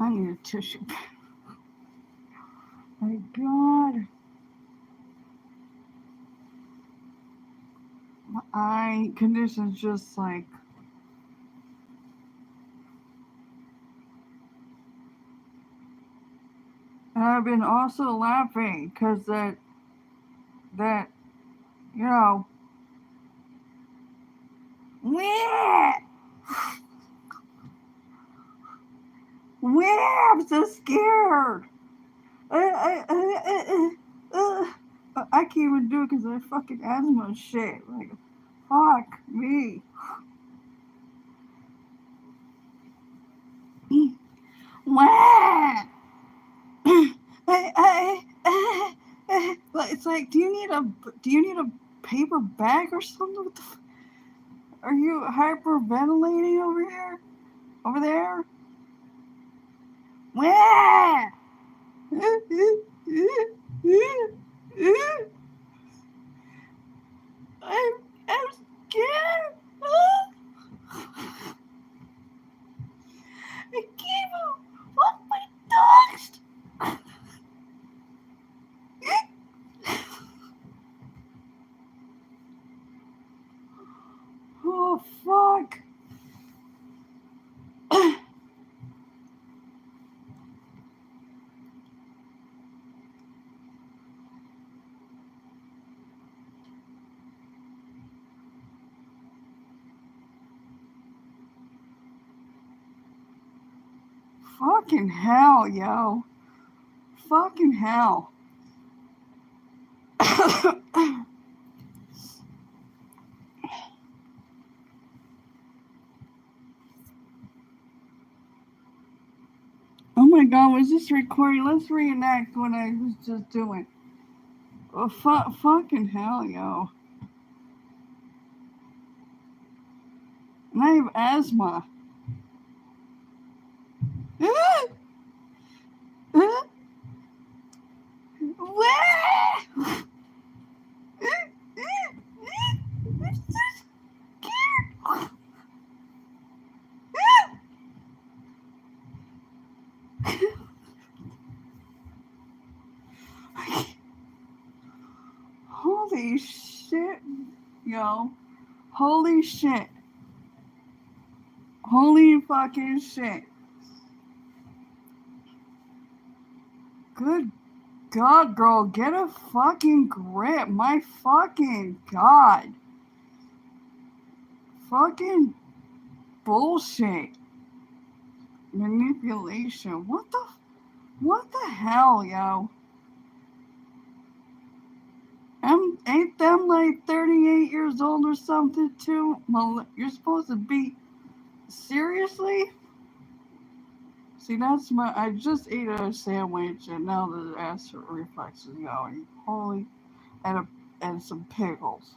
I need a tissue. My God. My eye condition's just like. And I've been also laughing because that, you know, wah, I'm so scared. I can't even do it because I fucking asthma and shit. Like, fuck me. Wah! It's like, do you need a paper bag or something? What the are you hyperventilating over here? Over there? Wah! I'm scared. I can't walk my dogs. Oh fuck. Fucking hell, yo. Fucking hell. Oh my god, was this recording? Let's reenact what I was just doing. Oh, fucking hell, yo. And I have asthma. Holy shit, yo. Holy shit. Holy fucking shit. Good God, girl, get a fucking grip. My fucking God. Fucking bullshit. Manipulation. What the hell, yo? Ain't them like 38 years old or something too? Well, you're supposed to be seriously? See, that's my. I just ate a sandwich and now the acid reflex is going. Holy, and some pickles.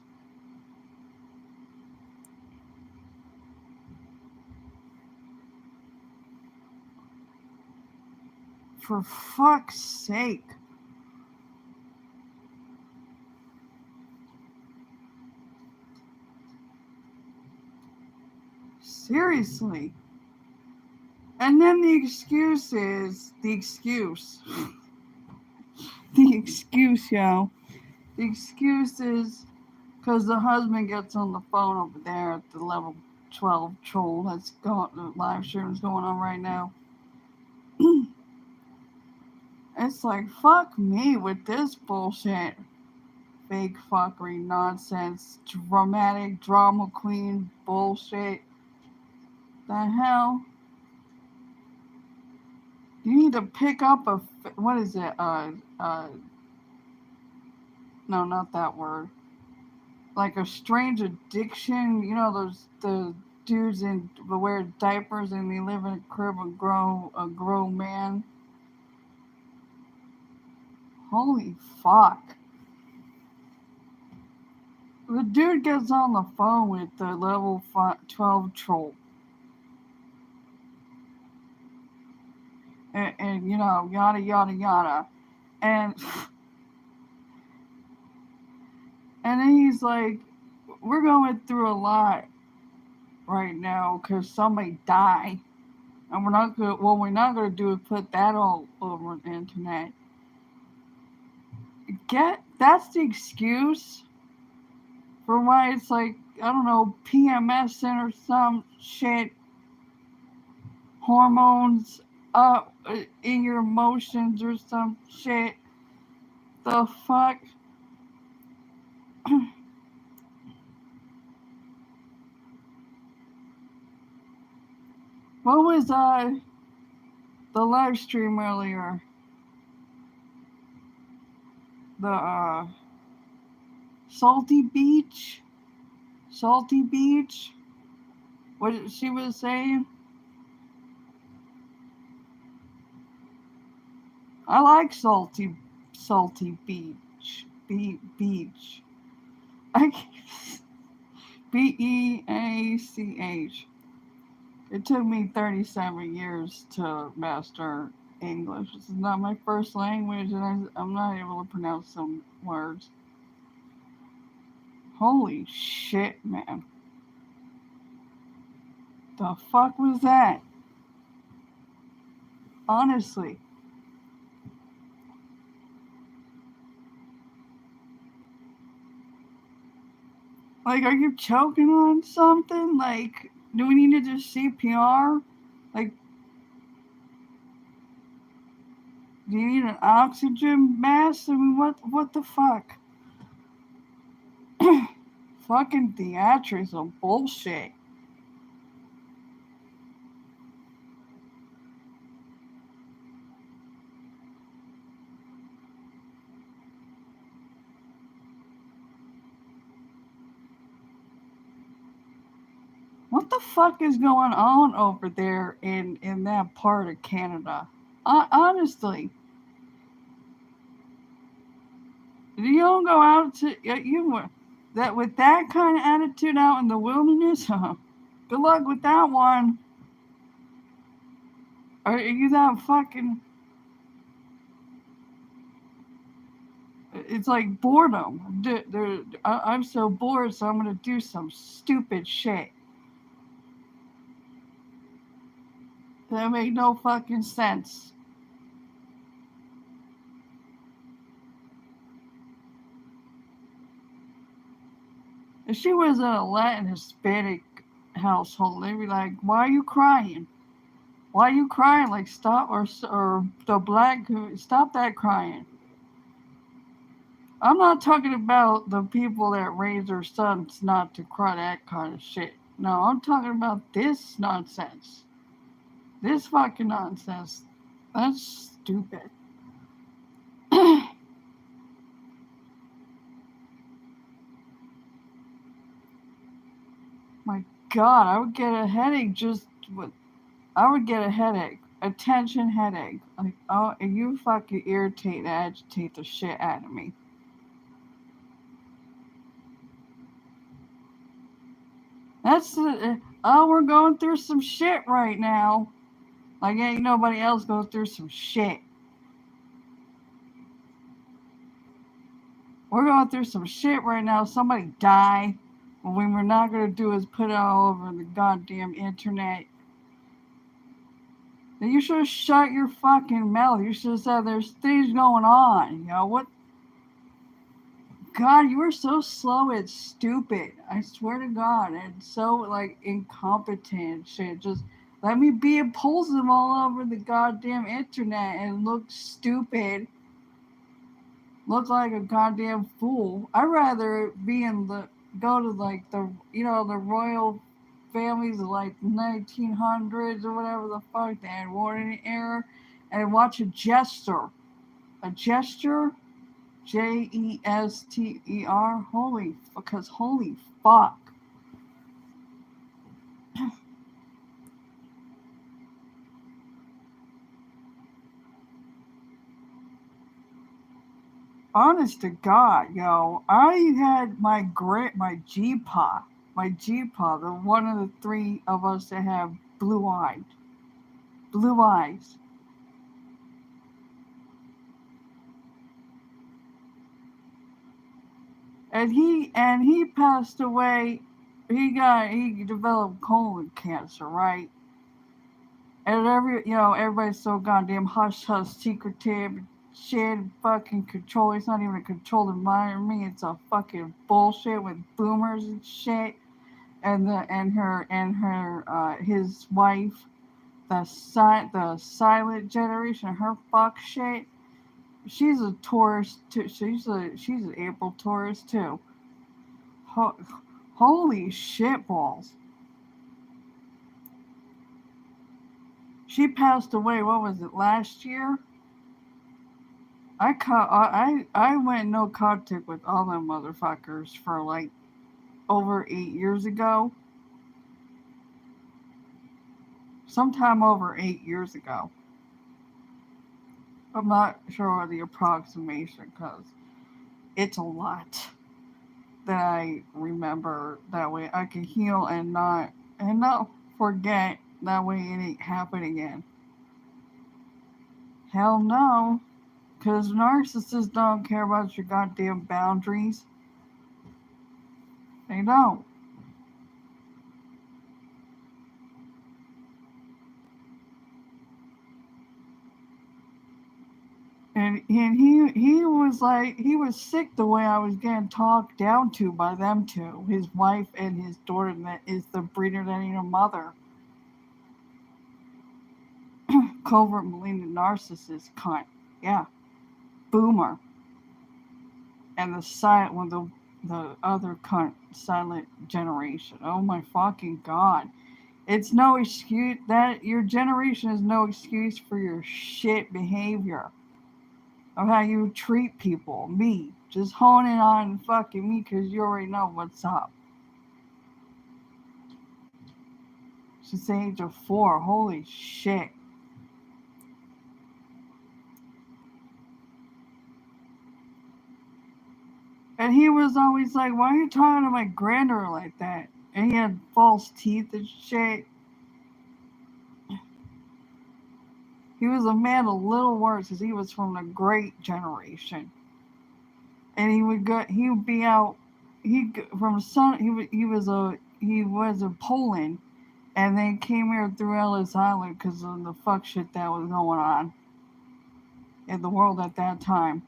For fuck's sake. Seriously. And then the excuse, the excuse, yo. The excuse is because the husband gets on the phone over there at the level 12 troll that's going, the live stream is going on right now. It's like, fuck me with this bullshit. Fake fuckery, nonsense, dramatic, drama queen bullshit. The hell? You need to pick up what is it? No, not that word. Like a strange addiction. You know the dudes in wear diapers and they live in a crib and grow a grown man. Holy fuck. The dude gets on the phone with the level 12 troll. And you know, yada, yada, yada. And, and then he's like, we're going through a lot right now because somebody died. And we're not gonna do is put that all over the internet. That's the excuse for why it's like, I don't know, PMS or some shit, hormones up in your emotions or some shit. The fuck? What was the live stream earlier? The salty beach, salty beach. What she was saying? I like salty beach. I Beach. It took me 37 years to master English. This is not my first language, and I'm not able to pronounce some words. Holy shit, man. The fuck was that? Honestly. Like, are you choking on something? Like, do we need to do CPR? Like, do you need an oxygen mask? I mean, what the fuck? Fucking theatrics of bullshit. What the fuck is going on over there in that part of Canada? Honestly, you don't go out to you that with that kind of attitude out in the wilderness. Good luck with that one. Are you that fucking? It's like boredom. I'm so bored, so I'm gonna do some stupid shit that make no fucking sense. If she was in a Latin Hispanic household, they'd be like, "Why are you crying? Why are you crying? Like, stop!" Or the black, stop that crying. I'm not talking about the people that raise their sons not to cry, that kind of shit. No, I'm talking about this nonsense. This fucking nonsense. That's stupid. My God, I would get a headache just with. I would get a headache, a tension headache. Like, oh, and you fucking irritate and agitate the shit out of me. That's the. Oh, we're going through some shit right now. Like, ain't nobody else going through some shit. We're going through some shit right now. Somebody die. What we were not going to do is put it all over the goddamn internet. Then you should have shut your fucking mouth. You should have said there's things going on. You know what? God, you were so slow and stupid. I swear to God, and so like incompetent and shit. Just let me be impulsive all over the goddamn internet and look stupid, look like a goddamn fool. I'd rather be in the go to like the royal families of like 1900s or whatever the fuck they had war in the era, and watch a gesture, Jester. Holy fuck. Honest to God, yo, I had my G-pa, the one of the three of us that have blue eyes, and he passed away. He developed colon cancer, right? And everybody's so goddamn hush hush, secretive, shit, fucking control. It's not even a controlled environment. It's a fucking bullshit with boomers and shit. His wife, the silent generation, her fuck shit. She's a Taurus too. She's an April Taurus too. Ho- Holy shit balls. She passed away. What was it, last year? I went no contact with all them motherfuckers for like over 8 years ago. Sometime over 8 years ago. I'm not sure of the approximation because it's a lot that I remember. That way I can heal and not forget. That way it ain't happen again. Hell no. Because narcissists don't care about your goddamn boundaries. They don't. And he was like, he was sick the way I was getting talked down to by them two, his wife and his daughter that is the breeder that ain't a mother. Covert malignant narcissist cunt. Yeah. Boomer. And the other cunt, silent generation. Oh my fucking god. It's no excuse that your generation is no excuse for your shit behavior of how you treat people. Me. Just honing on fucking me because you already know what's up. Since the age of 4. Holy shit. And he was always like, why are you talking to my granddaughter like that? And he had false teeth and shit. He was a man a little worse because he was from the great generation. And he would be out, from son, he was in Poland and they came here through Ellis Island because of the fuck shit that was going on in the world at that time.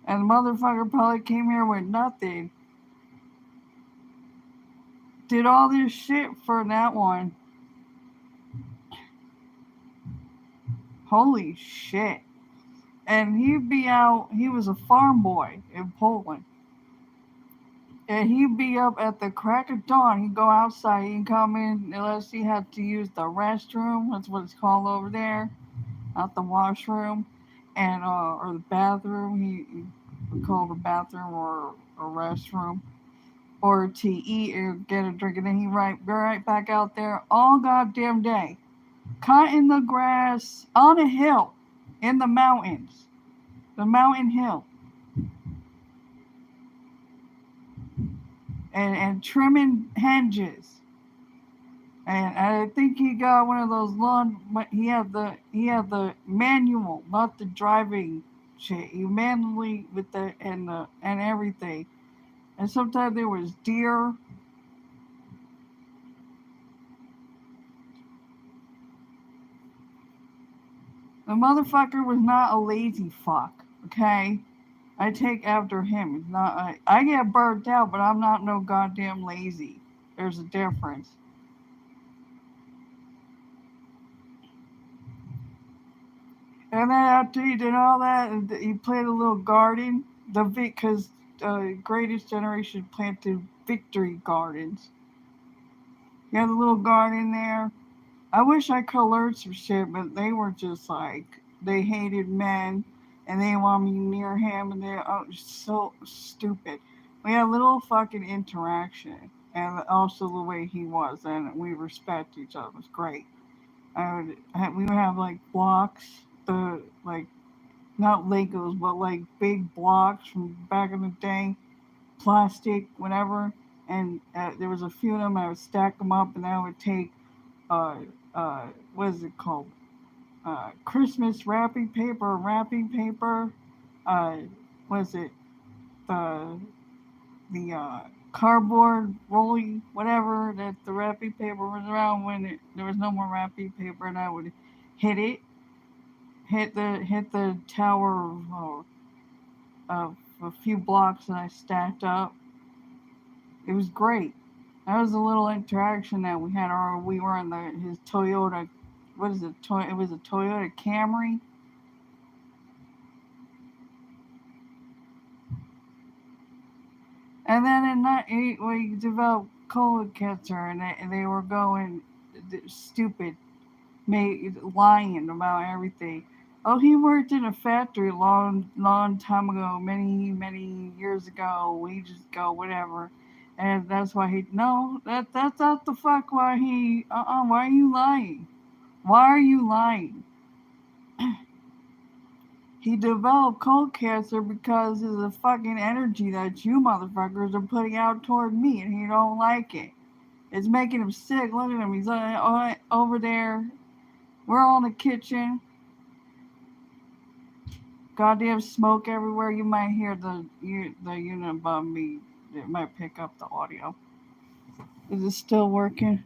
And the motherfucker probably came here with nothing. Did all this shit for that one. Holy shit. And he'd be out, he was a farm boy in Poland. And he'd be up at the crack of dawn. He'd go outside. He'd come in unless he had to use the restroom. That's what it's called over there. Not the washroom. And or the bathroom. He would call the bathroom or a restroom. Or to eat or get a drink. And then he'd go right back out there all goddamn day. Cutting the grass on a hill in the mountains. The mountain hill. And trimming hedges. And I think he got one of those lawn. But he had the manual, not the driving shit. He manually with and everything. And sometimes there was deer. The motherfucker was not a lazy fuck. Okay, I take after him. It's not. I get burnt out, but I'm not no goddamn lazy. There's a difference. And then after he did all that, he planted a little garden. Because Greatest Generation planted victory gardens. He had a little garden there. I wish I could learn some shit, but they were just like they hated men, and they wanted me near him, and they're so stupid. We had a little fucking interaction, and also the way he was, and we respect each other. It was great. We would have like blocks, the like not Legos, but like big blocks from back in the day, plastic, whatever. And there was a few of them. I would stack them up, and I would take uh what is it called? Christmas wrapping paper. Uh, was it the the cardboard rolling whatever that the wrapping paper was around when there was no more wrapping paper, and I would hit it, hit the tower of a few blocks that I stacked up. It was great. That was a little interaction that we had. Or we were in his Toyota. What is it? It was a Toyota Camry. And then in that we developed colon cancer, and they were going stupid, lying about everything. Oh, he worked in a factory long time ago, many years ago. We just go whatever, and that's why he no. That's not the fuck why he. Why are you lying? Why are you lying? He developed colon cancer because of the fucking energy that you motherfuckers are putting out toward me, and he don't like it. It's making him sick. Look at him. He's over there. We're all in the kitchen. Goddamn smoke everywhere. You might hear the unit above me. It might pick up the audio. Is it still working?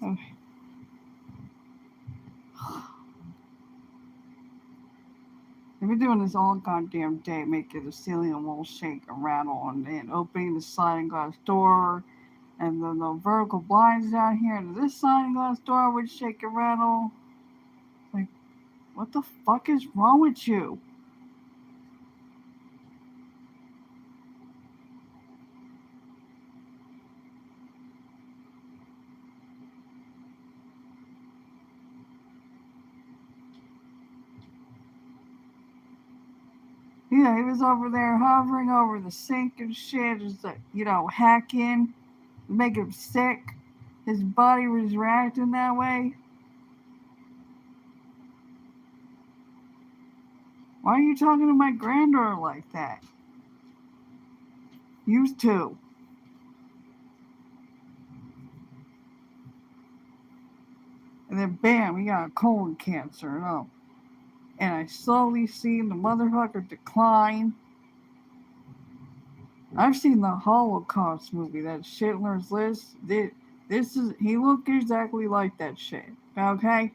Okay. They've been doing this all goddamn day, making the ceiling walls shake and rattle, and opening the sliding glass door, and then the vertical blinds down here, and this sliding glass door would shake and rattle. Like, what the fuck is wrong with you? Yeah, he was over there hovering over the sink and shit, just like, hacking, making him sick. His body was reacting that way. Why are you talking to my granddaughter like that? Used to. And then bam, he got colon cancer. And I slowly seen the motherfucker decline. I've seen the Holocaust movie, that Schindler's List. He looked exactly like that shit. Okay?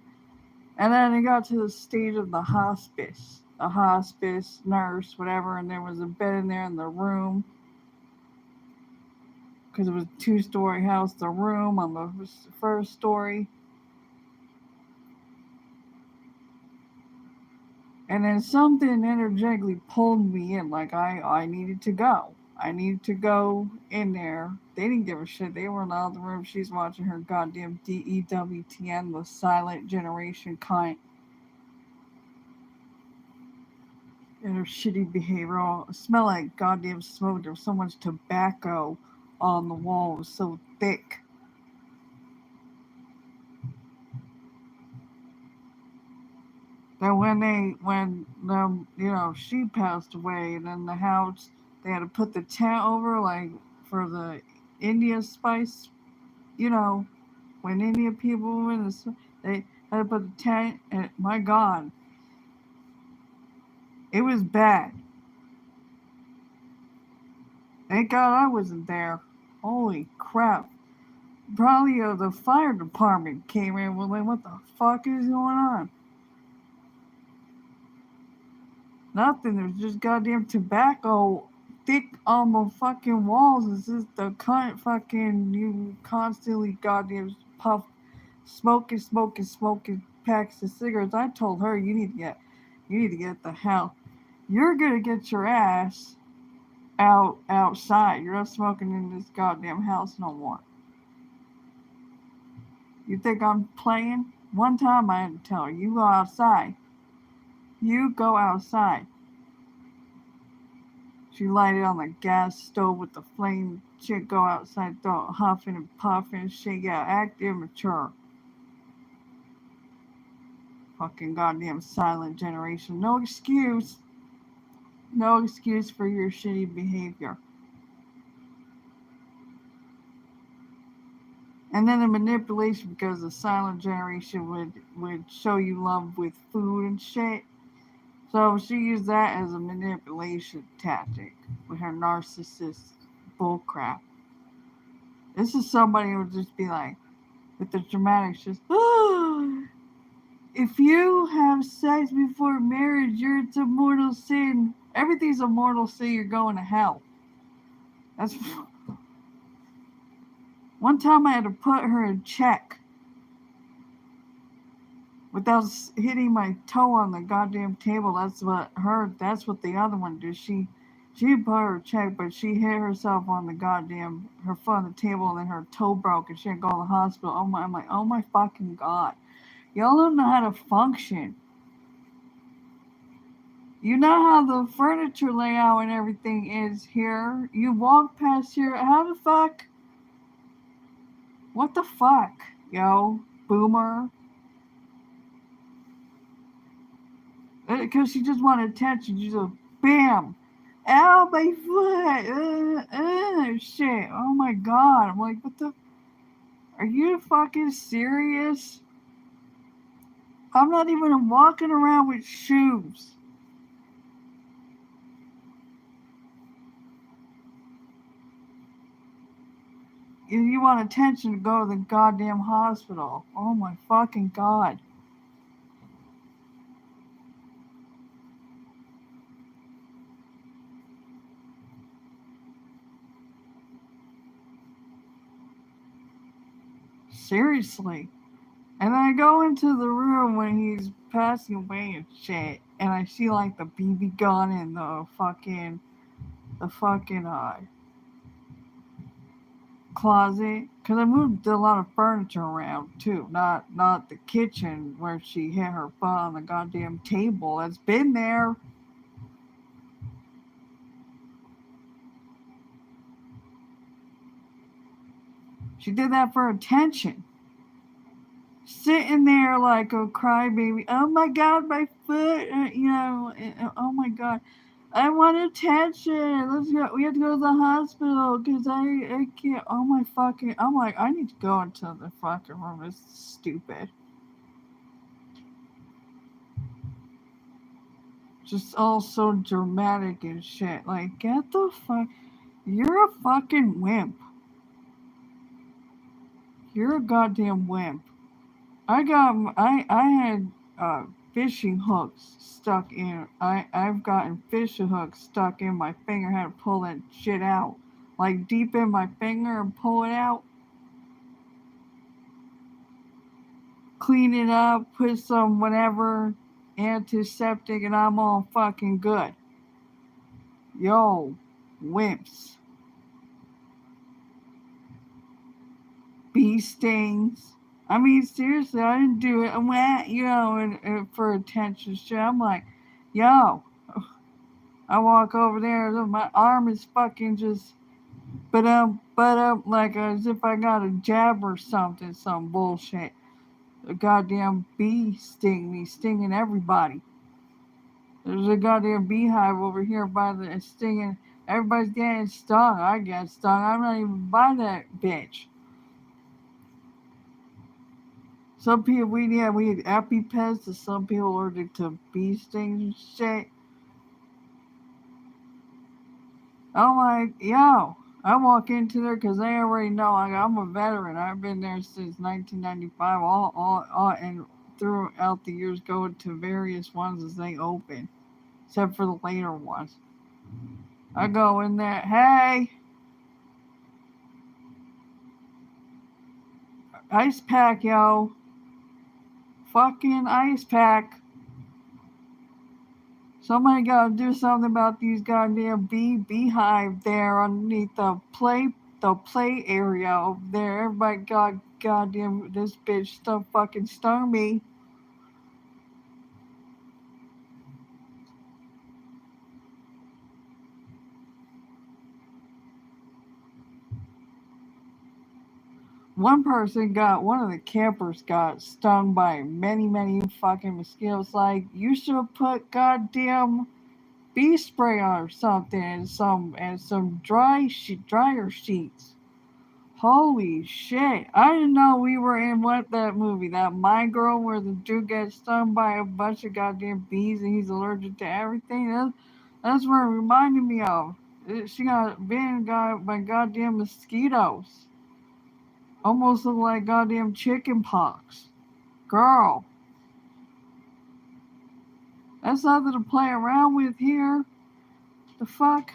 And then he got to the stage of the hospice nurse, whatever, and there was a bed in there in the room because it was a two-story house. The room on the first story, and then something energetically pulled me in, like I needed to go. I needed to go in there. They didn't give a shit. They were in the other room. She's watching her goddamn DEWTN, the Silent Generation kind, and her shitty behavior. All smell like goddamn smoke. There was so much tobacco on the wall. It was so thick. That she passed away, and then the house, they had to put the tent over, like, for the India spice, you know, when Indian people went, they had to put the tent, and my God, it was bad. Thank God I wasn't there. Holy crap. Probably the fire department came in, was like, what the fuck is going on? Nothing. There's just goddamn tobacco thick on the fucking walls. It's just the fucking, you constantly goddamn puff, smoking packs of cigarettes. I told her, you need to get the hell. You're gonna get your ass outside. You're not smoking in this goddamn house no more. You think I'm playing? One time I had to tell her, you go outside. You go outside. She lighted on the gas stove with the flame. She'd go outside, huffing and puffing. She'd act immature. Fucking goddamn silent generation. No excuse. No excuse for your shitty behavior. And then the manipulation, because the silent generation would show you love with food and shit. So she used that as a manipulation tactic with her narcissist bullcrap. This is somebody who would just be like, with the dramatics, just, if you have sex before marriage, it's a mortal sin. Everything's a mortal sin. You're going to hell. That's one time I had to put her in check without hitting my toe on the goddamn table. That's what the other one did. She put her in check, but she hit herself on her foot on the table, and then her toe broke, and she had to go to the hospital. I'm like, oh my fucking god, y'all don't know how to function. You know how the furniture layout and everything is here. You walk past here. How the fuck? What the fuck, yo, boomer? Because she just wanted attention. She just, bam, ow, my foot, shit. Oh my god. I'm like, what the? Are you fucking serious? I'm not even walking around with shoes. If you want attention, to go to the goddamn hospital. Oh my fucking god. Seriously. And I go into the room when he's passing away and shit, and I see like the BB gun and the fucking closet, because I moved a lot of furniture around too. Not the kitchen where she hit her butt on the goddamn table. It's been there. She did that for attention. Sitting there like a crybaby. Oh my god, my foot. Oh my god. I want attention. Let's go. We have to go to the hospital because I can't. Oh my fucking. I'm like, I need to go into the fucking room. It's stupid. Just all so dramatic and shit. Like, get the fuck. You're a fucking wimp. You're a goddamn wimp. I had fishing hooks stuck in. I've gotten fishing hooks stuck in my finger. I had to pull that shit out, like deep in my finger and pull it out. Clean it up, put some whatever antiseptic, and I'm all fucking good. Yo, wimps, bee stings. I mean, seriously, I didn't do it. And for attention shit. I'm like, yo, I walk over there, my arm is fucking just, like as if I got a jab or something, some bullshit. A goddamn bee stinging everybody. There's a goddamn beehive over here by the stinging. Everybody's getting stung. I get stung. I'm not even by that bitch. Some people we had EpiPens, and some people allergic to bee stings and shit. I'm like, yo, I walk into there because they already know I'm a veteran. I've been there since 1995, and throughout the years, going to various ones as they open, except for the later ones. I go in there, hey, ice pack, yo, fucking ice pack. Somebody gotta do something about these goddamn beehive there underneath the play area over there. Everybody got goddamn this bitch fucking stung me. One of the campers got stung by many fucking mosquitoes. Like, you should have put goddamn bee spray on or something, and some dryer sheets. Holy shit. I didn't know we were in that movie, that My Girl, where the dude gets stung by a bunch of goddamn bees and he's allergic to everything. That's what it reminded me of. She got bitten by goddamn mosquitoes. Almost look like goddamn chicken pox. Girl, that's nothing to play around with here. The fuck?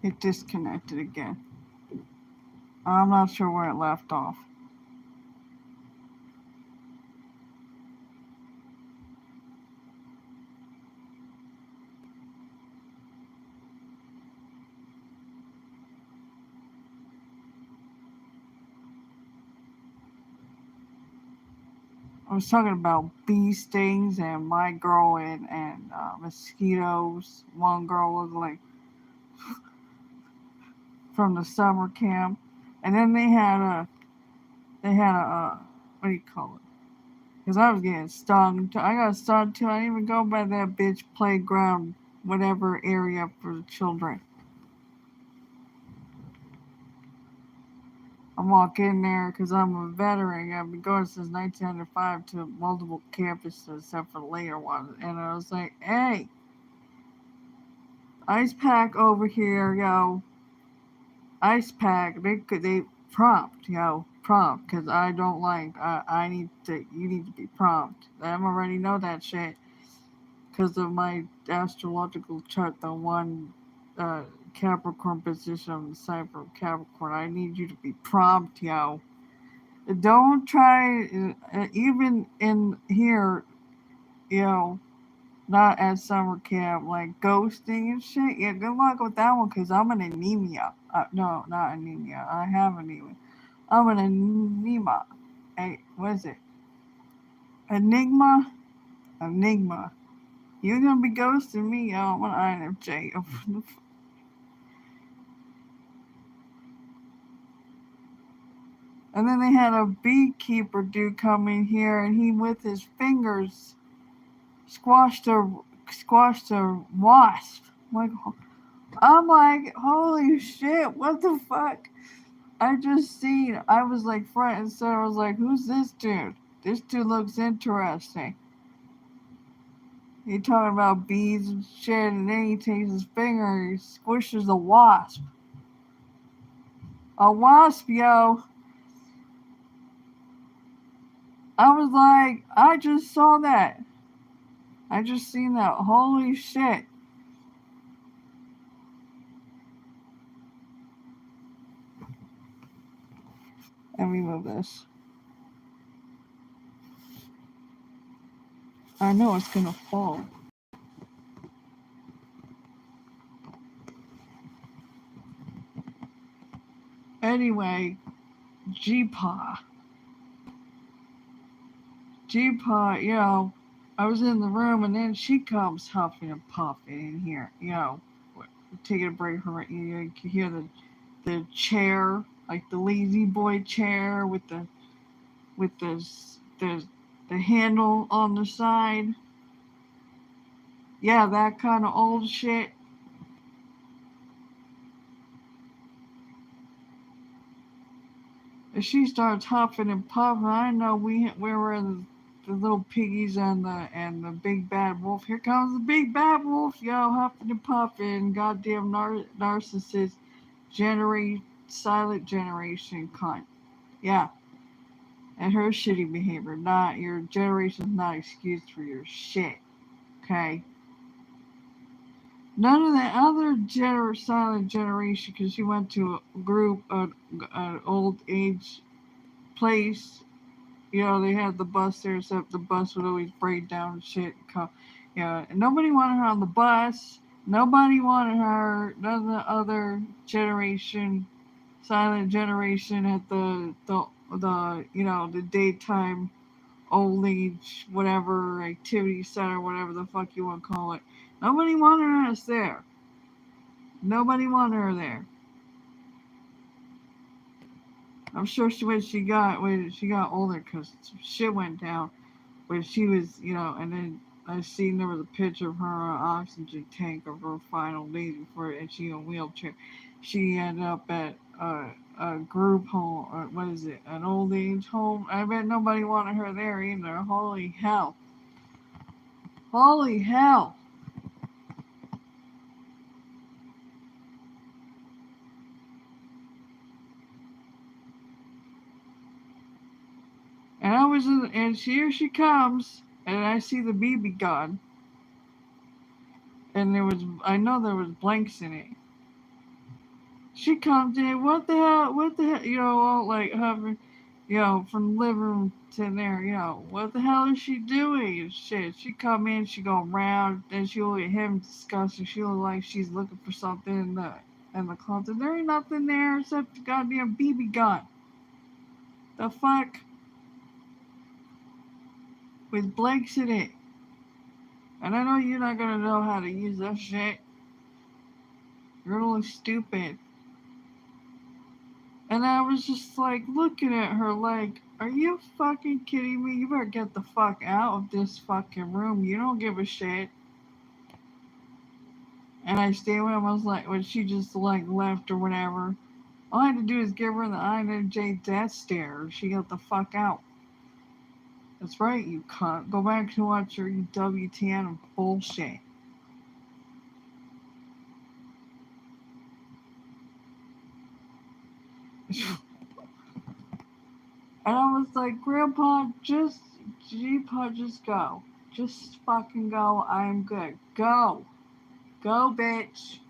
It disconnected again. I'm not sure where it left off. I was talking about bee stings and my girl and mosquitoes. One girl was like from the summer camp, and then they had a what do you call it? Because I was getting stung. I got stung too. I didn't even go by that bitch playground, whatever area for the children. I walk in there because I'm a veteran. I've been going since 1995 to multiple campuses except for the later ones. And I was like, hey, ice pack over here, yo. Ice pack. They prompt, yo. Prompt. Because I don't like, you need to be prompt. I already know that shit. Because of my astrological chart, the one uh, Capricorn position on the side for Capricorn. I need you to be prompt, yo. Don't try, even in here, you know, not at summer camp, like ghosting and shit. Yeah, good luck with that one because I'm an anemia. No, not anemia. I have anemia. I'm an anema. Hey, what is it? Enigma? Enigma. You're gonna be ghosting me, yo. I'm an INFJ. And then they had a beekeeper dude come in here and he with his fingers squashed a wasp. I'm like, holy shit, what the fuck? I was like front and center. I was like, who's this dude? This dude looks interesting. He talking about bees and shit, and then he takes his finger and he squishes a wasp. A wasp, yo. I was like, I just saw that. I just seen that. Holy shit. Let me move this. I know it's gonna fall. Anyway, G-Paw. G-Paw, I was in the room and then she comes huffing and puffing in here, taking a break from it. You can hear the chair, like the lazy boy chair with the handle on the side. Yeah, that kind of old shit. And she starts huffing and puffing. I know we were in the little piggies and the big bad wolf. Here comes the big bad wolf, huffing and puffing. Goddamn narcissist, generate silent generation cunt. Yeah, and her shitty behavior. Not your generation's not excused for your shit. Okay. None of the other silent generation, because she went to a group, an old age place. They had the bus there, except the bus would always break down and shit. And nobody wanted her on the bus. Nobody wanted her. None of the other generation, silent generation at the daytime old age whatever activity center, whatever the fuck you want to call it. Nobody wanted us there. Nobody wanted her there. I'm sure when she got older, because shit went down. When she was, and then I seen there was a picture of her on an oxygen tank of her final days before, and she in a wheelchair. She ended up at a group home, or what is it, an old age home. I bet nobody wanted her there either. Holy hell. Holy hell. And I was in, and here she comes, and I see the BB gun, and I know there was blanks in it. She comes in, what the hell, all like hovering, from the living room to there, what the hell is she doing and shit. She come in, she go around, and she look at him disgusting. She look like she's looking for something in the closet. There ain't nothing there except the goddamn BB gun. The fuck? With blanks in it. And I know you're not gonna know how to use that shit. You're really stupid. And I was just like looking at her like, are you fucking kidding me? You better get the fuck out of this fucking room. You don't give a shit. And I stayed with him. I was like, when she just like left or whatever, all I had to do is give her the INFJ death stare. She got the fuck out. That's right, you cunt. Go back to watch your WTN bullshit. And I was like, Grandpa, just go. Just fucking go. I am good. Go. Go, bitch.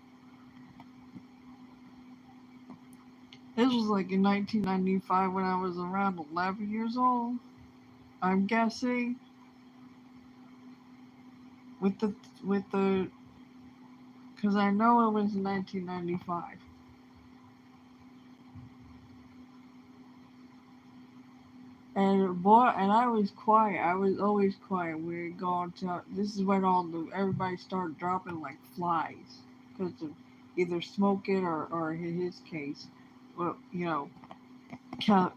This was like in 1995 when I was around 11 years old. I'm guessing. With the, because I know it was in 1995. And boy, and I was quiet. I was always quiet. We go on to, this is when everybody started dropping like flies because of either smoking or in his case, well,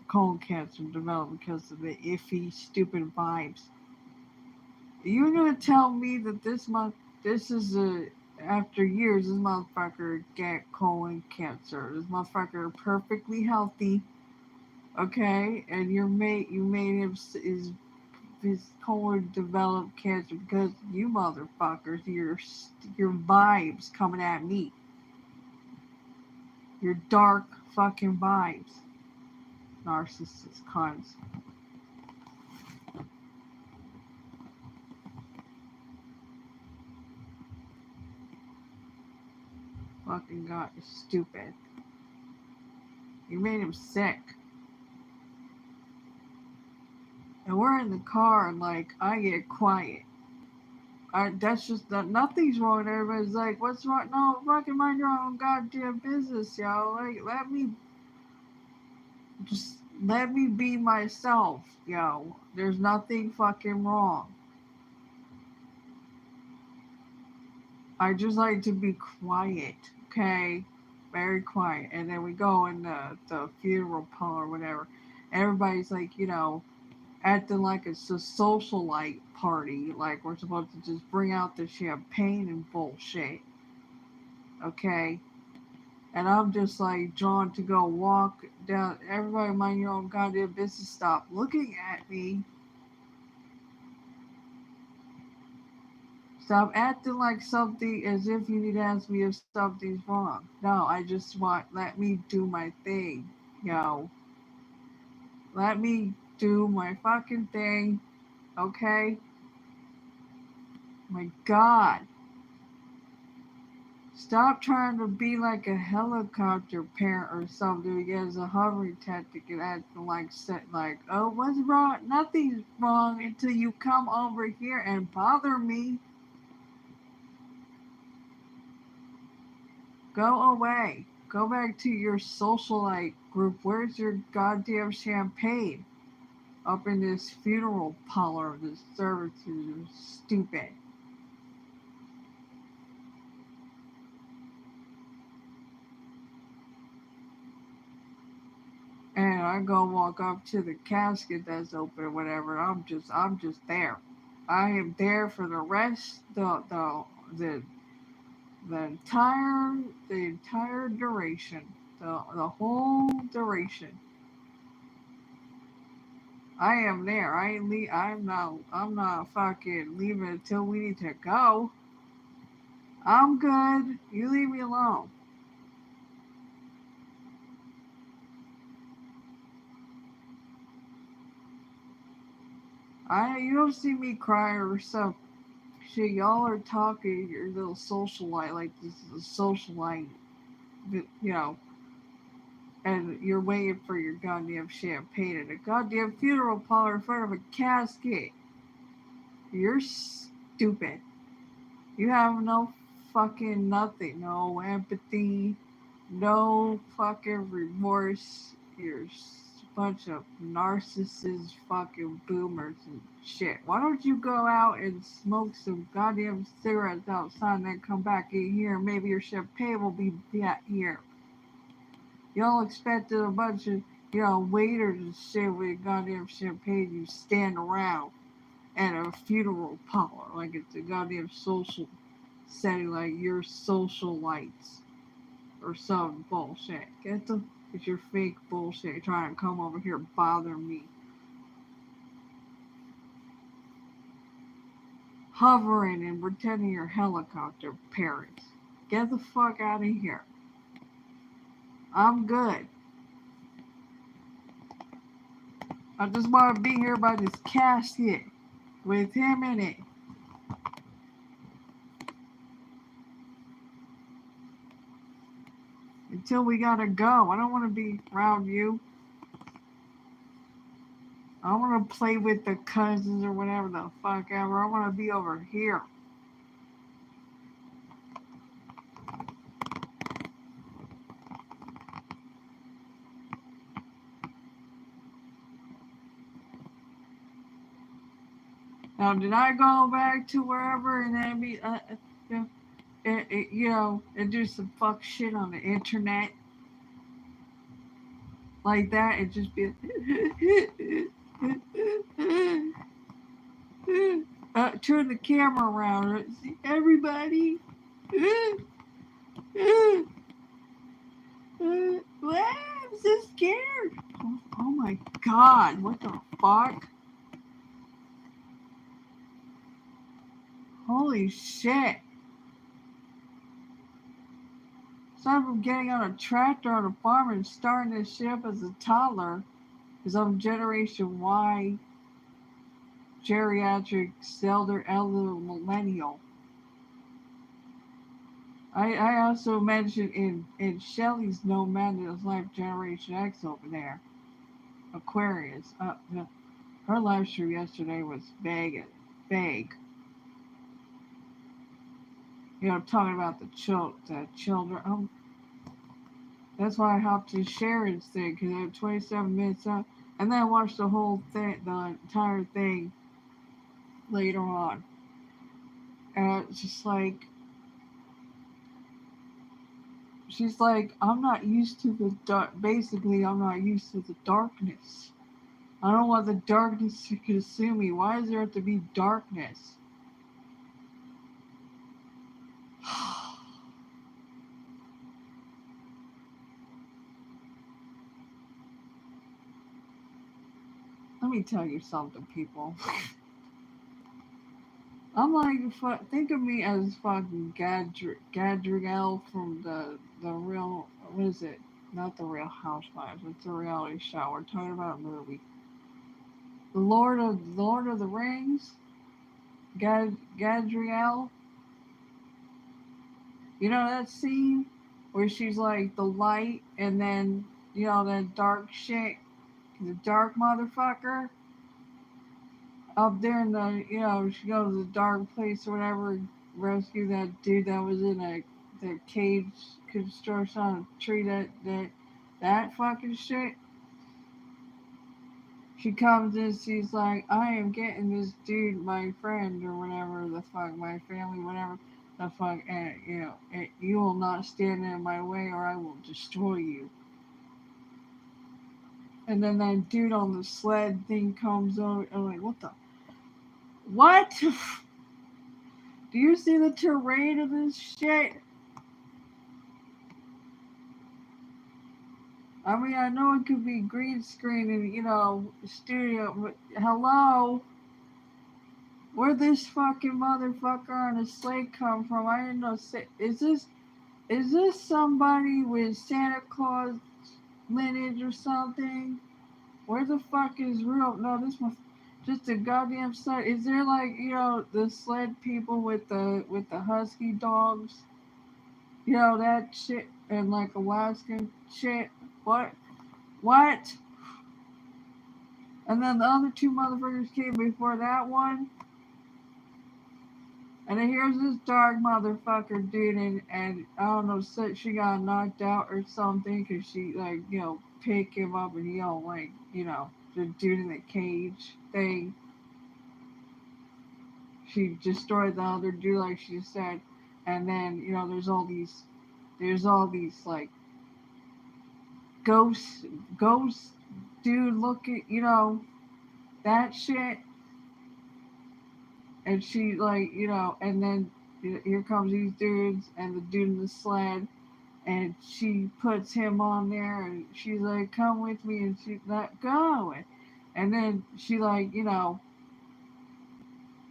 colon cancer developed because of the iffy, stupid vibes. You're gonna tell me that this is after years, this motherfucker get colon cancer. This motherfucker perfectly healthy, okay, and you made him his colon developed cancer because you motherfuckers, your vibes coming at me, your dark fucking vibes, narcissist cons. Fucking God, you're stupid. You made him sick. And we're in the car, and like I get quiet. That's just that nothing's wrong. Everybody's like, "What's wrong?" No, fucking mind your own goddamn business, yo. Like, let me be myself, yo. There's nothing fucking wrong. I just like to be quiet, okay? Very quiet. And then we go in the funeral parlor or whatever. Everybody's like, acting like it's a socialite party, like we're supposed to just bring out the champagne and bullshit, okay? And I'm just like drawn to go walk down. Everybody mind your own goddamn business. Stop looking at me. Stop acting like something as if you need to ask me if something's wrong. No, I just let me do my thing, yo. Let me do my fucking thing, okay? My God. Stop trying to be like a helicopter parent or something against a hovering tactic and acting like, oh, what's wrong? Nothing's wrong until you come over here and bother me. Go away. Go back to your socialite group. Where's your goddamn champagne? Up in this funeral parlor, this services are stupid. And I go walk up to the casket that's open or whatever. I'm just there. I am there for the rest the the entire duration. the whole duration. I am there. I'm not fucking leaving until we need to go. I'm good. You leave me alone. You don't see me cry or some shit. Y'all are talking your little socialite like this is a socialite, you know, and you're waiting for your goddamn champagne at a goddamn funeral parlor in front of a casket. You're stupid. You have no fucking nothing, no empathy, no fucking remorse. You're a bunch of narcissists, fucking boomers and shit. Why don't you go out and smoke some goddamn cigarettes outside and then come back in here and maybe your champagne will be here. Y'all expected a bunch of, waiters and shit with goddamn champagne. You stand around at a funeral parlor like it's a goddamn social setting, like you're socialites or some bullshit. It's your fake bullshit trying to come over here and bother me. Hovering and pretending you're helicopter parents. Get the fuck out of here. I'm good. I just want to be here by this casket with him in it. Until we gotta go. I don't want to be around you. I don't want to play with the cousins or whatever the fuck ever. I want to be over here. Now, did I go back to wherever and then be, and do some fuck shit on the internet like that and just be turn the camera around. See everybody. What? I'm so scared. Oh my god! What the fuck? Holy shit! Aside from getting on a tractor on a farm and starting this shit up as a toddler, because I'm Generation Y, geriatric, elder millennial. I also mentioned in Shelley's No Man in His Life Generation X over there, Aquarius. Her live stream yesterday was vague. Talking about the children. That's why I hopped to Sharon's thing, because I have 27 minutes out. And then I watched the entire thing later on. And it's just like, she's like, I'm not used to the dark. Basically, I'm not used to the darkness. I don't want the darkness to consume me. Why does there have to be darkness? Let me tell you something, people. I'm like, think of me as fucking Gadriel from the real, what is it? Not the Real Housewives. It's a reality show. We're talking about a movie. The Lord of the Rings. Gadriel. You know that scene where she's like the light, and then that dark shit, the dark motherfucker. Up there in the, she goes to the dark place or whatever, rescue that dude that was in the cage construction on a tree, that fucking shit. She comes in, she's like, I am getting this dude, my friend, or whatever the fuck, my family, whatever the fuck, and, you will not stand in my way or I will destroy you. And then that dude on the sled thing comes over, and I'm like, what? Do you see the terrain of this shit? I mean, I know it could be green screen and, studio, but hello? Where'd this fucking motherfucker on a slate come from? I didn't know. Is this somebody with Santa Claus lineage or something? Where the fuck is real? No, this must just a goddamn sled. Is there like the sled people with the husky dogs? That shit and like Alaskan shit. What? What? And then the other two motherfuckers came before that one. And then here's this dark motherfucker dude, and I don't know, she got knocked out or something because she, like, pick him up and like, the dude in the cage thing. She destroyed the other dude, like she said. And then, there's all these, like, ghost dude looking, that shit. And she, like, and then here comes these dudes and the dude in the sled, and she puts him on there, and she's like, come with me, and she's let go, and then she, like,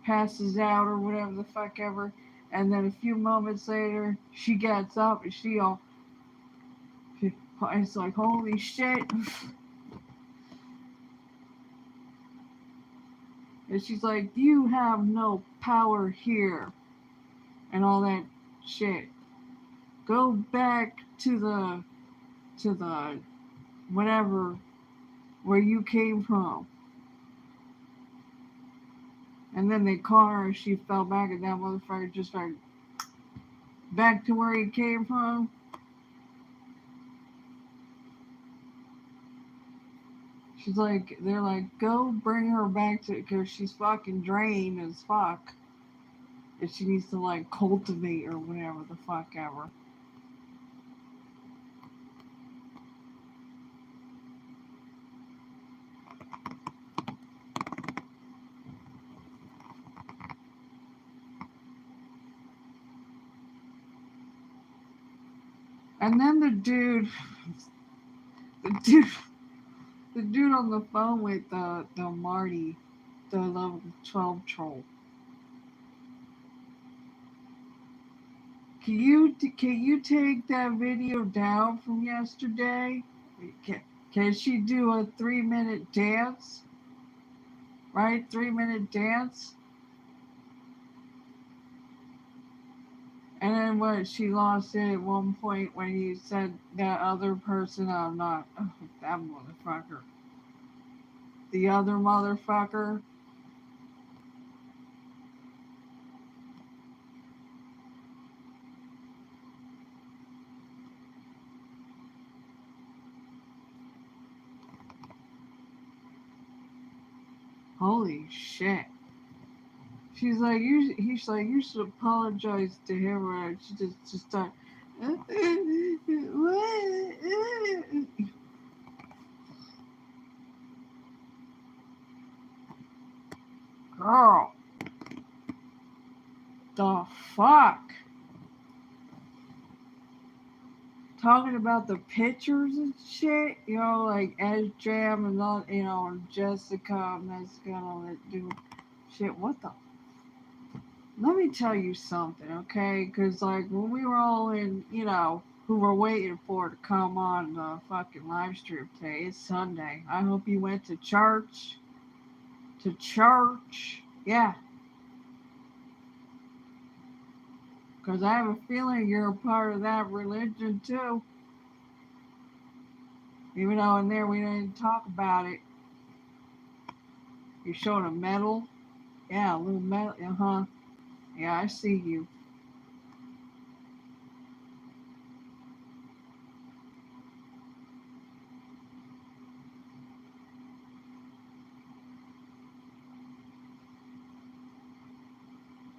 passes out or whatever the fuck ever, and then a few moments later she gets up and it's like, holy shit. And she's like, you have no power here and all that shit. Go back to the whatever where you came from. And then they caught her and she fell back, and that motherfucker just like back to where he came from. She's like, they're like, go bring her back to, because she's fucking drained as fuck. And she needs to, like, cultivate or whatever the fuck ever. And then the dude on the phone with the Marty, the level 12 troll. Can you take that video down from yesterday? Can she do a 3-minute dance? Right? 3-minute dance? And then what? She lost it at one point when you said that other person, I'm not, that motherfucker. The other motherfucker. Holy shit. He's like, you should apologize to him, or she just start. Girl, the fuck? Talking about the pictures and shit, like Ed Jam and all, and Jessica, Mexico, and all that dude. Shit, what the? Let me tell you something, okay? Because, like, when we were all in, who were waiting for it to come on the fucking live stream today, it's Sunday. I hope you went to church. To church. Yeah. Because I have a feeling you're a part of that religion, too. Even though in there we didn't talk about it. You showed a medal? Yeah, a little medal. Uh-huh. Yeah, I see you.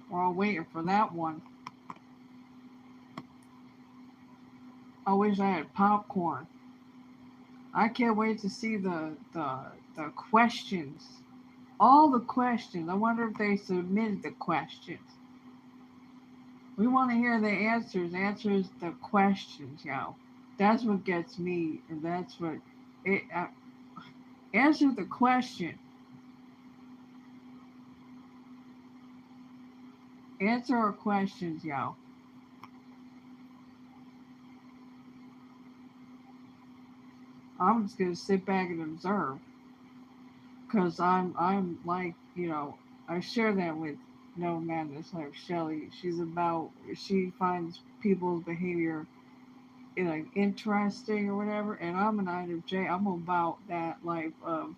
We're all waiting for that one. I wish I had popcorn. I can't wait to see the questions. All the questions. I wonder if they submitted the questions. We want to hear the answers. Answers the questions, yo. That's what gets me, and that's what it. Answer the question. Answer our questions, yo. I'm just gonna sit back and observe, cause I'm like, I share that with No Madness, like Shelly. She finds people's behavior like interesting or whatever, and I'm an INFJ. I'm about that life of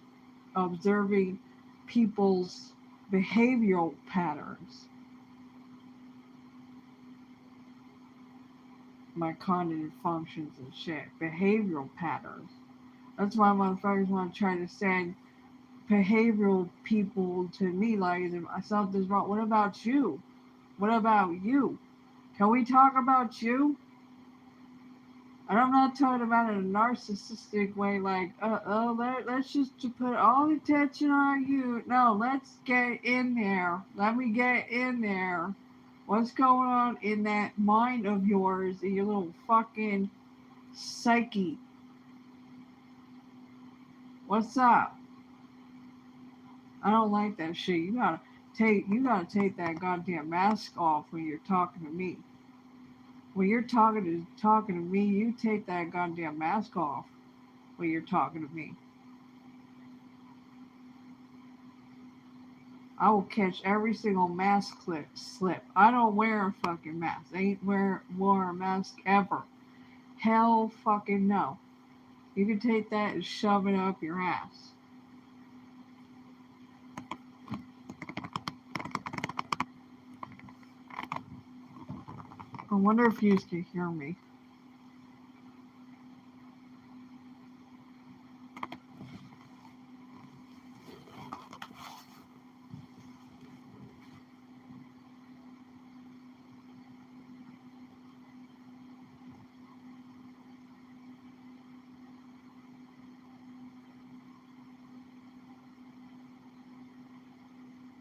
observing people's behavioral patterns, my cognitive functions and shit, behavioral patterns. That's why motherfuckers want to try to send behavioral people to me like something's wrong. What about you? What about you? Can we talk about you? And I'm not talking about it in a narcissistic way, like, let's just put all the attention on you. No, let's get in there. Let me get in there. What's going on in that mind of yours, in your little fucking psyche? What's up? I don't like that shit. You gotta take that goddamn mask off when you're talking to me. When you're talking to me, you take that goddamn mask off when you're talking to me. I will catch every single mask slip. I don't wear a fucking mask. I ain't wore a mask ever. Hell fucking no. You can take that and shove it up your ass. I wonder if you can hear me.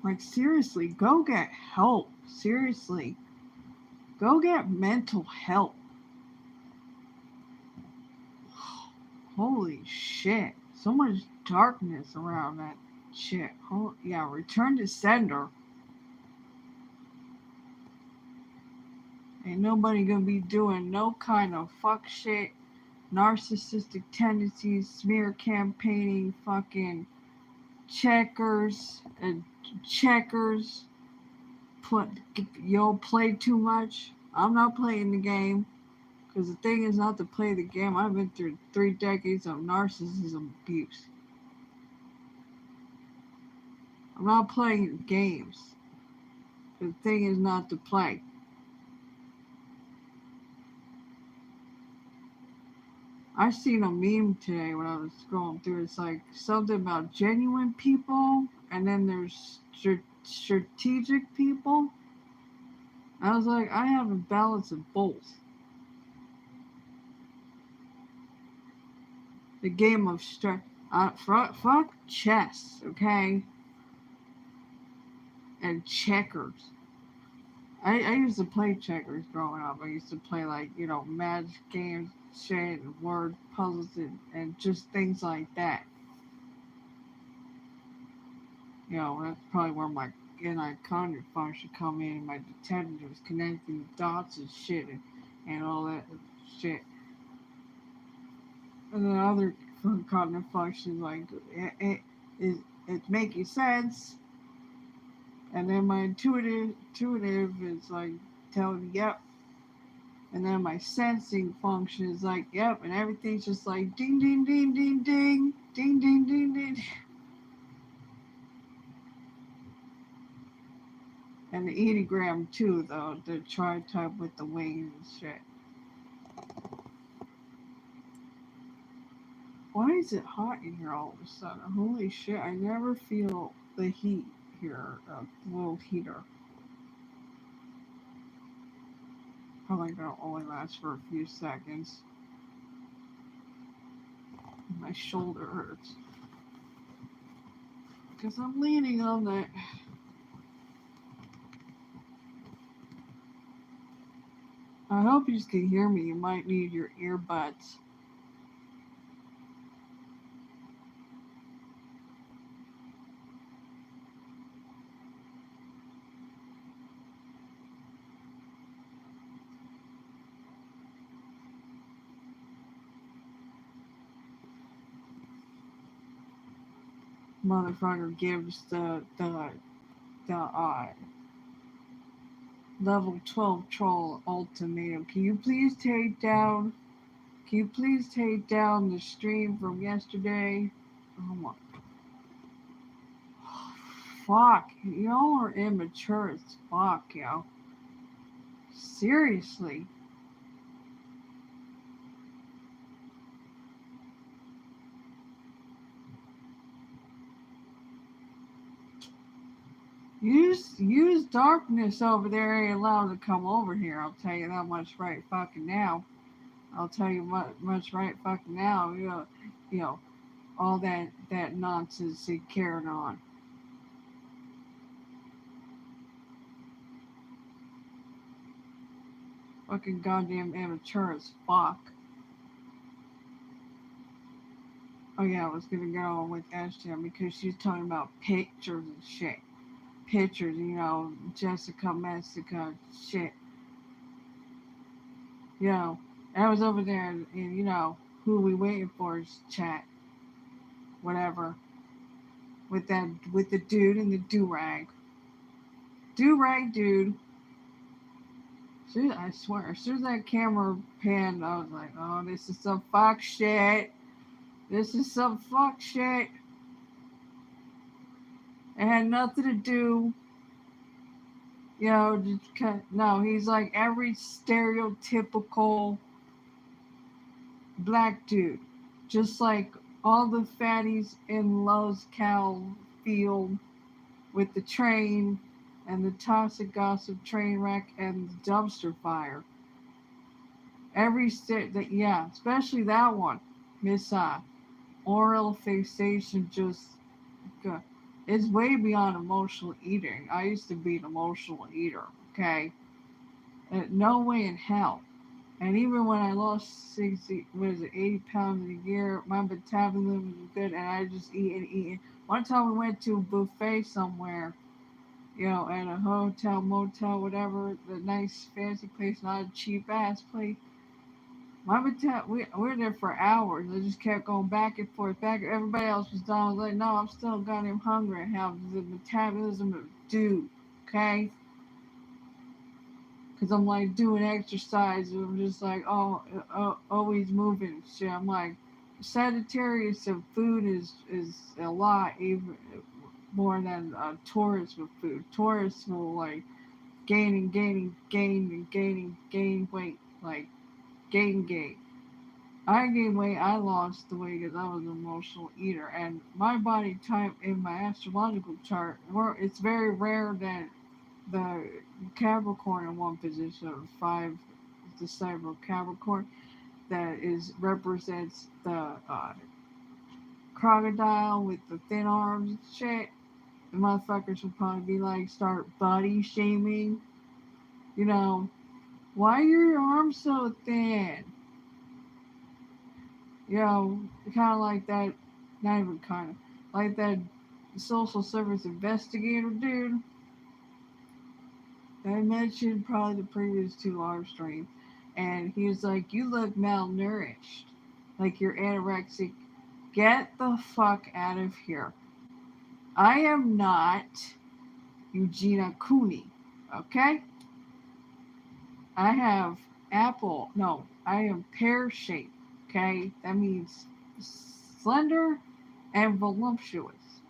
Like, seriously, go get help. Seriously. Go get mental help. Holy shit. So much darkness around that shit. Yeah, return to sender. Ain't nobody gonna be doing no kind of fuck shit, narcissistic tendencies, smear campaigning, fucking checkers, and checkers. You'll play too much. I'm not playing the game. Because the thing is not to play the game. I've been through 3 decades of narcissism abuse. I'm not playing games. The thing is not to play. I seen a meme today when I was scrolling through. It's like something about genuine people, and then there's strategic people. I was like, I have a balance of both. The game of fuck chess, okay, and checkers. I used to play checkers growing up. I used to play like, magic games, shit, and word puzzles, and just things like that. That's probably where my cognitive function come in. My detective was connecting the dots and shit, and all that shit. And then other cognitive functions like it's making sense. And then my intuitive is like telling me, yep. And then my sensing function is like, yep, and everything's just like ding, ding, ding, ding, ding, ding, ding, ding, ding. And the Enneagram too, though, the tri-type with the wings and shit. Why is it hot in here all of a sudden? Holy shit, I never feel the heat here, the little heater. Probably gonna only last for a few seconds. My shoulder hurts. Because I'm leaning on that. hope you can hear me. You might need your earbuds. Motherfucker gives the level 12 troll ultimatum. Can you please take down the stream from yesterday? Oh my fuck. Y'all are immature as fuck, yo. Seriously. Use darkness over there ain't allowed to come over here. I'll tell you that much right fucking now. I'll tell you much right fucking now. You know all that nonsense they carrying on. Fucking goddamn amateur as fuck. Oh yeah, I was gonna go on with Ashton because she's talking about pictures and shit. Pictures, Jessica Messica shit. I was over there and who we waiting for is chat. Whatever. With the dude in the do-rag. Do-rag dude. I swear, as soon as that camera panned, I was like, oh, this is some fuck shit. This is some fuck shit. It had nothing to do, no, he's like every stereotypical black dude. Just like all the fatties in Lowe's Cow Field with the train and the toxic gossip train wreck and the dumpster fire. Especially that one. Miss Oral fixation just it's way beyond emotional eating. I used to be an emotional eater, okay? No way in hell. And even when I lost 80 pounds in a year, my metabolism was good, and I just eat and eat. One time we went to a buffet somewhere, at a hotel, motel, whatever, the nice fancy place, not a cheap ass place. We were there for hours. I just kept going back and forth, back. Everybody else was done. I was like, no, I'm still goddamn hungry. I have the metabolism of dude, okay? Because I'm like doing exercise, and I'm just like, always moving and shit. I'm like, Sagittarius of food is a lot, even more than Taurus with food. Taurus will like gain and gain weight, like gain. I gained weight, I lost the weight because I was an emotional eater. And my body type in my astrological chart, it's very rare that the Capricorn in one position of 5 December Capricorn that represents the crocodile with the thin arms and shit. The motherfuckers would probably be like, start body shaming. Why are your arms so thin? Kind of like that, not even kind of, like that social service investigator dude that I mentioned probably the previous 2 live streams. And he was like, you look malnourished. Like you're anorexic. Get the fuck out of here. I am not Eugenia Cooney. Okay? I have I am pear shaped. Okay? That means slender and voluptuous.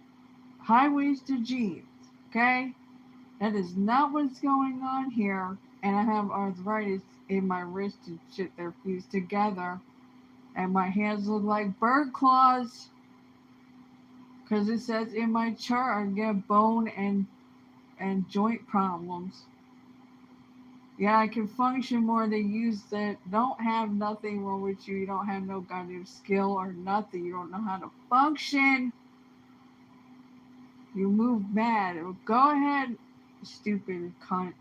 High waisted jeans. Okay? That is not what's going on here. And I have arthritis in my wrist and shit. They're fused together. And my hands look like bird claws. Because it says in my chart I get bone and joint problems. Yeah, I can function more. They use that. Don't have nothing wrong with you. You don't have no goddamn skill or nothing. You don't know how to function. You move mad. Go ahead, stupid cunt.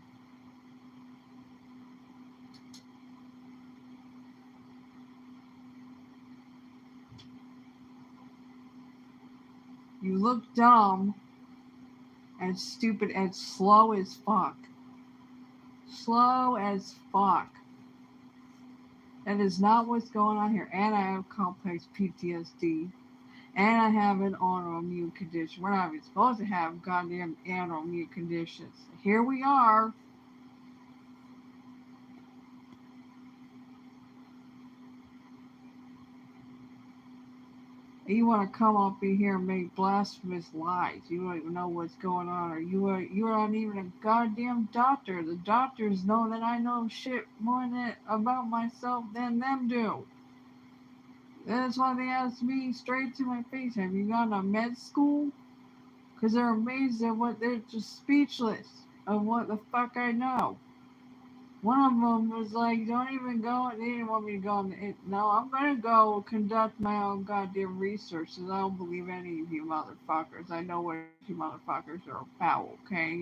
You look dumb and stupid and slow as fuck. Slow as fuck. That is not what's going on here. And I have complex PTSD. And I have an autoimmune condition. We're not even supposed to have goddamn autoimmune conditions. Here we are. You want to come up in here and make blasphemous lies. You don't even know what's going on. Or you're not even a goddamn doctor. The doctors know that I know shit more about myself than them do. That's why they asked me straight to my face, have you gone to med school? Because they're amazed at they're just speechless of what the fuck I know. One of them was like, don't even go. They didn't want me to go. No, I'm going to go conduct my own goddamn research because I don't believe any of you motherfuckers. I know what you motherfuckers are about, okay?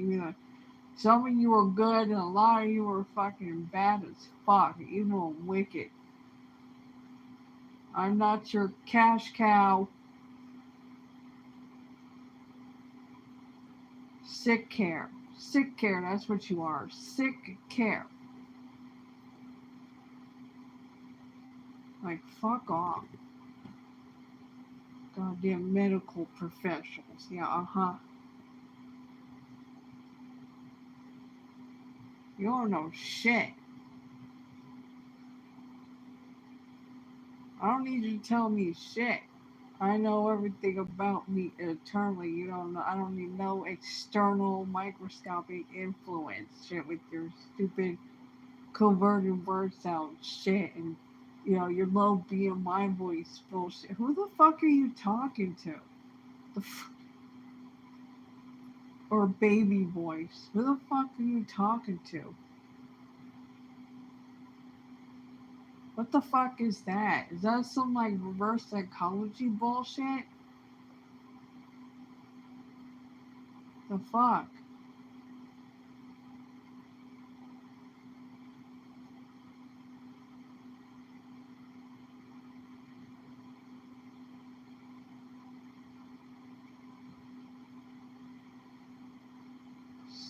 Some of you are good and a lot of you are fucking bad as fuck. Evil and wicked. I'm not your cash cow. Sick care. Sick care, that's what you are. Sick care. Like, fuck off. Goddamn medical professionals. Yeah, uh-huh. You don't know shit. I don't need you to tell me shit. I know everything about me internally. You don't know. I don't need no external microscopic influence shit with your stupid converted word sound shit and your low BMI voice bullshit. Who the fuck are you talking to? Or baby voice? Who the fuck are you talking to? What the fuck is that? Is that some like reverse psychology bullshit? The fuck?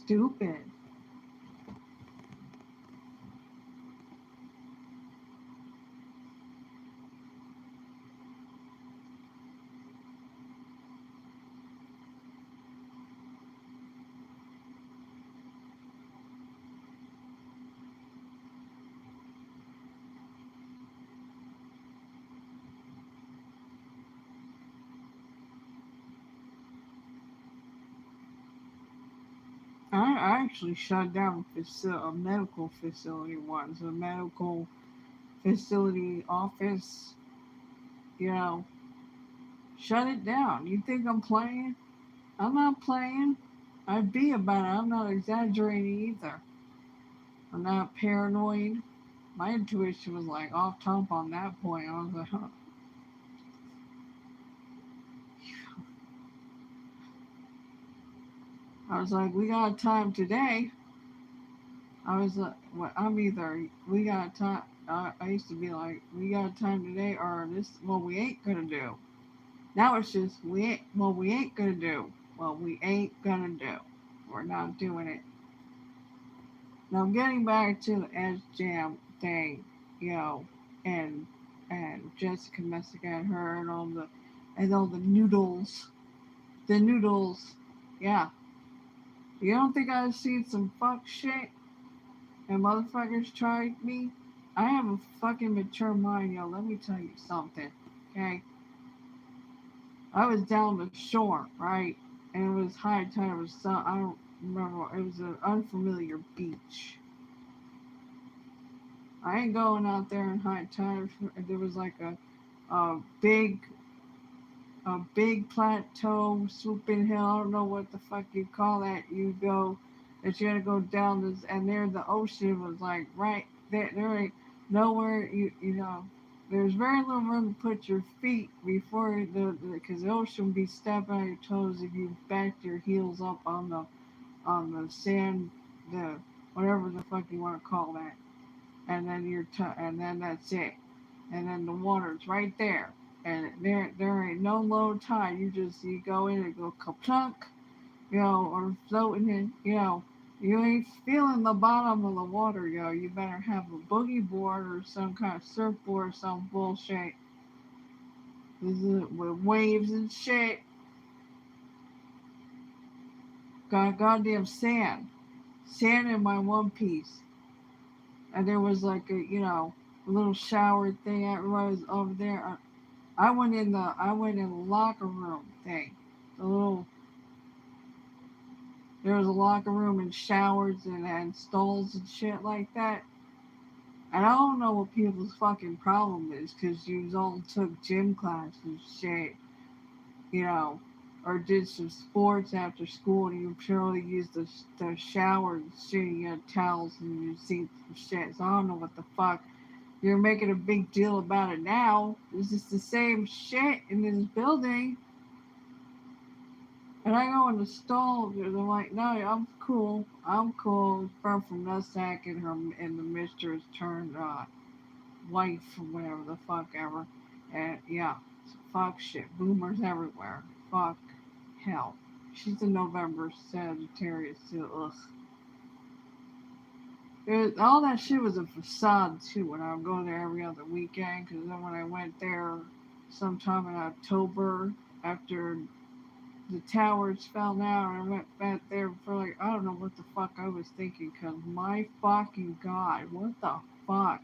Stupid. I actually shut down a medical facility once. A medical facility office, you know, shut it down. You think I'm playing? I'm not playing. I'd be about it. I'm not exaggerating either. I'm not paranoid. My intuition was like off top on that point. I was like, huh. I was like, we got time today. I was like, well, I'm either we got time. I used to be like, we got time today, or this. Well, we ain't gonna do. Now it's just we ain't. Well, we ain't gonna do. Well, we ain't gonna do. We're not doing it. Now getting back to the Edge Jam thing, you know, and Jessica Messick and her and all the noodles, yeah. You don't think I've seen some fuck shit and motherfuckers tried me? I have a fucking mature mind, yo. Let me tell you something, okay? I was down the shore, right? And it was high tide. It was I don't remember. It was an unfamiliar beach. I ain't going out there in high tide. There was like a big plateau, swooping hill. I don't know what the fuck you call that. You go, that you gotta go down this, and there the ocean was like right there. There ain't nowhere you know. There's very little room to put your feet before because the ocean would be stepping on your toes if you backed your heels up on the sand, the whatever the fuck you want to call that, and then and then that's it, and then the water's right there. and there ain't no low tide. You go in and go ka-plunk, or floating in, you ain't feeling the bottom of the water, You better have a boogie board or some kind of surfboard or some bullshit. This is with waves and shit. Got goddamn sand. Sand in my one piece. And there was like a little shower thing. Everybody was over there. I went in the locker room thing. The little There was a locker room and showers and stalls and shit like that. And I don't know what people's fucking problem is, because you all took gym class and shit, you know, or did some sports after school, and you purely used the shower and shit, you had towels and you see some shit. So I don't know what the fuck. You're making a big deal about it now. It's just the same shit in this building. And I go in the stall, and I'm like, no, I'm cool. I'm cool. Burnt from nutsack, and the mister has turned wife or whatever the fuck ever. And yeah, fuck shit. Boomers everywhere. Fuck hell. She's a November Sagittarius too. Ugh. All that shit was a facade too. When I would go there every other weekend, because then when I went there sometime in October after the towers fell down, I went back there for like, I don't know what the fuck I was thinking, because my fucking god, what the fuck?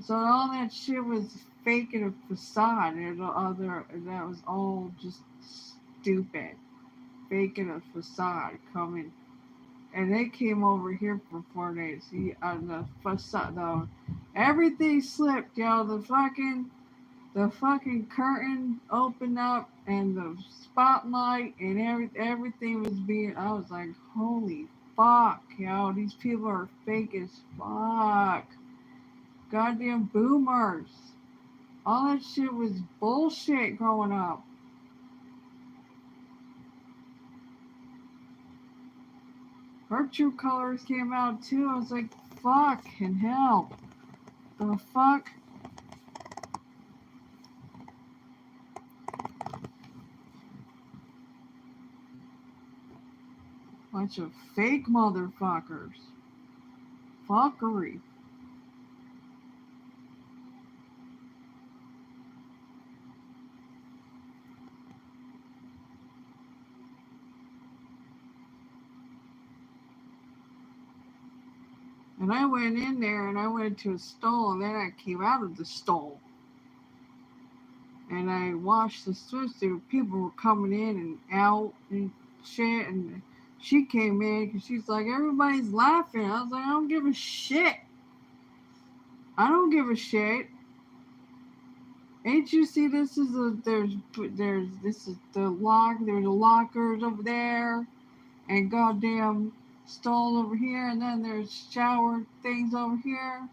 So all that shit was fake and a facade, and that was all just stupid. Fake and a facade coming. And they came over here for 4 days. The facade, everything slipped, the fucking curtain opened up, and the spotlight and everything was being. I was like, holy fuck, these people are fake as fuck. Goddamn boomers. All that shit was bullshit growing up. Her true colors came out too. I was like, fucking hell. The fuck? Bunch of fake motherfuckers. Fuckery. And I went in there and I went to a stall, and then I came out of the stall. And I washed the swimsuit. People were coming in and out and shit. And she came in because she's like, everybody's laughing. I was like, I don't give a shit. I don't give a shit. Ain't you see this is this is the lock. There's the lockers over there, and goddamn stall over here, and then there's shower things over here.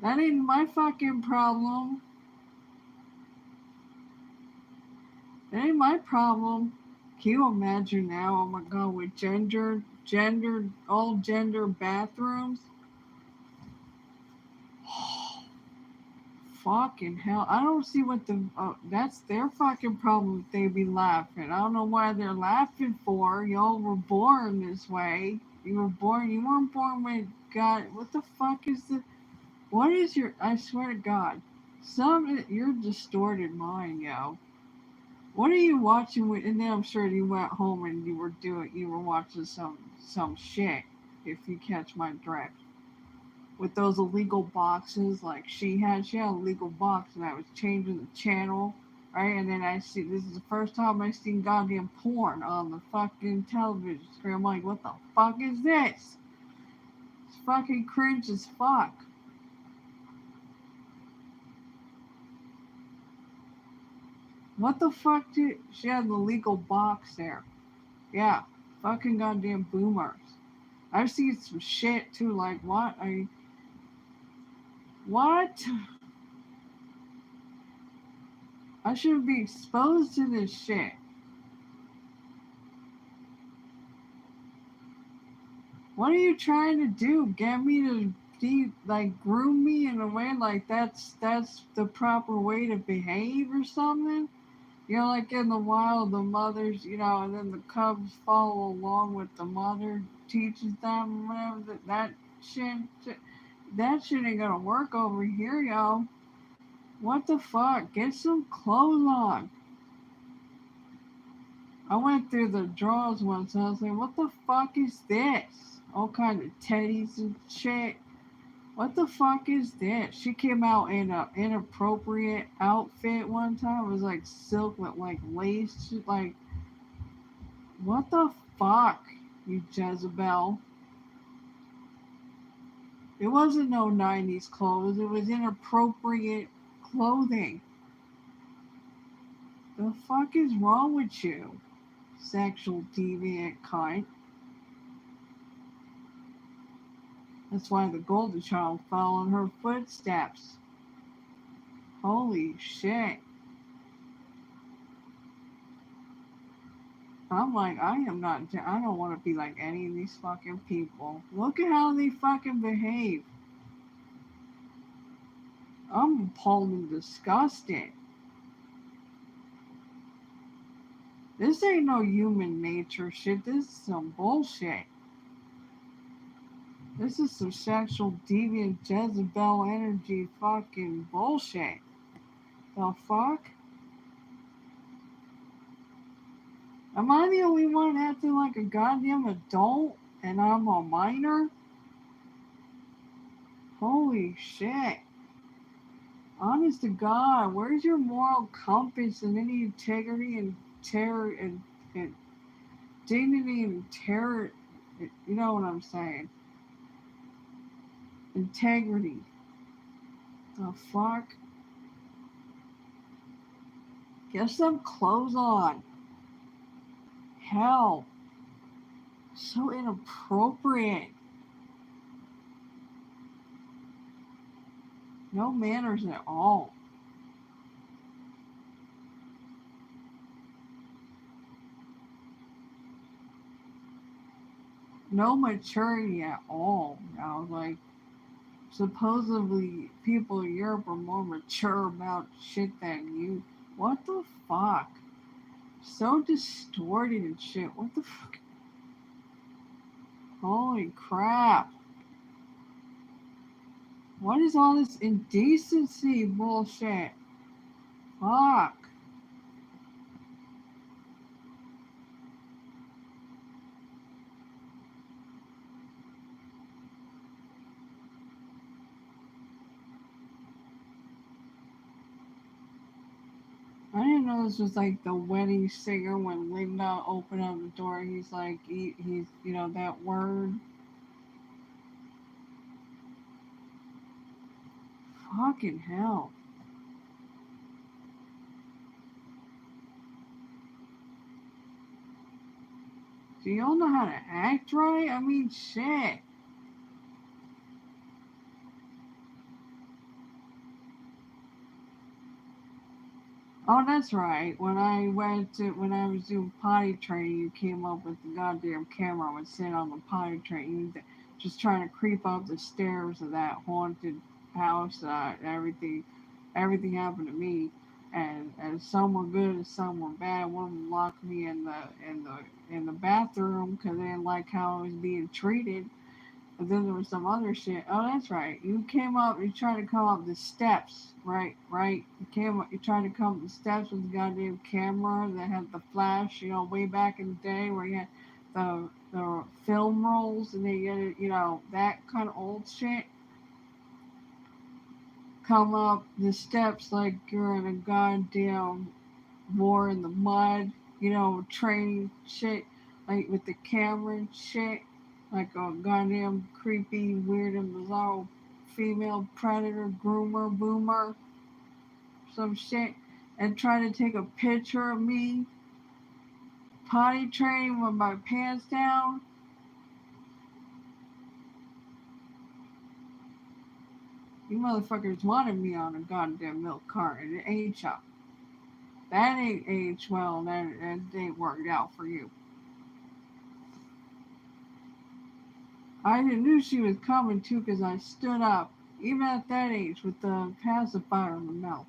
That ain't my fucking problem. That ain't my problem. Can you imagine now? Oh my god, with all gender bathrooms. Fucking hell. I don't see what that's their fucking problem if they be laughing. I don't know why they're laughing for. Y'all were born this way. You weren't born with God. What the fuck is the, what is I swear to God, your distorted mind, yo. What are you watching with, and then I'm sure you went home and you were watching some shit, if you catch my drift, with those illegal boxes. Like she had a legal box, and I was changing the channel, right? And then this is the first time I seen goddamn porn on the fucking television screen. I'm like, what the fuck is this? It's fucking cringe as fuck. What the fuck she had the legal box there? Yeah, fucking goddamn boomers. I've seen some shit too, like what? I shouldn't be exposed to this shit. What are you trying to do? Get me to groom me in a way like that's the proper way to behave or something. You know, like in the wild, the mothers, and then the cubs follow along with the mother, teaches them whatever shit, that shit ain't gonna work over here, yo. What the fuck? Get some clothes on. I went through the drawers once and I was like, what the fuck is this? All kind of teddies and shit. What the fuck is this? She came out in a inappropriate outfit one time. It was like silk with like lace. Like, what the fuck, you Jezebel? It wasn't no 90s clothes. It was inappropriate clothing. The fuck is wrong with you, sexual deviant cunt? That's why the golden child fell in her footsteps. Holy shit. I'm like, I don't want to be like any of these fucking people. Look at how they fucking behave. I'm appalled and disgusted. This ain't no human nature shit. This is some bullshit. This is some sexual deviant Jezebel energy fucking bullshit. The fuck? Am I the only one acting like a goddamn adult and I'm a minor? Holy shit. Honest to God, where's your moral compass and any integrity and terror and dignity and terror? You know what I'm saying? Integrity. The fuck? Get some clothes on. Hell. So inappropriate. No manners at all. No maturity at all. I was like, supposedly people in Europe are more mature about shit than you. What the fuck? So distorted and shit. What the fuck? Holy crap. What is all this indecency bullshit? Fuck. I didn't know this was like the wedding singer when Linda opened up the door. He's like, he's, that word. Fucking hell. Do y'all know how to act right? I mean, shit. Oh, that's right. When I was doing potty training, you came up with the goddamn camera. I would sit on the potty training, just trying to creep up the stairs of that haunted house. Everything happened to me, and some were good and some were bad. One of them locked me in the bathroom because they didn't like how I was being treated. But then there was some other shit. Oh, that's right. You came up. You tried to come up the steps, right? Right. You came up. You tried to come up the steps with the goddamn camera that had the flash. Way back in the day where you had the film rolls and they get it. That kind of old shit. Come up the steps like you're in a goddamn war in the mud. Training shit like with the camera and shit like a goddamn creepy, weird, and bizarre female predator, groomer, boomer, some shit, and try to take a picture of me potty training with my pants down. You motherfuckers wanted me on a goddamn milk carton. It ain't y'all. That ain't aged well. That ain't worked out for you. I knew she was coming too because I stood up, even at that age, with the pacifier in the mouth.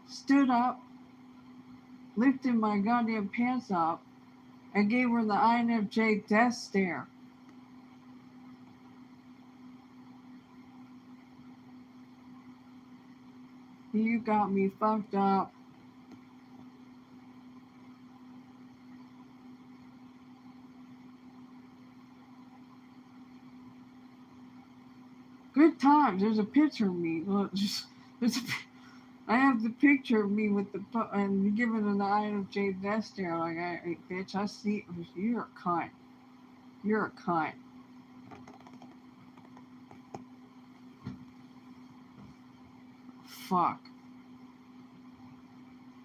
Stood up, lifted my goddamn pants up, and gave her the INFJ death stare. You got me fucked up. Good times. There's a picture of me. Look, there's a, I have the picture of me with the and giving her the INFJ death stare. Like, bitch, I see. You're a cunt. You're a cunt. Fuck.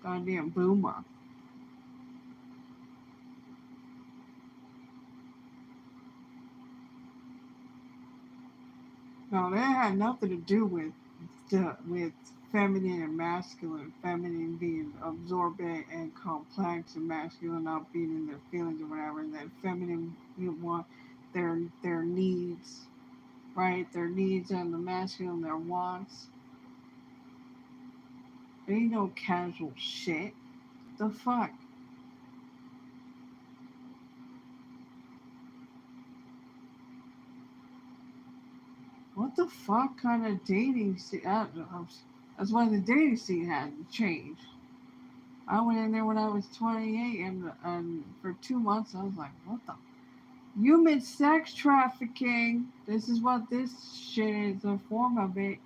Goddamn boomer. No, that had nothing to do with feminine and masculine. Feminine being absorbent and complex, and masculine not being in their feelings or whatever. And then feminine, you want their needs, right? Their needs, and the masculine their wants. There ain't no casual shit. The fuck. What the fuck kind of dating scene? That's why the dating scene hasn't changed. I went in there when I was 28, and for 2 months I was like, what the? Human sex trafficking. This is what this shit is, a form of it.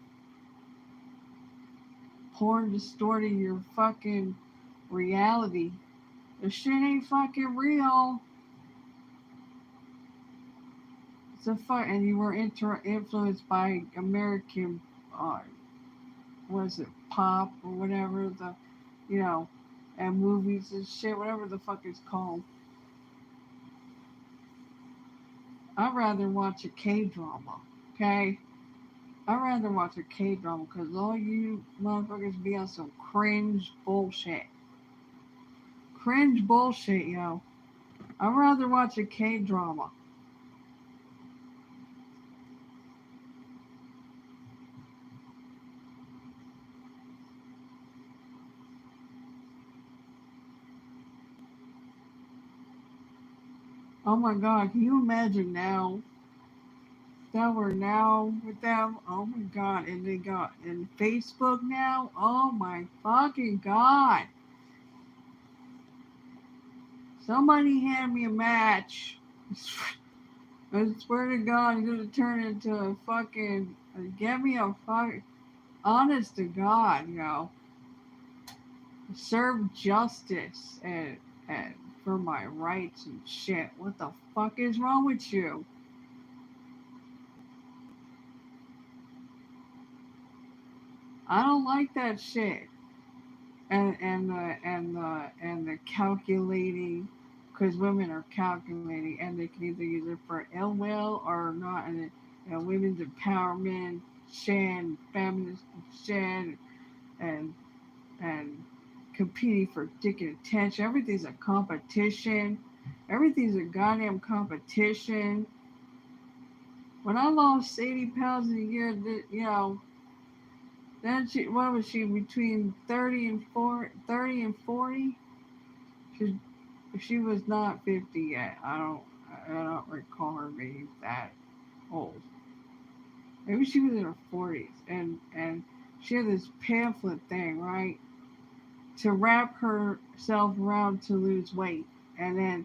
Porn distorting your fucking reality. The shit ain't fucking real. It's a fuck, and you were influenced by American, uh, what is it, pop or whatever, you know, and movies and shit, whatever the fuck it's called. I'd rather watch a K drama, okay? I'd rather watch a K drama because all you motherfuckers be on some cringe bullshit. Cringe bullshit, yo. I'd rather watch a K drama. Oh my god, can you imagine now that we're now with them? Oh my god, and they got in Facebook now? Oh my fucking god. Somebody hand me a match. I swear to God, I'm gonna turn into a fucking. Get me a fucking. Honest to God, serve justice and for my rights and shit. What the fuck is wrong with you? I don't like that shit. And the calculating, because women are calculating, and they can either use it for ill will or not. And women's empowerment, shan, feminist shan, and and competing for dick and attention. Everything's a competition. Everything's a goddamn competition. When I lost 80 pounds in a year, then what was she, between 30 and 40? 30 and 40? She, she was not 50 yet. I don't recall her being that old. Maybe she was in her 40s, and she had this pamphlet thing, right, to wrap herself around to lose weight, and then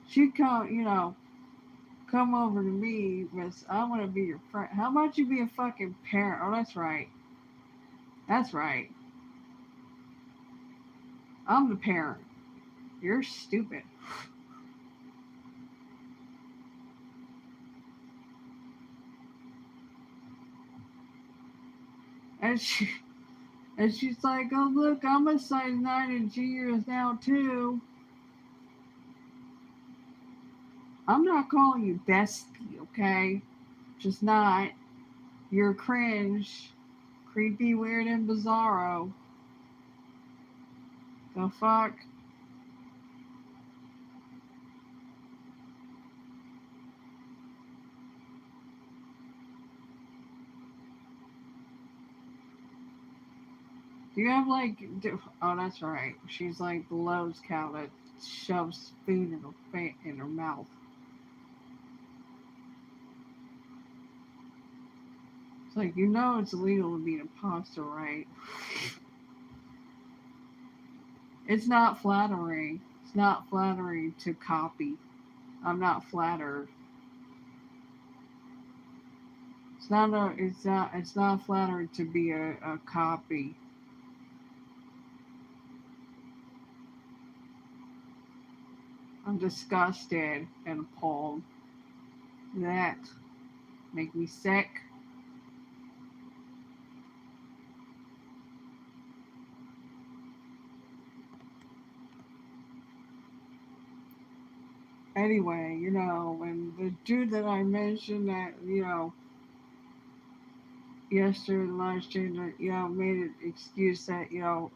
she'd come over to me with, I want to be your friend. How about you be a fucking parent? Oh, that's right. That's right. I'm the parent. You're stupid. And she's like, oh look, I'm a size 9 in juniors now too. I'm not calling you bestie, okay? Just not. You're cringe, creepy, weird, and bizarro. The fuck? Do you have like? Oh, that's right. She's like the Lowe's cow that shoves food in her mouth. It's like it's illegal to be an imposter, right? It's not flattering. It's not flattering to copy. I'm not flattered. It's not flattering to be a copy. I'm disgusted and appalled. That make me sick. Anyway, and the dude that I mentioned that, yesterday, the live stream, that, made an excuse that,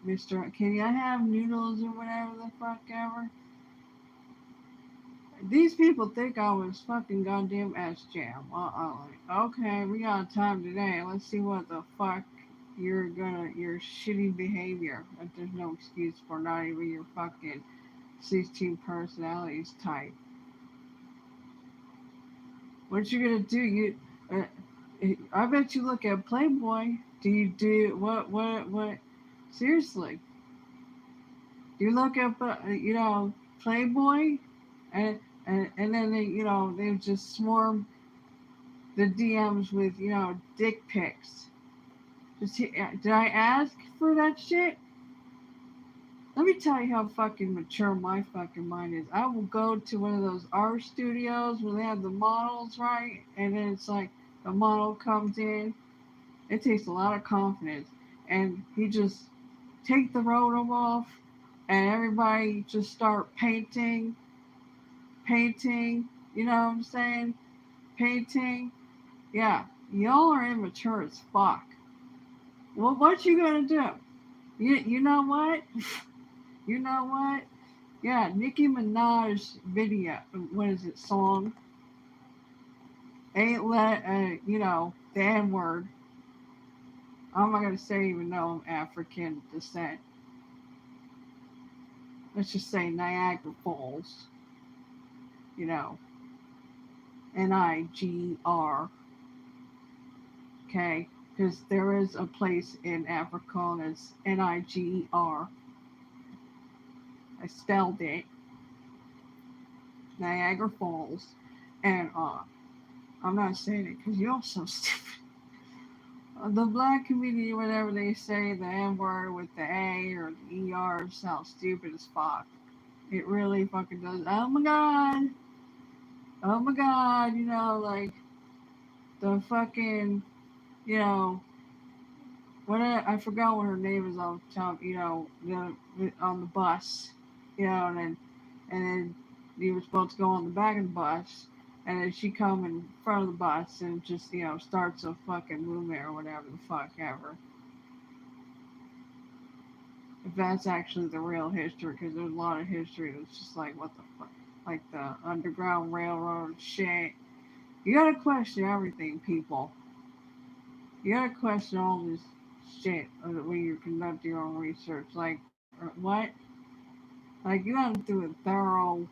Mr. Can I have noodles or whatever the fuck ever? These people think I was fucking goddamn S-Jam. Okay, we got time today. Let's see what the fuck your shitty behavior. That there's no excuse for not even your fucking 16 personalities type. What you gonna do? I bet you look at Playboy. Do you do what? Seriously, do you look at Playboy, and then they just swarm the DMs with dick pics. Did I ask for that shit? Let me tell you how fucking mature my fucking mind is. I will go to one of those art studios where they have the models, right? And then it's like the model comes in. It takes a lot of confidence. And he just take the robe off and everybody just start painting, you know what I'm saying? Painting. Yeah. Y'all are immature as fuck. Well, what you gonna do? You know what? You know what? Yeah, Nicki Minaj video. What is it? Song. Ain't let the N word. I'm not gonna say even though I'm African descent. Let's just say Niagara Falls. You know, Niger. Okay, because there is a place in Africa and it's Niger. I spelled it Niagara Falls, and I'm not saying it because you're so stupid. The black community, whenever they say the N word with the A or the ER, sounds stupid as fuck. It really fucking does. Oh my god. Oh my god. Like the fucking, you know, I forgot what her name is on top. On the bus. And then you were supposed to go on the back of the bus, and then she come in front of the bus and just starts a fucking movement or whatever the fuck ever. If that's actually the real history, because there's a lot of history that's just like what the fuck, like the Underground Railroad shit. You gotta question everything, people. You gotta question all this shit when you conduct your own research. Like, what? Like, you gotta do it thorough.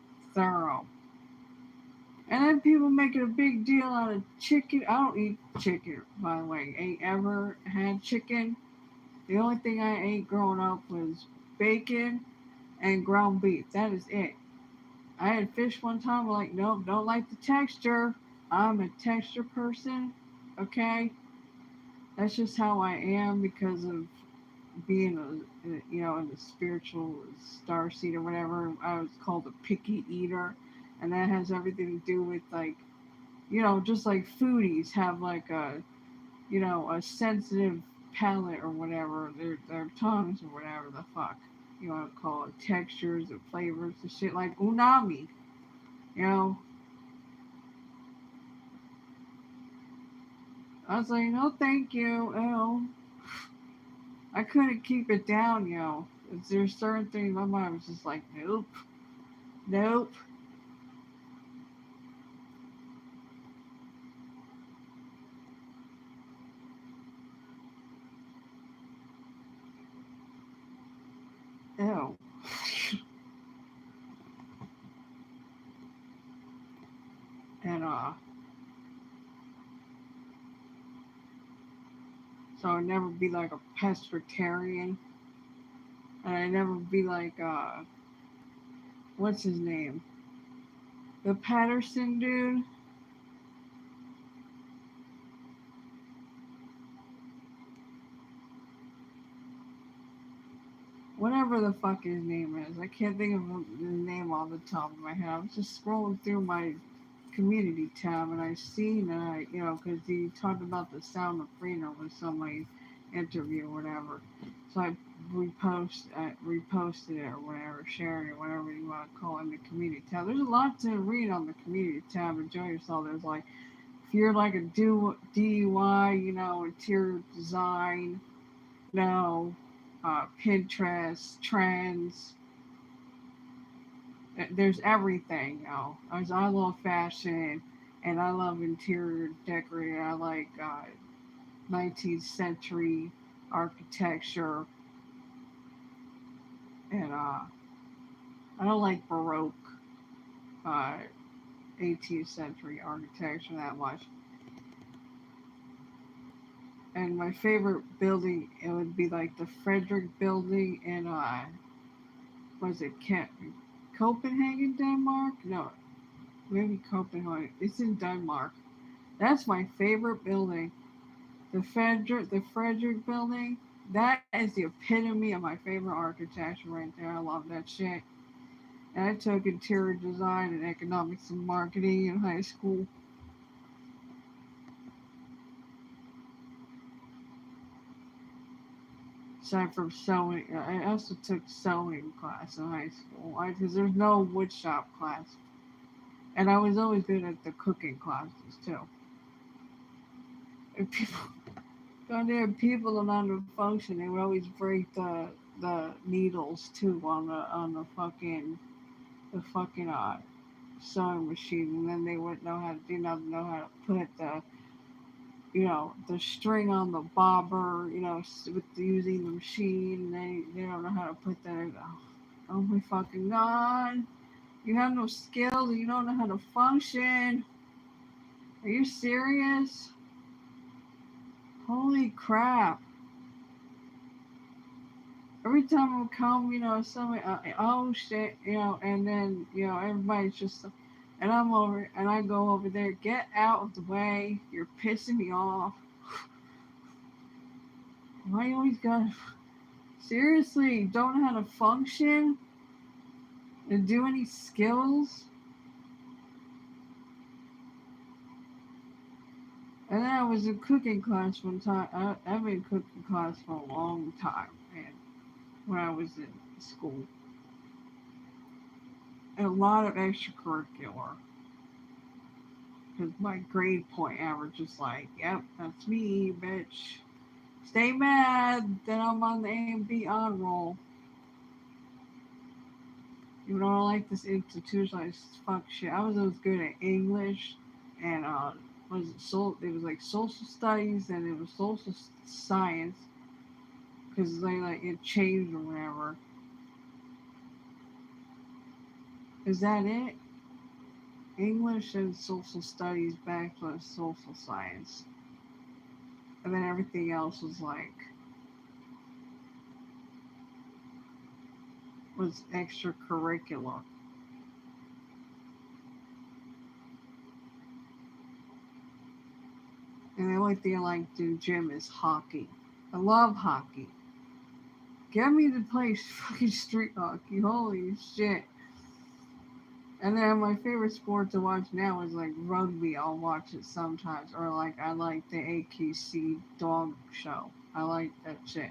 And then people making a big deal out of chicken. I don't eat chicken, by the way. Ain't ever had chicken. The only thing I ate growing up was bacon and ground beef. That is it. I had fish one time. I'm like, nope, don't like the texture. I'm a texture person. Okay? That's just how I am because of being in the spiritual star seed or whatever. I was called a picky eater. And that has everything to do with like just like foodies have like a sensitive palate or whatever, their tongues or whatever the fuck you want to call it, textures and flavors and shit like unami. You know, I was like, no, thank you. I couldn't keep it down. There's certain things my mind was just like, nope, nope. So I'd never be like a pescatarian. And I'd never be like, what's his name? The Patterson dude. Whatever the fuck his name is. I can't think of the name off the top of my head. I was just scrolling through my community tab and I seen and because he talked about the sound of freedom with somebody interview or whatever. So I reposted it or whatever, shared it, whatever you want to call it in the community tab. There's a lot to read on the community tab. Enjoy yourself. There's like, if you're like a DUI, interior design, Pinterest, trends, there's everything, As I love fashion and I love interior decorating. I like 19th century architecture and I don't like Baroque uh, 18th century architecture that much. And my favorite building, it would be like the Frederick building in was it Copenhagen, Denmark? No, maybe Copenhagen. It's in Denmark. That's my favorite building. The Frederick building. That is the epitome of my favorite architecture right there. I love that shit. And I took interior design and economics and marketing in high school. Aside from sewing, I also took sewing class in high school because there's no wood shop class. And I was always good at the cooking classes too. And people, goddamn people are under function. They would always break the needles too on the fucking sewing machine, and then they wouldn't know how to put the string on the bobber, with using the machine. They don't know how to put that in. Oh my fucking god. You have no skills and you don't know how to function. Are you serious? Holy crap. Every time I come, somebody, oh shit, and then, everybody's just, and I go over there, get out of the way, you're pissing me off. Why you always gotta, seriously, don't know how to function and do any skills? And then I was in cooking class one time. I've been in cooking class for a long time, man, when I was in school. And a lot of extracurricular. Because my grade point average is like, yep, that's me, bitch. Stay mad that I'm on the A and B honor roll. Even though I like this institutionalized fuck shit. I was always good at English and it was like social studies and it was social science because they like it changed or whatever. Is that it? English and social studies back to social science. And then everything else was extracurricular. And the only thing I like to do gym is hockey. I love hockey. Get me to play fucking street hockey. Holy shit. And then my favorite sport to watch now is like rugby. I'll watch it sometimes. Or like I like the AKC dog show. I like that shit.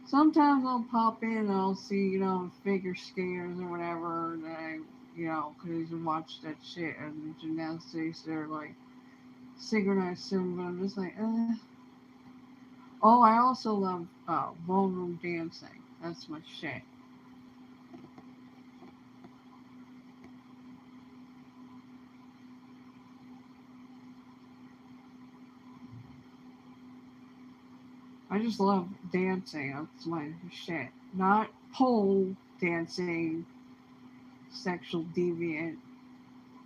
Sometimes I'll pop in and I'll see, figure skaters or whatever. And because I watch that shit and the gymnastics. They're like synchronized swim, but I'm just like, eh. Oh, I also love ballroom dancing. That's my shit. I just love dancing. That's my shit. Not pole dancing, sexual deviant,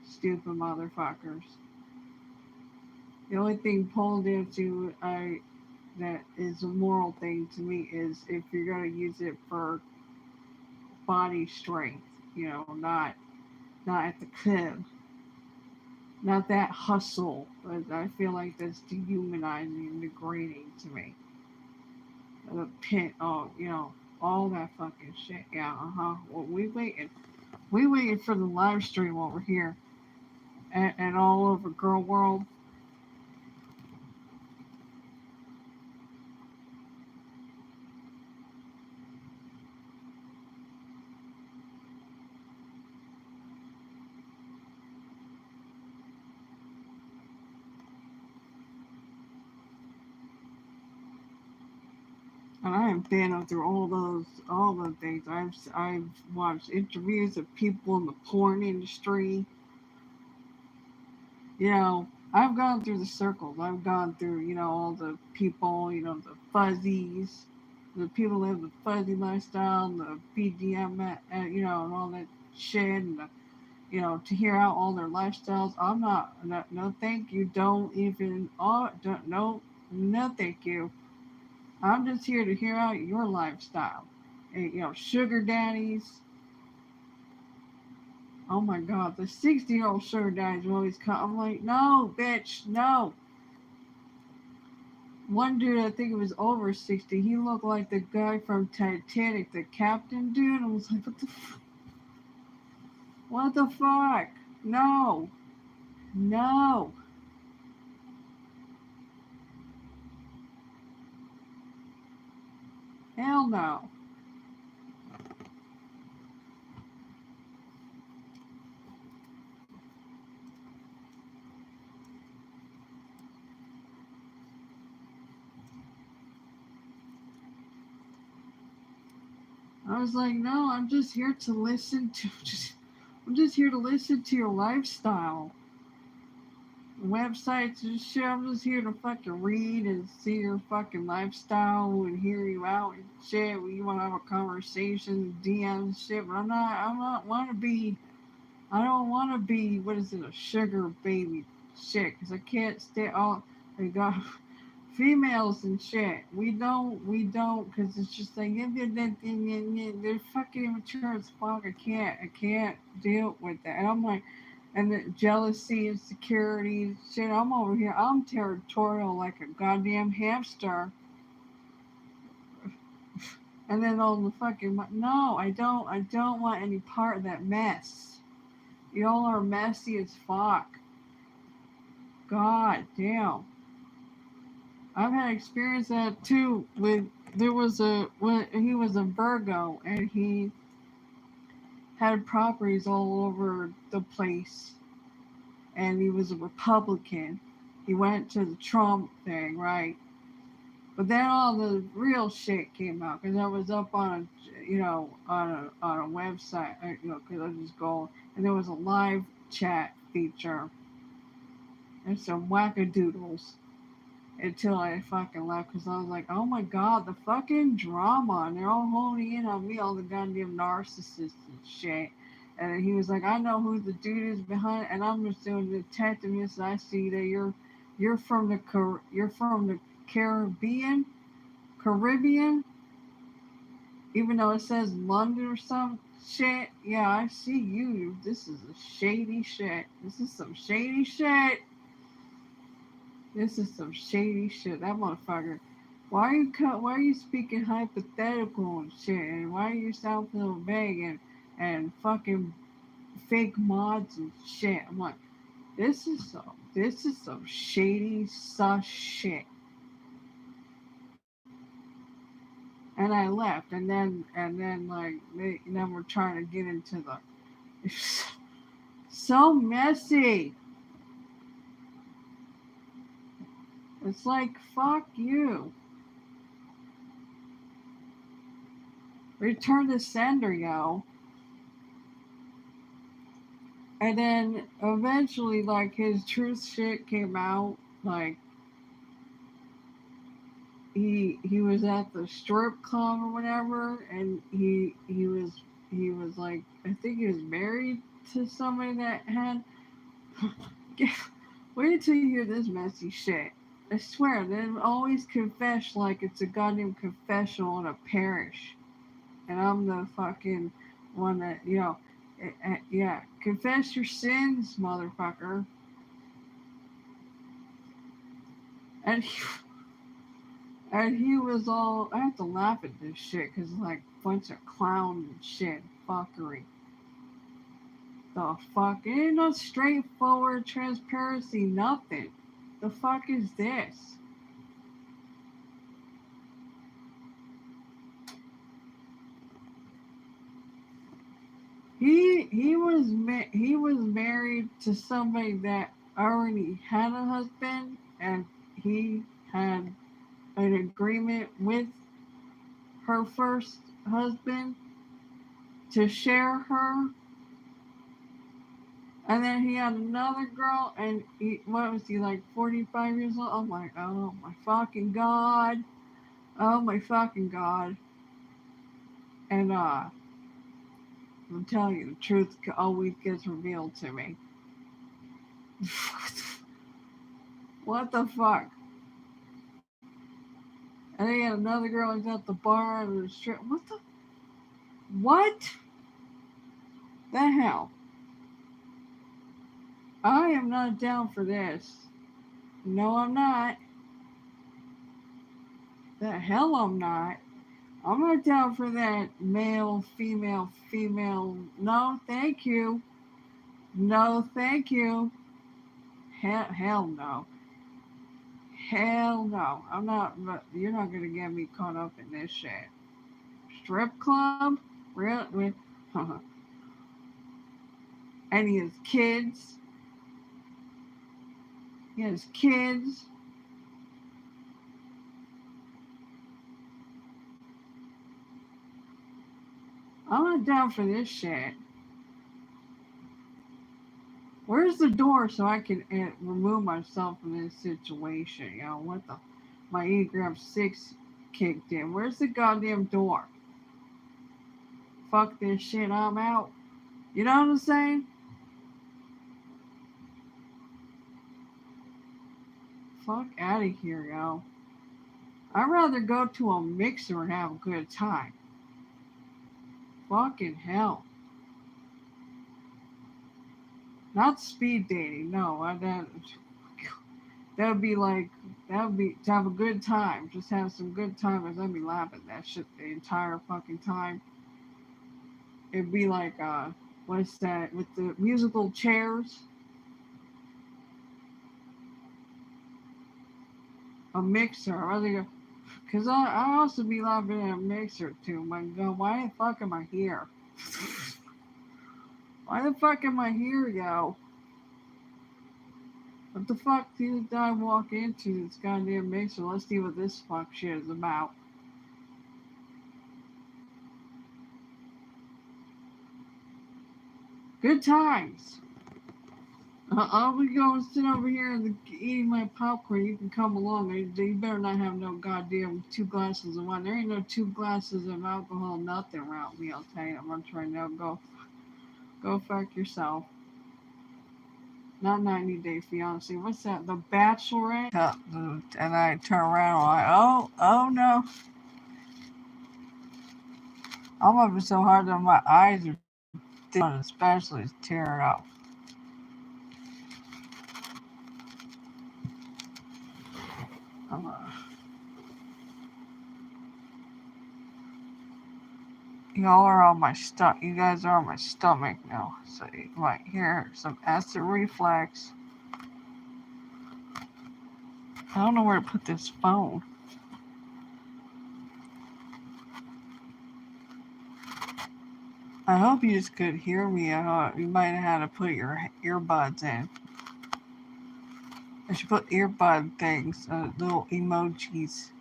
stupid motherfuckers. The only thing pole dancing that is a moral thing to me is if you're gonna use it for body strength, not at the crib, not that hustle. But I feel like that's dehumanizing and degrading to me. The pit, all that fucking shit. Yeah, Well, we waited for the live stream over here, and all over Girl World. And I have been through all the things. I've watched interviews of people in the porn industry. You know, I've gone through the circles. I've gone through, all the people, the fuzzies, the people that live the fuzzy lifestyle, the BDM, and all that shit, and to hear out all their lifestyles. I'm not, no, no thank you. Don't even, don't, no, thank you. I'm just here to hear out your lifestyle. And, sugar daddies. Oh my God, the 60-year-old sugar daddies always come. I'm like, no, bitch, no. One dude, I think it was over 60, he looked like the guy from Titanic, the captain dude. I was like, what the fuck? No, no, hell no. I was like, no, I'm just here to listen to, I'm just here to listen to your lifestyle. Websites and shit. I'm just here to fucking read and see your fucking lifestyle and hear you out and shit. We want to have a conversation, DM shit. But I'm not want to be. I don't want to be. What is it? A sugar baby shit? Because I can't stay all. I got females and shit. We don't. Because it's just like they're fucking immature as fuck. I can't deal with that. And I'm like and the jealousy, insecurity, shit. I'm over here. I'm territorial like a goddamn hamster. And then all the fucking no, I don't. I don't want any part of that mess. Y'all are messy as fuck. God damn. I've had experience that too. With there was a when he was a Virgo and he had properties all over the place, and he was a Republican. He went to the Trump thing, right? But then all the real shit came out because I was up on a website, because I was just going, and there was a live chat feature and some wackadoodles until I fucking left because I was like, oh my god, the fucking drama, and they're all honing in on me, all the goddamn narcissists and shit. And he was like, I know who the dude is behind, and I'm just doing the detectiveness. I see that you're from the Caribbean, even though it says London or some shit. Yeah, I see you. This is a shady shit. This is some shady shit. This is some shady shit. That motherfucker. Why are you speaking hypothetical and shit? And why are you sound so vague and fucking fake mods and shit? I'm like, this is some shady sus shit. And I left, and then like then we're trying to get into the it's so messy. It's like fuck you. Return to sender, yo. And then eventually, like his truth shit came out. Like he was at the strip club or whatever, and he was like I think he was married to somebody that had. Wait until you hear this messy shit. I swear, they always confess like it's a goddamn confessional in a parish. And I'm the fucking one that, yeah, confess your sins, motherfucker. And he was all, I have to laugh at this shit because it's like a bunch of clown and shit, fuckery. The fuck? It ain't no straightforward transparency, nothing. The fuck is this? He was married to somebody that already had a husband, and he had an agreement with her first husband to share her. And then he had another girl, and what was he, like 45 years old? I'm like, oh my fucking god. Oh my fucking god. And I'm telling you, the truth always gets revealed to me. What the fuck? And then he had another girl who's at the bar and the strip. What the? What the hell? I am not down for this. No, I'm not. The hell I'm not. I'm not down for that male, female, female. No, thank you. No, thank you. Hell no. Hell no. I'm not, you're not going to get me caught up in this shit. Strip club? Really? And he has kids. He has kids. I'm not down for this shit. Where's the door so I can remove myself from this situation? You know, what the? My Enneagram 6 kicked in. Where's the goddamn door? Fuck this shit, I'm out. You know what I'm saying? Fuck out of here, yo. I'd rather go to a mixer and have a good time. Fucking hell. Not speed dating, no. That would be like, that would be to have a good time. Just have some good time, because I'd be laughing at that shit the entire fucking time. It'd be like, what's that, with the musical chairs? A mixer. Because I also be laughing at a mixer too. My God, why the fuck am I here? Why the fuck am I here, yo? What the fuck did I walk into this goddamn mixer? Let's see what this fuck shit is about. Good times. I'll be going sit over here and eating my popcorn. You can come along. You better not have no goddamn 2 glasses of wine. There ain't no 2 glasses of alcohol, nothing around me. I'll tell you. I'm gonna try now. Go fuck yourself. Not 90 Day Fiance. What's that? The Bachelorette? And I turn around like, oh no. I'm up so hard that my eyes are thin, especially tearing up. Y'all are on my stomach. You guys are on my stomach now. So you might hear some acid reflex. I don't know where to put this phone. I hope you just could hear me. You might have had to put your earbuds in. I should put earbud things, little emojis.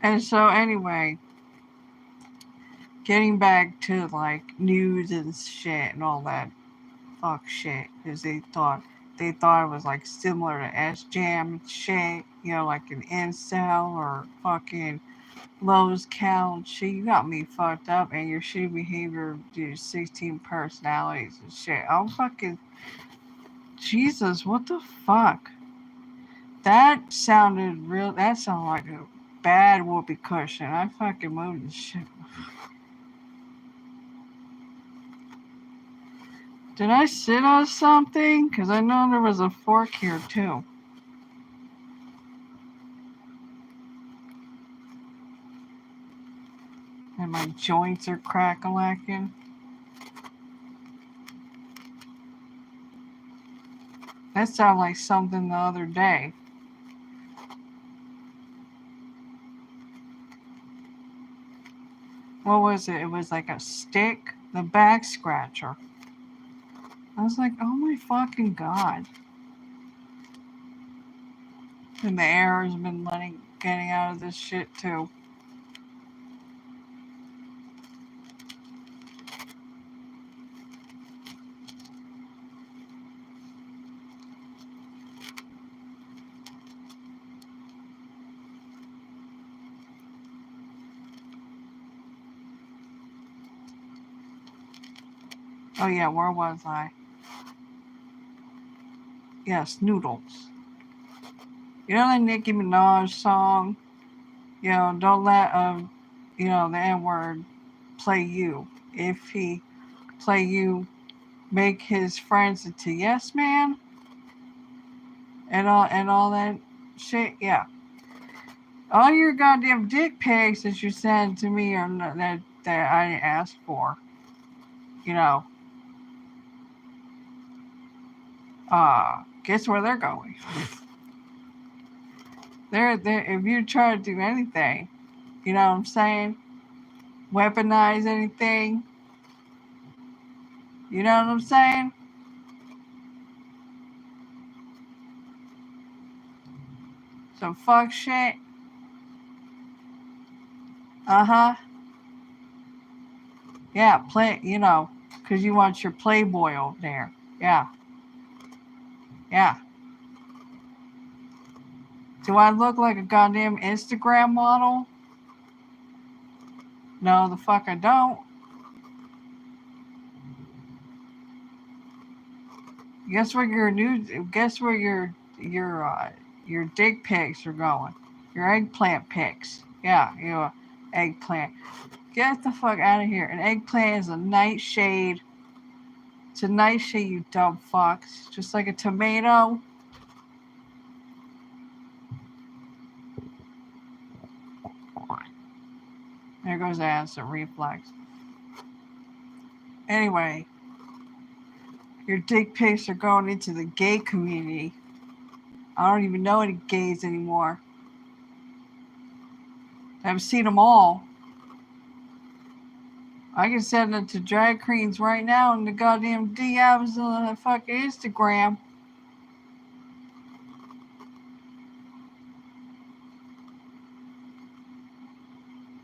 And so anyway, getting back to like news and shit and all that fuck shit, because they thought it was like similar to S-Jam shit, like an incel or fucking Lowe's count shit. You got me fucked up, and your shitty behavior due to 16 personalities and shit. I'm fucking Jesus. What the fuck? That sounded real. That sounded like a bad whoopee cushion. I fucking moved the shit. Did I sit on something? Because I know there was a fork here too. And my joints are crack-a-lacking. That sounded like something the other day. What was it? It was like a stick, the back scratcher. I was like, oh my fucking god. And the air has been getting out of this shit too. Oh yeah, where was I? Yes, noodles. You know that Nicki Minaj song? Don't let the N word play you. If he play you, make his friends into yes man and all that shit. Yeah, all your goddamn dick pics that you send to me are not, that I asked for. You know, guess where they're going? They're if you try to do anything, you know what I'm saying? Weaponize anything. You know what I'm saying? Some fuck shit. Uh-huh. Yeah, because you want your Playboy over there. Yeah. Yeah. Do I look like a goddamn Instagram model? No, the fuck I don't. Guess where your dick pics are going. Your eggplant pics. Yeah, eggplant. Get the fuck out of here. An eggplant is a nightshade. It's a nightshade, you dumb fucks. Just like a tomato. There goes acid reflex. Anyway, your dick pics are going into the gay community. I don't even know any gays anymore. I've seen them all. I can send it to drag queens right now in the goddamn DMs on the fucking Instagram.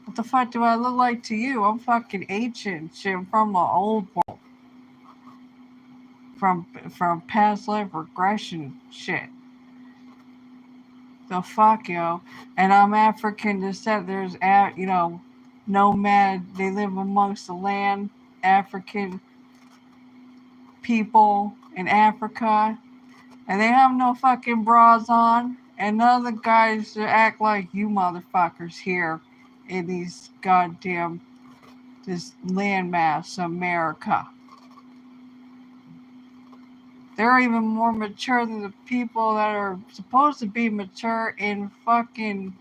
What the fuck do I look like to you? I'm fucking ancient shit. I'm from the old world. From past life regression shit. The fuck, And I'm African descent. There's, nomad. They live amongst the land. African people in Africa. And they have no fucking bras on. And none of the guys that act like you motherfuckers here in these goddamn, this landmass America. They're even more mature than the people that are supposed to be mature in fucking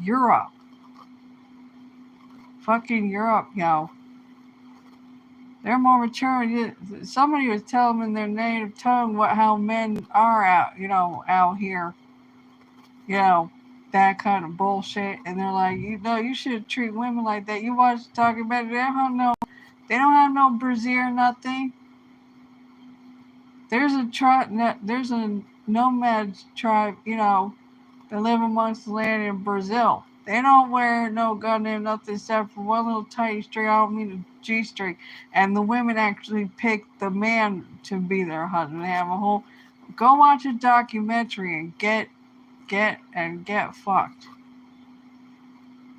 Europe. Fucking Europe, They're more mature. Somebody was telling them in their native tongue how men are out here. That kind of bullshit. And they're like, you should treat women like that. You watch talking about it. They don't have no brassiere, nothing. There's a nomad tribe, that live amongst the land in Brazil. They don't wear no goddamn nothing except for one little tight string. I don't mean a G string. And the women actually pick the man to be their husband. They have a whole. Go watch a documentary and get fucked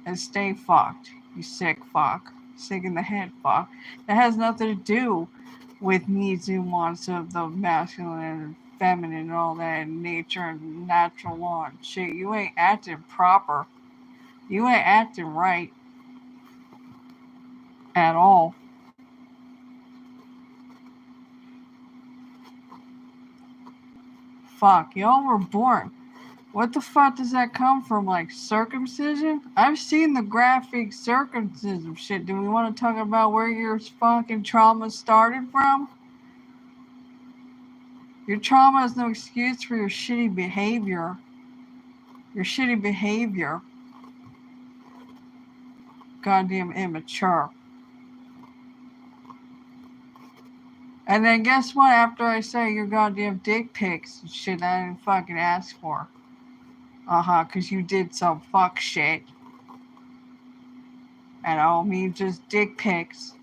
and stay fucked. You sick fuck, sick in the head fuck. That has nothing to do with needs and wants of the masculine and feminine and all that and nature and natural law and shit. You ain't acting proper. You ain't acting right at all. Fuck, y'all were born. What the fuck does that come from? Like circumcision? I've seen the graphic circumcision shit. Do we want to talk about where your fucking trauma started from? Your trauma is no excuse for your shitty behavior. Your shitty behavior. Goddamn immature. And then guess what? After I say your goddamn dick pics and shit I didn't fucking ask for. Cause you did some fuck shit. And I don't mean just dick pics.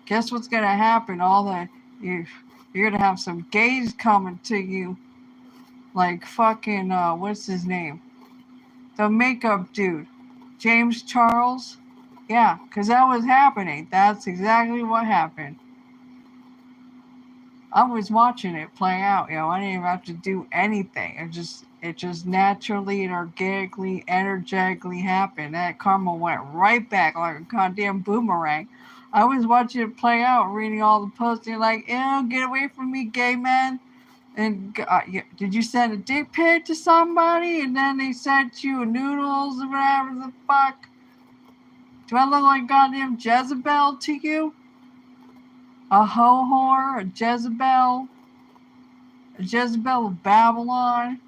Guess what's gonna happen? You're gonna have some gays coming to you. Like fucking, what's his name? The makeup dude. James Charles. Yeah, cause that was happening. That's exactly what happened. I was watching it play out, I didn't even have to do anything. It just naturally and organically, energetically happened. That karma went right back like a goddamn boomerang. I was watching it play out, reading all the posts, and like, ew, get away from me, gay men. And did you send a dick pic to somebody, and then they sent you noodles or whatever the fuck? Do I look like goddamn Jezebel to you? A ho-whore, a Jezebel of Babylon,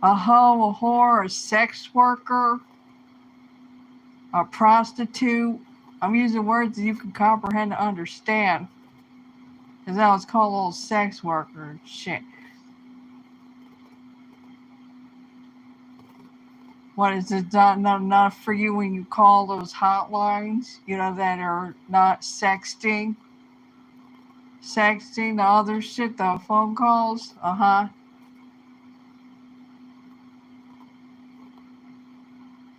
a hoe, a whore, a sex worker, a prostitute. I'm using words that you can comprehend and understand. Because that was called a little sex worker and shit. What is it not enough for you when you call those hotlines, that are not sexting? Sexting, the other shit, the phone calls?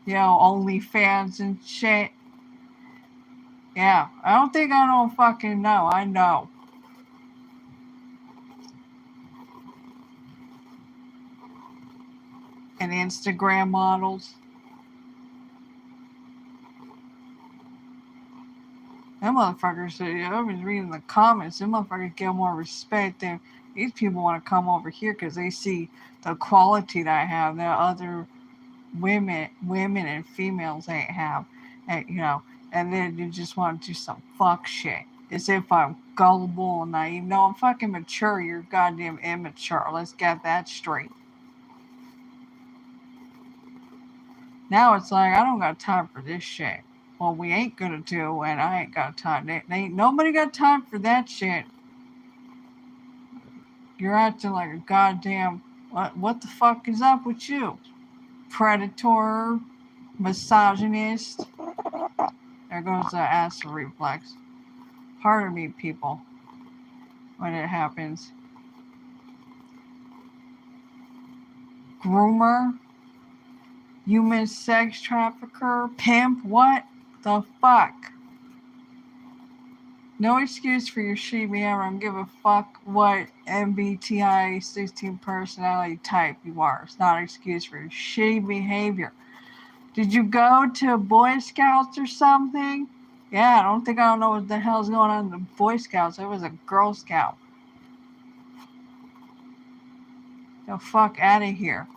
OnlyFans and shit. Yeah, I don't think I don't fucking know. I know. And Instagram models. Them motherfuckers, I was reading the comments, them motherfuckers get more respect than these people want to come over here because they see the quality that I have that other women and females ain't have. And then you just want to do some fuck shit. As if I'm gullible and naive. No, I'm fucking mature. You're goddamn immature. Let's get that straight. Now it's like, I don't got time for this shit. Well, we ain't gonna do, and I ain't got time. Ain't nobody got time for that shit. You're acting like a goddamn, what the fuck is up with you? Predator, misogynist. There goes the acid reflex. Pardon me, people, when it happens. Groomer, human sex trafficker, pimp, what the fuck? No excuse for your shitty behavior. I don't give a fuck what MBTI 16 personality type you are. It's not an excuse for your shitty behavior. Did you go to Boy Scouts or something? Yeah, I don't know what the hell's going on in the Boy Scouts. I was a Girl Scout. The fuck out of here.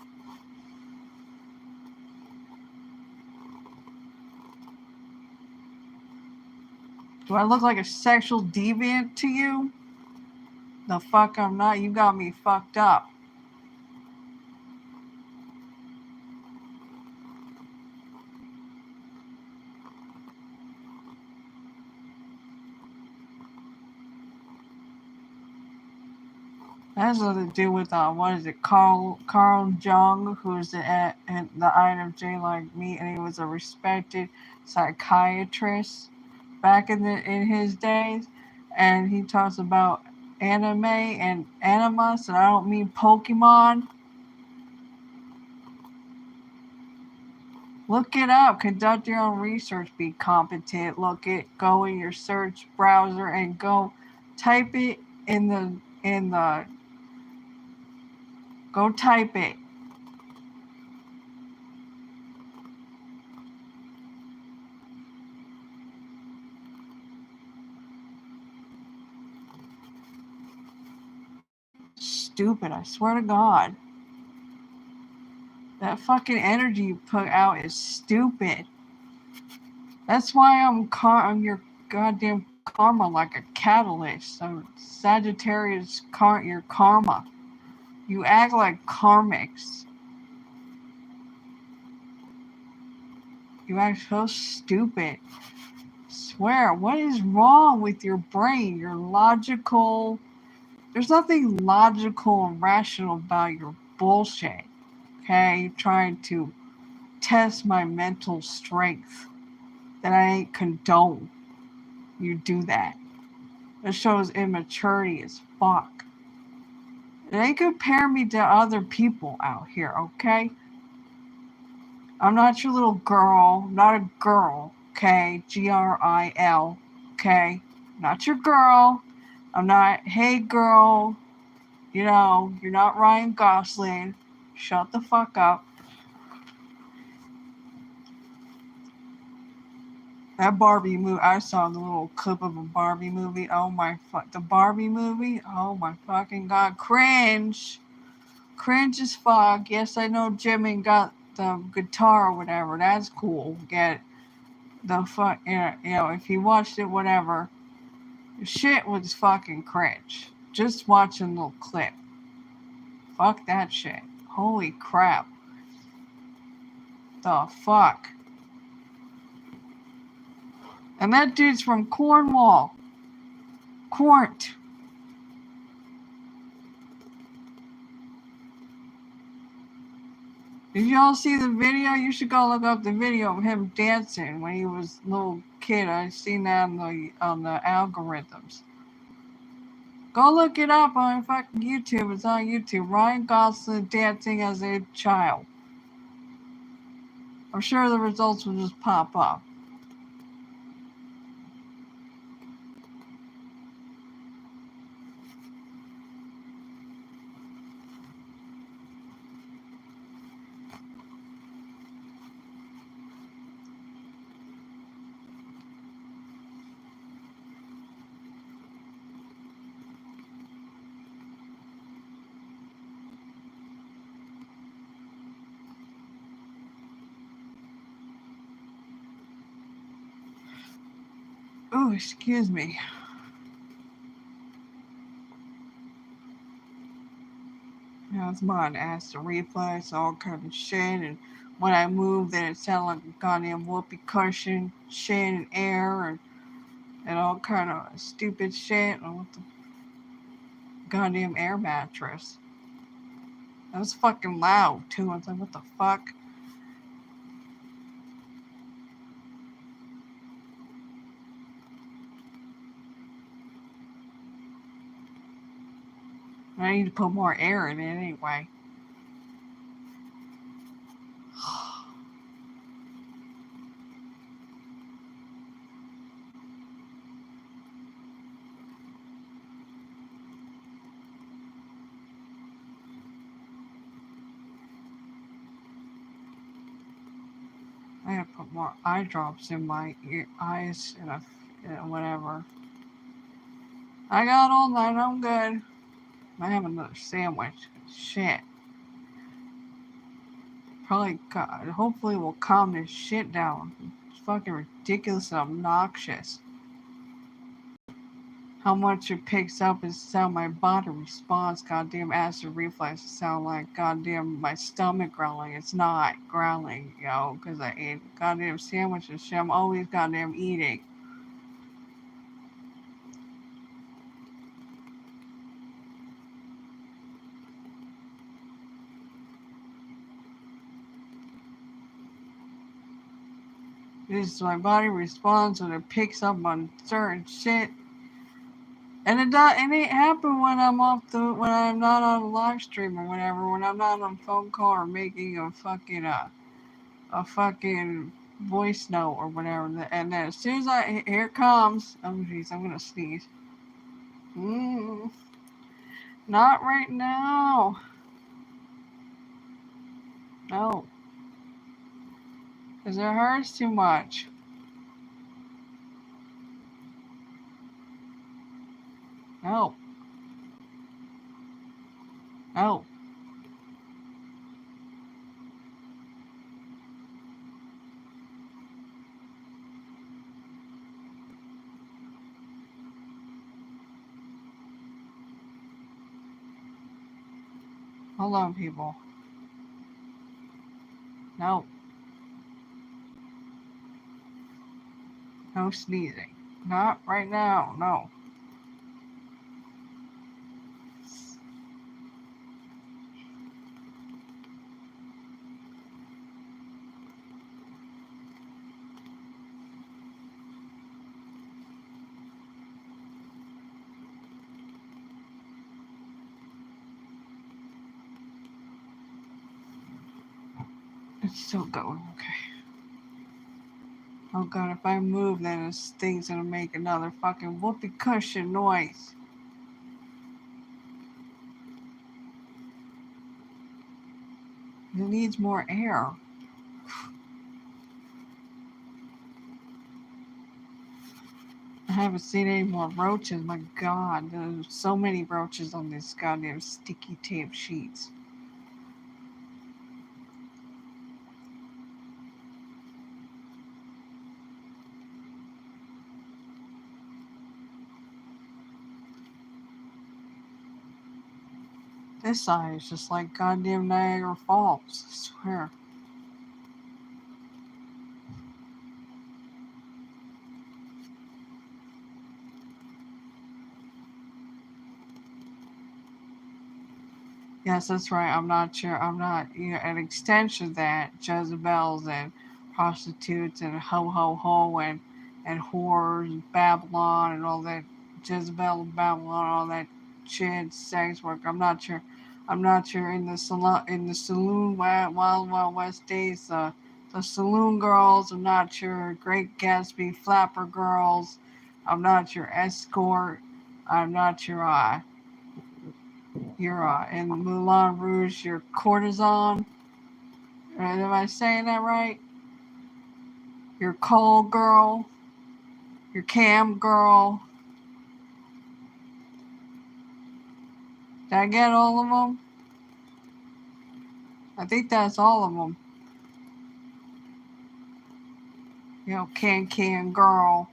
Do I look like a sexual deviant to you? The fuck I'm not. You got me fucked up. That has nothing to do with what is it, Carl Jung, who's the INFJ like me, and he was a respected psychiatrist back in his days, and he talks about anime and animus, and I don't mean Pokemon. Look it up. Conduct your own research. Be competent. Go in your search browser and go type it in the go type it. Stupid. I swear to God. That fucking energy you put out is stupid. That's why I'm your goddamn karma like a catalyst. So Sagittarius your karma. You act like karmics. You act so stupid. Swear, what is wrong with your brain? You're logical. There's nothing logical and rational about your bullshit. Okay? You're trying to test my mental strength that I ain't condone. You do that. It shows immaturity as fuck. It ain't compare me to other people out here, okay? I'm not your little girl. I'm not a girl, okay? GRIL, okay? I'm not your girl. I'm not, hey girl, you're not Ryan Gosling. Shut the fuck up. That Barbie movie, I saw the little clip of a Barbie movie. Oh my fuck, the Barbie movie? Oh my fucking God, cringe. Cringe as fuck. Yes, I know Jimmy got the guitar or whatever. That's cool. Get the fuck, if you watched it, whatever. Shit was fucking cringe. Just watching a little clip. Fuck that shit. Holy crap. The fuck. And that dude's from Cornwall. Court. Did y'all see the video? You should go look up the video of him dancing when he was a little kid. I seen that on the algorithms. Go look it up on fucking YouTube. It's on YouTube. Ryan Gosling dancing as a child. I'm sure the results will just pop up. Oh, excuse me. It's mine. Acid reflex, all kind of shit. And when I move, then it sounded like a goddamn whoopee cushion, shit and air, and all kind of stupid shit. And what the goddamn air mattress. That was fucking loud, too. I was like, what the fuck? I need to put more air in it anyway. I gotta put more eye drops in my eyes and whatever. I got all night. I'm good. I have another sandwich. Shit. Probably, God, hopefully will calm this shit down. It's fucking ridiculous and obnoxious. How much it picks up is how my body responds. Goddamn acid reflex. It sound like goddamn my stomach growling. It's not growling, because I ate goddamn sandwiches. Shit, I'm always goddamn eating. My body responds when it picks up on certain shit. And it ain't happen when I'm when I'm not on a live stream or whatever, when I'm not on a phone call or making a fucking voice note or whatever. And then as soon as here it comes, oh jeez, I'm gonna sneeze. Not right now. No. Because it hurts too much. No. No. Hold on, people. No. No sneezing. Not right now. No. It's still going. Okay. Oh god, if I move, then this thing's gonna make another fucking whoopee cushion noise. It needs more air. I haven't seen any more roaches. My god, there's so many roaches on these goddamn sticky tape sheets. This side is just like goddamn Niagara Falls, I swear. Yes, that's right. I'm not sure. I'm not, an extension of that, Jezebels and prostitutes and ho ho ho and whores and Babylon and all that, Jezebel and Babylon, all that shit, sex work. I'm not sure. I'm not sure in the saloon Wild West days, the saloon girls. I'm not sure Great Gatsby flapper girls. I'm not sure escort. I'm not sure you're in Moulin Rouge, you're courtesan. Am I saying that right? You're call girl. You're cam girl. Did I get all of them? I think that's all of them. Can girl.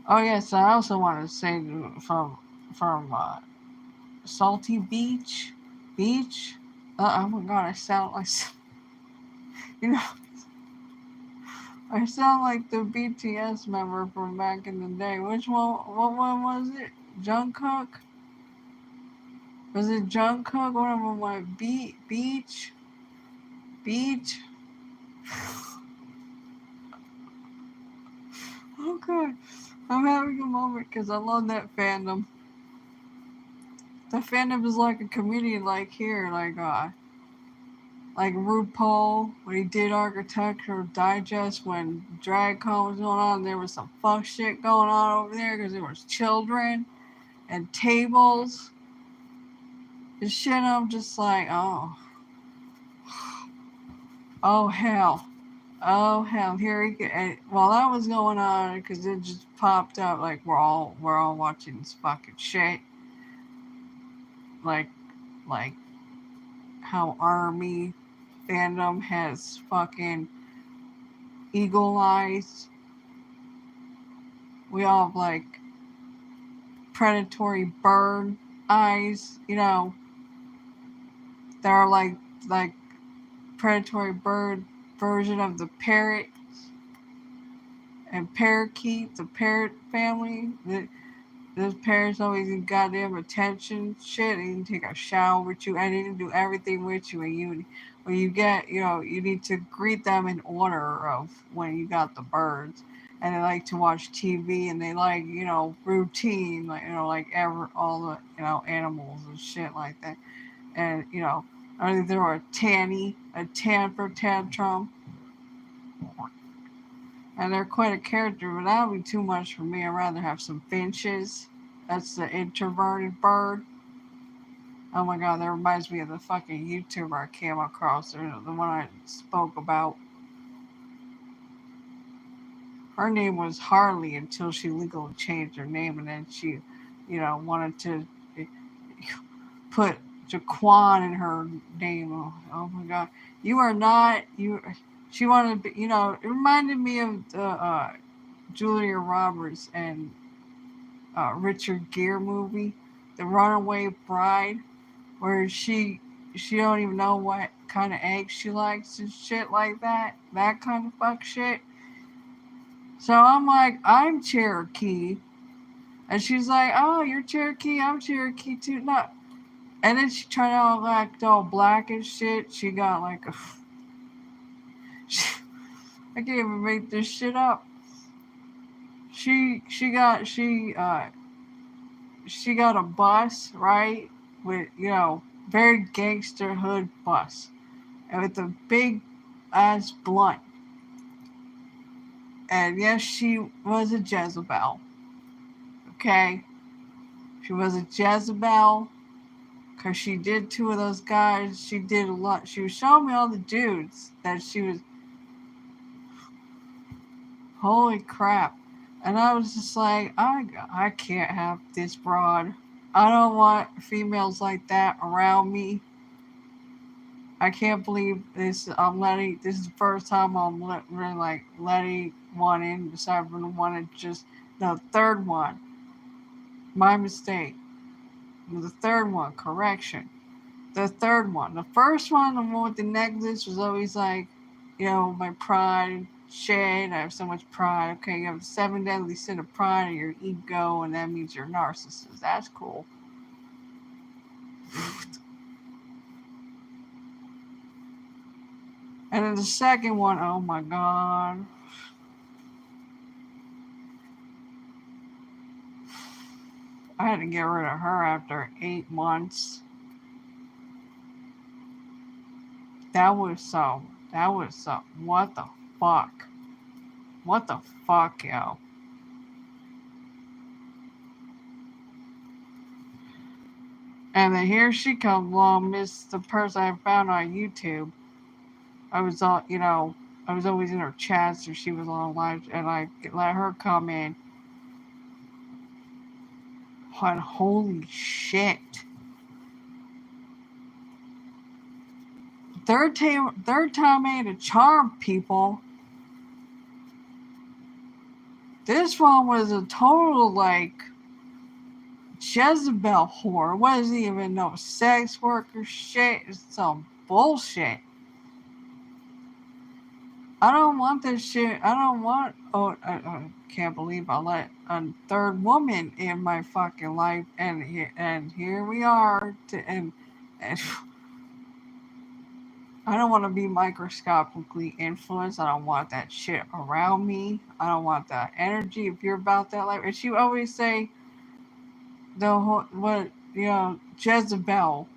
Oh yes, I also want to say from Salty Beach. Oh my god, I sound like you know. I sound like the BTS member from back in the day. Which one? What one was it? Jungkook? Was it Jungkook? One of them went beach. Oh god, I'm having a moment because I love that fandom. The fandom is like a comedian, like here, like RuPaul when he did Architectural Digest when DragCon was going on. There was some fuck shit going on over there because there was children and tables and shit. I'm just like, oh hell. Oh hell! Here he go. And while that was going on, because it just popped up, like we're all watching this fucking shit, like how Army fandom has fucking eagle eyes. We all have like predatory bird eyes. They're like predatory bird version of the parrot and parakeet, the parrot family. Those parents always need goddamn attention, shit. They need to take a shower with you, and they need to do everything with you. And when you get, you need to greet them in order of when you got the birds. And they like to watch TV, and they like, routine, like, like all the, animals and shit like that. And, either a temper tantrum, and they're quite a character, but that would be too much for me. I'd rather have some finches. That's the introverted bird. Oh my god, that reminds me of the fucking YouTuber I came across, or the one I spoke about. Her name was Harley until she legally changed her name, and then she, wanted to put Jaquan in her name. Oh my god, you are not you. She wanted to be, it reminded me of the Julia Roberts and Richard Gere movie, The Runaway Bride, where she don't even know what kind of eggs she likes and shit like that. That kind of fuck shit. So I'm like, I'm Cherokee. And she's like, oh, you're Cherokee, I'm Cherokee too. No. And then she tried to act all black and shit. She got like a. I can't even make this shit up. She got a bus, right? With, very gangster hood bus. And with a big ass blunt. And yes, she was a Jezebel. Okay? She was a Jezebel. Because she did two of those guys. She did a lot. She was showing me all the dudes that she was. Holy crap. And I was just like, I can't have this broad. I don't want females like that around me. I can't believe this. This is the first time I'm really like letting one in, besides from the one that just, the third one. My mistake. The third one, correction. The third one. The first one, the one with the necklace, was always like, my pride and shit. I have so much pride. Okay, you have the 7 deadly sin of pride and your ego, and that means you're a narcissist. That's cool. And then the second one, oh my god. I had to get rid of her after 8 months. That was so. What the fuck? What the fuck, yo? And then here she comes along, Miss the person I found on YouTube. I was I was always in her chats, or she was on live, and I let her come in. And holy shit! Third time ain't a charm, people. This one was a total like Jezebel whore. It wasn't even no sex worker shit. It's some bullshit. I don't want this shit. I don't want. Oh, I can't believe I let a third woman in my fucking life, and here we are. And I don't want to be microscopically influenced. I don't want that shit around me. I don't want that energy. If you're about that life, and she always say the whole, what Jezebel.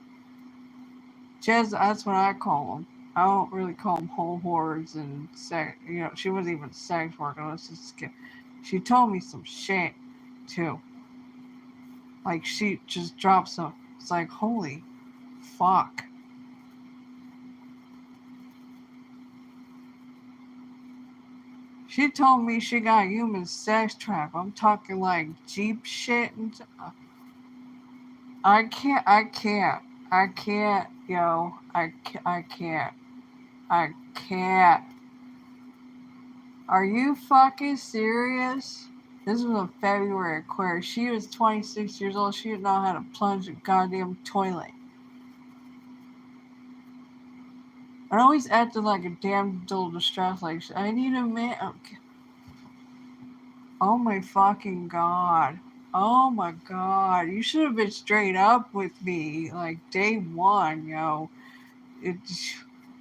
That's what I call them. I don't really call them whole whores and sex. She wasn't even sex worker. Let's just skip. She told me some shit too. Like she just dropped some. It's like holy fuck. She told me she got human sex trap. I'm talking like Jeep shit and. I can't. I can't. I can't. I can't. I can't. Are you fucking serious? This was in February, Aquarius. She was 26 years old. She didn't know how to plunge a goddamn toilet. I always acted like a damn little distressed. Like, I need a man. Okay. Oh my fucking god. Oh my god, you should have been straight up with me like day one, yo. It,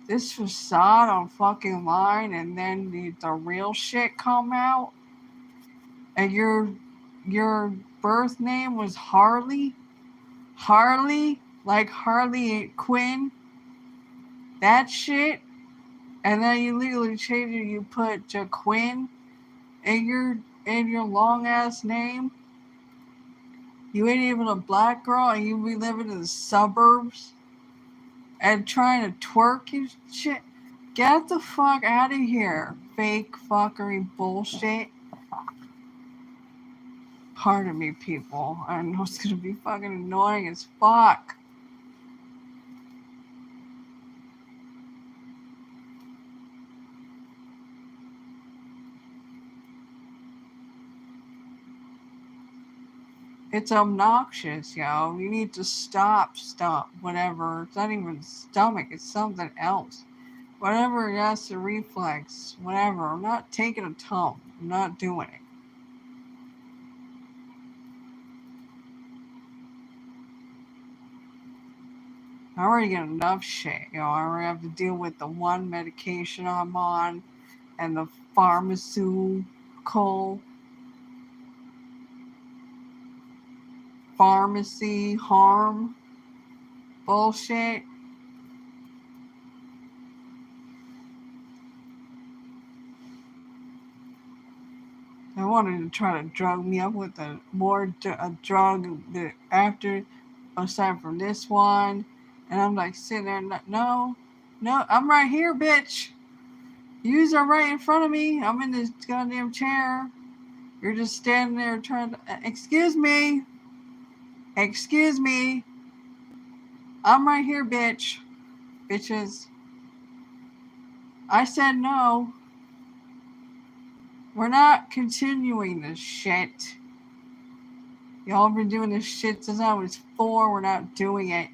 this facade on fucking line, and then the real shit come out, and your birth name was Harley, Harley, like Harley Quinn, that shit, and then you legally changed it. You put Jaquin in your long ass name. You ain't even a black girl, and you be living in the suburbs and trying to twerk and shit. Get the fuck out of here, fake fuckery bullshit. Pardon me, people. I know it's gonna be fucking annoying as fuck. It's obnoxious, yo. You need to stop, whatever. It's not even stomach, it's something else. Whatever, that's a reflex, whatever. I'm not taking a tump. I'm not doing it. I already get enough shit, you know. I already have to deal with the one medication I'm on and the pharmaceutical pharmacy harm bullshit. They wanted to try to drug me up with a drug that after, aside from this one, and I'm like sitting there, no, I'm right here, bitch. Yous are right in front of me. I'm in this goddamn chair. You're just standing there trying to. Excuse me. Excuse me. I'm right here, bitch. Bitches. I said no. We're not continuing this shit. Y'all been doing this shit since I was 4. We're not doing it.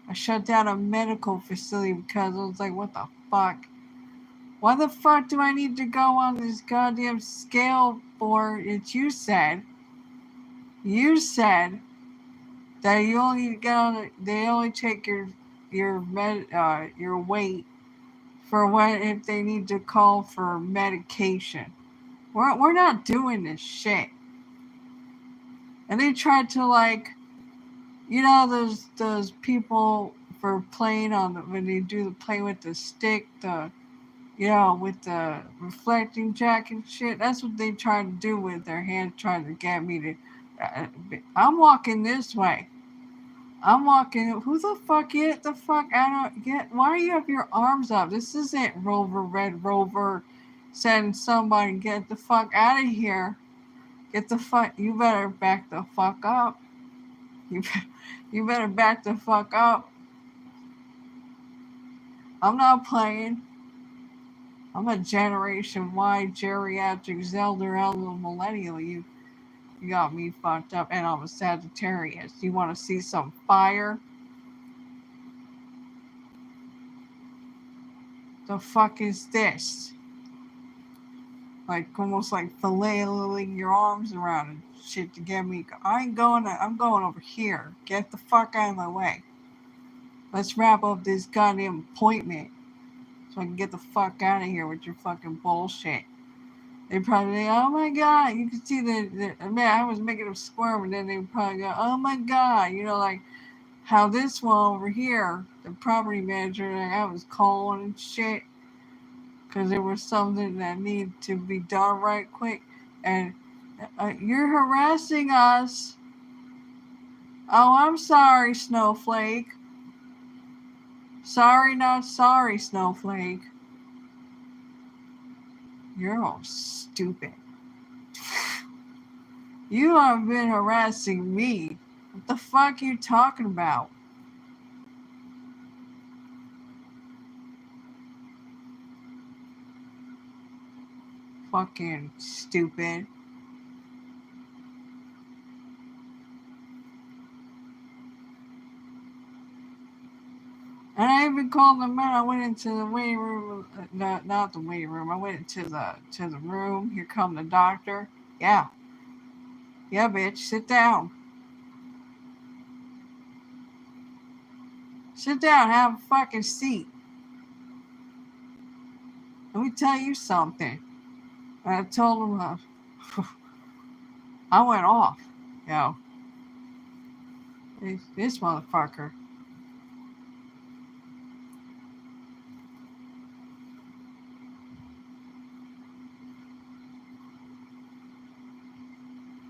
I shut down a medical facility because I was like, what the fuck? Why the fuck do I need to go on this goddamn scale for it? You said that you only get on. They only take your weight for when if they need to call for medication. We're not doing this shit. And they tried to like, you know, those people for playing on the, when they do the play with the stick, the you know, with the reflecting jack and shit. That's what they tried to do with their hands, trying to get me to. I'm walking this way. I'm walking. Who the fuck get the fuck out of get? Why do you have your arms up? This isn't Rover Red Rover. Saying somebody get the fuck out of here. Get the fuck. You better back the fuck up. You you better back the fuck up. I'm not playing. I'm a Generation Y geriatric Zelda elder millennial. You got me fucked up, and I'm a Sagittarius. You want to see some fire? The fuck is this? Like almost like fillailing your arms around and shit to get me. I ain't going. I'm going over here. Get the fuck out of my way. Let's wrap up this goddamn appointment so I can get the fuck out of here with your fucking bullshit. They probably, oh my god, you can see man, I was making them squirm, and then they would probably go, oh my god, you know, like how this one over here, the property manager, like I was calling and shit, because there was something that needed to be done right quick, and you're harassing us. Oh, I'm sorry, Snowflake. Sorry, not sorry, Snowflake. You're all stupid. You have been harassing me. What the fuck are you talking about? Fucking stupid. And I even called them out. I went into the waiting room, not the waiting room. I went into the room. Here come the doctor. Yeah, Yeah, bitch, sit down. Sit down, have a fucking seat. Let me tell you something. And I told him, I went off. You know, this motherfucker.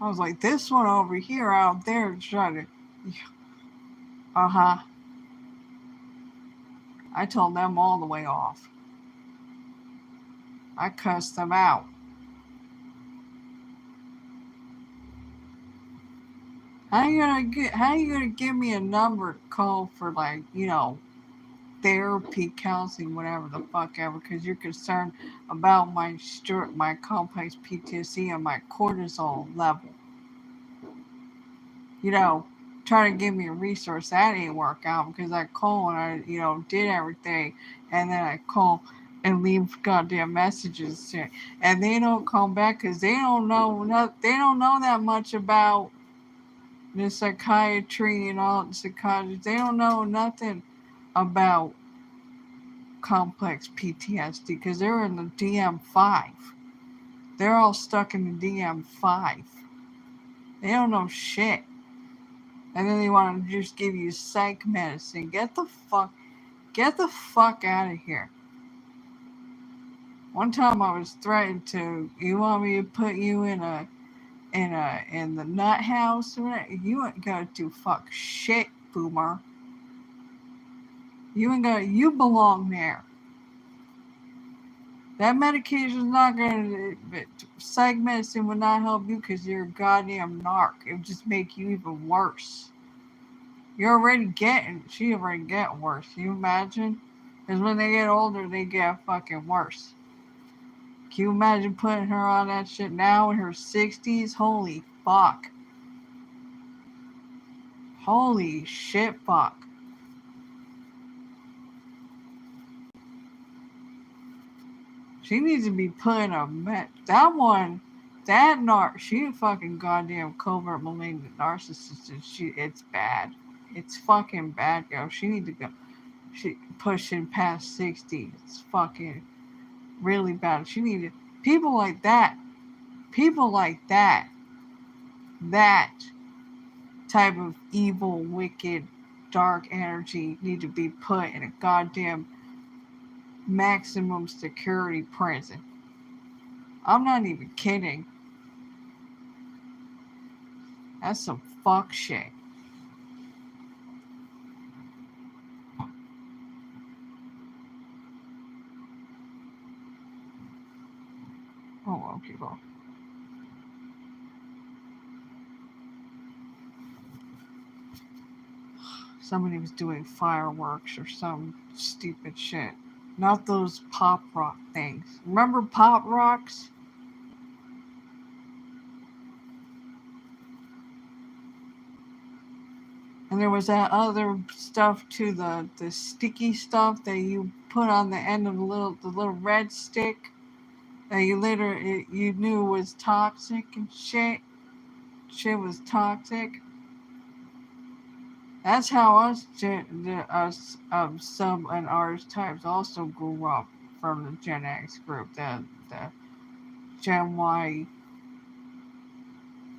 I was like, this one over here out there trying to. Uh huh. I told them all the way off. I cussed them out. How you gonna give me a number to call for, like, therapy, counseling, whatever the fuck ever, because you're concerned about my complex PTSD and my cortisol level. You know, trying to give me a resource that ain't work out, because I call and I did everything, and then I call and leave goddamn messages and they don't come back because they don't know that much about the psychiatry and all the psychology. They don't know nothing about complex PTSD because they're in the DM5. They're all stuck in the DM5. They don't know shit. And then they want to just give you psych medicine. Get the fuck out of here. One time I was threatened to, you want me to put you in the nut house? You ain't gonna do fuck shit, boomer. You belong there. That medication is not gonna, psych medicine would not help you because you're a goddamn narc. It would just make you even worse. She already getting worse. Can you imagine? Because when they get older, they get fucking worse. Can you imagine putting her on that shit now in her 60s? Holy fuck. Holy shit fuck. She needs to be put in she a fucking goddamn covert malignant narcissist, and it's bad. It's fucking bad, yo. She need to go, she pushing past 60. It's fucking really bad. She needed, people like that, people like that, that type of evil, wicked, dark energy need to be put in a goddamn maximum security prison. I'm not even kidding. That's some fuck shit. Oh well, people. Somebody was doing fireworks or some stupid shit. Not those pop rock things. Remember pop rocks? And there was that other stuff too, the sticky stuff that you put on the end of the little red stick that you knew was toxic and shit. Shit was toxic. That's how some and ours types also grew up from the Gen X group, the Gen Y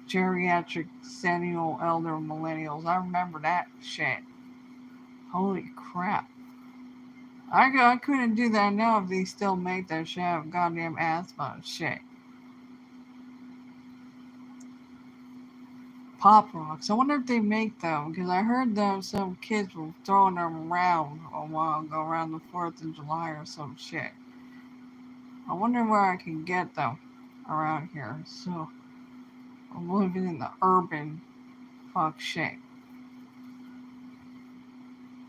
geriatric senile elder millennials. I remember that shit. Holy crap. I couldn't do that now if they still make that shit. I have goddamn asthma and shit. Pop rocks. I wonder if they make them because I heard them. Some kids were throwing them around a while ago, around the 4th of July or some shit. I wonder where I can get them around here. So I'm living in the urban fuck shit.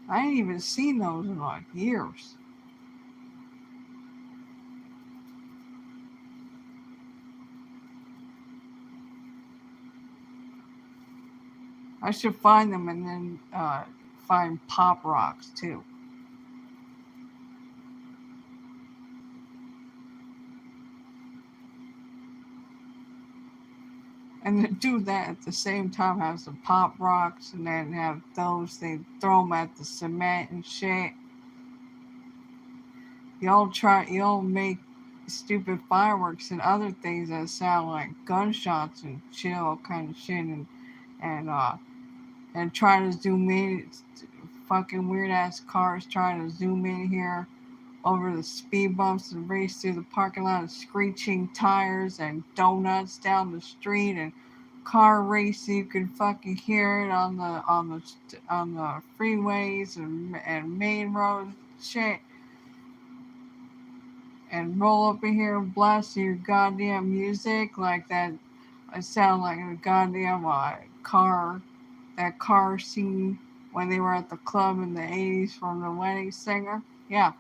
I ain't even seen those in like years. I should find them and then find pop rocks too. And they do that at the same time, have some pop rocks, and then have those, they throw them at the cement and shit. Y'all make stupid fireworks and other things that sound like gunshots and shit, all kind of shit, and uh, and try to zoom in. Fucking weird ass cars trying to zoom in here over the speed bumps and race through the parking lot, and screeching tires and donuts down the street and car racing. You can fucking hear it on the freeways and main roads, shit. And roll up in here and blast your goddamn music like that. It sound like a goddamn car, that car scene when they were at the club in the 80s from the wedding singer. Yeah,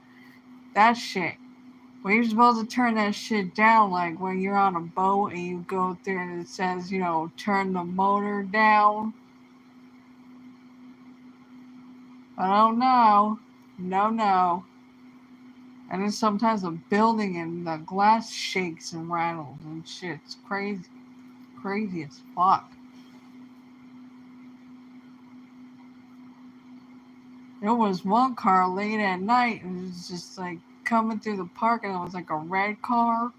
that shit. Well, you're supposed to turn that shit down, like when you're on a boat and you go through and it says, turn the motor down. But oh no, no, no. And then sometimes a building and the glass shakes and rattles and shit. It's crazy, crazy as fuck. There was one car late at night and it was just like coming through the park, and it was like a red car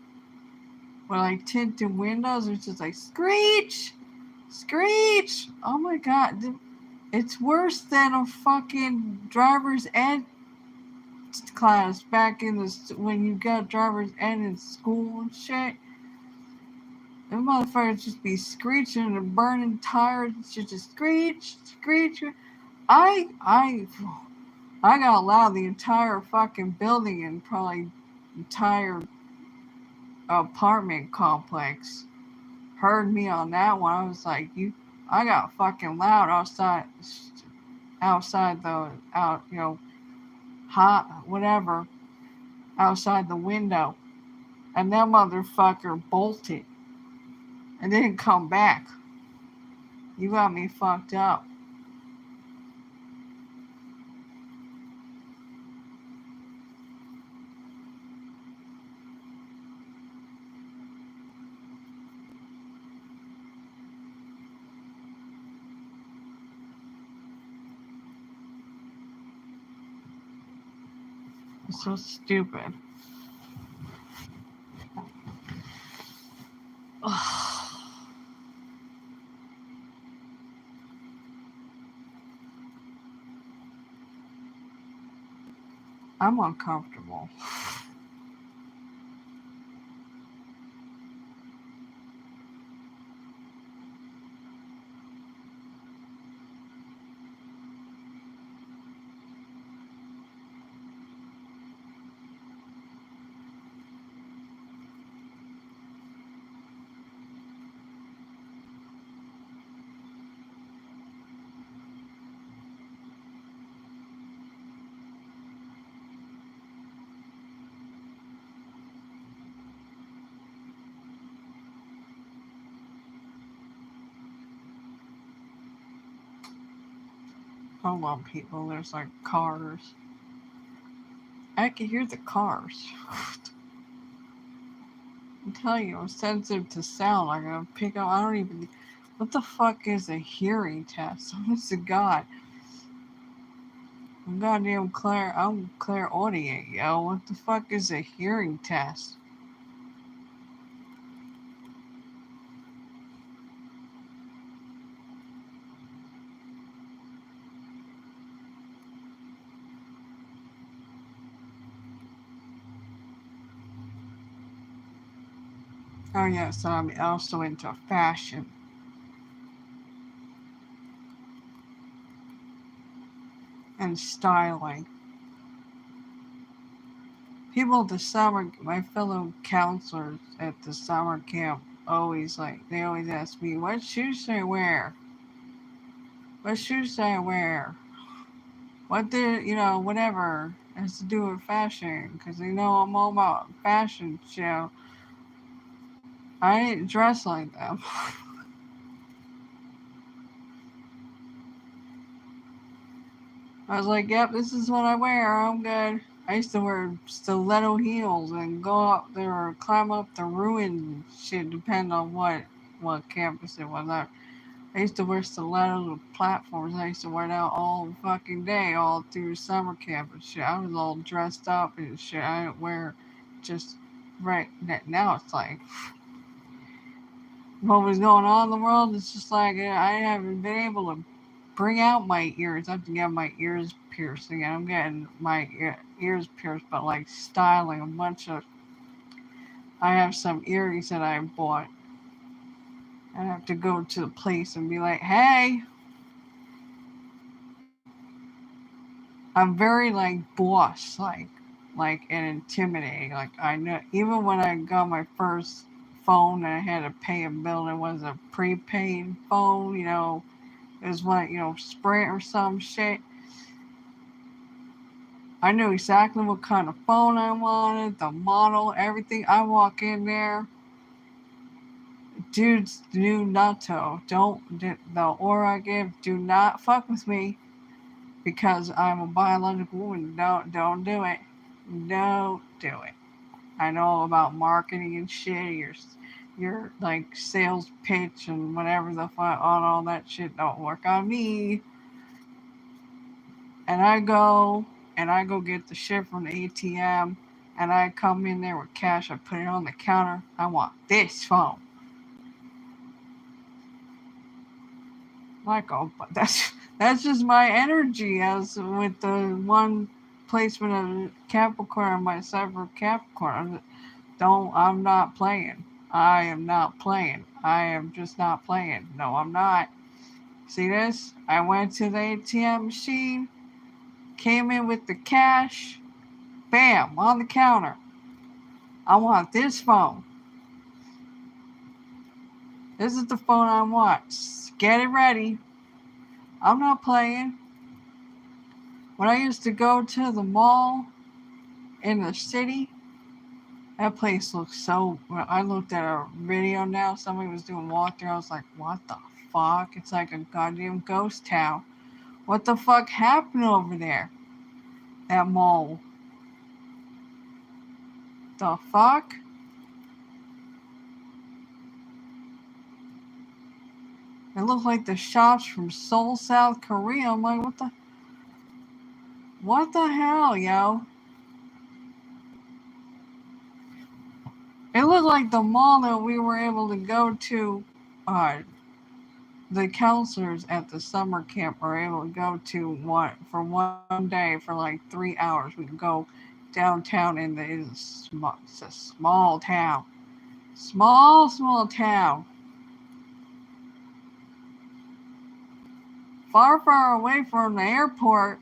with like tinted windows. It was just like screech, screech. Oh my god, it's worse than a fucking driver's ed class back in the when you got driver's ed in school and shit. Them motherfuckers just be screeching and burning tires and shit, just screech, screech. I I I got loud. The entire fucking building and probably entire apartment complex heard me on that one. I was like, I got fucking loud outside the out, hot whatever, outside the window, and that motherfucker bolted and didn't come back. You got me fucked up. It's so stupid. I'm uncomfortable. Hold on, people. There's like cars. I can hear the cars. I'm telling you, I'm sensitive to sound. I'm gonna pick up. I don't even. What the fuck is a hearing test? Honest to God. I'm goddamn Claire. I'm clairaudient, yo. What the fuck is a hearing test? Oh yeah, so I'm also into fashion and styling. People at the summer, my fellow counselors at the summer camp, they always ask me, "What shoes should I wear? What shoes should I wear? What did whatever it has to do with fashion?" Because they know I'm all about fashion. I ain't dressed like them. I was like, "Yep, this is what I wear. I'm good." I used to wear stiletto heels and go up there or climb up the ruins and shit, depending on what what campus it was. I used to wear stilettos with platforms. I used to wear that all fucking day, all through summer camp and shit. I was all dressed up and shit. I didn't wear just right now. It's like what was going on in the world. It's just like I haven't been able to bring out my ears. I have to get my ears pierced again. I'm getting my ears pierced, but like styling a bunch of. I have some earrings that I bought. I have to go to the place and be like, "Hey, I'm very like boss, like and intimidating. Like I know even when I got my first phone and I had to pay a bill, and it was a prepaid phone. It was like Sprint or some shit. I knew exactly what kind of phone I wanted, the model, everything. I walk in there, dudes do not to. Don't the aura I give. Do not fuck with me because I'm a biological woman. Don't do it. Don't do it. I know about marketing and shit. Your like sales pitch and whatever the fuck on all that shit don't work on me. And I go get the shit from the ATM and I come in there with cash. I put it on the counter. I want this phone. Like, oh, but that's just my energy as with the one placement of Capricorn on my side for Capricorn. I'm not playing. I am not playing. I am just not playing. No, I'm not. See this? I went to the ATM machine, came in with the cash, bam, on the counter. I want this phone. This is the phone I want. Get it ready. I'm not playing. When I used to go to the mall in the city, that place looks so. I looked at a video now. Somebody was doing walkthrough. I was like, what the fuck? It's like a goddamn ghost town. What the fuck happened over there? That mall. The fuck? It looked like the shops from Seoul, South Korea. I'm like, what the hell, yo? It looked like the mall that we were able to go to. Uh, the counselors at the summer camp were able to go to one day for like 3 hours. We could go downtown it's a small town, small town, far away from the airport,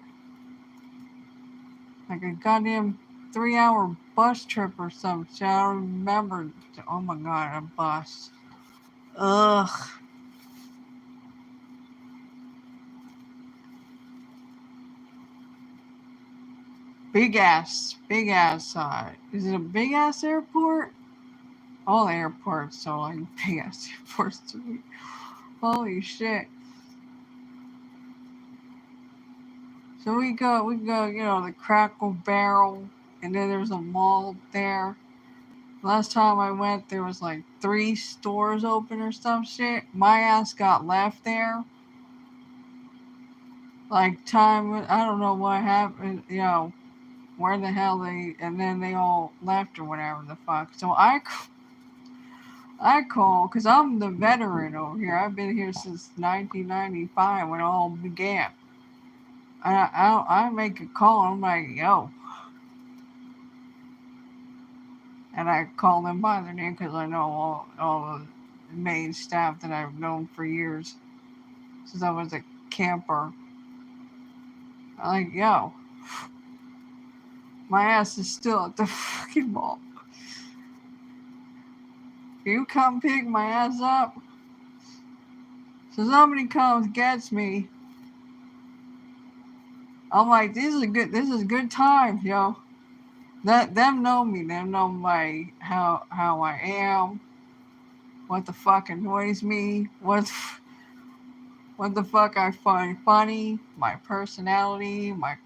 like a goddamn 3 hour bus trip or some shit. I don't remember. Oh my god, a bus. Ugh. Big ass. Is it a big ass airport? All airports are like big ass airports to me. Holy shit. So we go, the Crackle Barrel, and then there's a mall there. Last time I went, there was like 3 stores open or some shit. My ass got left there. Like I don't know what happened, where the hell and then they all left or whatever the fuck. So I call, because I'm the veteran over here. I've been here since 1995 when it all began. I make a call. I'm like, yo, and I call them by their name because I know all the main staff that I've known for years since I was a camper. I'm like, yo, my ass is still at the fucking mall. You come pick my ass up. So somebody comes, gets me. I'm like, this is good times, yo. Them know me. Them know how I am. What the fuck annoys me. What the fuck I find funny. My personality. My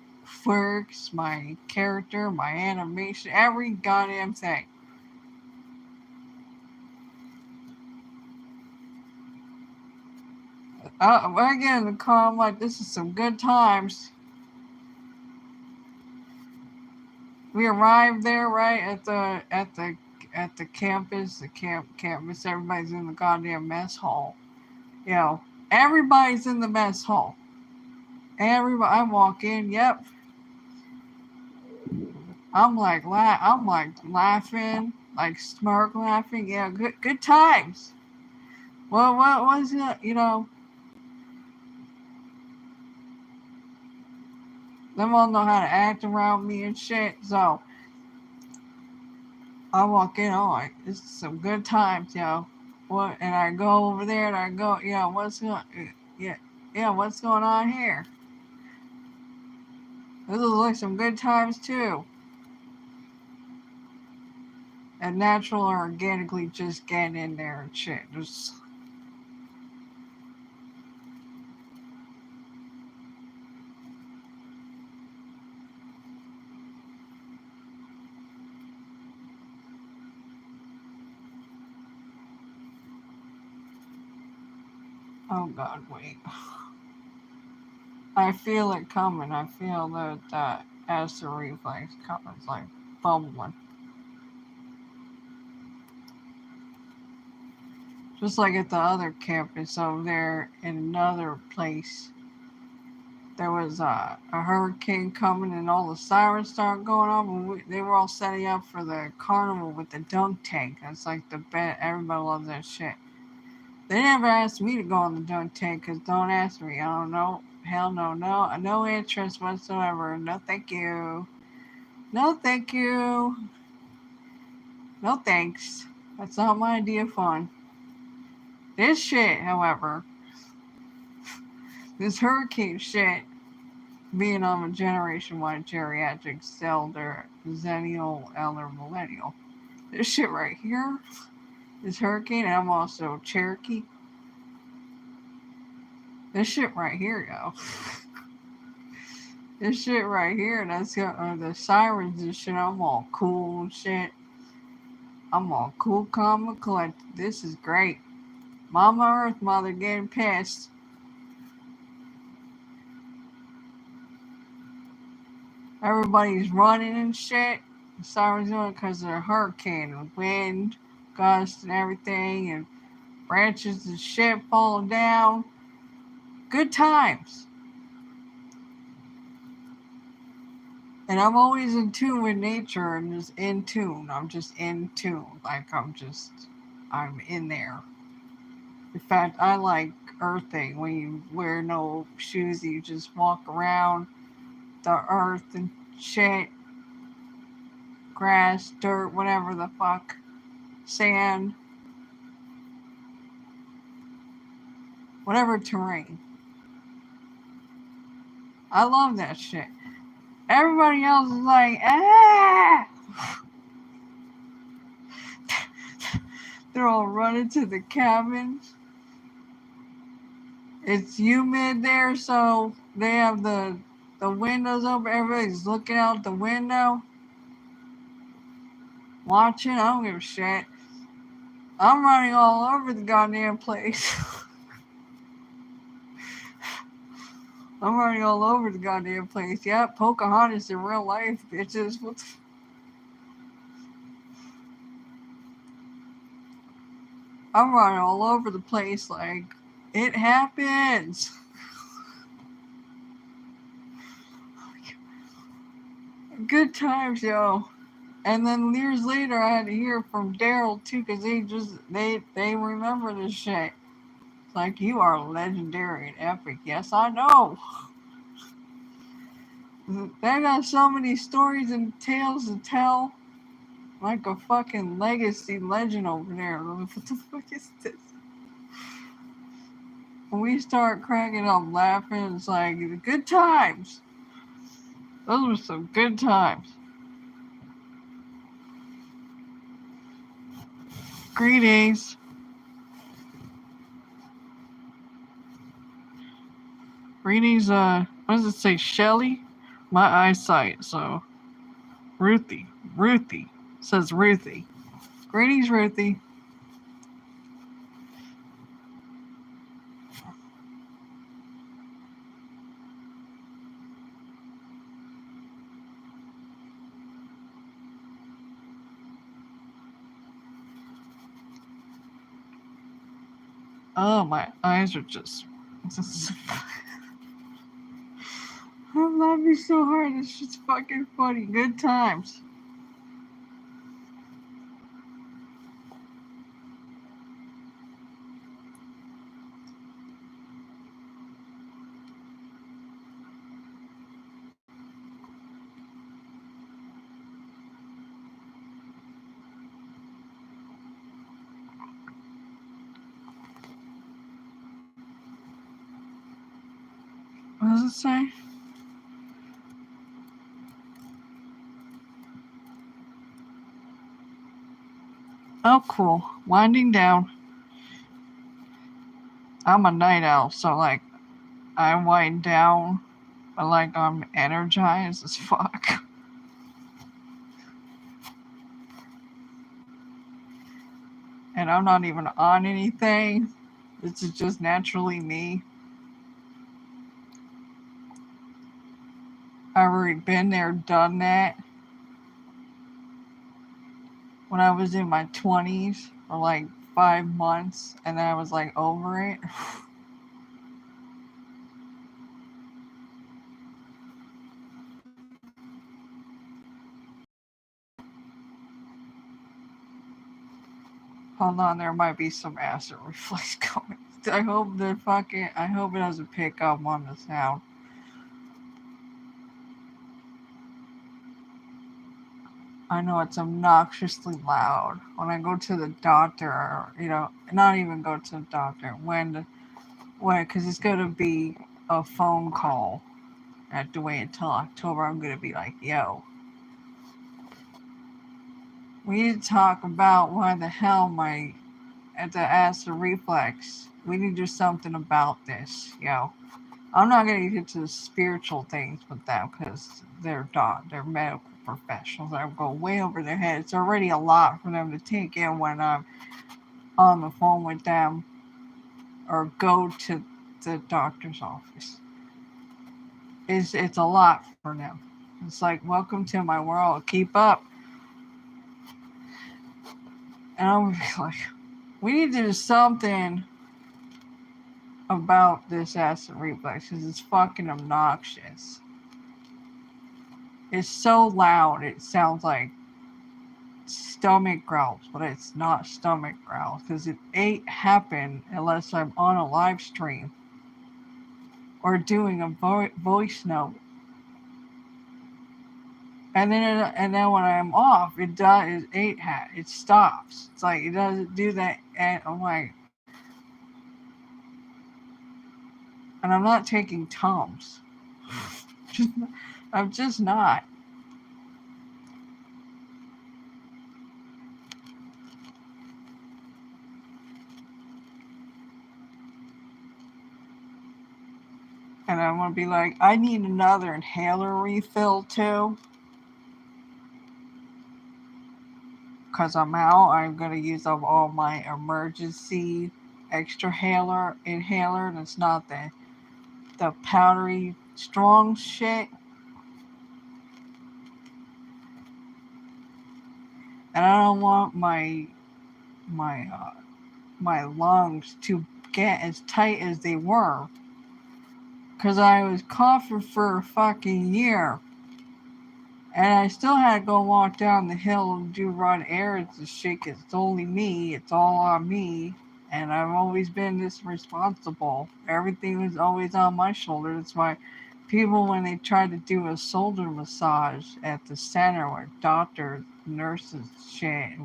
quirks. My character. My animation. Every goddamn thing. I get in the car. I'm like, this is some good times. We arrived there right at the campus, campus. Everybody's in the goddamn mess hall. You know, everybody's in the mess hall. Everybody, I walk in. Yep, I'm like laughing, like smirk laughing. Yeah, good times. Well, what was it? You know, them all know how to act around me and shit. So I walk in. I'm like, this is some good times, yo. What? And I go over there and I go, yeah, yeah, yeah, what's going on here? This looks like some good times too. And natural or organically just getting in there and shit. Just oh god, wait. I feel it coming. I feel that acid reflex coming. It's like bubbling. Just like at the other campus over there in another place. There was a hurricane coming and all the sirens started going off and they were all setting up for the carnival with the dunk tank. That's like the best. Everybody loves that shit. They never asked me to go on the dunk tank because don't ask me. I don't know. Hell no. No interest whatsoever. No thank you. No thank you. No thanks. That's not my idea of fun. This shit, however, this hurricane shit, being on a generation-wide geriatric elder, zennial, elder, millennial. This shit right here, this hurricane, and I'm also Cherokee. This shit right here, yo. This shit right here, that's the sirens and shit. I'm all cool and shit. I'm all cool, calm, and collected. This is great. Mama Earth Mother getting pissed. Everybody's running and shit. The sirens doing because of the hurricane and wind, gust, and everything, and branches and shit falling down. Good times. And I'm always in tune with nature and just in tune. I'm just in tune. Like I'm in there. In fact, I like earthing when you wear no shoes, you just walk around the earth and shit, grass, dirt, whatever the fuck, sand, whatever terrain. I love that shit. Everybody else is like, ah! They're all running to the cabins. It's humid there, so they have the windows open. Everybody's looking out the window, watching. I don't give a shit. I'm running all over the goddamn place. I'm running all over the goddamn place. Yeah, Pocahontas in real life, bitches. I'm running all over the place like it happens. Good times, yo. And then years later, I had to hear from Daryl too, because they remember this shit. It's like you are legendary and epic. Yes, I know. They got so many stories and tales to tell, like a fucking legacy legend over there. What the fuck is this? When we start cracking up laughing, it's like good times. Those were some good times. Greetings. Greetings, what does it say? Shelly? My eyesight, so. Ruthie. Ruthie. It says Ruthie. Greetings, Ruthie. Oh, my eyes are just I love you so hard. It's just fucking funny. Good times. What does it say? Oh, cool. Winding down. I'm a night owl, so like I wind down, but like I'm energized as fuck. And I'm not even on anything. This is just naturally me. I've already been there, done that. When I was in my 20s for like 5 months, and then I was like over it. Hold on, there might be some acid reflux coming. I hope it doesn't pick up on the sound. I know it's obnoxiously loud. When I go to the doctor, or, not even go to the doctor, because it's going to be a phone call. I have to wait until October. I'm going to be like, yo, we need to talk about why the hell at the acid reflex. We need to do something about this, yo. I'm not going to get into the spiritual things with them because they're medical professionals. I go way over their head. It's already a lot for them to take in when I'm on the phone with them or go to the doctor's office. It's a lot for them. It's like, welcome to my world. Keep up. And I'm like, we need to do something about this acid reflux because it's fucking obnoxious. It's so loud. It sounds like stomach growls, but it's not stomach growls because it ain't happen unless I'm on a live stream or doing a voice note. And then when I'm off, it ain't it stops. It's like it doesn't do that, and I'm like, and I'm not taking Tums. I'm just not. And I'm gonna be like, I need another inhaler refill too. Because I'm out, I'm gonna use up all my emergency extra inhaler, and it's not the powdery strong shit. And I don't want my my lungs to get as tight as they were. Because I was coughing for a fucking year. And I still had to go walk down the hill and run errands and shit. 'Cause it's only me. It's all on me. And I've always been this responsible. Everything was always on my shoulder. That's why people, when they try to do a shoulder massage at the center with doctors, nurses, shit,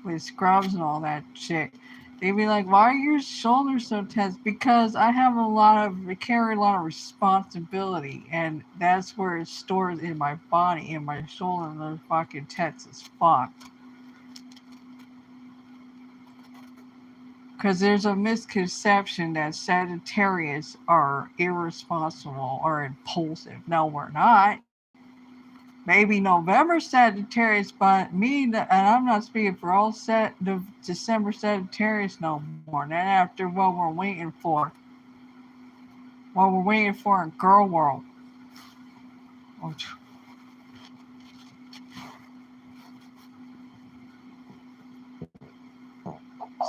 with scrubs and all that shit, they'd be like, "Why are your shoulders so tense?" Because I carry a lot of responsibility, and that's where it stores in my body, in my shoulders. They're fucking tense as fuck. Because there's a misconception that Sagittarius are irresponsible or impulsive. No, we're not. Maybe November Sagittarius, but and I'm not speaking for all December Sagittarius no more. Then after what we're waiting for in girl world. Oh,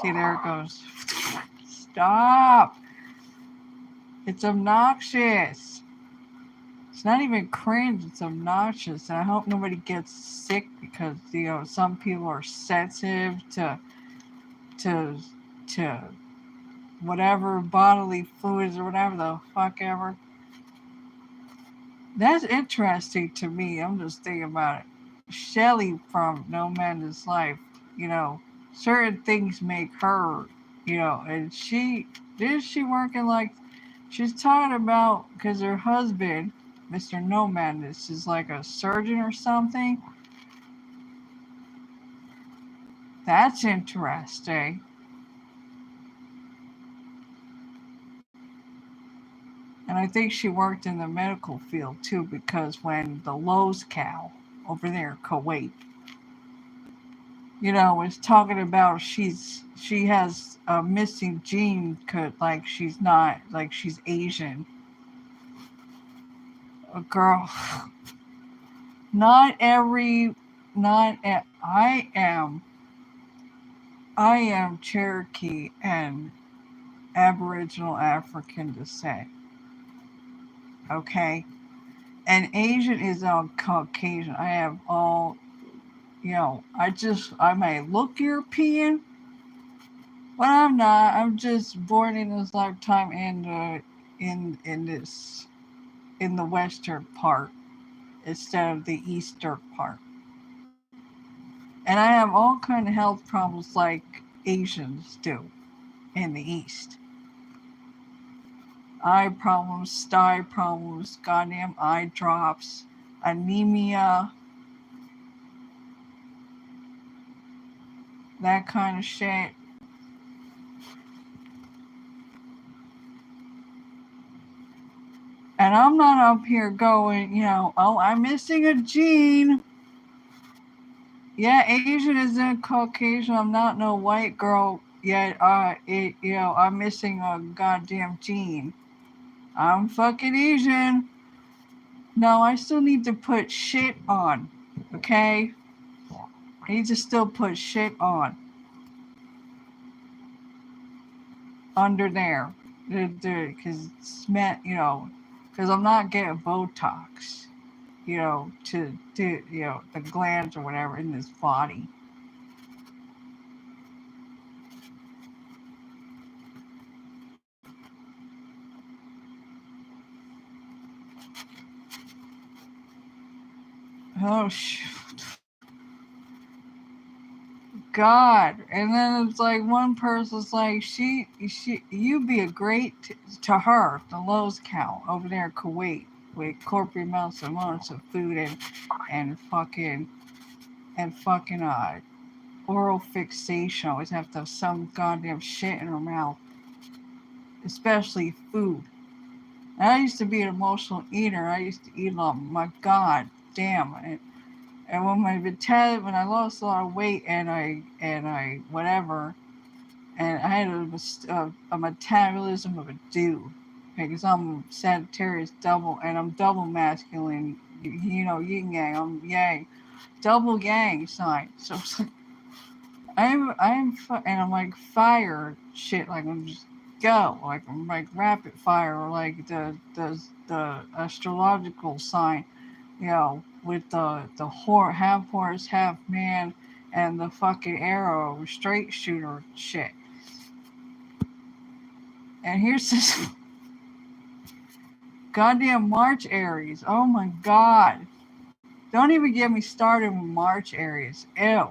see, there it goes. Stop. It's obnoxious. It's not even cringe, it's obnoxious. And I hope nobody gets sick because, some people are sensitive to to whatever bodily fluids or whatever the fuck ever. That's interesting to me. I'm just thinking about it. Shelly from No Man's Life, certain things make her, and she working like she's talking about because her husband, Mr. No Madness, is like a surgeon or something. That's interesting. And I think she worked in the medical field too because when the Lowe's cow over there in Kuwait, was talking about she has a missing gene could like she's not like she's Asian. A girl, not every, I am Cherokee and Aboriginal African descent. Okay, and Asian is on Caucasian. I have all, I may look European, but I'm not. I'm just born in this lifetime in the western part instead of the eastern part. And I have all kind of health problems like Asians do in the east. Eye problems, sty problems, goddamn eye drops, anemia, that kind of shit. And I'm not up here going, oh, I'm missing a gene. Yeah, Asian isn't Caucasian. I'm not no white girl yet. I'm missing a goddamn gene. I'm fucking Asian. No, I still need to put shit on. Okay? I need to still put shit on. Under there. Because it's meant, because I'm not getting Botox, to do, the glands or whatever in this body. Oh, God. And then it's like one person's like, you'd be a great, to her, the Lowe's cow over there in Kuwait with corporate amounts of food and fucking oral fixation. Always have to have some goddamn shit in her mouth, especially food. And I used to be an emotional eater. I used to eat a lot. My God damn. And when I lost a lot of weight and I whatever, and I had a metabolism of a dude because I'm Sagittarius double and I'm double masculine, yin yang, I'm yang, double yang sign. So it's like, and I'm like fire shit, like I'm just go, like I'm like rapid fire, or like the astrological sign, with the half horse, half man, and the fucking arrow straight shooter shit. And here's this goddamn March Aries. Oh my God. Don't even get me started with March Aries. Ew.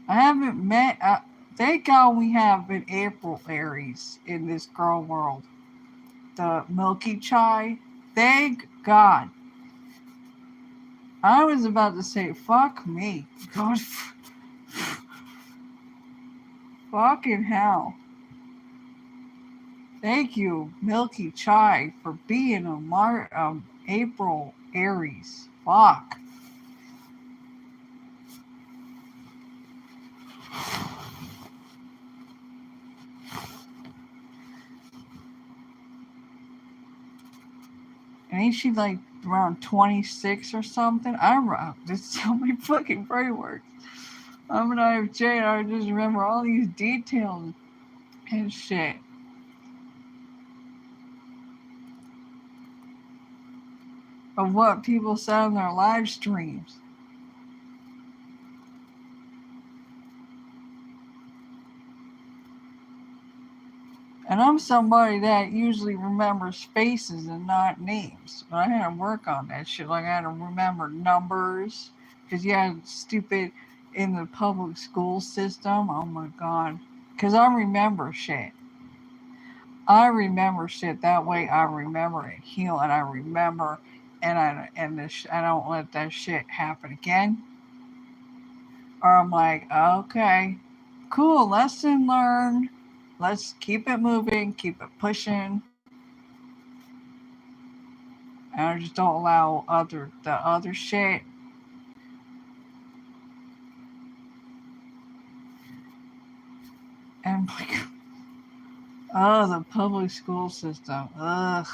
I haven't met. Thank God we have an April Aries in this girl world. The Milky Chai. Thank God. I was about to say, fuck me. God, fucking hell. Thank you, Milky Chai, for being a April Aries. Fuck. And ain't she like around 26 or something? I don't know. That's how my fucking brain works. I'm an IFJ and I just remember all these details. and shit. Of what people said on their live streams. And I'm somebody that usually remembers faces and not names. But I had to work on that shit. Like, I had to remember numbers. Because you had stupid in the public school system. Oh my God. Because I remember shit. I remember shit. That way I remember it heal. And I remember. I don't let that shit happen again. Or I'm like, okay, cool, lesson learned. Let's keep it moving, keep it pushing. And I just don't allow the other shit. And like, oh, the public school system. Ugh.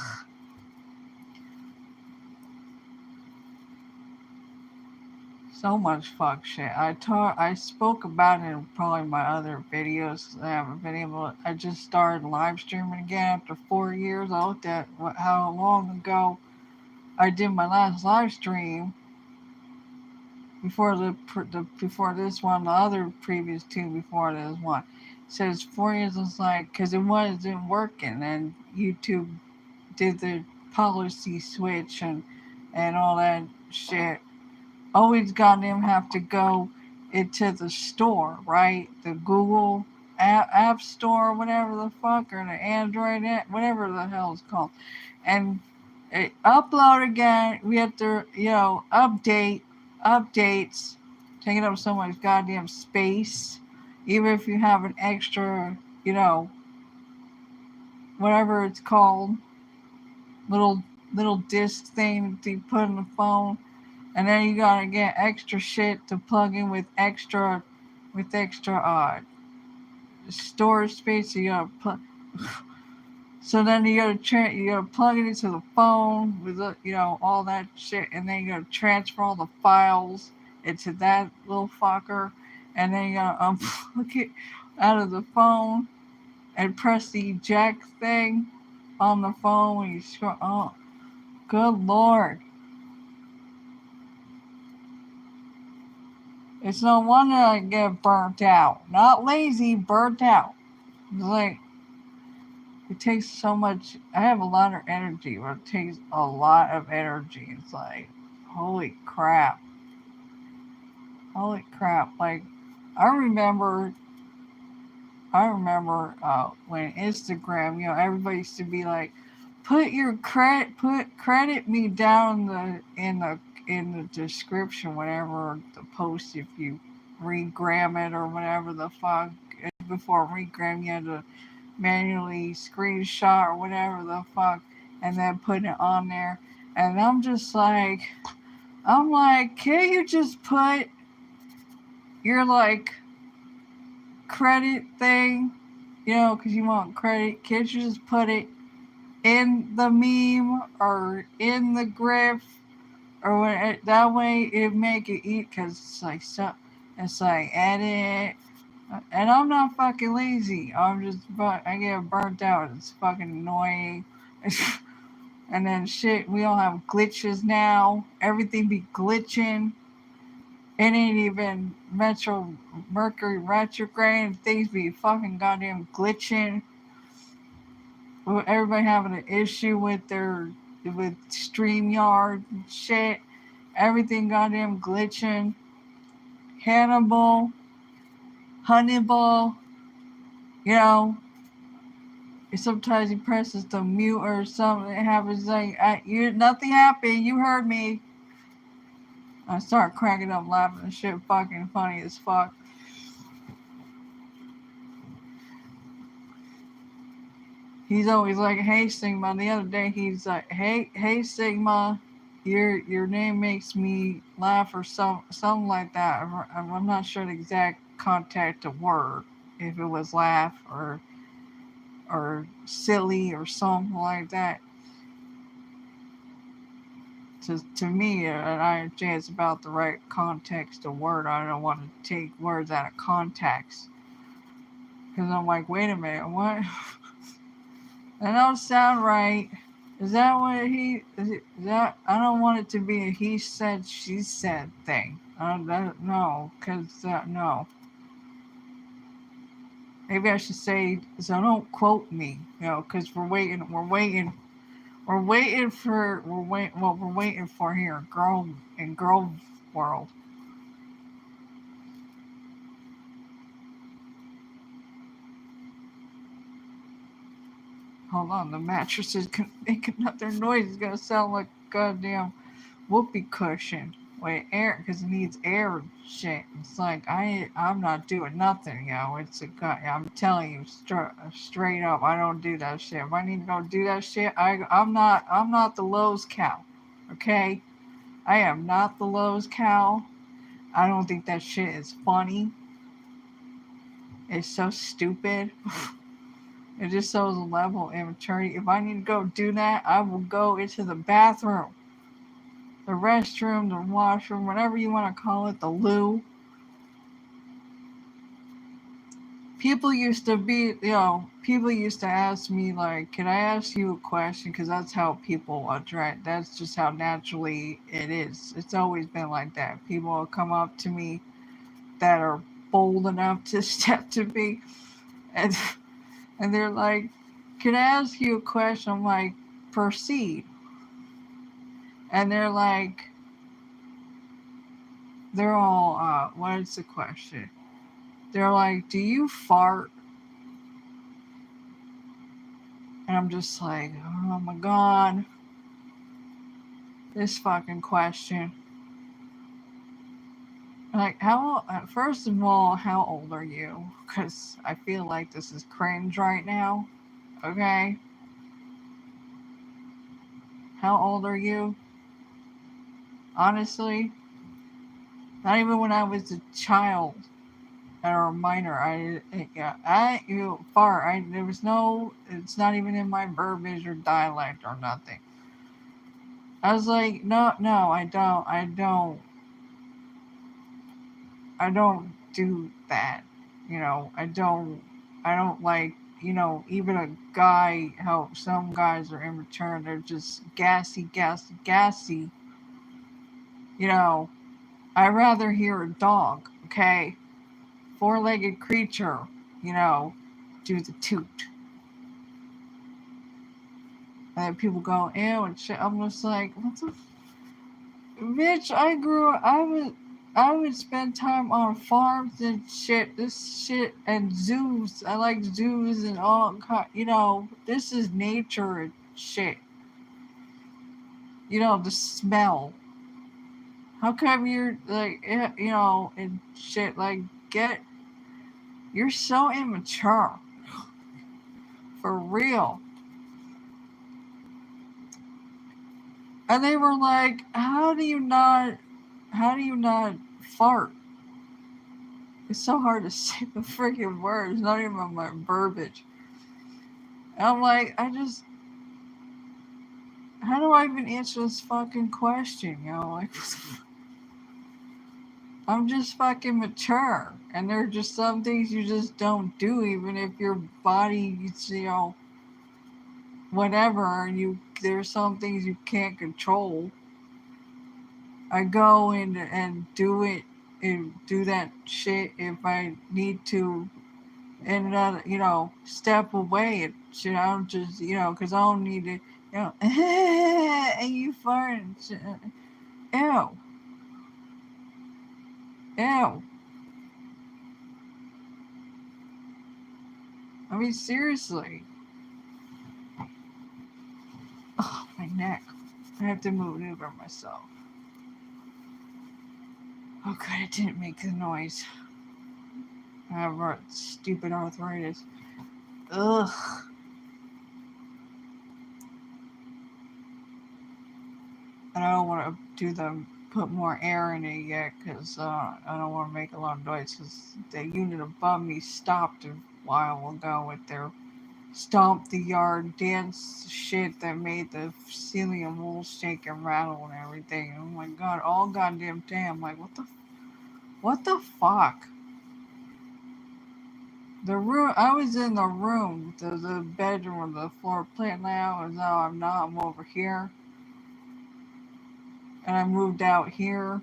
So much fuck shit. I spoke about it in probably my other videos. I haven't been able. I just started live streaming again after 4 years. I looked at how long ago I did my last live stream before before this one, the other previous two before this one. It says 4 years. It's like because it wasn't working, and YouTube did the policy switch and all that shit. Always goddamn have to go into the store, right? The Google app store, whatever the fuck, or the Android app, whatever the hell it's called, and upload again. We have to, updates, taking up so much goddamn space. Even if you have an extra, whatever it's called, little disc thing to put in the phone, and then you gotta get extra shit to plug in with extra storage space. You gotta plug. So then you gotta plug it into the phone with all that shit, and then you gotta transfer all the files into that little fucker, and then you gotta unplug it out of the phone and press the eject thing on the phone when you scroll. Oh, good lord! It's no wonder I get burnt out. Not lazy, burnt out. It's like it takes so much. I have a lot of energy, but it takes a lot of energy. It's like, holy crap. Holy crap. Like, I remember, when Instagram, everybody used to be like, put credit me down in the description, whatever the post, if you regram it or whatever the fuck. Before regram, you had to manually screenshot or whatever the fuck, and then put it on there. And I'm like, can't you just put your like credit thing, because you want credit? Can't you just put it in the meme or in the GIF or what? That way it make it eat, because it's like edit. And I'm not fucking lazy. I get burnt out. It's fucking annoying. And then shit, we all have glitches now. Everything be glitching. It ain't even Mercury retrograde. Things be fucking goddamn glitching. Everybody having an issue with StreamYard and shit. Everything goddamn glitching. Hannibal, you know, sometimes he presses the mute or something. It happens like, nothing happened. You heard me. I start cracking up laughing and shit. Fucking funny as fuck. He's always like, "Hey Sigma." The other day he's like, "Hey Sigma, your name makes me laugh," or something like that. I'm not sure the exact contact of word. If it was laugh or silly or something like that. To me, an INJ is about the right context of word. I don't want to take words out of context. Because I'm like, wait a minute, what? That don't sound right. Is that what is that? I don't want it to be a he said, she said thing. No, because no. Maybe I should say, so don't quote me, because we're waiting, what we're waiting for here, girl world. Hold on, the mattress is making another noise. It's gonna sound like a goddamn whoopee cushion. Wait, air, because it needs air and shit. It's like I'm not doing nothing, It's I'm telling you straight up, I don't do that shit. If I need to go do that shit, I'm not the Lowe's cow, okay? I am not the Lowe's cow. I don't think that shit is funny. It's so stupid. It just shows a level of immaturity. If I need to go do that, I will go into the bathroom, the restroom, the washroom, whatever you want to call it, the loo. People used to ask me, like, can I ask you a question? Because that's how people attract. That's just how naturally it is. It's always been like that. People will come up to me that are bold enough to step to me, and and they're like, can I ask you a question? I'm like, proceed. And they're all, what is the question? They're like, do you fart? And I'm just like, oh my god, this fucking question. Like, first of all, how old are you? Because I feel like this is cringe right now. Okay? How old are you? Honestly, not even when I was a child or a minor. Fart. There was no, it's not even in my verbiage or dialect or nothing. I was like, no, I don't do that. I don't like, even a guy, how some guys are immature, they're just gassy. You know, I'd rather hear a dog, okay? Four-legged creature, you know, do the toot. And then people go, ew, and shit. I'm just like, what the bitch, I would spend time on farms and shit. This shit and zoos. I like zoos and all. This is nature and shit. The smell. How come you're like, and shit? Like, you're so immature. For real. And they were like, how do you not fart? It's so hard to say the freaking words, not even my verbiage. And I'm like, how do I even answer this fucking question? Like, I'm just fucking mature. And there are just some things you just don't do, even if your body, whatever, and there's some things you can't control. I go in and do it, and do that shit if I need to, and step away and shit. I don't just, because I don't need to, and you fart and shit. Ew. Ew. I mean, seriously. Oh, my neck. I have to maneuver myself. Oh, God, it didn't make the noise. I have stupid arthritis. Ugh. And I don't want to put more air in it yet, because I don't want to make a lot of noise, because the unit above me stopped a while ago with their stomp the yard dance shit that made the ceiling and walls shake and rattle and everything. Oh my god, all goddamn damn. Like, what the fuck? The room, I was in the room, the bedroom with the floor plan now, and now I'm not, I'm over here. And I moved out here.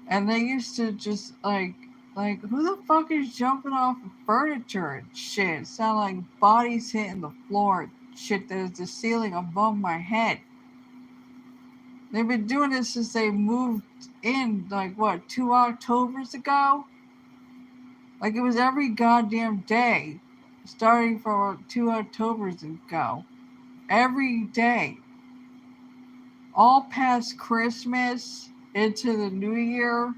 And they used to just like who the fuck is jumping off of furniture and shit? It sound like bodies hitting the floor. Shit, there's the ceiling above my head. They've been doing this since they moved in, like what, 2 Octobers ago? Like it was every goddamn day, starting from 2 Octobers ago. Every day. All past Christmas into the New Year,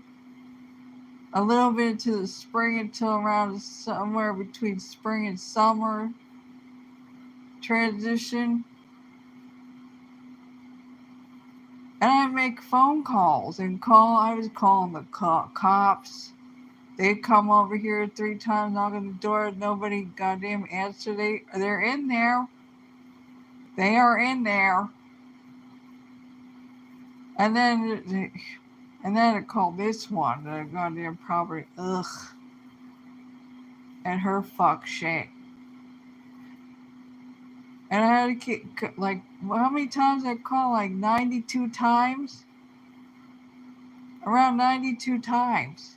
a little bit into the spring until around somewhere between spring and summer transition. And I make phone calls and I was calling the cops. They'd come over here 3 times, knock on the door, nobody goddamn answer. They're in there. They are in there. And then it called this one, the goddamn property. Ugh. And her fuck shit. And I had to keep, like, how many times I called? Like 92 times? Around 92 times.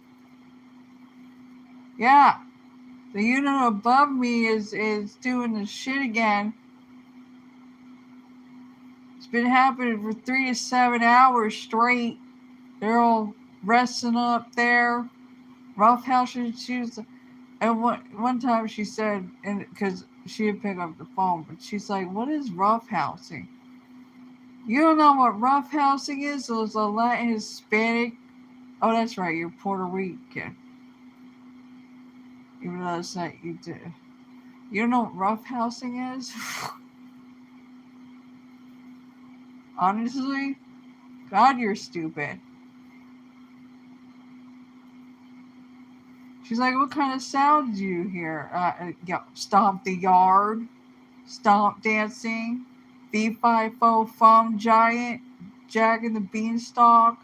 Yeah. The unit above me is doing the shit again. It's been happening for 3 to 7 hours straight. They're all resting up there. Roughhousing. And one time she said, and because she didn't pick up the phone, but she's like, "What is roughhousing?" You don't know what roughhousing is? So it's a Latin Hispanic. Oh, that's right. You're Puerto Rican. Even though it's not you do. You don't know what roughhousing is? Honestly, God, you're stupid. She's like, "What kind of sound do you hear?" Yeah, stomp the yard, stomp dancing, fee fi fo fum giant, Jack and the Beanstalk,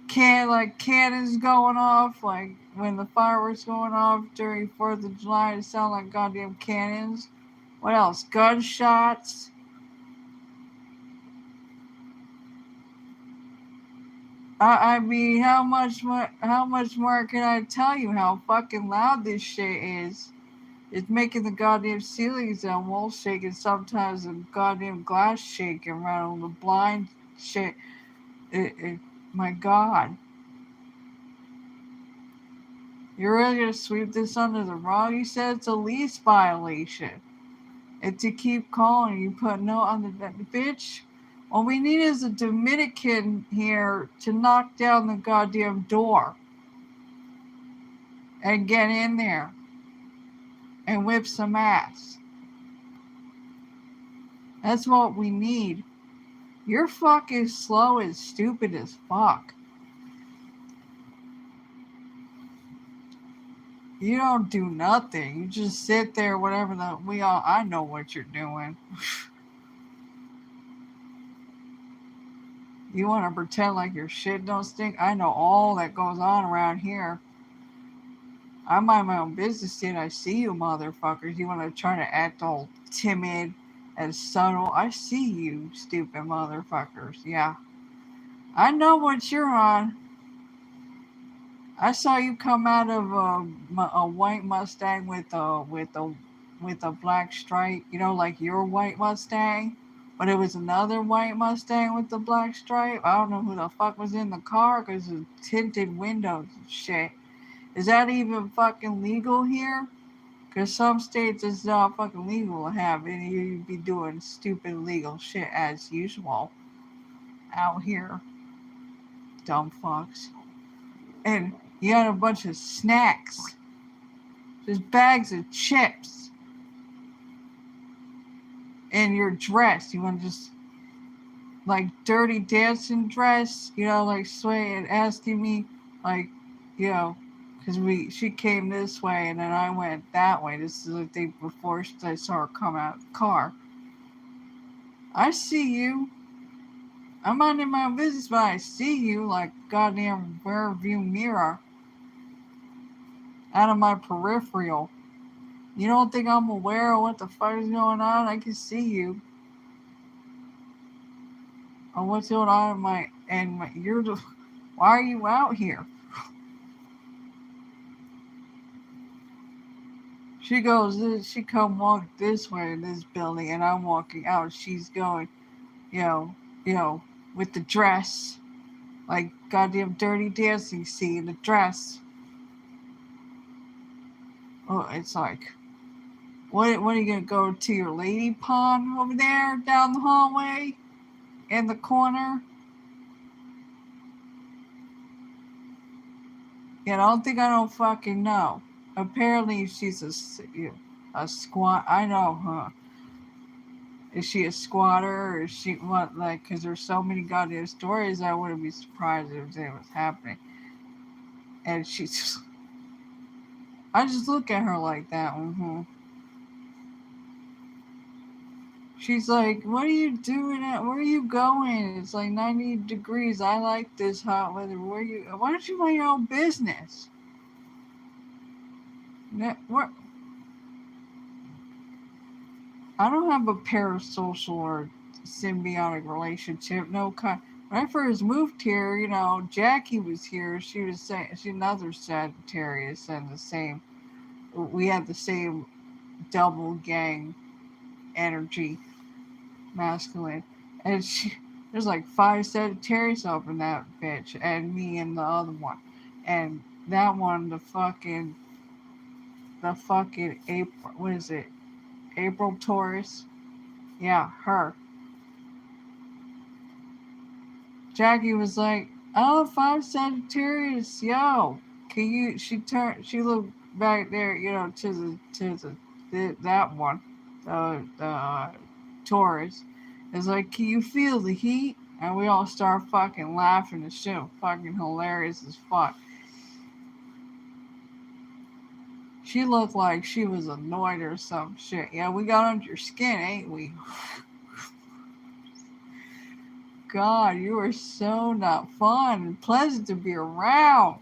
cannons going off, like when the fireworks going off during 4th of July. It sound like goddamn cannons. What else? Gunshots. I mean, how much more can I tell you? How fucking loud this shit is. It's making the goddamn ceilings and walls shake, and sometimes the goddamn glass shaking around the blind shit. My God. You're really gonna sweep this under the rug? You said it's a lease violation. And to keep calling, you put no on the bitch. All we need is a Dominican here to knock down the goddamn door and get in there and whip some ass. That's what we need. You're fucking slow and stupid as fuck. You don't do nothing. You just sit there, whatever I know what you're doing. You want to pretend like your shit don't stink? I know all that goes on around here. I mind my own business, yet I see you motherfuckers. You want to try to act all timid and subtle. I see you, stupid motherfuckers. Yeah. I know what you're on. I saw you come out of a white Mustang with a black stripe. You know, like your white Mustang, but it was another white Mustang with the black stripe. I don't know who the fuck was in the car because of tinted windows and shit. Is that even fucking legal here? Because some states it's not fucking legal to have it. You'd be doing stupid legal shit as usual out here, dumb fucks. And you got a bunch of snacks. Just bags of chips. And your dress. You want to just, like, dirty dancing dress? You know, like, sway and asking me, like, you know, because she came this way and then I went that way. This is like before I saw her come out of the car. I see you. I'm minding my own business, but I see you like goddamn rear view mirror. out of my peripheral. You don't think I'm aware of what the fuck is going on? I can see you. Or what's going on in my you're the, why are you out here? She goes she come walk this way in this building and I'm walking out. She's going, you know, you know, with the dress. Like goddamn dirty dancing scene, the dress. Oh, it's like what are you gonna go to your lady pond over there down the hallway? In the corner? Yeah, I don't fucking know. Apparently she's a squat. I know, huh? Is she a squatter or is she what? Like, because there's so many goddamn stories, I wouldn't be surprised if it was happening. And she's just, I just look at her like that. She's like, what are you doing? Where are you going? It's like 90 degrees. I like this hot weather. Why don't you mind your own business? What? I don't have a parasocial or symbiotic relationship. No kind. When I first moved here, Jackie was here. She was saying she's another Sagittarius and the same. We had the same double gang energy, masculine, and there's like 5 Sagittarius up in that bitch, and me and the other one, and that one the fucking April. What is it? April Taurus. Yeah, her. Jackie was like, "Oh, 5 Sagittarius, yo, can you?" She looked back there, that one, the Taurus. It's like, "Can you feel the heat?" And we all start fucking laughing and shit, fucking hilarious as fuck. She looked like she was annoyed or some shit. Yeah, we got under your skin, ain't we? God, you are so not fun and pleasant to be around.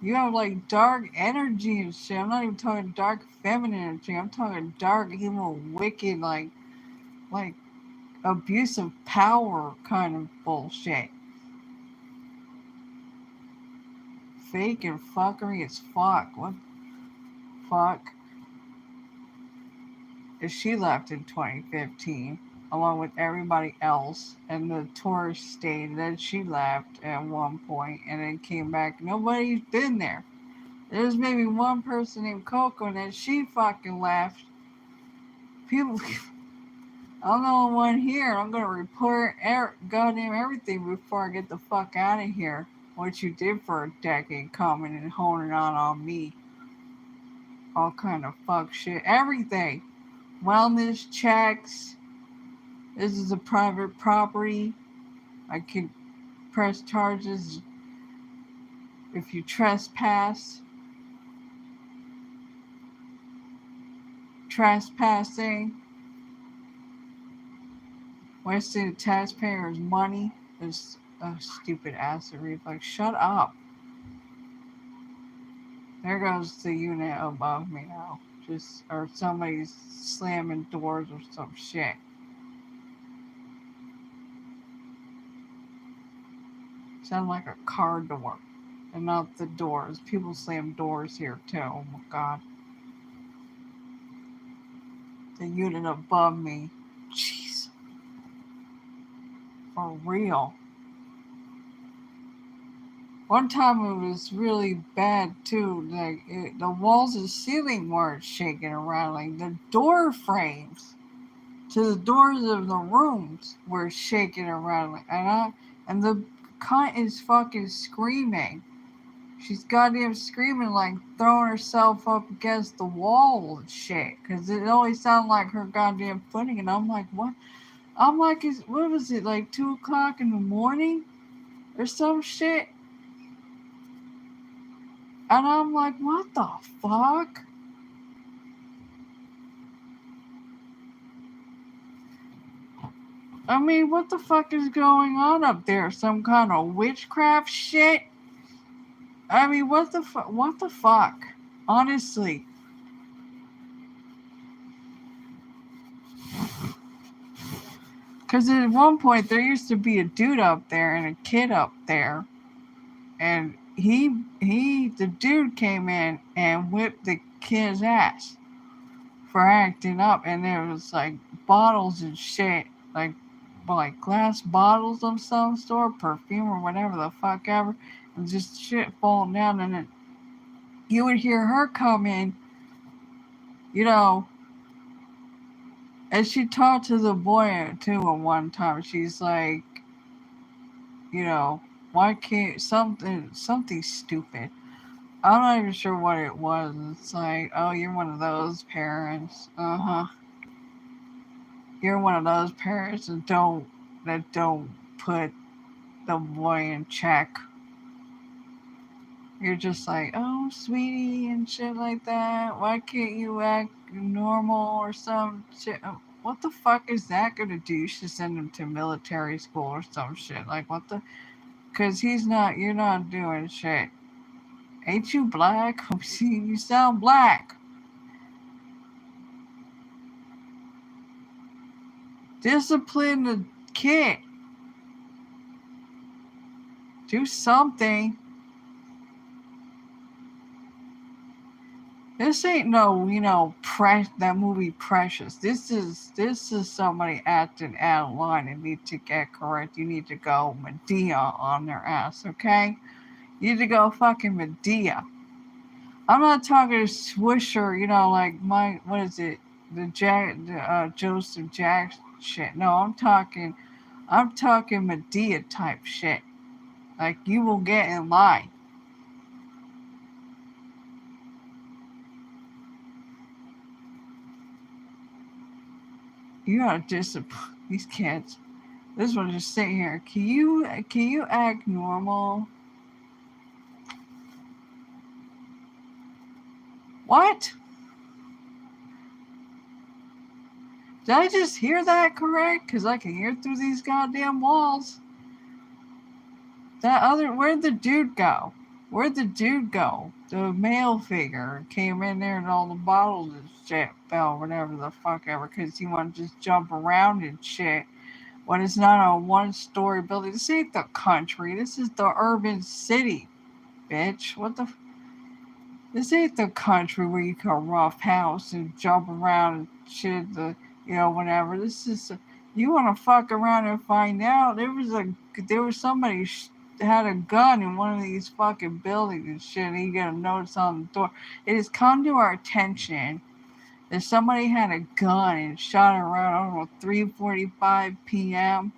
You have like dark energy and shit. I'm not even talking dark feminine energy. I'm talking dark, evil, wicked, like abusive power kind of bullshit. Fake and fuckery as fuck. What the fuck? If she left in 2015 along with everybody else and the tourist stayed, and then she left at one point and then came back. Nobody's been there. There's maybe one person named Coco and then she fucking left. People, I'm the only one here. I'm gonna report goddamn everything before I get the fuck out of here. What you did for a decade, coming and honing on me. All kind of fuck shit. Everything. Wellness checks. This is a private property. I could press charges if you trespass. Trespassing. Wasting the taxpayers' money. This stupid acid reflux. Shut up. There goes the unit above me now. Or somebody's slamming doors or some shit. Sound like a car door. And not the doors. People slam doors here too. Oh my god. The unit above me. Jeez. For real. One time it was really bad too. Like the walls and ceiling weren't shaking around. Like the door frames to the doors of the rooms were shaking around. And the cunt is fucking screaming. She's goddamn screaming, like throwing herself up against the wall and shit. Cause it always sounded like her goddamn footing. And I'm like, what? I'm like, what was it, like 2 o'clock in the morning or some shit? And I'm like, what the fuck? I mean, what the fuck is going on up there? Some kind of witchcraft shit? I mean, what the fuck? Honestly. Because at one point there used to be a dude up there and a kid up there, and the dude came in and whipped the kid's ass for acting up, and there was like bottles and shit, like glass bottles of some sort, perfume or whatever the fuck ever, and just shit falling down, and then you would hear her come in, you know, and she talked to the boy too at one time. She's like, you know, why can't something stupid? I'm not even sure what it was. It's like, oh, you're one of those parents. Uh-huh. You're one of those parents that don't put the boy in check. You're just like, oh, sweetie, and shit like that. Why can't you act normal or some shit? What the fuck is that gonna do? You should send him to military school or some shit. Like, what the? Because you're not doing shit. Ain't you black? See, you sound black. Discipline the kid. Do something. This ain't no, that movie Precious. This is somebody acting out of line and need to get correct. You need to go Medea on their ass, okay? You need to go fucking Medea. I'm not talking Swisher, like what is it? Joseph Jack shit. No, I'm talking Medea type shit. Like, you will get in line. You gotta discipline these kids. This one just sitting here. Can you act normal? What? Did I just hear that correct? Cause I can hear through these goddamn walls. Where'd the dude go? Where'd the dude go? The male figure came in there and all the bottles and shit fell, whatever the fuck ever, cause he wanted to just jump around and shit. When it's not a one-story building. This ain't the country. This is the urban city, bitch. This ain't the country where you can rough house and jump around and shit. Whatever. This is. You want to fuck around and find out? There was somebody had a gun in one of these fucking buildings and shit. And you get a notice on the door. It has come to our attention that somebody had a gun and shot around, I don't know, 3:45 p.m.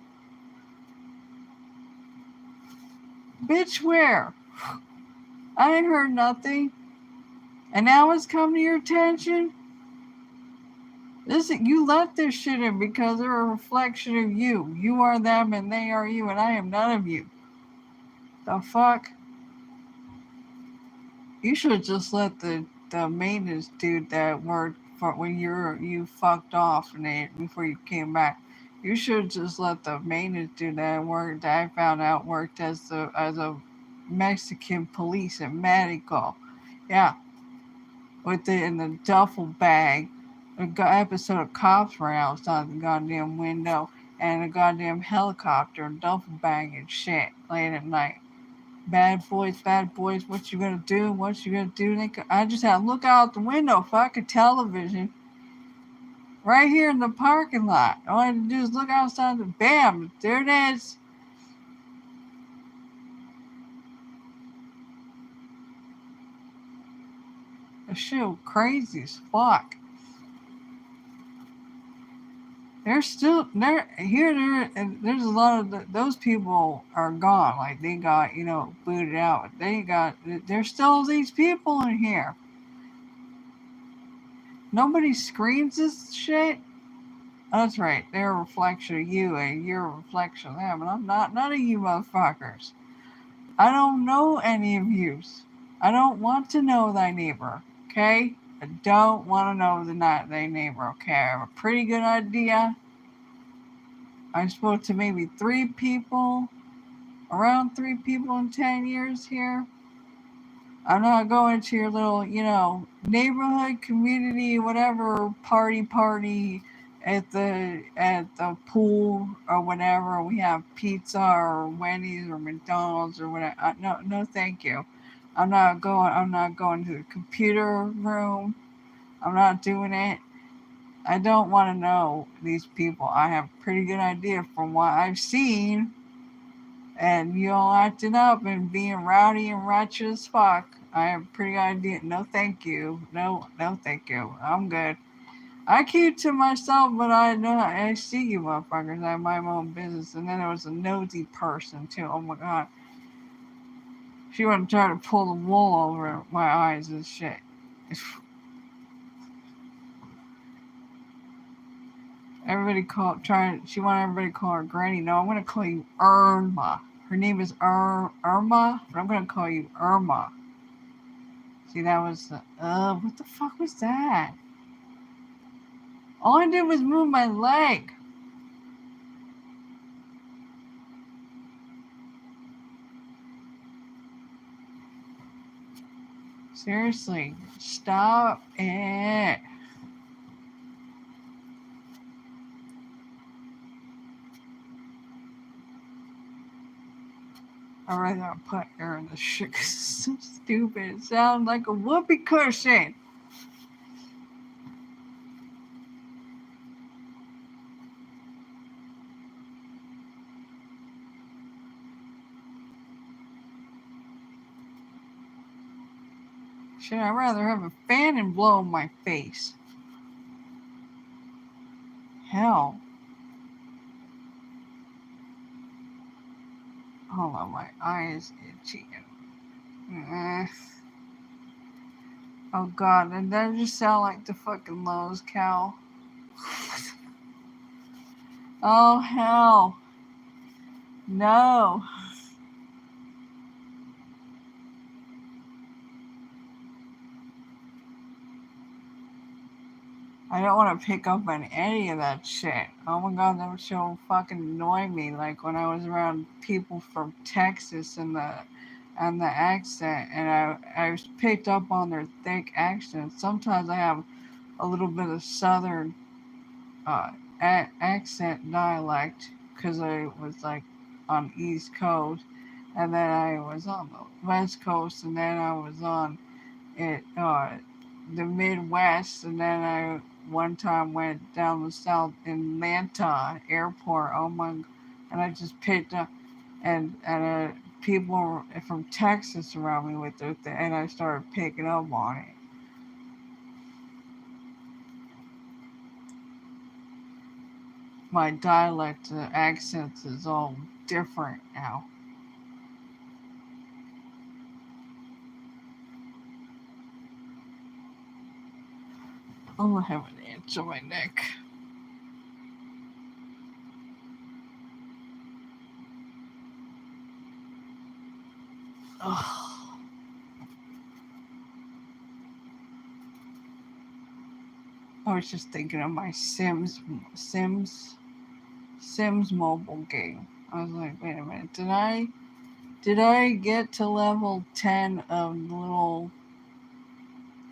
Bitch, where? I ain't heard nothing. And now it's come to your attention? You let this shit in because they're a reflection of you. You are them and they are you, and I am none of you. The fuck? You should just let the maintenance dude that worked for when you fucked off before you came back. You should just let the maintenance dude that I found out worked as a Mexican police and medical. Yeah, in the duffel bag. Episode of Cops ran outside the goddamn window, and a goddamn helicopter, duffel bag and shit late at night. Bad boys, what you gonna do? What you gonna do? I just had to look out the window, fucking television, right here in the parking lot. All I had to do is look outside the bam, there it is. The shit crazy as fuck. They're still there here. And there's a lot of those people are gone. Like, they got booted out. There's still these people in here. Nobody screams this shit. That's right. They're a reflection of you, and you're a reflection of them. And I'm not none of you motherfuckers. I don't know any of yous. I don't want to know thy neighbor. Okay. I don't want to know thy neighbor. Okay. I have a pretty good idea. I spoke to maybe around three people in 10 years here. I'm not going to your little, neighborhood, community, whatever party at the pool or whatever. We have pizza or Wendy's or McDonald's or whatever. No, no, thank you. I'm not going. I'm not going to the computer room. I'm not doing it. I don't want to know these people. I have a pretty good idea from what I've seen, and you all acting up and being rowdy and ratchet as fuck. I have a pretty good idea. No, thank you. No, no, thank you. I'm good. I keep to myself, but I know I see you motherfuckers. I mind my own business. And then there was a nosy person too. Oh my god, she wanted to try to pull the wool over my eyes and shit. Everybody call trying. She wanted everybody to call her Granny. No, I'm gonna call you Irma. Her name is Irma, but I'm gonna call you Irma. See, that was what the fuck was that? All I did was move my leg. Seriously, stop it. I'd rather put her in the shit 'cause it's so stupid. It sounds like a whoopee cushion. Shit, I'd rather have a fan and blow in my face. Hell. Hold on, my eye is itchy. Oh god, and that just sound like the fucking Lowe's cow. Oh hell. No. I don't want to pick up on any of that shit. Oh my god, that would so fucking annoy me. Like when I was around people from Texas and the accent, and I was picked up on their thick accent. Sometimes I have a little bit of southern uh, accent dialect because I was like on East Coast, and then I was on the West Coast, and then I was on it the Midwest, and then I one time went down the south in Atlanta airport. Oh my! And I just picked up and people from Texas around me with their and I started picking up on it. My dialect accents is all different now. Oh, I have an itch on my neck. Oh, I was just thinking of my Sims mobile game. I was like, wait a minute, did I get to level 10 of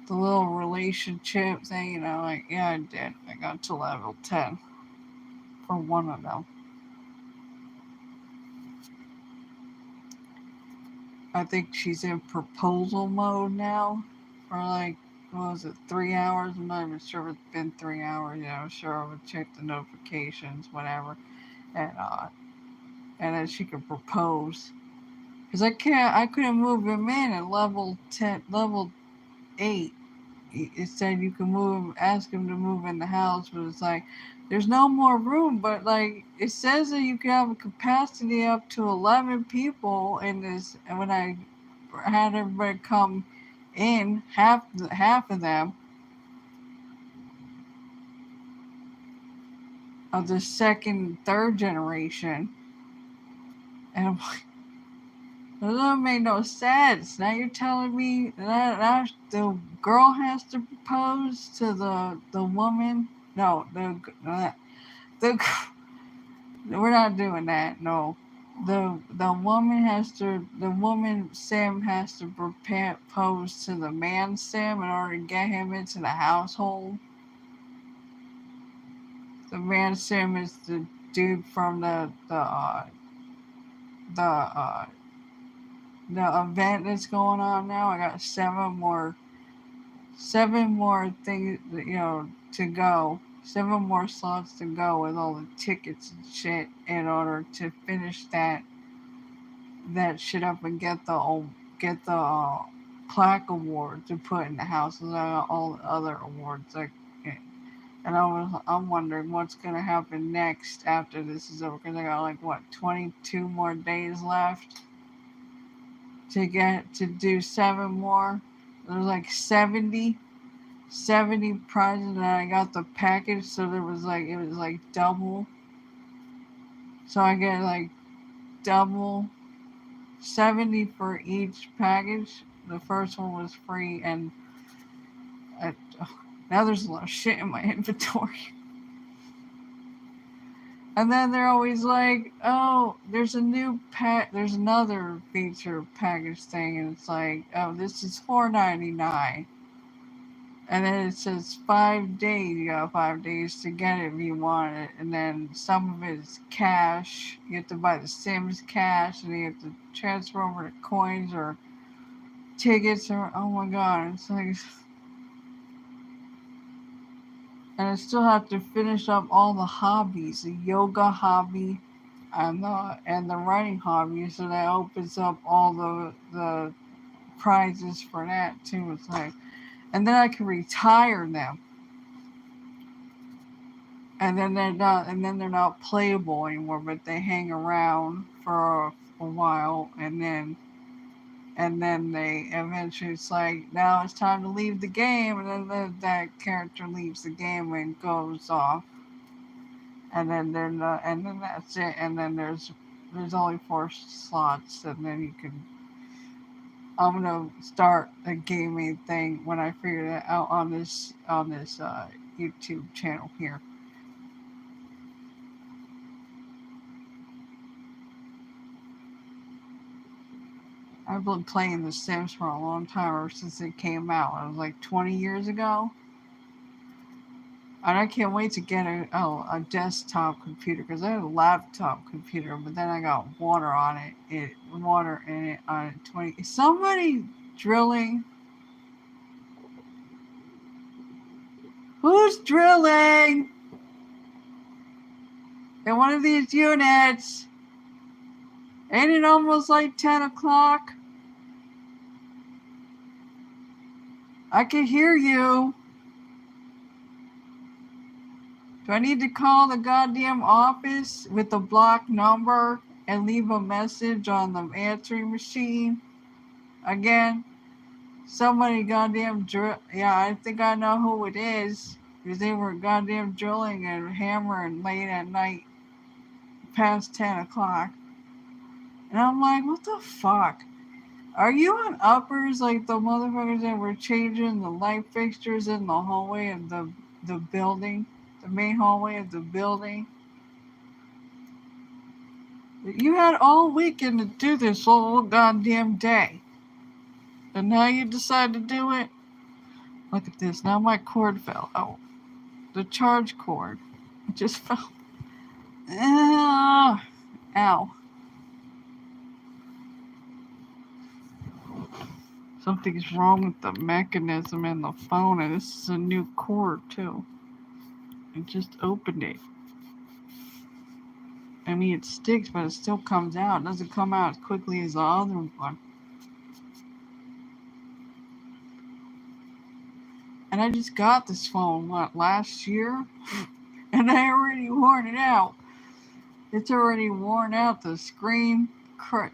the little relationship thing? Like, yeah, I did. I got to level 10 for one of them. I think she's in proposal mode now for like, what was it, 3 hours? I'm not even sure if it's been 3 hours. Yeah, I'm sure I would check the notifications, whatever. And then she could propose. Because I couldn't move him in at level 10, level 8. It said you can ask him to move in the house, but it's like, there's no more room. But like, it says that you can have a capacity up to 11 people in this. And when I had everybody come in, half of them of the second, third generation, and I'm like, that doesn't make no sense. Now you're telling me that the girl has to propose to the woman? No, the we're not doing that. No. the woman sim has to propose to the man sim in order to get him into the household. The man sim is the dude from the the event that's going on now. I got seven more things, to go. Seven more slots to go with all the tickets and shit in order to finish that shit up and get the plaque award to put in the house and all the other awards. And I'm wondering what's gonna happen next after this is over because I got like what 22 more days left to do seven more. There's like 70 prizes and I got the package, so it was like double. So I get like double 70 for each package. The first one was free, and I, now there's a lot of shit in my inventory. And then they're always like, "Oh, there's a new there's another feature package thing," and it's like, "Oh, this is $4.99." And then it says 5 days. You got 5 days to get it if you want it. And then some of it is cash. You have to buy the Sims cash, and you have to transfer over to coins or tickets. Or oh my god, it's like, and I still have to finish up all the hobbies, the yoga hobby, and the writing hobby. So that opens up all the prizes for that too. It's like, and then I can retire them. And then they're not playable anymore, but they hang around for a while, and then they eventually, it's like, now it's time to leave the game, and then that character leaves the game and goes off, and then they're not, and then that's it, and then there's only 4 slots, and then you can. I'm gonna start a gaming thing when I figure that out on this YouTube channel here. I've been playing The Sims for a long time, ever since it came out. It was like 20 years ago. And I can't wait to get a desktop computer because I had a laptop computer, but then I got water in it on it. 20. Is somebody drilling? Who's drilling in one of these units? Ain't it almost like 10 o'clock? I can hear you. Do I need to call the goddamn office with the block number and leave a message on the answering machine? Again, somebody goddamn drill. Yeah, I think I know who it is. Because they were goddamn drilling and hammering late at night past 10 o'clock. And I'm like, what the fuck? Are you on uppers like the motherfuckers that were changing the light fixtures in the hallway of the building? The main hallway of the building? You had all weekend to do this whole goddamn day. And now you decide to do it? Look at this. Now my cord fell out. The charge cord. It just fell. Ah, ow. Something's wrong with the mechanism in the phone, and this is a new cord, too. I just opened it. I mean, it sticks, but it still comes out. It doesn't come out as quickly as the other one. And I just got this phone, last year? And I already worn it out. It's already worn out. The screen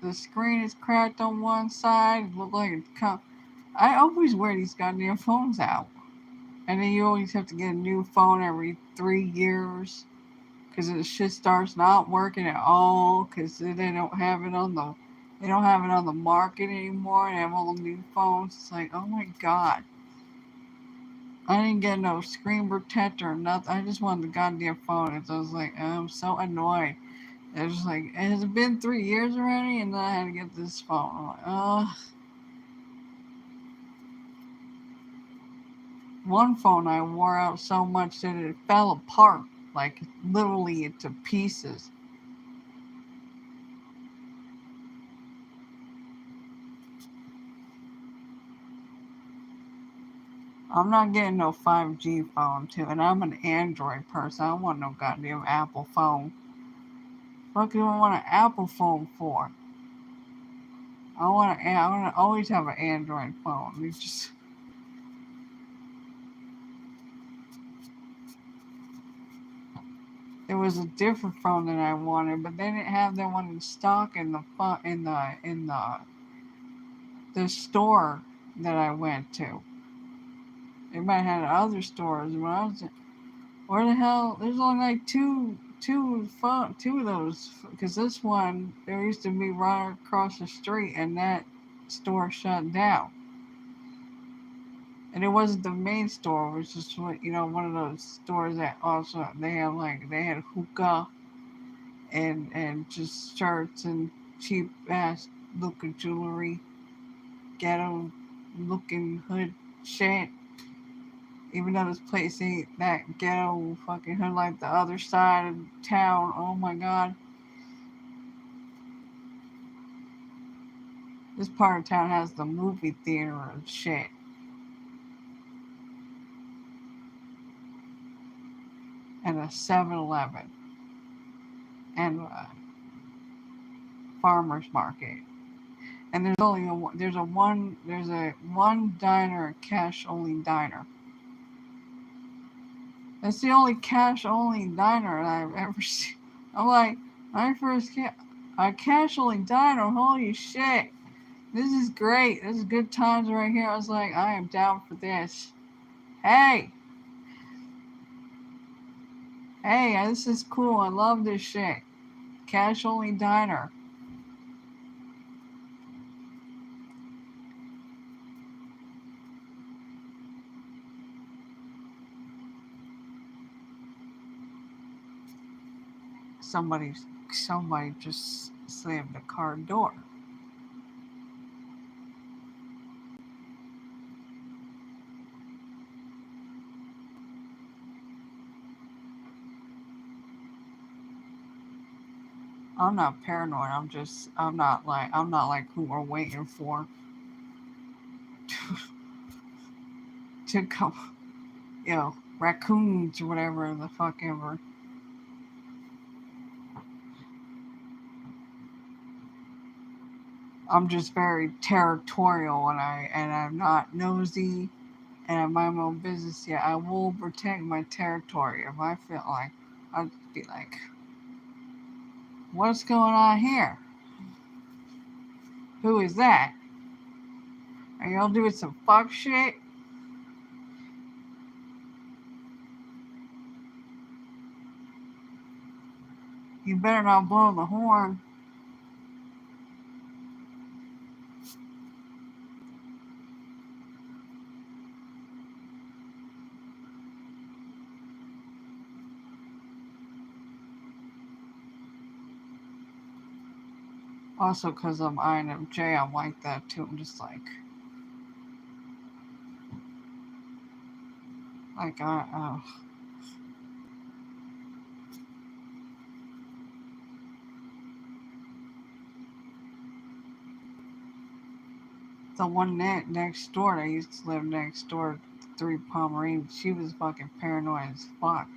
is cracked on one side. It looked like I always wear these goddamn phones out. And then you always have to get a new phone every 3 years because the shit starts not working at all because they don't have it on the market anymore. They have all new phones. It's like, oh my god. I didn't get no screen protector or nothing. I just wanted the goddamn phone. And so I was like, I'm so annoyed. It's like, it has been 3 years already, and then I had to get this phone. I'm like, oh. One phone I wore out so much that it fell apart, like literally into pieces. I'm not getting no 5G phone too, and I'm an Android person. I don't want no goddamn Apple phone. What do I want an Apple phone for? I want to always have an Android phone. It's just there was a different phone that I wanted, but they didn't have that one in stock in the store that I went to. They might have had other stores, but I was where the hell? There's only like two of those. Because this one, there used to be right across the street, and that store shut down. And it wasn't the main store. It was just one of those stores that also they had hookah and just shirts and cheap ass looking jewelry, ghetto looking hood shit. Even though this place ain't that ghetto fucking hood like the other side of town. Oh my god. This part of town has the movie theater and shit. And a 7-Eleven. And a farmer's market. And there's a one diner, a cash only diner. That's the only cash only diner I've ever seen. I'm like, my first a cash only diner, holy shit. This is great. This is good times right here. I was like, I am down for this. Hey, hey, this is cool. I love this shit. Cash only diner. Somebody, somebody just slammed the car door. I'm not paranoid. I'm not like who we're waiting for to come, raccoons or whatever the fuck ever. I'm just very territorial, and I'm not nosy, and I mind my own business. Yeah, I will protect my territory if I feel like I'd be like, what's going on here? Who is that? Are y'all doing some fuck shit? You better not blow the horn. Also, because I'm INFJ, I'm like that too. I'm just like the one next door that used to live next door, three Pomeranians. She was fucking paranoid as fuck,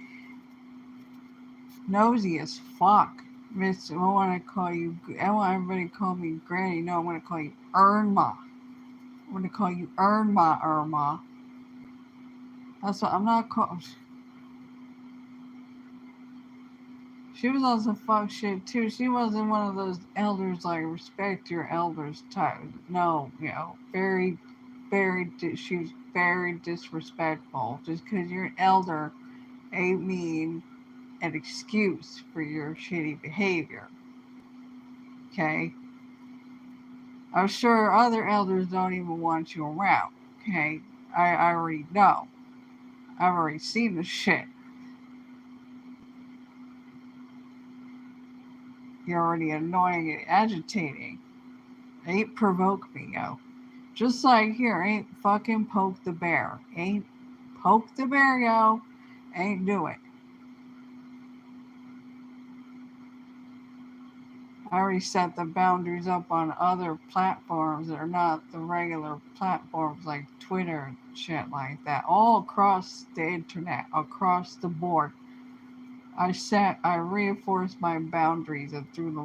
nosy as fuck. Miss, I want to call you. I want everybody to call me Granny. No, I want to call you Irma. I want to call you Irma. That's what I'm not calling. She was also fuck shit too. She wasn't one of those elders like respect your elders type. No, she was very disrespectful. Just because you're an elder ain't mean an excuse for your shitty behavior. Okay? I'm sure other elders don't even want you around. Okay? I already know. I've already seen the shit. You're already annoying and agitating. Ain't provoke me, yo. Just like here, ain't fucking poke the bear. Ain't poke the bear, yo. Ain't do it. I already set the boundaries up on other platforms that are not the regular platforms like Twitter and shit like that. All across the internet, across the board. I reinforced my boundaries and through the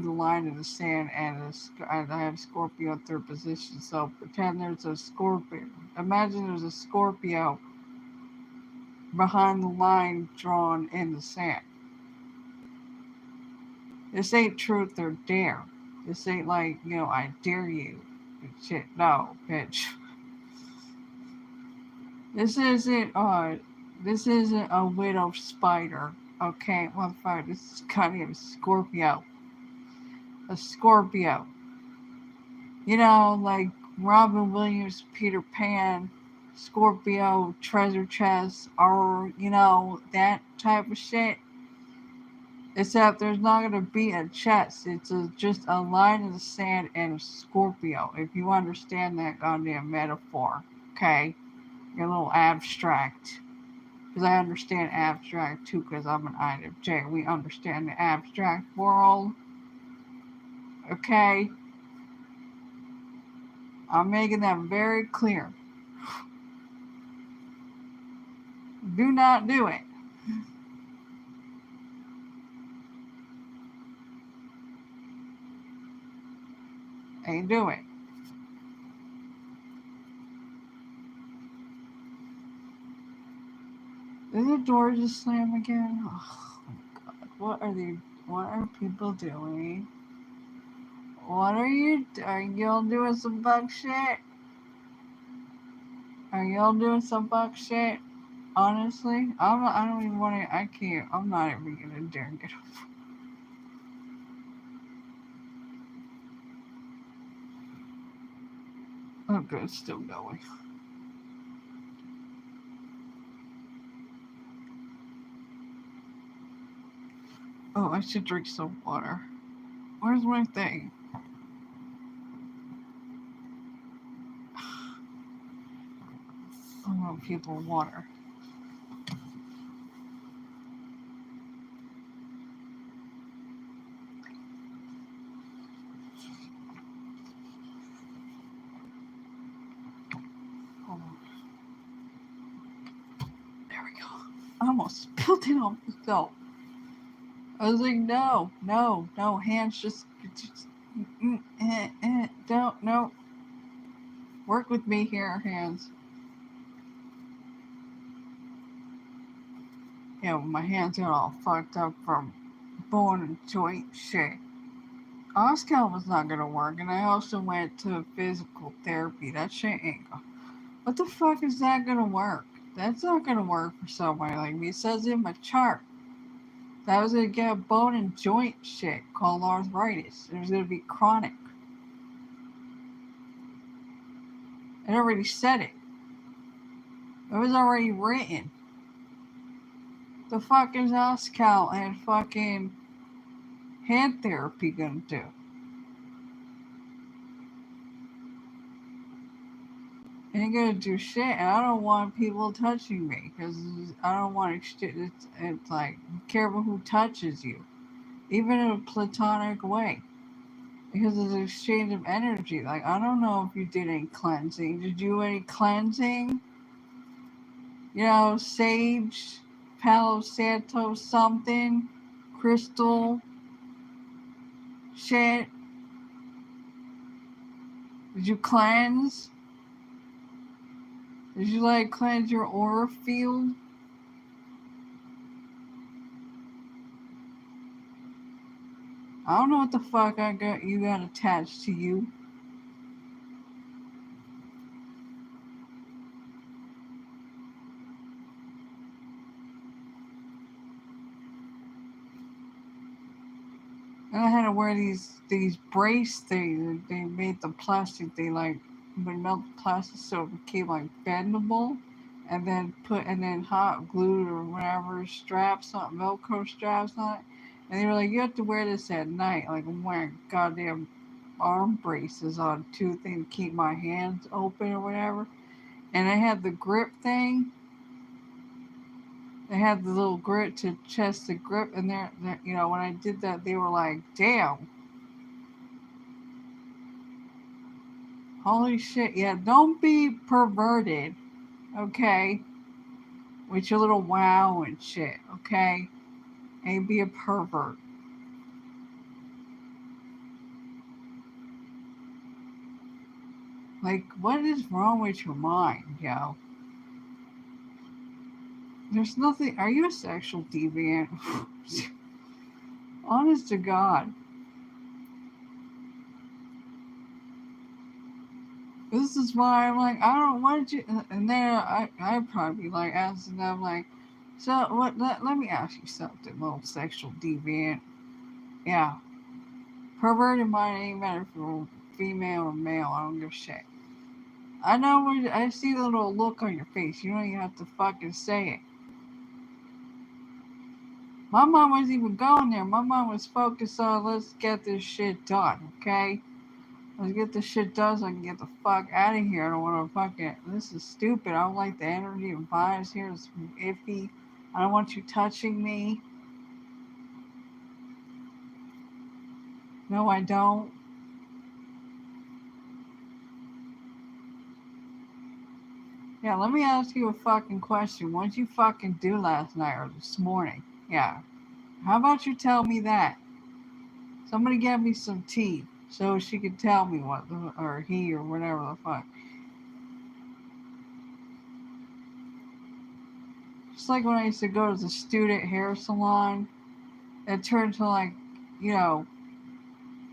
line in the sand, and I have Scorpio in third position. So pretend there's a Scorpio. Imagine there's a Scorpio behind the line drawn in the sand. This ain't truth or dare. This ain't like, I dare you. Shit, no, bitch. This isn't this isn't a widow spider. Okay, motherfucker, this is kind of a Scorpio. A Scorpio. Like Robin Williams, Peter Pan, Scorpio, treasure chest, or, that type of shit. Except there's not going to be a chest. It's just a line in the sand and a Scorpio. If you understand that goddamn metaphor, okay? You're a little abstract. Because I understand abstract too, because I'm an INFJ. We understand the abstract world, okay? I'm making that very clear. Do not do it. Ain't do it. Did the door just slam again? Oh my god. What are people doing? Are y'all doing some bug shit? Are y'all doing some bug shit? Honestly, I don't even want to, I can't, I'm not even gonna dare get up. Okay, it's still going. Oh, I should drink some water. Where's my thing? I want people water. Hold on. There we go. I almost spilled it on myself. I was like, no, hands just don't, no. Work with me here, hands. Yeah, my hands are all fucked up from bone and joint shit. Oscal was not gonna work, and I also went to physical therapy. That shit ain't go. What the fuck is that gonna work? That's not gonna work for somebody like me. It says in my chart that I was gonna get bone and joint shit called arthritis. It was gonna be chronic. It already said it. It was already written. The fuck is Oscal and fucking hand therapy gonna do? Ain't gonna do shit, and I don't want people touching me because I don't want it's like, be careful who touches you, even in a platonic way, because it's an exchange of energy. Like, I don't know if you did any cleansing. Did you do any cleansing? Sage, Palo Santo, something, crystal, shit. Did you cleanse? Did you like cleanse your aura field? I don't know what the fuck you got attached to you. And I had to wear these brace things. They made the plastic. They like would melt the plastic so it became like bendable, and then hot glued or whatever straps on Velcro straps on it, And they were like, you have to wear this at night. Like, I'm wearing goddamn arm braces on two things to keep my hands open or whatever. And I had the grip thing. They had the little grip to chest the grip. And when I did that, they were like, damn. Holy shit. Yeah, don't be perverted, okay? With your little wow and shit, okay? And be a pervert. Like, what is wrong with your mind, yo? There's nothing. Are you a sexual deviant? Honest to God. This is why I'm like, I don't want you. And then I'd probably be like asking them, like, so what? Let me ask you something, little sexual deviant. Yeah. Perverted mind ain't matter if you're female or male. I don't give a shit. I know when I see the little look on your face. You don't even have to fucking say it. My mom wasn't even going there. My mom was focused on let's get this shit done, okay? Let's get this shit done so I can get the fuck out of here. I don't want to fucking. This is stupid. I don't like the energy and vibes here. It's iffy. I don't want you touching me. No, I don't. Yeah, let me ask you a fucking question. What did you fucking do last night or this morning? Yeah. How about you tell me that? Somebody get me some tea so she could tell me what, or he, or whatever the fuck. Just like when I used to go to the student hair salon, it turned to like, you know,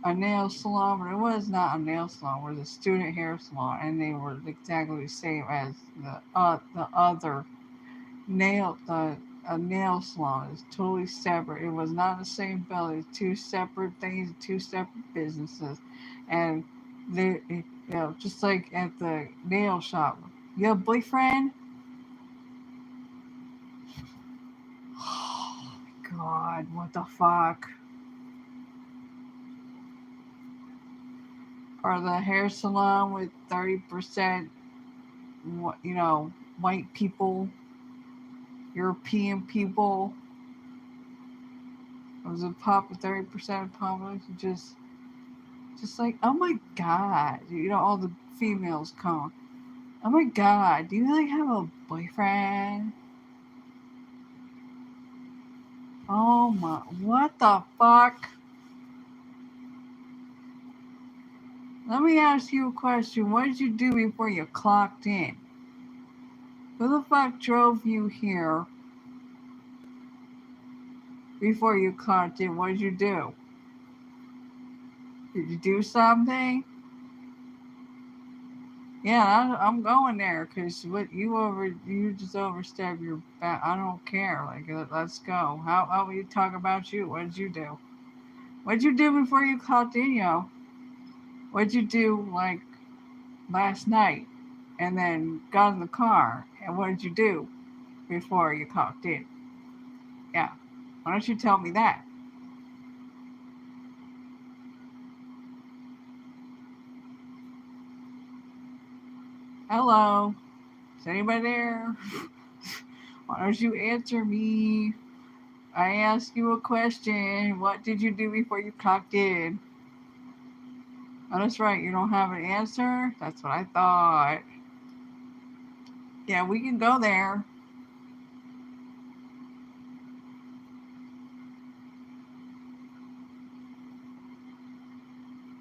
a nail salon, but it was not a nail salon. It was a student hair salon, and they were exactly the same as the other nail the a nail salon. It's totally separate. It was not the same building. It's two separate things, two separate businesses, and just like at the nail shop. You have a boyfriend? Oh God, what the fuck? Or the hair salon with 30%, white people, European people. It was a pop of 30% of population. Just like, oh my God, all the females come. Oh my God, do you like have a boyfriend? Oh my, what the fuck? Let me ask you a question. What did you do before you clocked in? Who the fuck drove you here before you clocked in? What did you do? Did you do something? Yeah, I'm going there because what you just overstepped your I don't care. Like, let's go. How will you talk about you? What did you do? What did you do before you clocked in, yo? What did you do like last night, and then got in the car? And what did you do before you clocked in? Yeah, why don't you tell me that? Hello, is anybody there? Why don't you answer me? I asked you a question. What did you do before you clocked in? Oh, that's right. You don't have an answer? That's what I thought. Yeah, we can go there.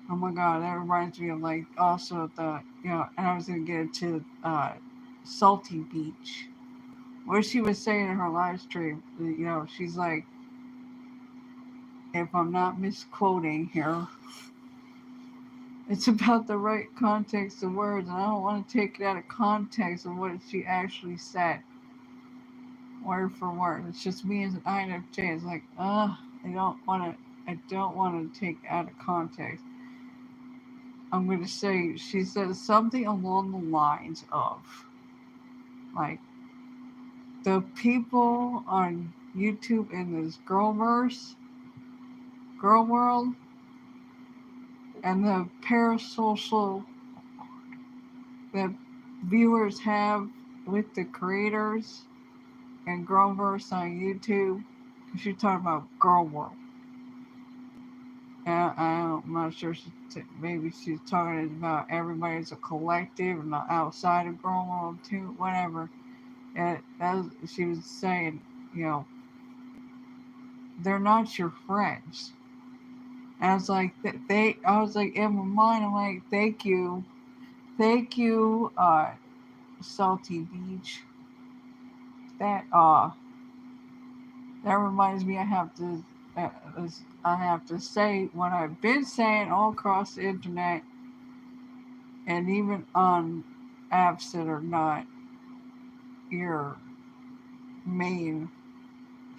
Oh my god, that reminds me of like also and I was gonna get into Salty Beach. What she was saying in her live stream, she's like, if I'm not misquoting here, it's about the right context of words, and I don't want to take it out of context of what she actually said, word for word. It's just me as an INFJ. It's like, I don't want to take it out of context. I'm going to say she said something along the lines of, like, the people on YouTube in this girlverse, girl world and the parasocial that viewers have with the creators and Girlverse on YouTube. She's talking about girl world. I'm not sure. Maybe she's talking about everybody as a collective and not outside of girl world too. Whatever. And she was saying, you know, they're not your friends. And I was like, I was like, in my mind, I'm like, thank you, Salty Beach. That that reminds me, uh, I have to say what I've been saying all across the internet, and even on apps that are not your main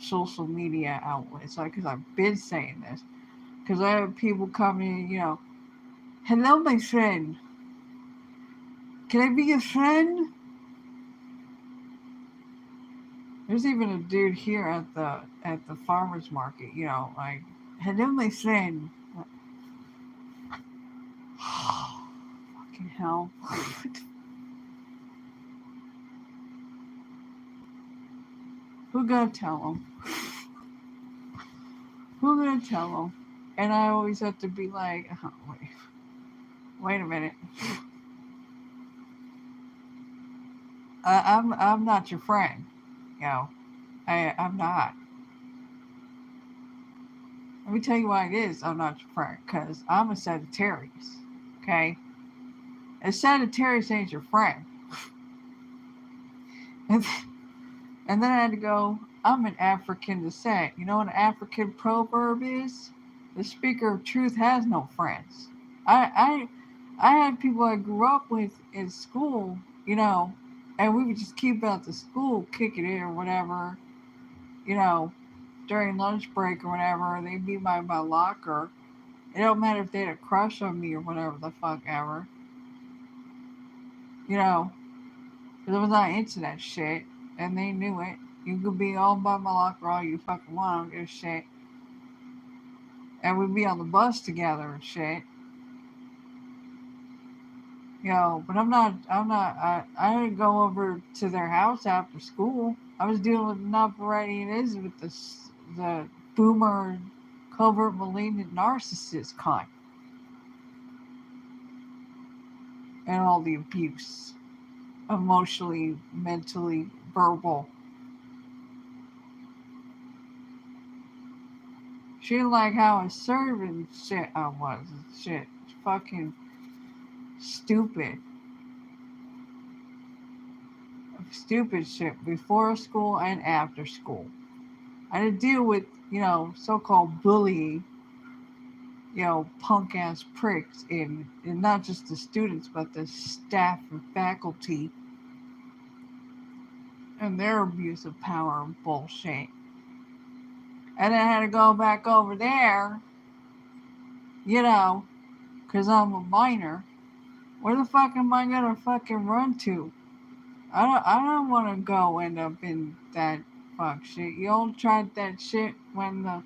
social media outlets. Like, because I've been saying this, because I have people coming, you know, hello, my friend. Can I be your friend? There's even a dude here at the farmers market, you know, like, hello, my friend. Fucking hell. Who gonna tell him? Who gonna tell him? And I always have to be like, oh, wait a minute. I'm not your friend, you know. I'm not. Let me tell you why it is I'm not your friend. Because I'm a Sagittarius. Okay? A Sagittarius ain't your friend. And, and then I had to go, I'm an African descent. You know what an African proverb is? The speaker of truth has no friends. I had people I grew up with in school, you know, and we would just keep out the school, kicking it or whatever, you know, during lunch break or whatever. They'd be by my locker. It don't matter if they had a crush on me or whatever the fuck ever. You know, because I was not into that shit, and they knew it. You could be all by my locker all you fucking want, I don't give a shit. And we'd be on the bus together and shit. You know, but I didn't go over to their house after school. I was dealing with enough already it is with the boomer, covert, malignant narcissist kind. And all the abuse. Emotionally, mentally, verbal. She didn't like how assertive and shit I was. Shit. Fucking stupid. Stupid shit before school and after school. I had to deal with, you know, so called bullying, you know, punk ass pricks in not just the students but the staff and faculty and their abuse of power and bullshit. And then I had to go back over there, you know, because I'm a minor. Where the fuck am I gonna fucking run to? I don't want to go end up in that fuck shit. You all tried that shit when the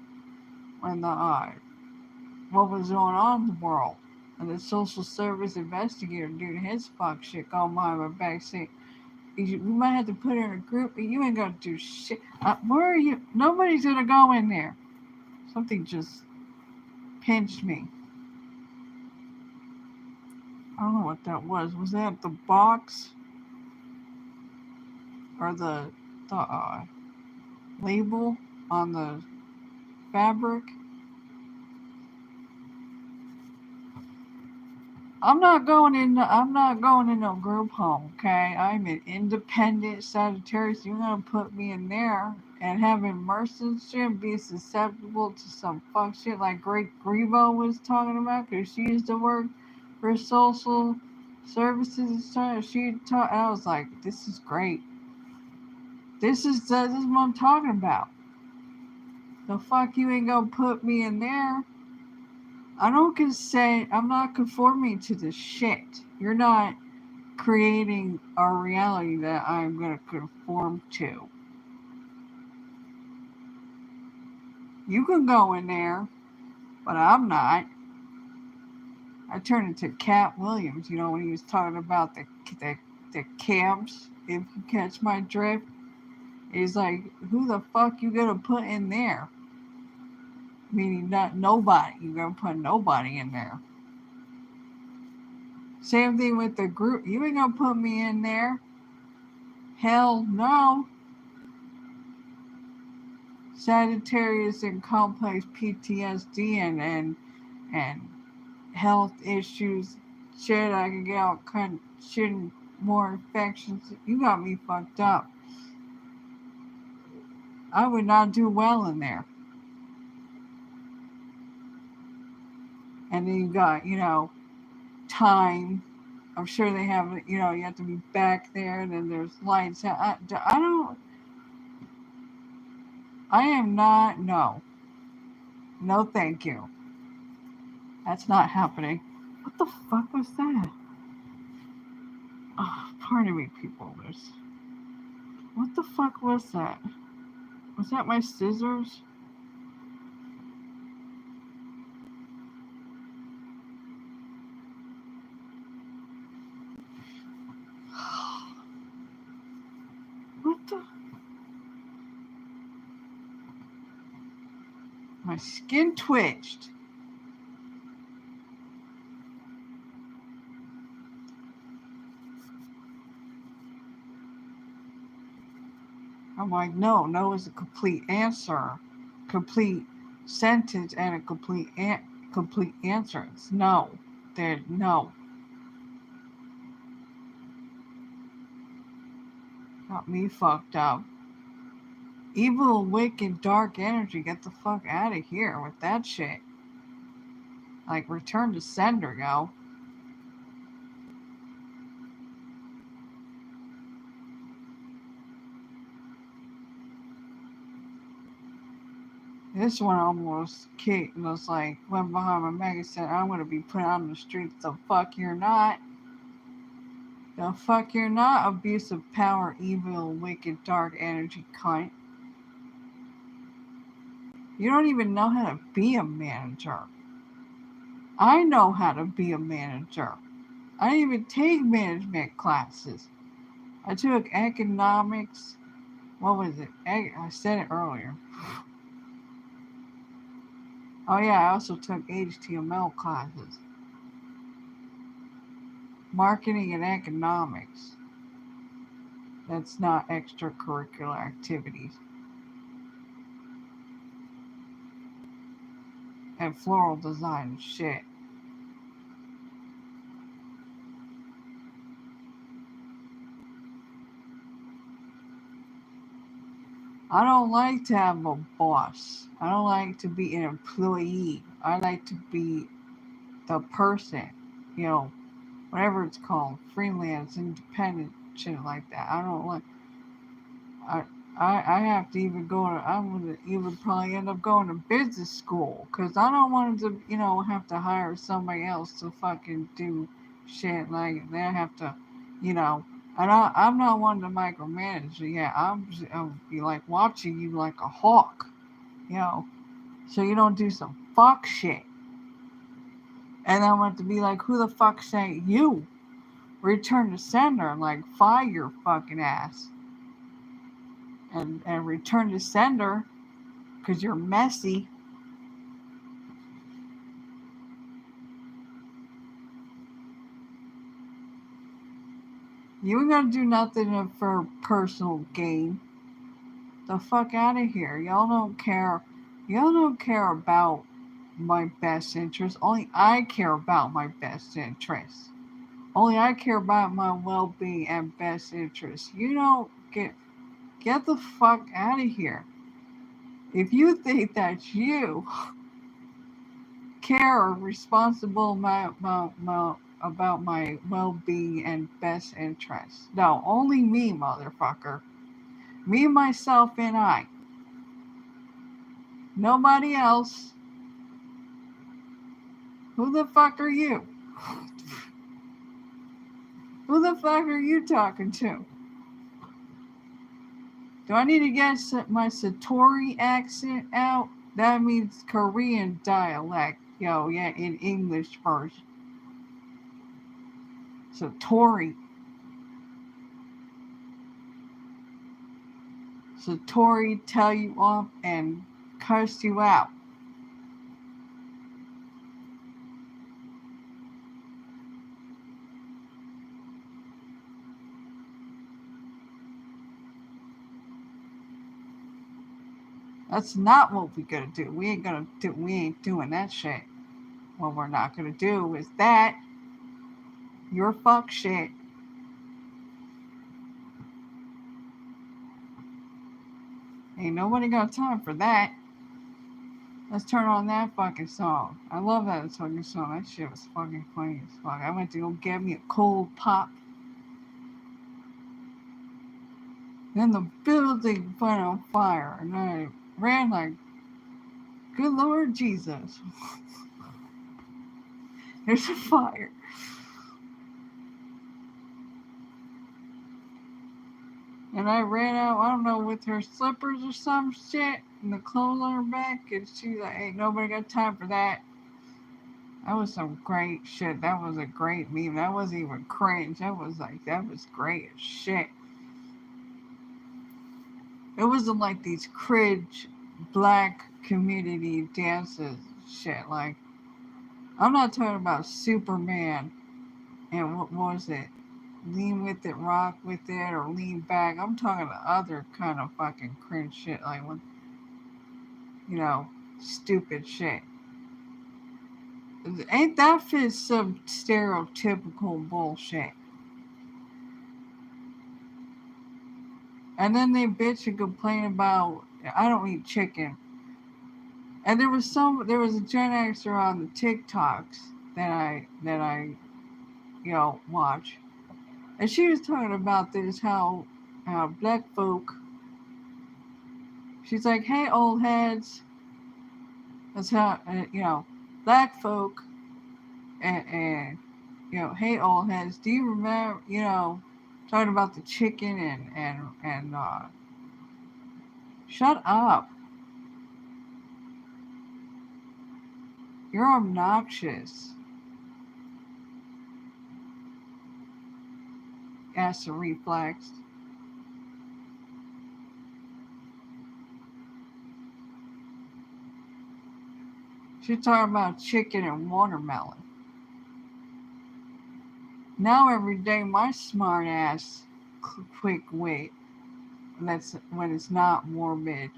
what was going on in the world. And the social service investigator doing his fuck shit going by my back saying, we might have to put her in a group, but you ain't gonna do shit. Where are you? Nobody's gonna go in there. Something just pinched me. I don't know what that was. Was that the box or the label on the fabric? I'm not going in no group home, okay? I'm an independent Sagittarius. You're gonna put me in there and have immersed in shit and be susceptible to some fuck shit like Great Grebo was talking about, because she used to work for social services and stuff. I was like, this is great. This is what I'm talking about. The fuck you ain't gonna put me in there. I don't consent. I'm not conforming to this shit. You're not creating a reality that I'm going to conform to. You can go in there But I'm not. I turned into Cat Williams, when he was talking about the camps, if you catch my drift. He's like, who the fuck you gonna put in there? Meaning not nobody. You're gonna put nobody in there. Same thing with the group. You ain't gonna put me in there. Hell no. Sagittarius and complex PTSD and health issues. Shit, I can get all kind of shit and more infections. You got me fucked up. I would not do well in there. And then you got, time. I'm sure they have, you have to be back there, and then there's lights. I am not, no. No, thank you. That's not happening. What the fuck was that? Oh, pardon me, people. What the fuck was that? Was that my scissors? What the? My skin twitched. I'm like, no is a complete answer, complete sentence, and a complete answer. It's no. No. Got me fucked up. Evil, wicked, dark energy. Get the fuck out of here with that shit. Like, return to sender, yo. This one almost kicked and was like, went behind my back and said, I'm going to be put on the streets. The fuck you're not. The fuck you're not. Abusive power, evil, wicked, dark energy cunt. You don't even know how to be a manager. I know how to be a manager. I didn't even take management classes. I took economics. What was it? I said it earlier. Oh yeah, I also took HTML classes. Marketing and economics. That's not extracurricular activities. And floral design and shit. I don't like to have a boss. I don't like to be an employee. I like to be the person, whatever it's called, freelance, independent, shit like that. I don't like. I I have to even go to. I'm gonna even probably end up going to business school because I don't want to, have to hire somebody else to fucking do shit like they have to, you know. And I'm not one to micromanage. Yeah, I'll be like watching you like a hawk, you know, so you don't do some fuck shit. And I want to be like, who the fuck say you? Return to sender and like fire your fucking ass. And return to sender because you're messy. You ain't gonna do nothing for personal gain. The fuck out of here. Y'all don't care. Y'all don't care about my best interest. Only I care about my best interest. Only I care about my well-being and best interest. You don't get the fuck out of here. If you think that you care or responsible about my well-being and best interests, no, only me, motherfucker. Me, myself, and I. Nobody else. Who the fuck are you? Who the fuck are you talking to? Do I need to get my Satori accent out? That means Korean dialect, yeah, in English version. So Tori. So Tori tell you off and cuss you out. That's not what we gonna do. We ain't doing that shit. What we're not gonna do is that. Your fuck shit. Ain't nobody got time for that. Let's turn on that fucking song. I love that fucking song. That shit was fucking funny as fuck. I went to go get me a cold pop. Then the building went on fire, and I ran like, good Lord Jesus. There's a fire. And I ran out, I don't know, with her slippers or some shit, and the clothes on her back, and she's like, ain't nobody got time for that. That was some great shit. That was a great meme. That wasn't even cringe. That was great as shit. It wasn't like these cringe black community dances shit. Like, I'm not talking about Superman and what was it? Lean with it, rock with it, or lean back. I'm talking the other kind of fucking cringe shit. Like, when, you know, stupid shit. Ain't that fit some stereotypical bullshit? And then they bitch and complain about I don't eat chicken. And there was a Gen Xer on the TikToks that I watch, and she was talking about this how black folk. She's like, hey old heads, that's how black folk and hey old heads, do you remember talking about the chicken and shut up. You're obnoxious. Asked the reflex. She's talking about chicken and watermelon. Now every day, my smart ass, quick wit. That's when it's not morbid,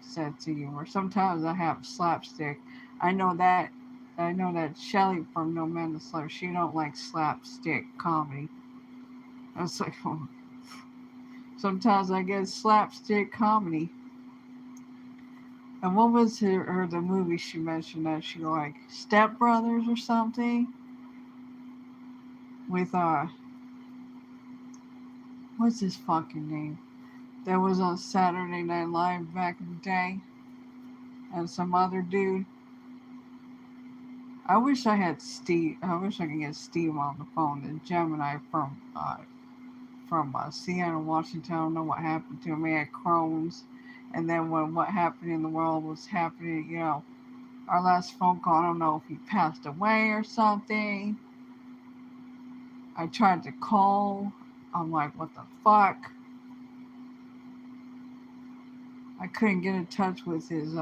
sense of humor. Sometimes I have slapstick. I know that. I know that Shelly from No Man the Slave. She don't like slapstick comedy. I was like, oh. Sometimes I get slapstick comedy. And what was the movie she mentioned that she liked? Step Brothers or something? With, what's his fucking name? That was on Saturday Night Live back in the day. And some other dude. I wish I had Steve. I wish I could get Steve on the phone. The Gemini from Seattle, Washington. I don't know what happened to him. He had Crohn's. And then when what happened in the world was happening, our last phone call, I don't know if he passed away or something. I tried to call. I'm like, what the fuck? I couldn't get in touch with his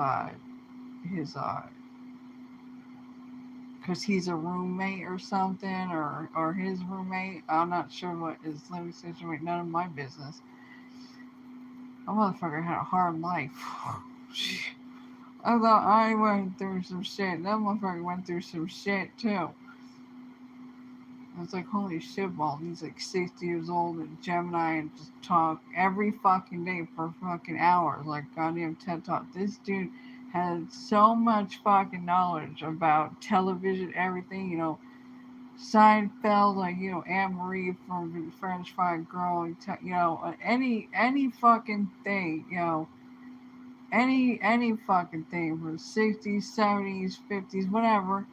because he's a roommate or something, or his roommate. I'm not sure what his living situation. None of my business. That motherfucker had a hard life. I thought I went through some shit. That motherfucker went through some shit too. I was like, holy shit, ball. He's like 60 years old and Gemini and just talk every fucking day for fucking hours. Like goddamn TED Talk. This dude had so much fucking knowledge about television, everything, Seinfeld, like, Anne Marie from French Fried Girl, any fucking thing, any fucking thing from the 60s, 70s, 50s, whatever.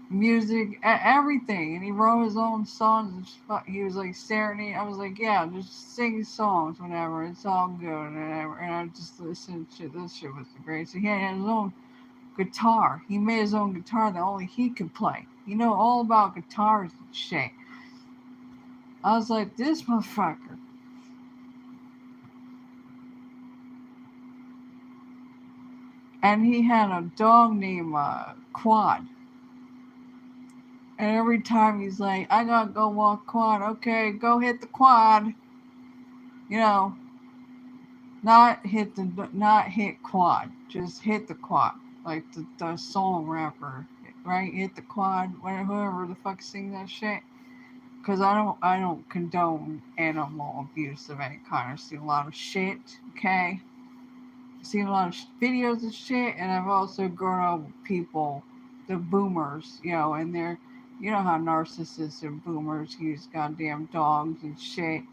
music, everything, and he wrote his own songs. He was like serenading. I was like, yeah, just sing songs whenever. It's all good, and whatever. And I just listened to this shit was the greatest. He had his own guitar. He made his own guitar that only he could play. You know all about guitars and shit. I was like, this motherfucker. And he had a dog named Quad. And every time he's like, I gotta go walk Quad. Okay, go hit the quad. You know, not hit Quad. Just hit the quad. Like the song rapper, right? Hit the quad. Whoever the fuck sing that shit. Because I don't condone animal abuse of any kind. I've seen a lot of shit. Okay. I've seen a lot of videos of shit, and I've also grown up with people, the boomers, and they're, how narcissists and boomers use goddamn dogs and shit.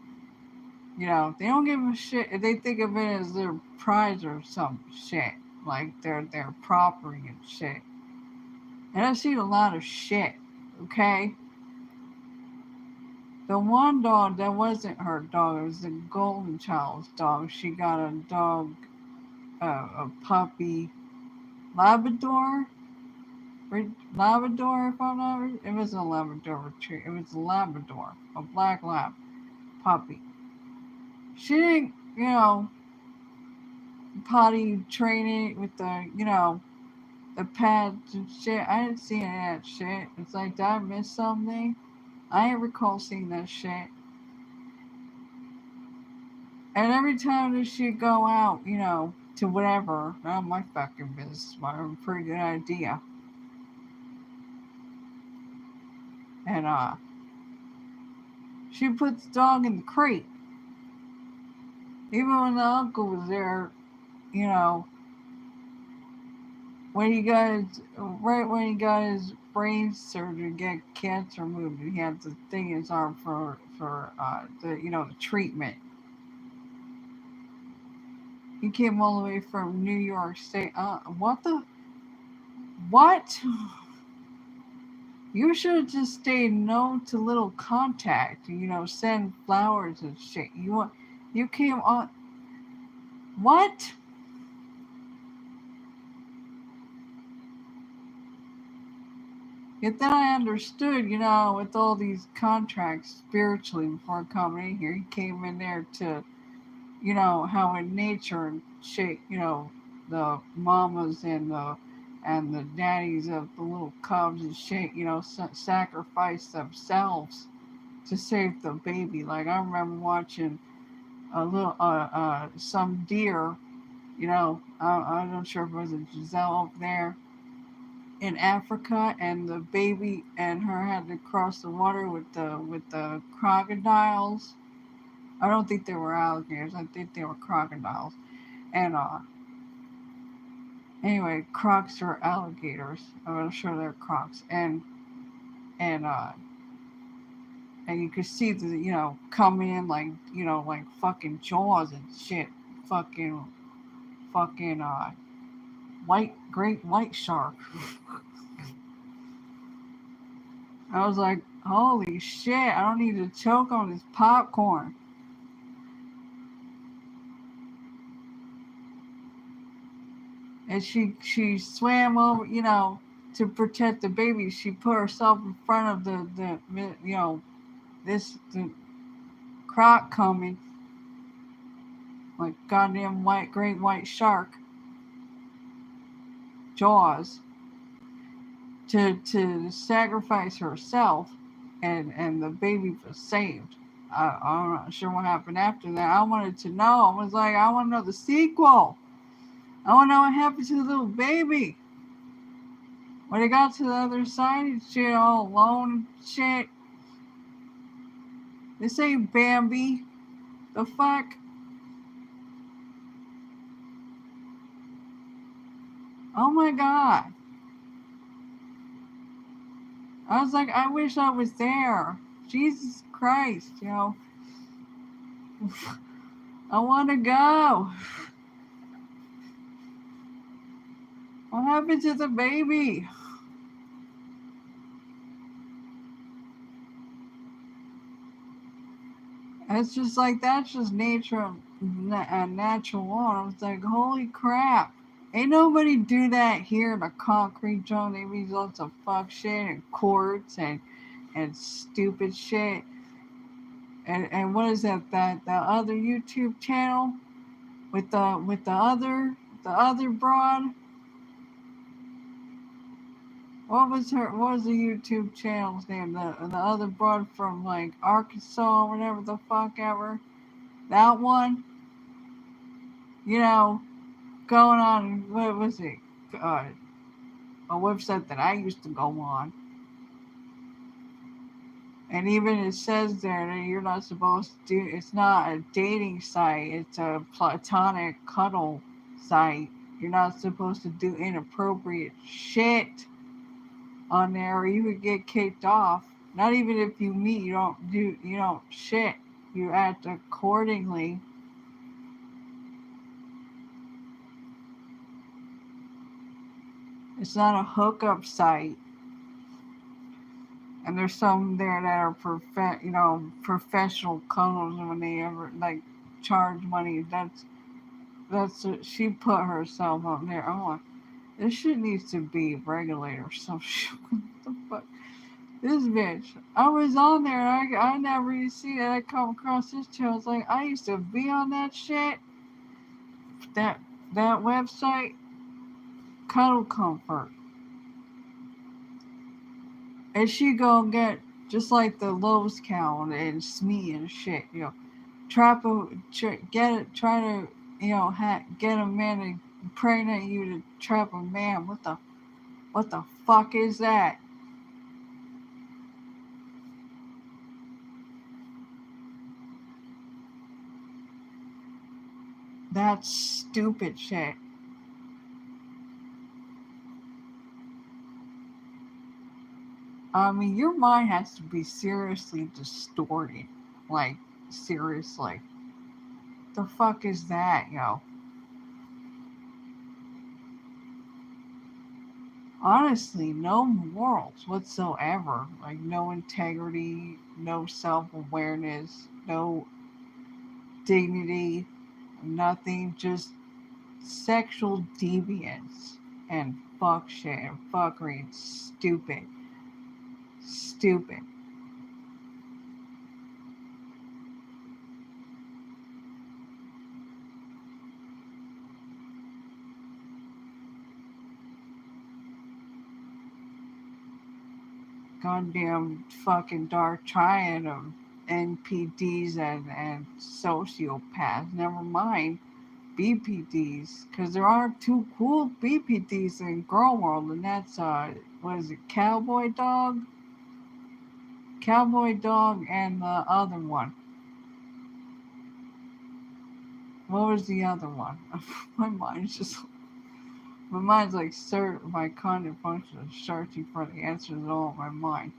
They don't give a shit. They think of it as their prize or some shit, like their property and shit. And I've seen a lot of shit. Okay. The one dog that wasn't her dog, it was the golden child's dog. She got a dog, a puppy, Labrador, Labrador, if I'm not, it wasn't a Labrador retriever. It was a Labrador, a black lab puppy. She didn't, potty training with the pads and shit. I didn't see any of that shit. It's like, did I miss something? I didn't recall seeing that shit. And every time that she'd go out, to whatever, not my fucking business, but a pretty good idea. And she puts the dog in the crate. Even when the uncle was there, you know, right when he got his brain surgery to get cancer removed, he had the thing in his arm for the treatment. He came all the way from New York State. What? You should have just stayed no to little contact. Send flowers and shit. You came on. What? Yet then I understood, with all these contracts spiritually before coming in here, he came in there to, how in nature and shit, the mamas and the daddies of the little cubs and shit, sacrifice themselves to save the baby. Like I remember watching a little some deer, I'm not sure if it was a Giselle up there in Africa, and the baby and her had to cross the water with the crocodiles. I don't think they were alligators. I think they were crocodiles. And anyway, crocs are alligators. I'm sure they're crocs. And and you could see the come in like like fucking jaws and shit, fucking great white shark. I was like, holy shit! I don't need to choke on this popcorn. And she swam over, to protect the baby. She put herself in front of the croc coming, like goddamn great white shark, jaws, to sacrifice herself, and the baby was saved. I'm not sure what happened after that. I wanted to know. I was like, I want to know the sequel. I want to know what happened to the little baby. When they got to the other side and shit, all alone and shit. This ain't Bambi. The fuck? Oh my god. I was like, I wish I was there. Jesus Christ, I want to go. What happened to the baby? It's just like, that's just nature, natural law. I was like, holy crap. Ain't nobody do that here in a concrete jungle. They use lots of fuck shit and courts and stupid shit. And what is that other YouTube channel with the other broad? What was the YouTube channel's name? The other broad from like Arkansas or whatever the fuck ever. That one, you know, going on, what was it? A website that I used to go on. And even it says there that you're not supposed to do, it's not a dating site, it's a platonic cuddle site. You're not supposed to do inappropriate shit on there or you could get kicked off. Not even if you meet, you don't shit. You act accordingly. It's not a hookup site. And there's some there that are professional cuddlers when they ever like charge money. She put herself up there. I'm like, this shit needs to be regulated or some shit. What the fuck? This bitch. I was on there and I never even see that. I come across this channel. It's like, I used to be on that shit. That website, Cuddle Comfort. And she go get, just like the Lowe's cow and Smee and shit, try to, get a man to pregnant you to trap a man. What the fuck is that? That's stupid shit. I mean, your mind has to be seriously distorted. Like, seriously. The fuck is that, yo? Honestly, no morals whatsoever. Like, no integrity, no self awareness, no dignity, nothing. Just sexual deviance and fuck shit and fuckery. Stupid. Stupid. Goddamn fucking dark triad of NPDs and sociopaths. Never mind BPDs, because there are two cool BPDs in Girl World, and that's what is it, Cowboy Dog, and the other one. What was the other one? My mind's like my cognitive function is searching for the answers all in my mind.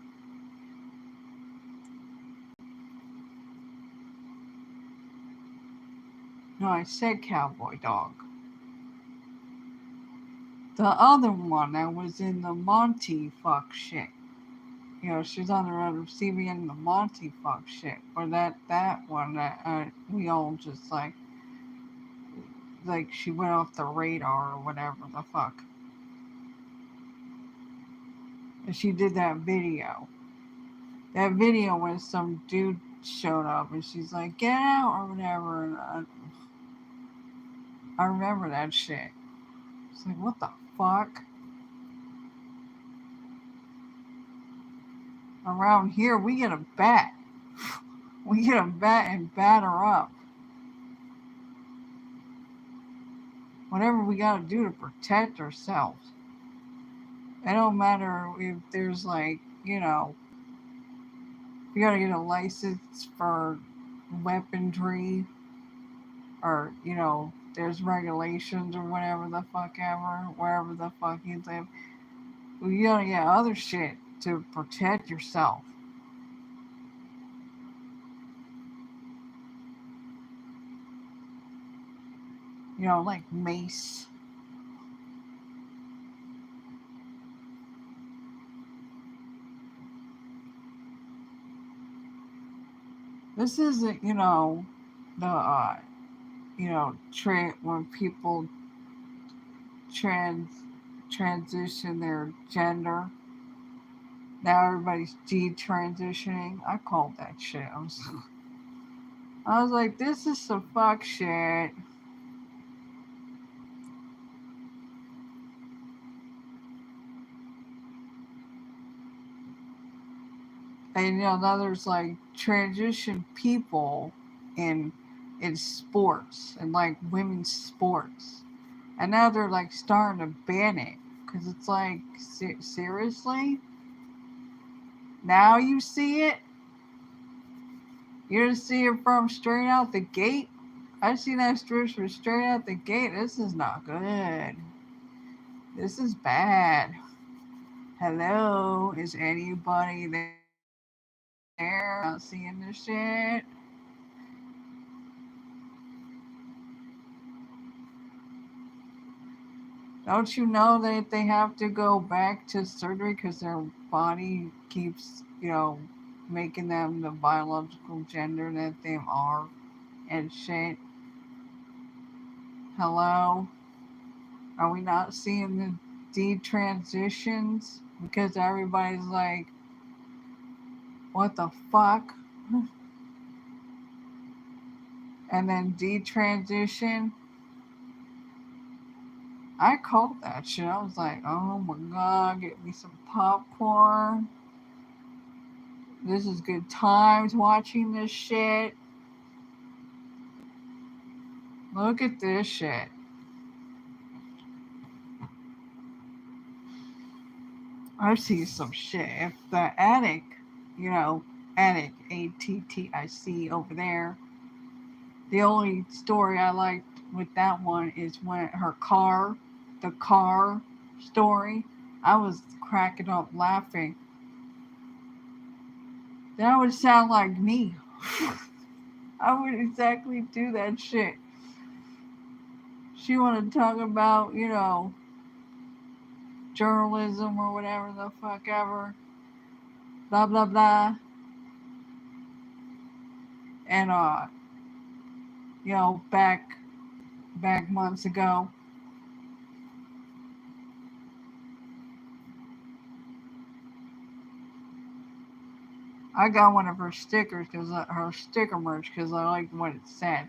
No, I said Cowboy Dog. The other one that was in the Monty fuck shit. She's on the receiving end of the Monty fuck shit. Or that one that we all just like she went off the radar or whatever the fuck. And she did that video. That video when some dude showed up and she's like, get out or whatever. And I remember that shit. It's like, what the fuck? Around here, we get a bat. We get a bat and bat her up. Whatever we gotta do to protect ourselves. It don't matter if there's you gotta get a license for weaponry or, there's regulations or whatever the fuck ever, wherever the fuck you live. You gotta get other shit to protect yourself. Like mace. This isn't, the, when people trans transition their gender. Now everybody's detransitioning. I called that shit. I was like, this is some fuck shit. And now there's like transition people in in sports and like women's sports, and now they're like starting to ban it because it's like seriously. Now you see it. You didn't see it from straight out the gate. I seen that from straight out the gate. This is not good. This is bad. Hello, is anybody there? Not seeing this shit. Don't you know that they have to go back to surgery because their body keeps, making them the biological gender that they are and shit? Hello? Are we not seeing the detransitions? Because everybody's like, what the fuck? And then detransition. I called that shit. I was like, oh my god, get me some popcorn. This is good times watching this shit. Look at this shit. I see some shit. If the attic, attic, ATTIC over there, the only story I liked with that one is when the car story, I was cracking up laughing. That would sound like me. I would exactly do that shit. She wanted to talk about, journalism or whatever the fuck ever. Blah blah blah. And back months ago, I got one of her stickers because her sticker merch because I liked what it said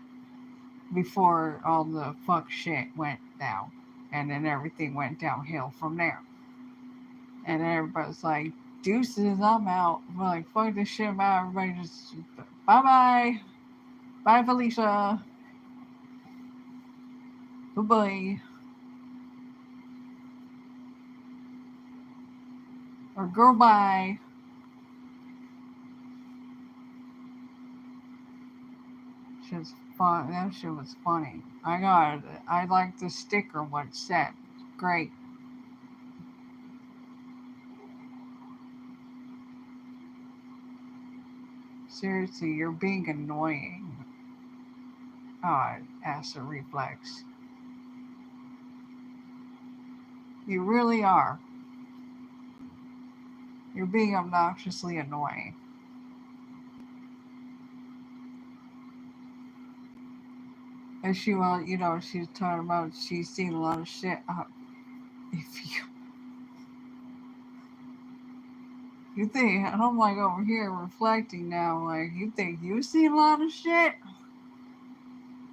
before all the fuck shit went down, and then everything went downhill from there. And then everybody's like, "Deuces, I'm out." I'm like, "Fuck this shit, I'm out." Everybody just bye bye, bye Felicia, bye bye, or girl bye. Shit's fun. That shit was funny. I got it. I like the sticker. What it said. Great. Seriously, you're being annoying. Oh, acid reflex. You really are. You're being obnoxiously annoying. And she, well, she's talking about she's seen a lot of shit. If you think, I'm like over here reflecting now, like, you think you've seen a lot of shit?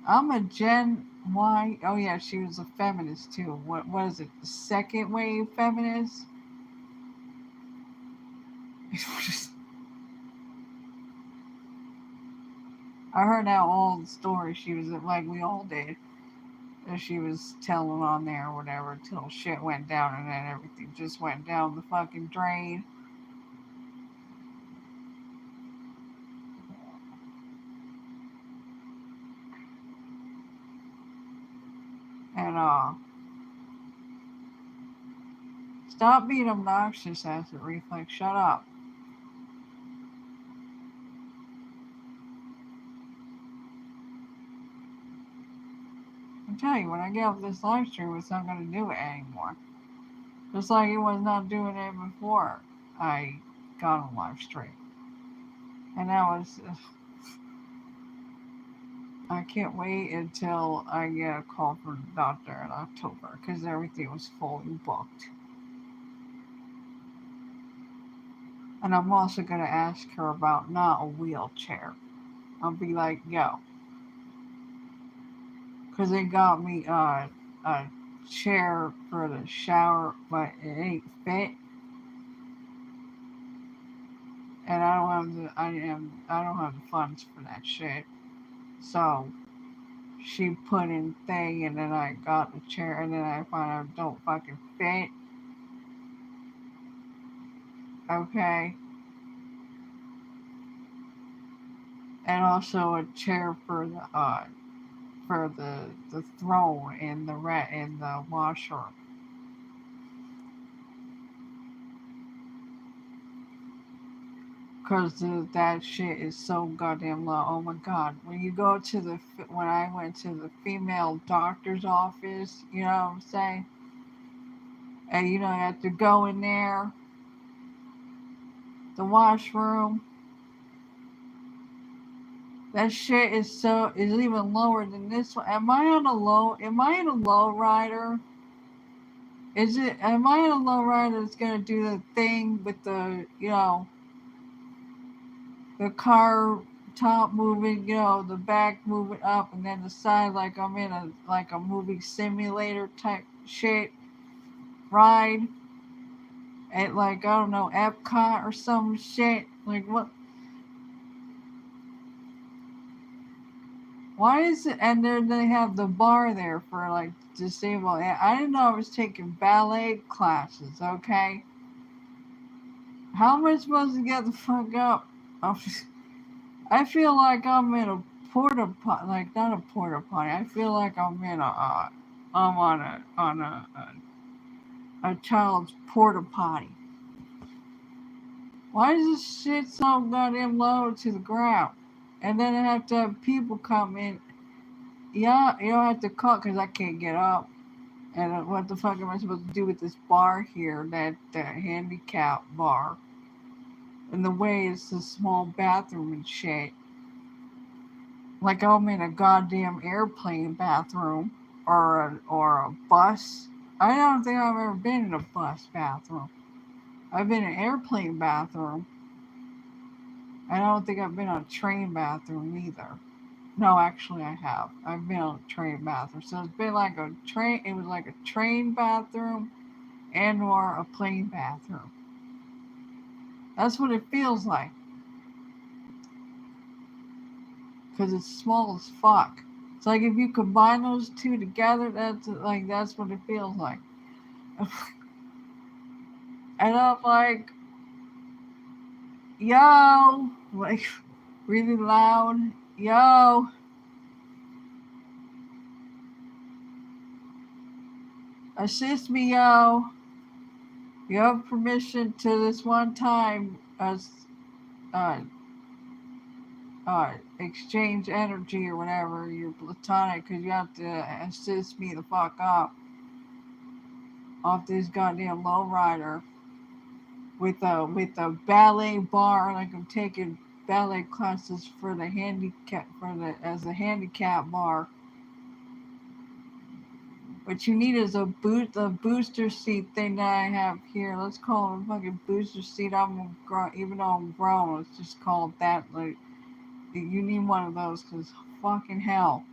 I'm a Gen Y. Oh, yeah, she was a feminist too. What was it? The second wave feminist? I heard that old story. She was like we all did. That she was telling on there or whatever till shit went down and then everything just went down the fucking drain. And stop being obnoxious, acid reflex. Shut up. I'm telling you, when I get off this live stream, it's not gonna do it anymore. Just like it was not doing it before I got on live stream. And that was I can't wait until I get a call from the doctor in October because everything was fully booked. And I'm also going to ask her about not a wheelchair. I'll be like, yo, because they got me a chair for the shower, but it ain't fit. And I don't have the funds for that shit. So she put in thing, and then I got the chair, and then I find out it don't fucking fit. Okay, and also a chair for the throne in the washroom. Cause that shit is so goddamn low. Oh my god! When I went to the female doctor's office, you know what I'm saying? And you have to go in there, the washroom. That shit is even lower than this one. Am I on a low? Am I in a low rider? Is it? Am I in a low rider that's gonna do the thing with the car top moving, the back moving up, and then the side like I'm in a movie simulator type shit ride at like I don't know Epcot or some shit. Like what? Why is it? And then they have the bar there for like disabled. I didn't know I was taking ballet classes. Okay, how am I supposed to get the fuck up? I feel like I'm in a porta potty, like not a porta potty. I feel like I'm on a child's porta potty. Why is this shit so goddamn low to the ground? And then I have to have people come in. Yeah, you don't have to call because I can't get up. And what the fuck am I supposed to do with this bar here, that handicap bar? And the way it's a small bathroom and shit. Like I'm in a goddamn airplane bathroom or a bus. I don't think I've ever been in a bus bathroom. I've been in an airplane bathroom. I don't think I've been on a train bathroom either. No, actually I have. I've been on a train bathroom. So it's been like a train. It was like a train bathroom and or a plane bathroom. That's what it feels like. Because it's small as fuck. It's like if you combine those two together, that's what it feels like. And I'm like, yo, like really loud, yo, assist me, yo. You have permission to this one time uh, exchange energy or whatever. You're platonic because you have to assist me the fuck up off this goddamn lowrider with a ballet bar. Like I'm taking ballet classes for the handicap as a handicap bar. What you need is a booster seat thing that I have here. Let's call it a fucking booster seat. Even though I'm grown, let's just call it that. Like you need one of those, cause fucking hell.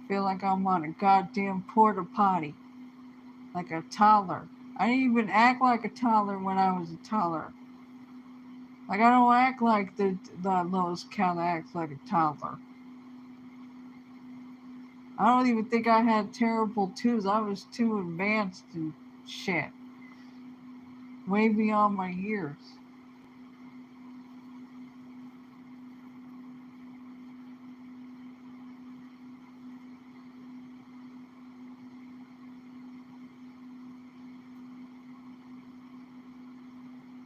I feel like I'm on a goddamn porta potty, like a toddler. I didn't even act like a toddler when I was a toddler. Like I don't act like the lowest count acts like a toddler. I don't even think I had terrible twos. I was too advanced and shit. Way beyond my years.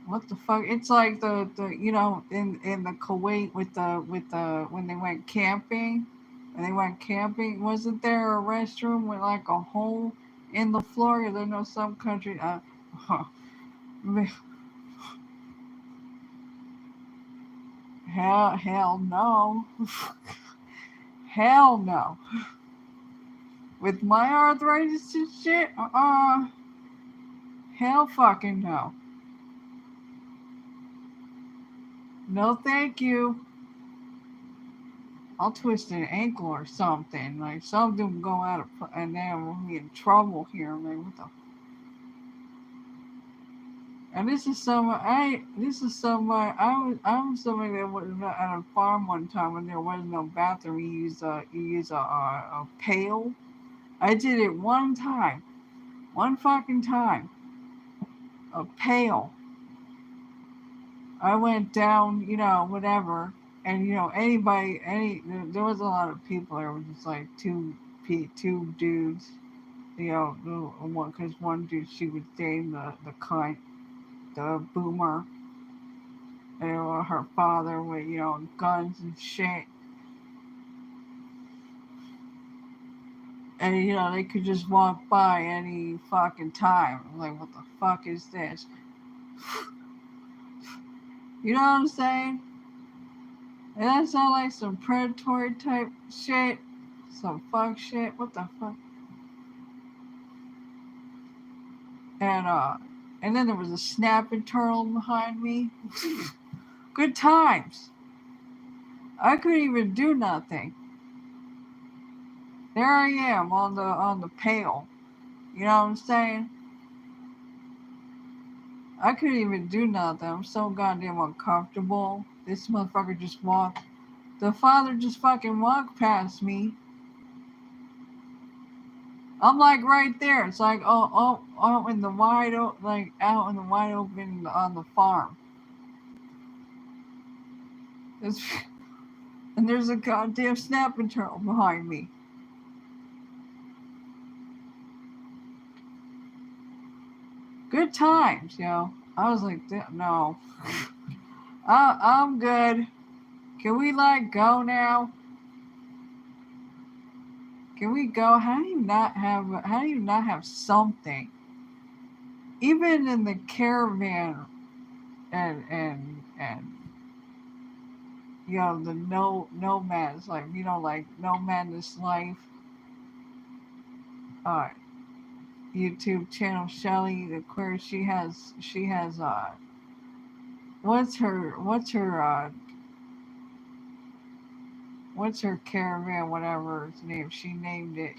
What the fuck? It's like the in the Kuwait with the when they went camping. When they went camping, wasn't there a restroom with like a hole in the floor? I know some country. Hell no. Hell no. With my arthritis and shit, hell fucking no. No thank you. I'll twist an ankle or something. Like something will go out of and then we'll be in trouble here. Like what the. And this is somebody I was somebody that was at a farm one time when there was no bathroom. You use a pail. I did it one time, one fucking time. A pail. I went down, whatever, and there was a lot of people. There was just like two dudes, one because one dude she was dating the cunt, the boomer, and her father with guns and shit, and they could just walk by any fucking time. I'm like, what the fuck is this? You know what I'm saying? And that sound like some predatory type shit. Some fuck shit. What the fuck? And then there was a snapping turtle behind me. Good times. I couldn't even do nothing. There I am on the pail. You know what I'm saying? I couldn't even do nothing. I'm so goddamn uncomfortable. This motherfucker just walked. The father just fucking walked past me. I'm like right there. It's like out in the wide open, like out in the wide open on the farm. And there's a goddamn snapping turtle behind me. Good times, I was like, no, I'm good. Can we go now? Can we go? How do you not have something? Even in the caravan and the nomads, like like Nomadness Life, YouTube channel Shelly, of course she has what's her caravan, whatever its name, she named it.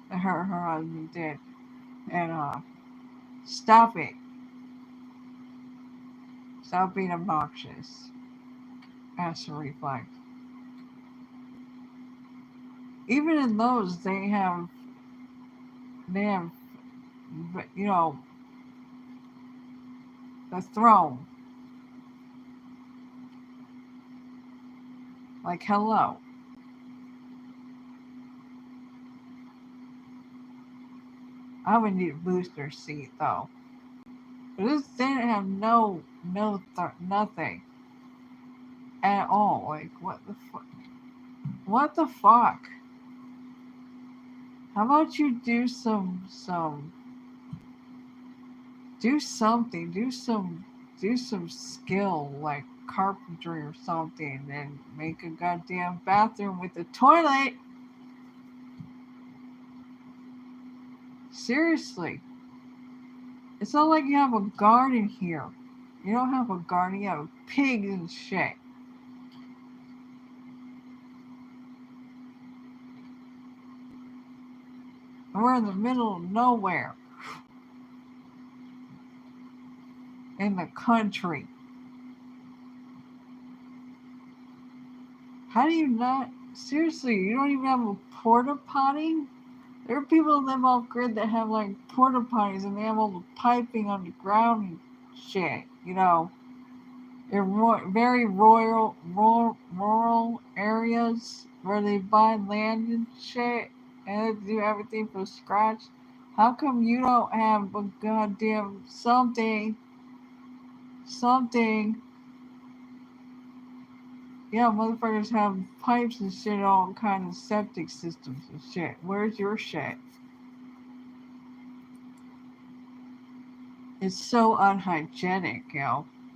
Her husband did. And stop it. Stop being obnoxious. Acid reflux. Even in those they have the throne. Like hello. I would need a booster seat though. But this didn't have nothing at all. Like what the fuck? What the fuck? How about you do do something, do some skill like carpentry or something, and make a goddamn bathroom with a toilet. Seriously. It's not like you have a garden here. You don't have a garden, you have pigs and shit. And we're in the middle of nowhere. In the country. How do you not? Seriously, you don't even have a porta potty? There are people that live off grid that have like porta potties and they have all the piping underground and shit, In very rural areas where they buy land and shit and they do everything from scratch. How come you don't have a goddamn something? Yeah, motherfuckers have pipes and shit, all kind of septic systems and shit. Where's your shit? It's so unhygienic,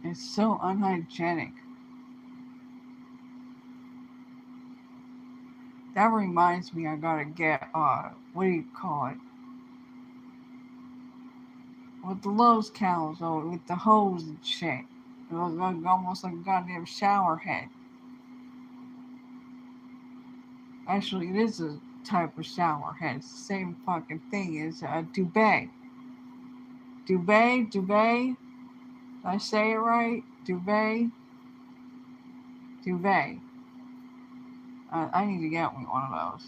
It's so unhygienic. That reminds me, I gotta get, what do you call it? With the Lowe's cows, with the hose and shit. It was like, almost like a goddamn shower head. Actually, it is a type of shower head. It's the same fucking thing as a duvet. Duvet. Did I say it right? Duvet. I need to get me one of those.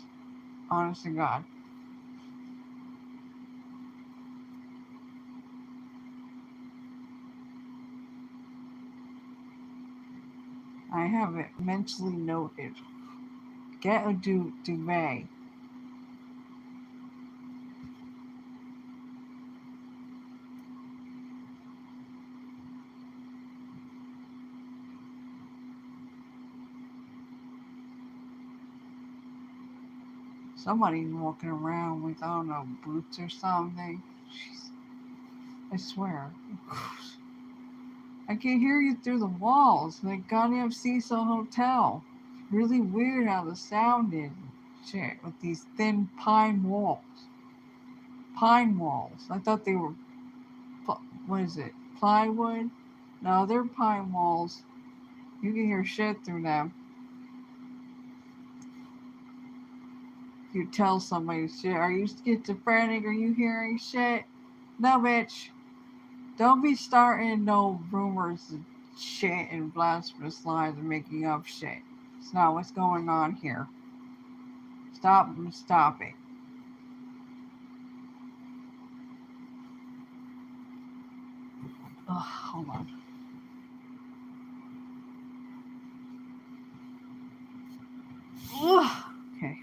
Honest to God. I have it mentally noted. Get a duvet. Somebody's walking around with, I don't know, boots or something. Jeez, I swear. I can hear you through the walls. Like goddamn Cecil Hotel. Really weird how the sound is. Shit, with these thin pine walls. Pine walls. I thought they were, what is it, plywood? No, they're pine walls. You can hear shit through them. You tell somebody shit. Are you schizophrenic? Are you hearing shit? No, bitch. Don't be starting no rumors and shit and blasphemous lies and making up shit. It's not what's going on here. Stop it. Ugh, hold on. Ugh. Okay.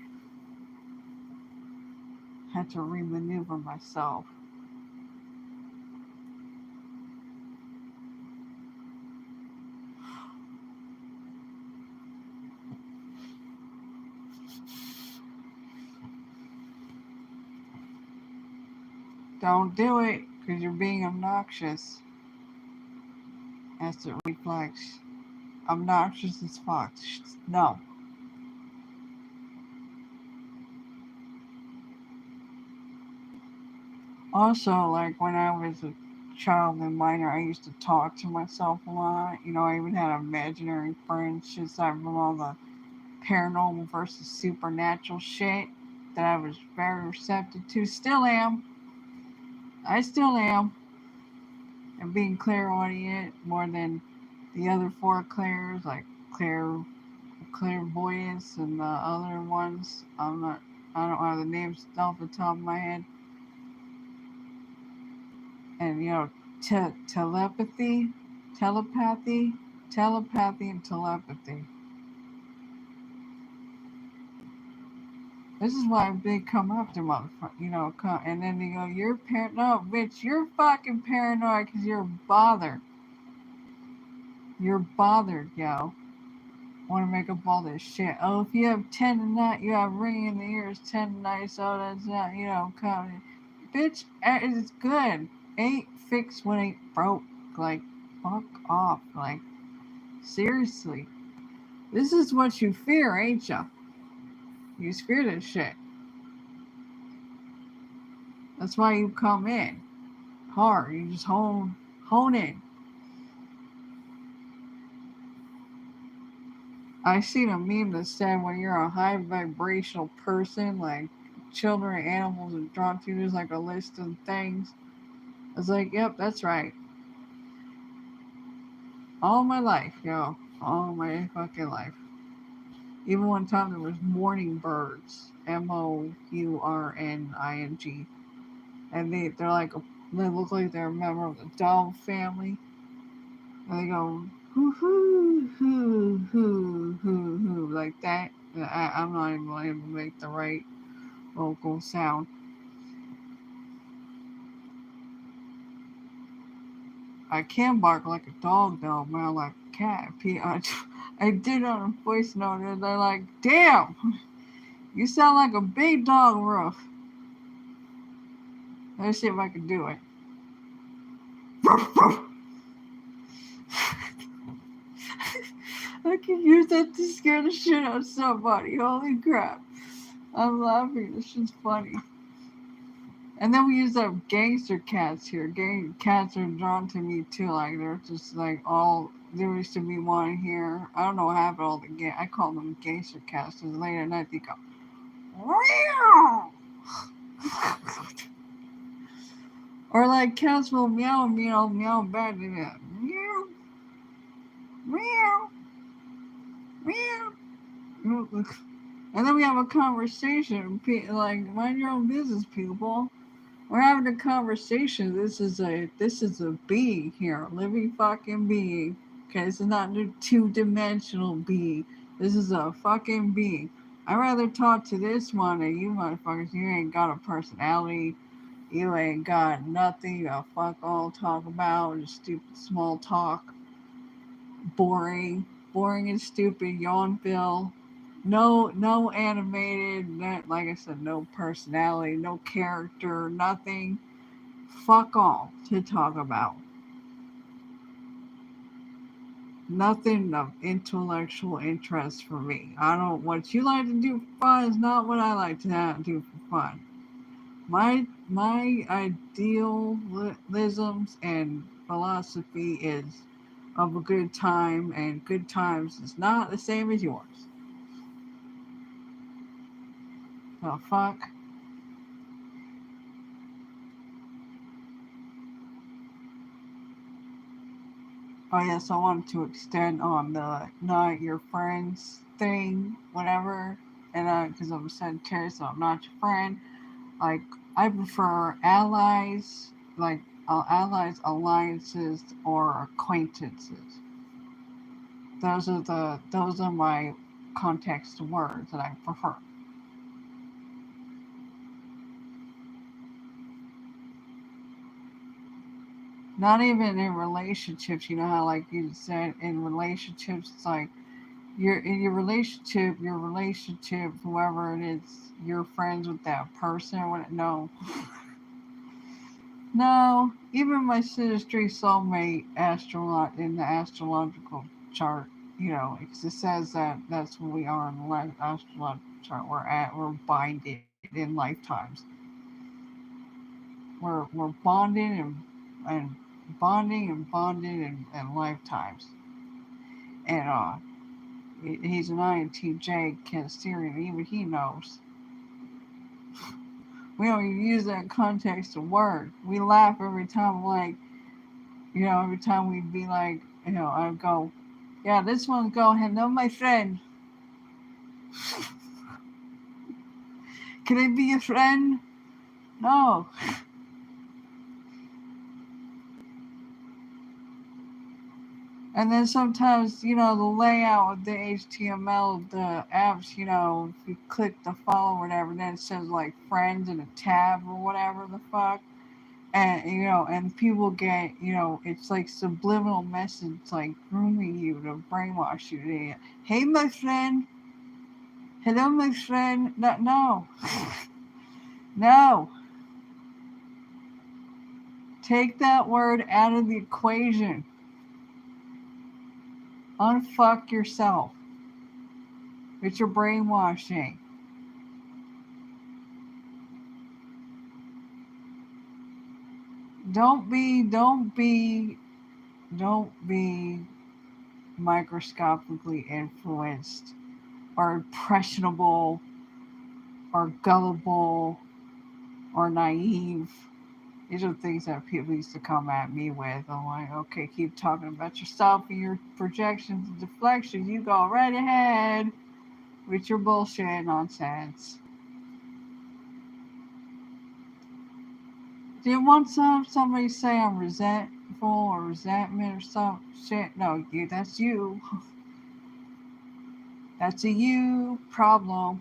Had to remaneuver myself. Don't do it, because you're being obnoxious. That's the reflex. Obnoxious as fuck. No. Also, like when I was a child and minor, I used to talk to myself a lot. You know, I even had imaginary friends, just from all the paranormal versus supernatural shit that I was very receptive to. Still am. I still am. And being clairaudient more than the other four clairs, like clairvoyance and the other ones. I don't have the names off the top of my head. And telepathy, telepathy, and telepathy. This is why they come after motherfucker, and then they go, "You're no, bitch, you're fucking paranoid because you're bothered. You're bothered, yo. Want to make up all this shit. Oh, if you have tendonitis, you have ringing in the ears, tendonitis. Oh, that's not, coming. Bitch, it's good. Ain't fixed when ain't broke. Like, fuck off. Like, seriously. This is what you fear, ain't ya? You fear this shit. That's why you come in hard. You just hone in. I seen a meme that said when you're a high vibrational person, like children and animals are drawn to, there's like a list of things. I was like, yep, that's right. All my life, yo. All my fucking life. Even one time there was morning birds. Mourning. And they're like they look like they're a member of the dove family. And they go hoo hoo hoo hoo hoo hoo like that. I'm not even able to make the right vocal sound. I can bark like a dog though, man, like a cat. I did on a voice note and they're like, damn, you sound like a big dog, Ruff. Let's see if I can do it. can use that to scare the shit out of somebody. Holy crap. I'm laughing. This shit's funny. And then we use up gangster cats here. Cats are drawn to me too. Like they're just like all there used to be one here. I don't know what happened to all the I call them gangster cats because late at night they go meow. Or like cats will meow meow back to that. Meow meow meow. And then we have a conversation. Like mind your own business, people. We're having a conversation. This is a being here, a living fucking being. Okay, this is not a two-dimensional being. This is a fucking being. I'd rather talk to this one than you motherfuckers. You ain't got a personality. You ain't got nothing to fuck all talk about. Just stupid small talk. Boring. Boring and stupid. Yawnville. No animated. Like I said, no personality, no character, nothing. Fuck all to talk about. Nothing of intellectual interest for me. I don't. What you like to do for fun is not what I like to do for fun. My idealisms and philosophy is of a good time, and good times is not the same as yours. The fuck. Oh yes, I wanted to extend on the not your friends thing, whatever, and because I'm sedentary, so I'm not your friend. Like I prefer allies, like allies, alliances, or acquaintances. Those are my context words that I prefer. Not even in relationships. You know how like you said in relationships, it's like you're in your relationship, whoever it is, you're friends with that person. No, no. Even my Sinistry soulmate astronaut in the astrological chart, it says that that's who we are in the astrological chart. We're binded in lifetimes. We're bonding and bonding and bonding in lifetimes. And he's an INTJ Cancerian. Even he knows. We don't even use that context of word. We laugh every time, like, every time we'd be like, I'd go, yeah, this one's go, hello, my friend. Can I be a friend? No. And then sometimes, the layout of the HTML of the apps, if you click the follow or whatever, then it says like friends in a tab or whatever the fuck. And people get, it's like subliminal message, like grooming you to brainwash you. Hey, my friend. Hello, my friend. No, no. No. Take that word out of the equation. Unfuck yourself. It's your brainwashing. Don't be microscopically influenced or impressionable or gullible or naive. These are things that people used to come at me with. I'm like, okay, keep talking about yourself and your projections and deflections. You go right ahead with your bullshit nonsense. Do you want somebody say I'm resentful or resentment or some shit? No, that's you. That's a you problem.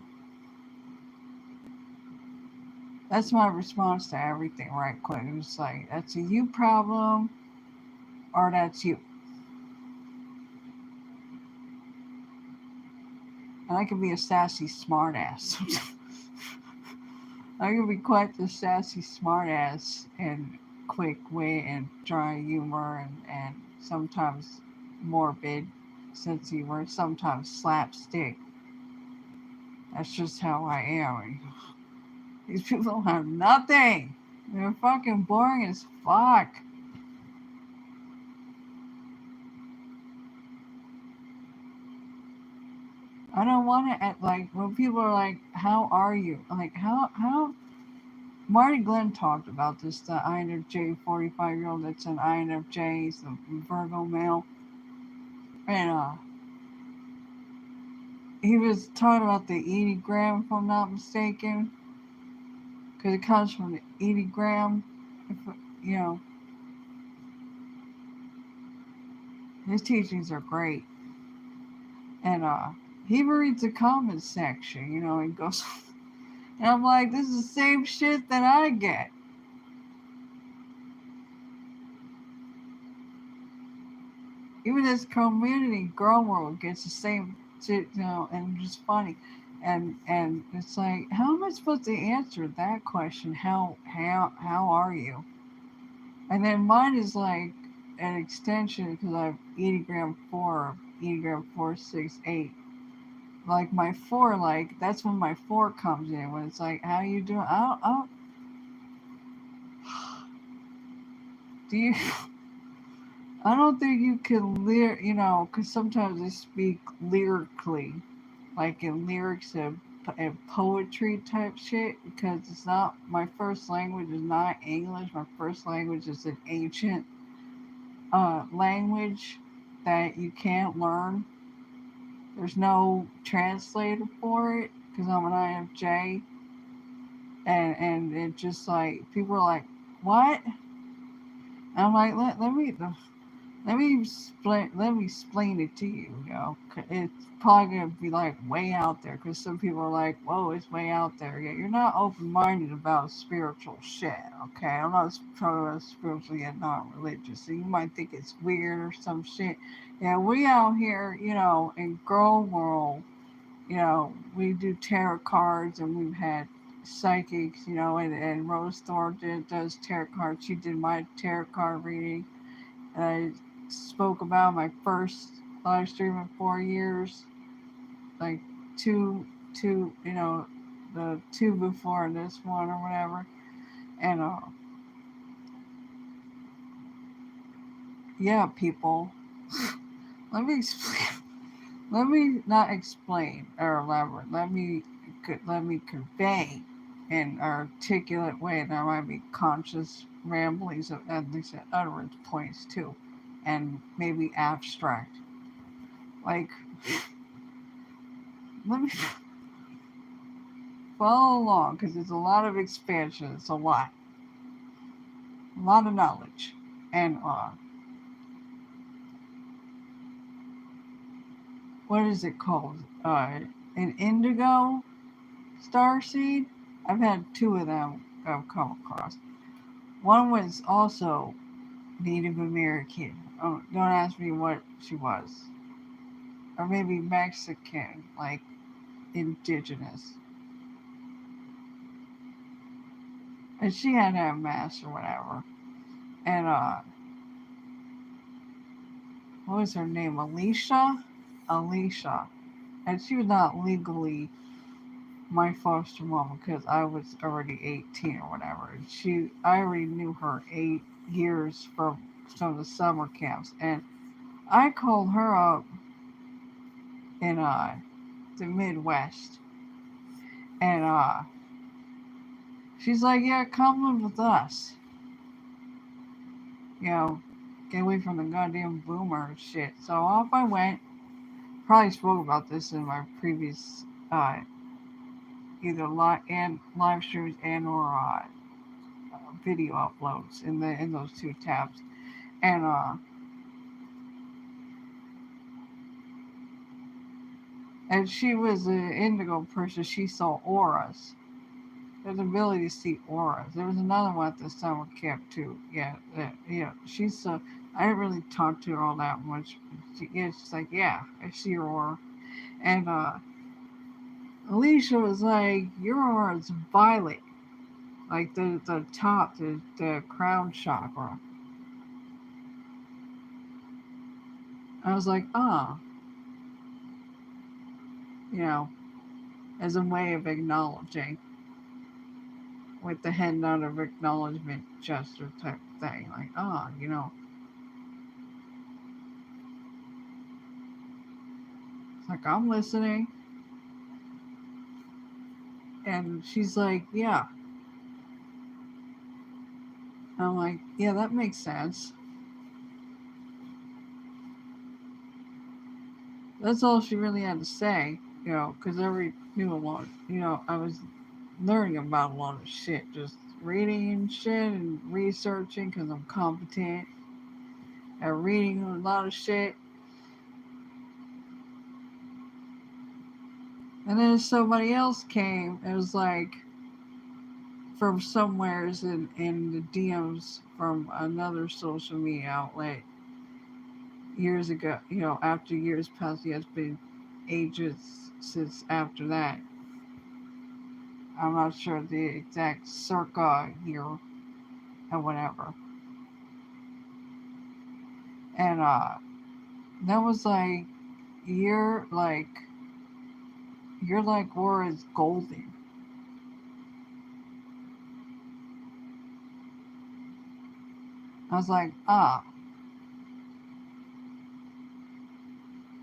That's my response to everything right quick. It's like, that's a you problem or that's you. And I can be a sassy smartass. I can be quite the sassy smartass and quick wit and dry humor and sometimes morbid. sense of humor, sometimes slapstick. That's just how I am. These people don't have nothing. They're fucking boring as fuck. I don't want to act like when people are like, "How are you?" Like, how Marty Glenn talked about this. The INFJ 45-year-old that's an INFJ, he's a Virgo male, and he was talking about the Enneagram, if I'm not mistaken, because it comes from the Enneagram. If, you know, his teachings are great, and he reads the comments section. He goes, and I'm like, this is the same shit that I get. Even this community girl world gets the same shit, and just funny. And it's like, how am I supposed to answer that question? How are you? And then mine is like an extension because I have Enneagram 4, Enneagram 468. Like my 4, like that's when my 4 comes in, when it's like, how you doing? Do you? I don't think you can because sometimes they speak lyrically, like in lyrics and poetry type shit. Because it's not my first language is not English. My first language is an ancient language that you can't learn. There's no translator for it because I'm an INFJ, and it just like people are like, what? And I'm like, let me explain it to you. It's probably gonna be like way out there because some people are like, "Whoa, it's way out there." Yeah, you're not open minded about spiritual shit. Okay, I'm not talking about spiritual yet, not religious. So you might think it's weird or some shit. Yeah, we out here, in girl world. We do tarot cards, and we've had psychics. And Rose Thornton does tarot cards. She did my tarot card reading. I spoke about my first live stream in 4 years, like two, the two before this one or whatever. And yeah, people, let me explain. Let me not explain or elaborate. Let me convey in an articulate way. There might be conscious ramblings of at least at utterance points too, and maybe abstract. Like, let me follow along because there's a lot of expansion. It's a lot of knowledge, and what is it called? An indigo star seed. I've had two of them I've come across. One was also Native American. Oh, don't ask me what she was, or maybe Mexican, like indigenous. And she had to have mass or whatever. And what was her name? Alicia. Alicia. And she was not legally my foster mom because I was already 18 or whatever. I already knew her 8 years from some of the summer camps, and I called her up in the Midwest, and she's like, "Yeah, come live with us. You know, get away from the goddamn boomer shit." So off I went. Probably spoke about this in my previous either live streams and or video uploads in those two tabs. And she was an indigo person. She saw auras. There's an ability to see auras. There was another one at the summer camp too. Yeah, she's I didn't really talk to her all that much. She's like, yeah, I see your aura. And Alicia was like, your aura is violet, like the top, the crown chakra. I was like, ah. you know, as a way of acknowledging, with the head nod of acknowledgement gesture type thing. Like, oh, it's like, I'm listening. And she's like, yeah. I'm like, yeah, that makes sense. That's all she really had to say, because I knew a lot. I was learning about a lot of shit, just reading and shit and researching because I'm competent at reading a lot of shit. And then somebody else came. It was like from somewheres in the DMs from another social media outlet years ago. After years passed, it's been ages since after that. I'm not sure the exact circa year and whatever. And that was like you're like Laura's golden. I was like,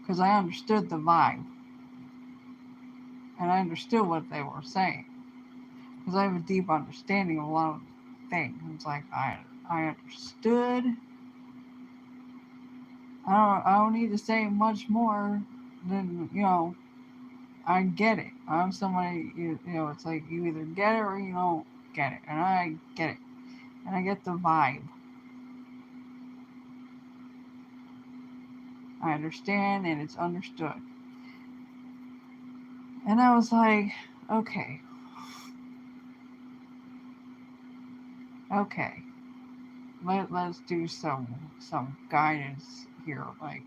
because I understood the vibe and I understood what they were saying because I have a deep understanding of a lot of things. It's like I understood. I don't need to say much more than I get it. I'm somebody it's like you either get it or you don't get it, and I get it, and I get the vibe. I understand and it's understood. And I was like, okay, okay, let's do some guidance here, like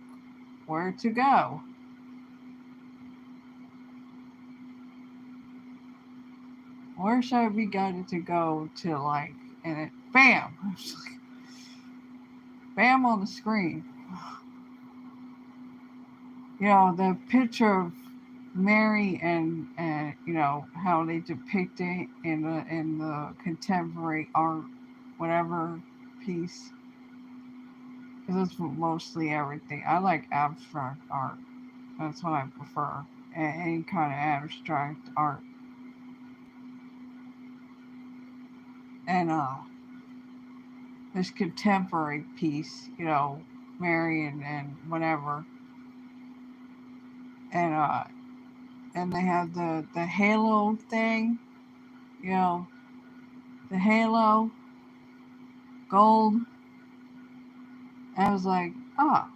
where to go. Where should I be guided to go to, like, and it, bam, bam on the screen. The picture of Mary and how they depict it in the contemporary art, whatever piece. Because that's mostly everything. I like abstract art. That's what I prefer. Any kind of abstract art. And this contemporary piece, Mary and whatever. And and they have the halo thing, you know, the halo gold. And I was like, ah,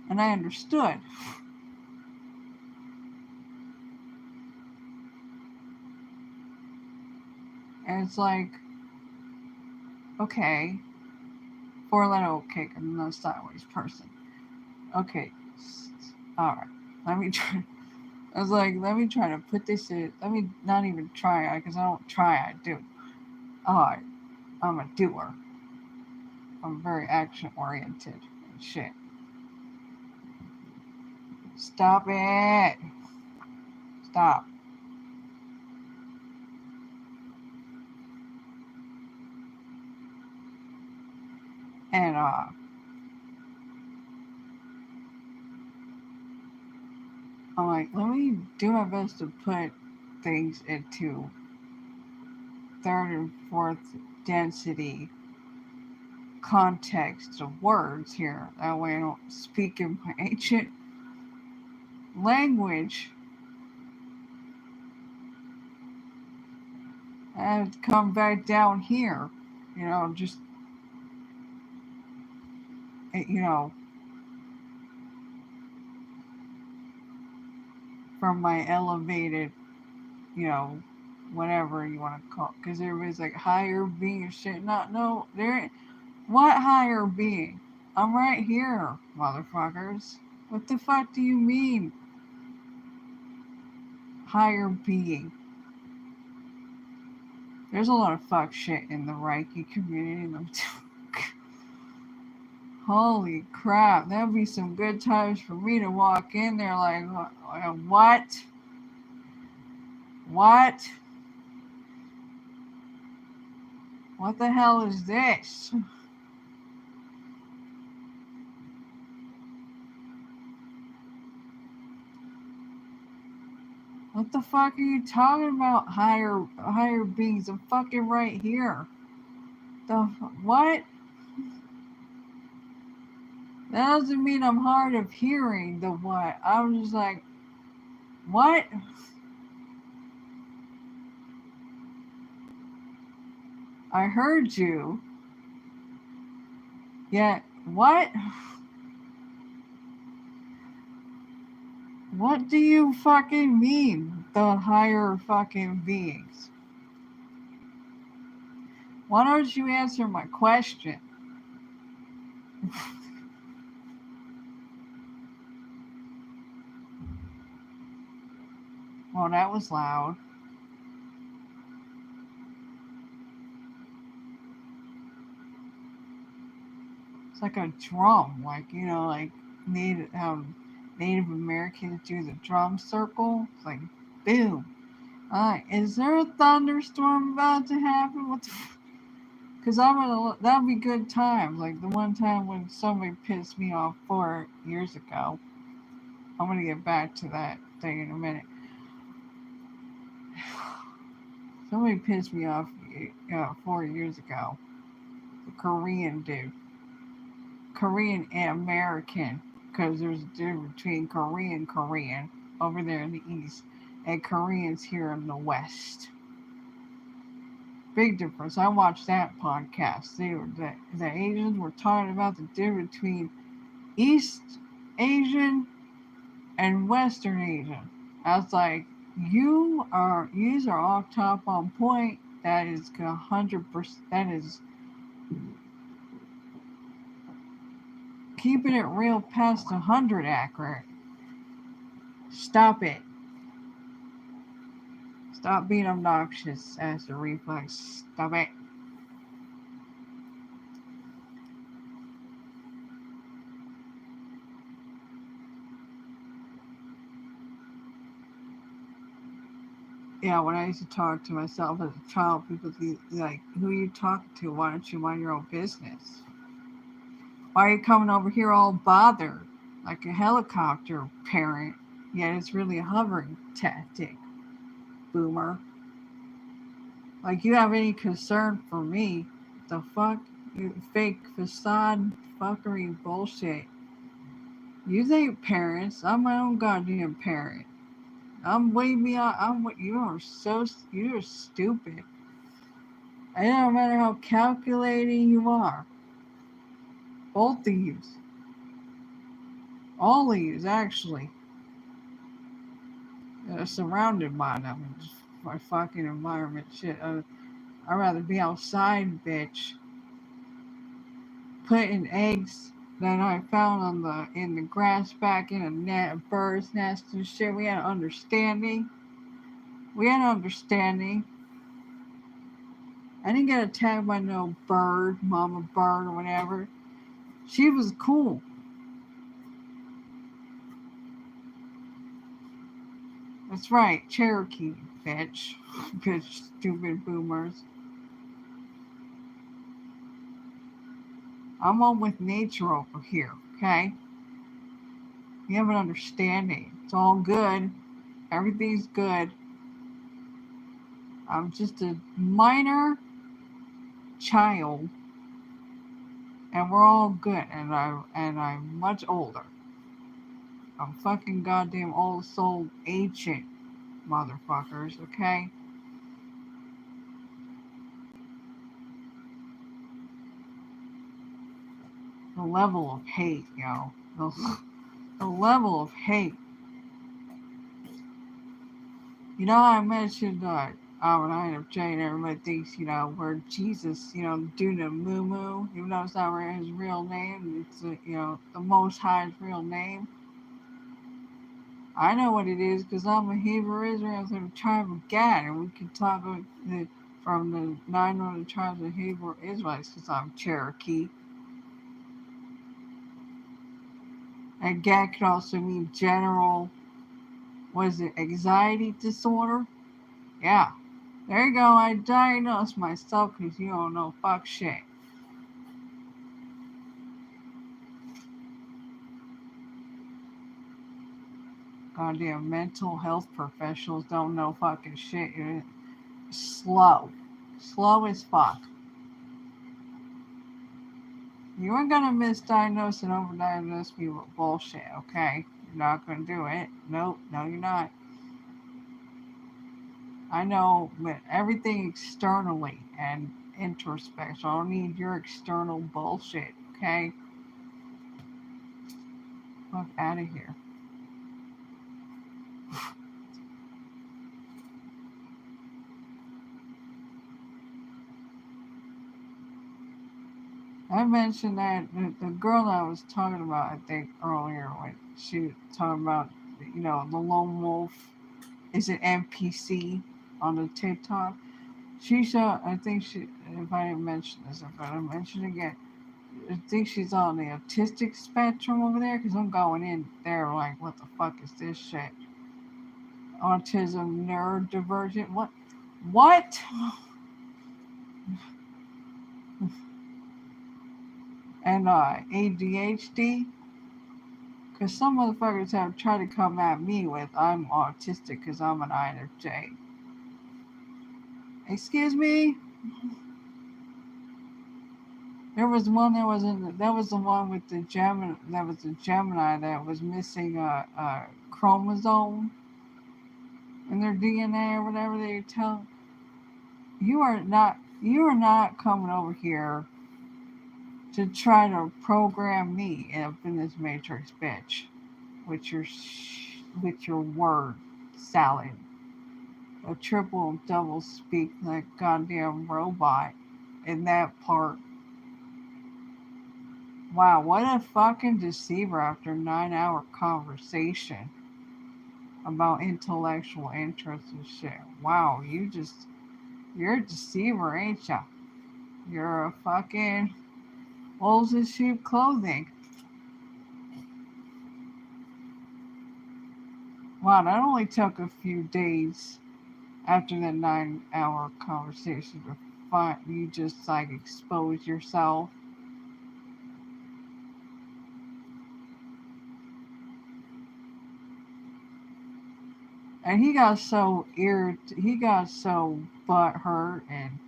and I understood. And it's like, okay, four letter okay, I'm not a sideways person. Okay, all right. Let me try. I was like, let me try to put this in. Let me not even try because I don't try. I do. Oh, I'm a doer. I'm very action oriented and shit. Stop it. Stop. And I'm like, let me do my best to put things into third and fourth density context of words here. That way I don't speak in my ancient language and come back down here. Just, you know, from my elevated, you know, whatever you want to call it. Because everybody's like, higher being and shit. Not, no, there ain't. What higher being? I'm right here, motherfuckers. What the fuck do you mean? Higher being. There's a lot of fuck shit in the Reiki community. Holy crap, that'd be some good times for me to walk in there like, what? What? What the hell is this? What the fuck are you talking about? Higher beings? I'm fucking right here. What? That doesn't mean I'm hard of hearing. The what? I'm just like, what? I heard you. Yeah, what? What do you fucking mean? The higher fucking beings? Why don't you answer my question? Well, that was loud. It's like a drum, like like Native Americans do the drum circle. It's like boom. Is there a thunderstorm about to happen? What the? Because that'll be good times. Like the one time when somebody pissed me off 4 years ago. I'm gonna get back to that thing in a minute. Somebody pissed me off 4 years ago. The Korean dude. Korean and American. Because there's a difference between Korean over there in the east and Koreans here in the west. Big difference. I watched that podcast. The Asians were talking about the difference between East Asian and Western Asian. I was like, you are all top on point. That is 100%. That is keeping it real past 100 accurate. Stop it. Stop being obnoxious as a reflex. Stop it. Yeah, when I used to talk to myself as a child, people be like, who are you talking to? Why don't you mind your own business? Why are you coming over here all bothered? Like a helicopter parent. Yet it's really a hovering tactic, boomer. Like you have any concern for me. The fuck? You fake facade fuckery bullshit. You ain't parents. I'm my own goddamn parent. I'm way beyond. You're stupid. It don't matter how calculating you are. Both of you. All of you, actually. Surrounded by them. Just my fucking environment shit. I'd rather be outside, bitch. Putting eggs that I found in the grass back in a net, a bird's nest and shit. We had an understanding. I didn't get attacked by no bird, mama bird or whatever. She was cool. That's right, Cherokee, bitch. Bitch, stupid boomers. I'm on with nature over here, okay? You have an understanding. It's all good. Everything's good. I'm just a minor child, and we're all good. And I'm much older. I'm fucking goddamn old soul ancient motherfuckers, okay? The level of hate, The level of hate. I mentioned when of Jane, everybody thinks, where Jesus, doing the moo moo, even though it's not his real name, it's, the Most High's real name. I know what it is because I'm a Hebrew Israel from the tribe of Gad, and we can talk from the 9 other tribes of Hebrew Israelites because I'm Cherokee. And GAD could also mean general, was it anxiety disorder? Yeah. There you go. I diagnosed myself because you don't know fuck shit. Goddamn mental health professionals don't know fucking shit. You're slow. Slow as fuck. You ain't gonna misdiagnose and overdiagnose me with bullshit, okay? You're not gonna do it. Nope, no, you're not. I know everything externally and introspection. I don't need your external bullshit, okay? Fuck out of here. I mentioned that the girl that I was talking about, I think earlier, when she was talking about, the lone wolf, is it NPC on the TikTok? She's, I think she, if I didn't mention this, if I didn't mention it again, I think she's on the autistic spectrum over there, because I'm going in there like, what the fuck is this shit? Autism, neurodivergent, what? What? And ADHD? Because some motherfuckers have tried to come at me with, I'm autistic because I'm an INFJ. Excuse me? There was one that was the one with the Gemini, that was the Gemini that was missing a chromosome in their DNA or whatever they tell. You are not coming over here to try to program me up in this matrix, bitch, with your word salad. A triple and double speak like goddamn robot in that part. Wow, what a fucking deceiver after 9 hour conversation about intellectual interest and shit. Wow, you're a deceiver, ain't ya? You're a fucking wolves in sheep clothing. Wow, that only took a few days after that 9 hour conversation to find you just like expose yourself. And he got so butthurt and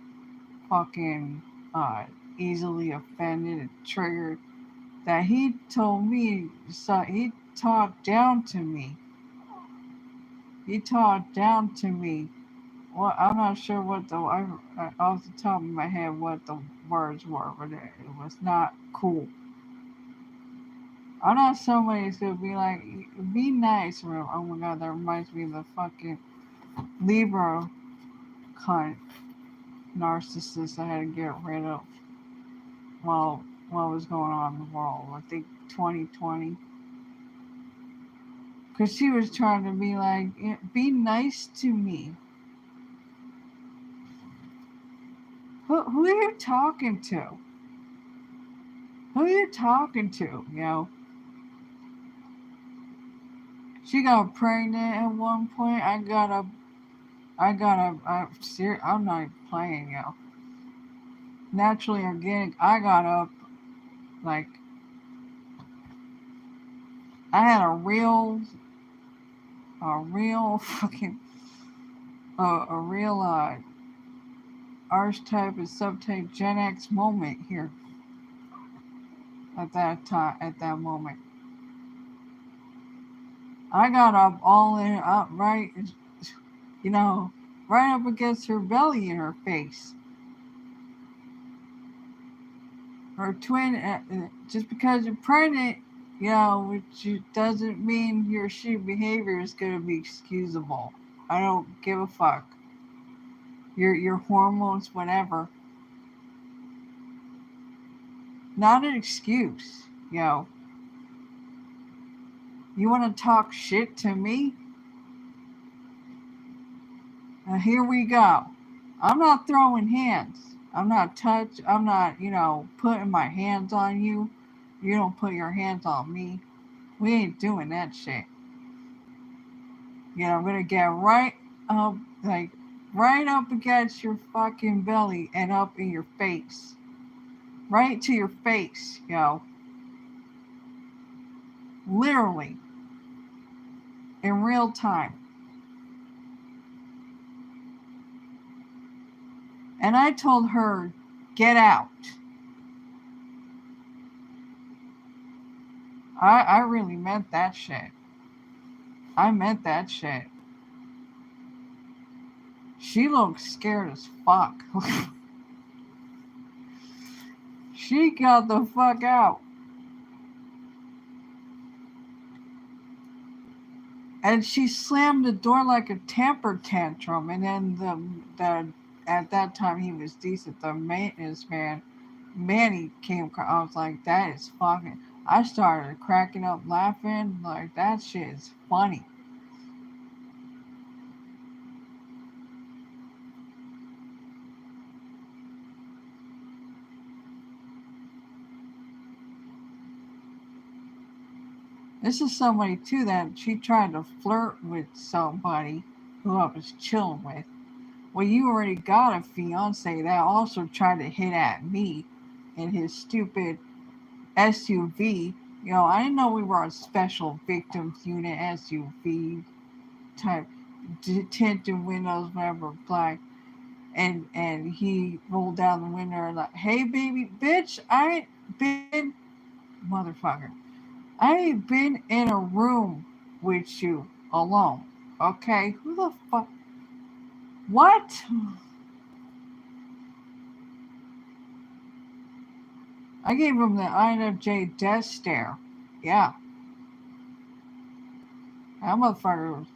fucking uh, easily offended and triggered that he told me, so he talked down to me. He talked down to me. Well, I'm not sure what off the top of my head what the words were, but it was not cool. I'm not somebody who's gonna be like, be nice. Or, oh my god, that reminds me of the fucking Libra kind narcissist I had to get rid of while what was going on in the world. I think 2020. Because she was trying to be like, be nice to me. Who are you talking to? Who are you talking to? She got pregnant at one point. I'm not even playing. Naturally organic. I got up, like, I had a real fucking, a real, archetype and subtype Gen X moment here at that time, at that moment. I got up all in, up right, you know, right up against her belly and her face. Her twin, just because you're pregnant, which doesn't mean your shit behavior is going to be excusable. I don't give a fuck. Your hormones, whatever. Not an excuse, You want to talk shit to me? Here we go. I'm not throwing hands. I'm not, putting my hands on you. You don't put your hands on me. We ain't doing that shit. You know, I'm gonna get right up, like, right up against your fucking belly and up in your face. Right to your face, yo. Literally. In real time. And I told her, get out. I really meant that shit. I meant that shit. She looked scared as fuck. She got the fuck out. And she slammed the door like a temper tantrum. And then the at that time he was decent. The maintenance man, Manny came. I was like, that is fucking. I started cracking up laughing. Like, that shit is funny. This is somebody too that she tried to flirt with somebody who I was chilling with. Well, you already got a fiance that also tried to hit at me in his stupid SUV. You know, I didn't know we were a special victims unit SUV type, tinted windows, whatever, black. And he rolled down the window and like, hey baby, bitch, I ain't been, motherfucker, I ain't been in a room with you alone. Okay, who the fuck? What? I gave him the INFJ death stare. Yeah, that motherfucker was.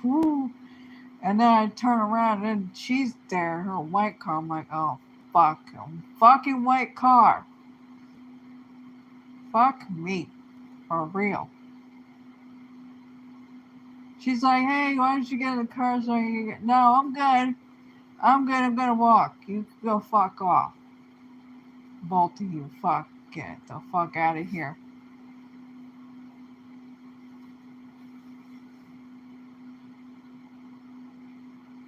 Whew. And then I turn around and she's there in her white car. I'm like, oh, fuck. Fucking white car. Fuck me. For real. She's like, hey, why don't you get in the car so you can get. No, I'm good. I'm good. I'm gonna walk. You can go fuck off. Both of you. Fuck. Get the fuck out of here.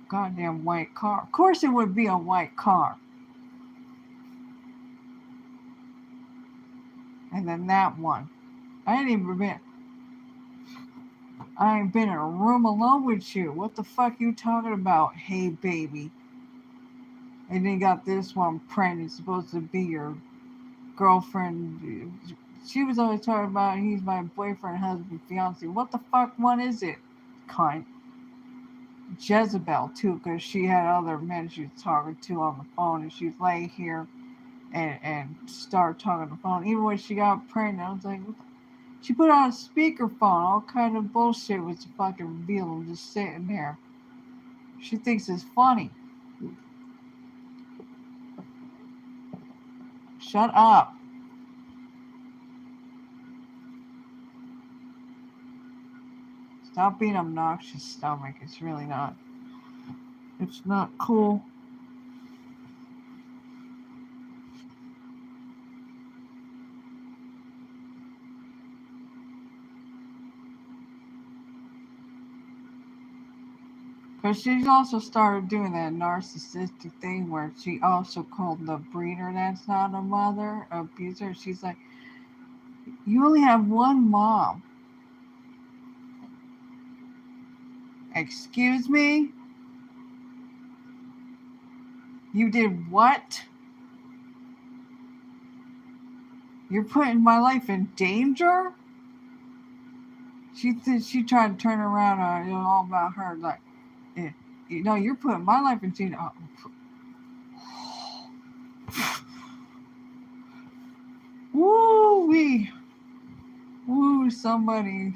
Goddamn white car. Of course it would be a white car. And then that one. I ain't even been. I ain't been in a room alone with you. What the fuck you talking about? Hey baby. And then got this one pregnant, supposed to be your girlfriend. She was always talking about he's my boyfriend, husband, fiance. What the fuck one is it? Kind. Jezebel too, because she had other men she was talking to on the phone, and she'd lay here and start talking on the phone. Even when she got pregnant, I was like, she put on a speakerphone, all kind of bullshit was fucking revealed, just sitting there. She thinks it's funny. Shut up. Stop being obnoxious, stomach. It's really not. It's not cool. Because she's also started doing that narcissistic thing where she also called the breeder that's not a mother, abuser. She's like, you only have one mom. Excuse me? You did what? You're putting my life in danger? She tried to turn around on all about her like, eh, you're putting my life in danger. Woo wee. Woo, somebody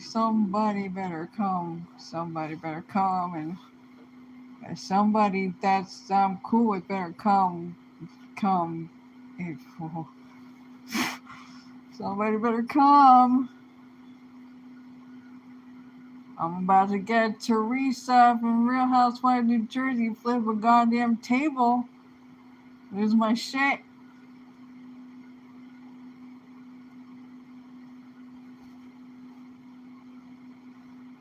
better come. Somebody better come, and somebody that's I'm cool with better come. If, somebody better come. I'm about to get Teresa from Real Housewives of New Jersey flip a goddamn table. Lose my shit.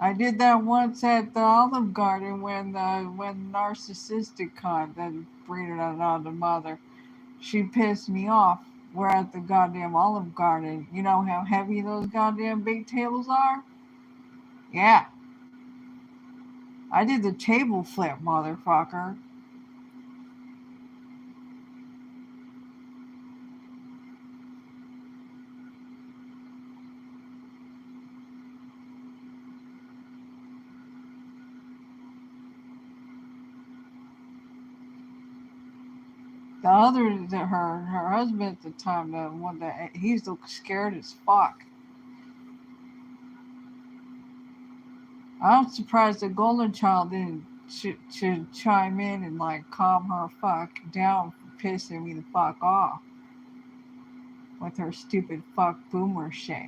I did that once at the Olive Garden when narcissistic cunt that breeded out the mother. She pissed me off. We're at the goddamn Olive Garden. You know how heavy those goddamn big tables are? Yeah. I did the table flip, motherfucker. Her husband at the time, the one that he's scared as fuck. I'm surprised the golden child didn't should chime in and like calm her fuck down for pissing me the fuck off with her stupid fuck boomer shit.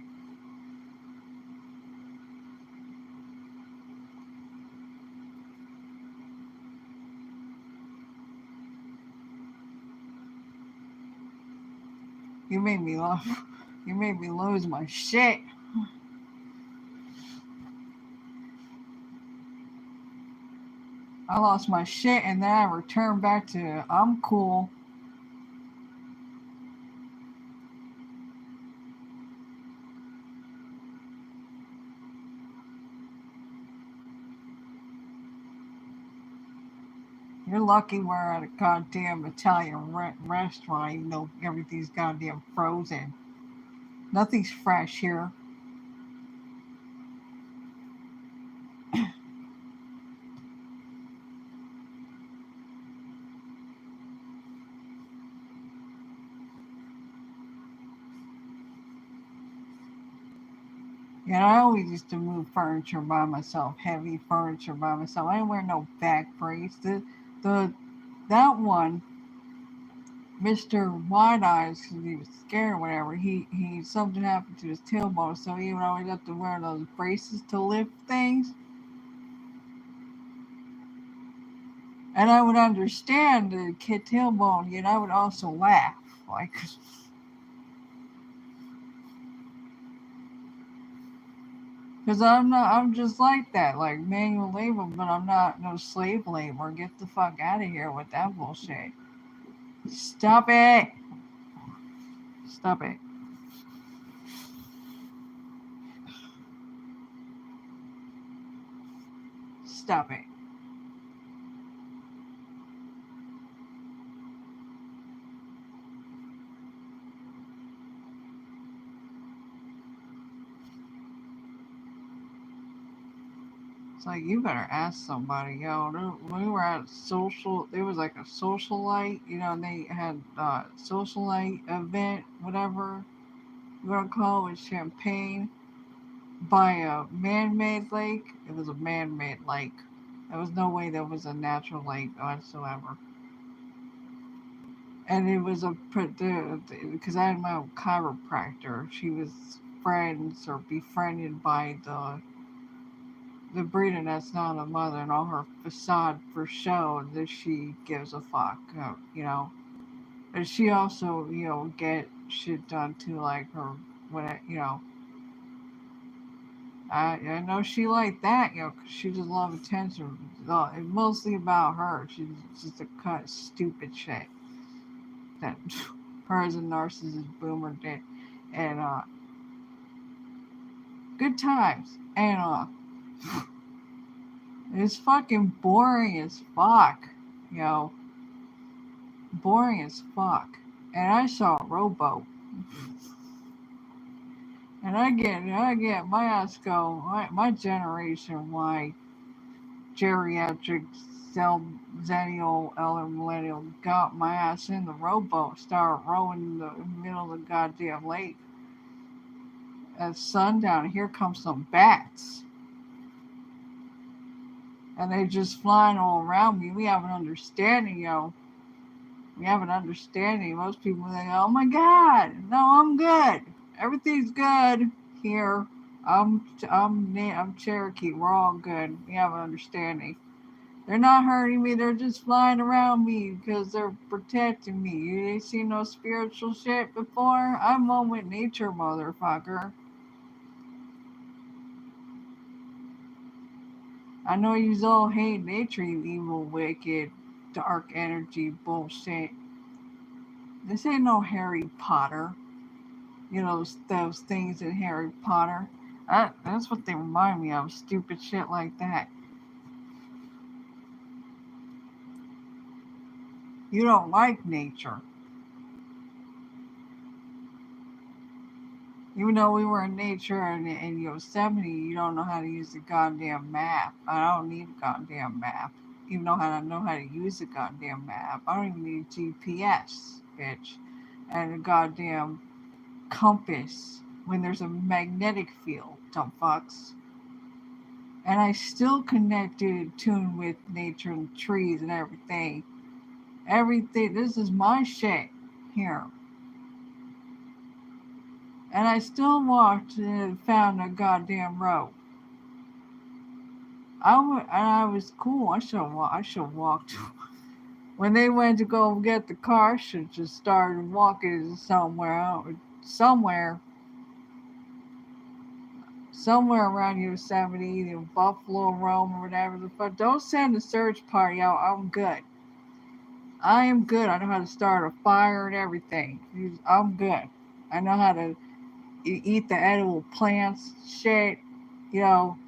You made me laugh. You made me lose my shit. I lost my shit and then I returned back to I'm cool. You're lucky we're at a goddamn Italian restaurant, even though everything's goddamn frozen. Nothing's fresh here. Yeah, I always used to move furniture by myself, heavy furniture by myself. I didn't wear no back brace. The that one, Mr. Wide Eyes, because he was scared or whatever. He something happened to his tailbone, so he would always have to wear those braces to lift things. And I would understand the kid tailbone, yet I would also laugh. Like, because I'm just like that, like manual labor, but I'm not no slave labor. Get the fuck out of here with that bullshit. Stop it. Stop it. Stop it. It's like you better ask somebody, yo. We were at social. There was like a socialite, and they had socialite event, whatever you want to call it, with champagne by a man-made lake. It was a man-made lake. There was no way there was a natural lake whatsoever. And it was because I had my own chiropractor. She was friends or befriended by the breeder that's not a mother, and all her facade for show that she gives a fuck, And she also, get shit done too, like her when I know she like that, 'cause she just love attention. It's mostly about her. She's just a cut stupid shit that her as a narcissist boomer did, and good times, and it's fucking boring as fuck, you know, boring as fuck. And I saw a rowboat, and I get my ass go, my generation, why geriatric zennial elder millennial got my ass in the rowboat, started rowing in the middle of the goddamn lake at sundown. Here comes some bats, and they just flying all around me. We have an understanding, We have an understanding. Most people think, "Oh my God, no, I'm good. Everything's good here. I'm Cherokee. We're all good. We have an understanding. They're not hurting me. They're just flying around me because they're protecting me. You ain't seen no spiritual shit before. I'm one with nature, motherfucker." I know you all hate nature, you evil, wicked, dark energy bullshit. This ain't no Harry Potter. You know, those things in Harry Potter. That's what they remind me of. Stupid shit like that. You don't like nature. Even though we were in nature in Yosemite, you don't know how to use the goddamn map. I don't need a goddamn map. Even though I know how to use a goddamn map. I don't even need GPS, bitch. And a goddamn compass when there's a magnetic field, dumb fucks. And I still connected, tuned with nature and trees and everything. Everything. This is my shit here. And I still walked and found a goddamn road. And I was cool. I should have walked. When they went to go get the car, I should just started walking somewhere, somewhere around Yosemite, Buffalo, Rome, or whatever the fuck. Don't send a search party out. I'm good. I am good. I know how to start a fire and everything. I'm good. I know how to eat the edible plants, shit. You know,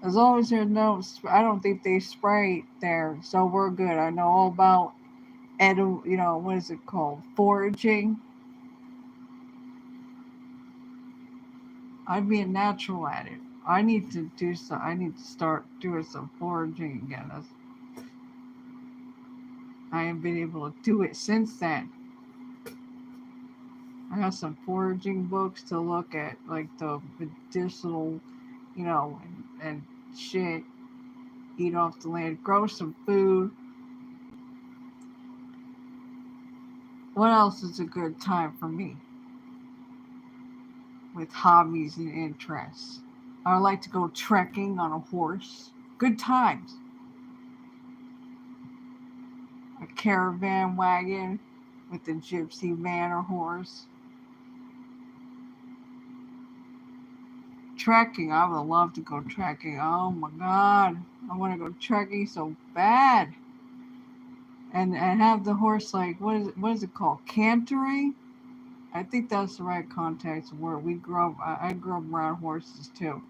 as long as there's no, I don't think they spray there, so we're good. I know all about edible, what is it called? Foraging. I'd be a natural at it. I need to do some. I need to start doing some foraging again. I haven't been able to do it since then. I got some foraging books to look at, like the medicinal, and shit. Eat off the land, grow some food. What else is a good time for me with hobbies and interests? I would like to go trekking on a horse. Good times. A caravan wagon with a gypsy van or horse. Trekking. I would love to go trekking. Oh my god. I want to go trekking so bad. And have the horse, like, what is it called? Cantering? I think that's the right context word. We grew up I grew up around horses too.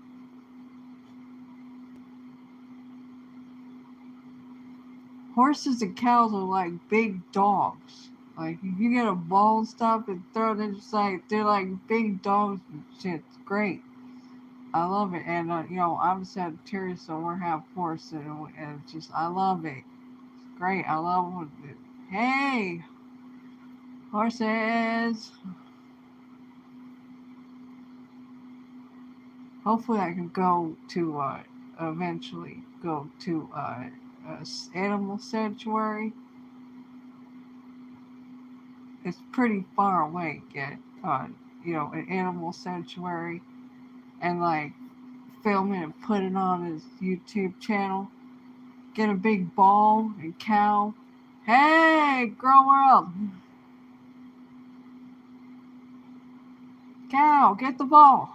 Horses and cows are like big dogs. Like if you get a ball and stuff and throw it, just like they're like big dogs and shit. It's great. I love it, and I'm Sagittarius, so we're half horse, and it's just I love it. It's great. I love it. Hey, horses. Hopefully, I can go to eventually go to animal sanctuary. It's pretty far away. Get an animal sanctuary and like film it and put it on his YouTube channel. Get a big ball and cow. Hey, girl world. Cow, get the ball.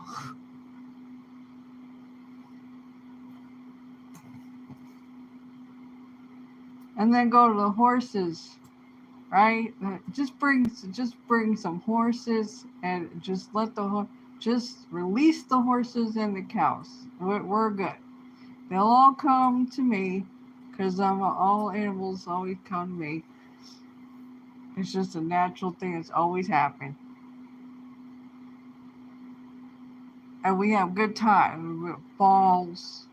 And then go to the horses, right? Just bring some horses and just release the horses and the cows. We're good. They'll all come to me because all animals always come to me. It's just a natural thing that's always happened. And we have good time. We have balls,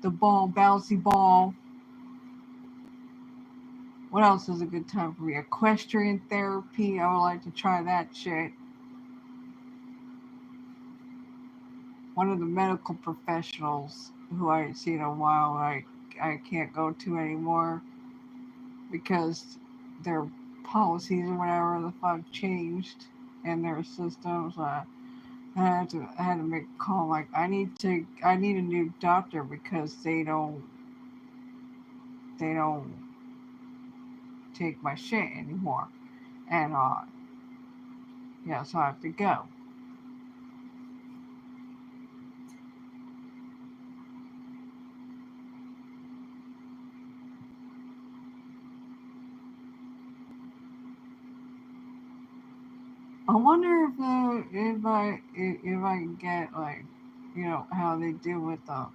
the ball, bouncy ball. What else is a good time for me? Equestrian therapy. I would like to try that shit. One of the medical professionals who I ain't seen in a while, I can't go to anymore because their policies or whatever the fuck changed in their systems. I had to make a call like I need a new doctor because they don't take my shit anymore. And yeah, so I have to go. I wonder if I can get like, how they do with the.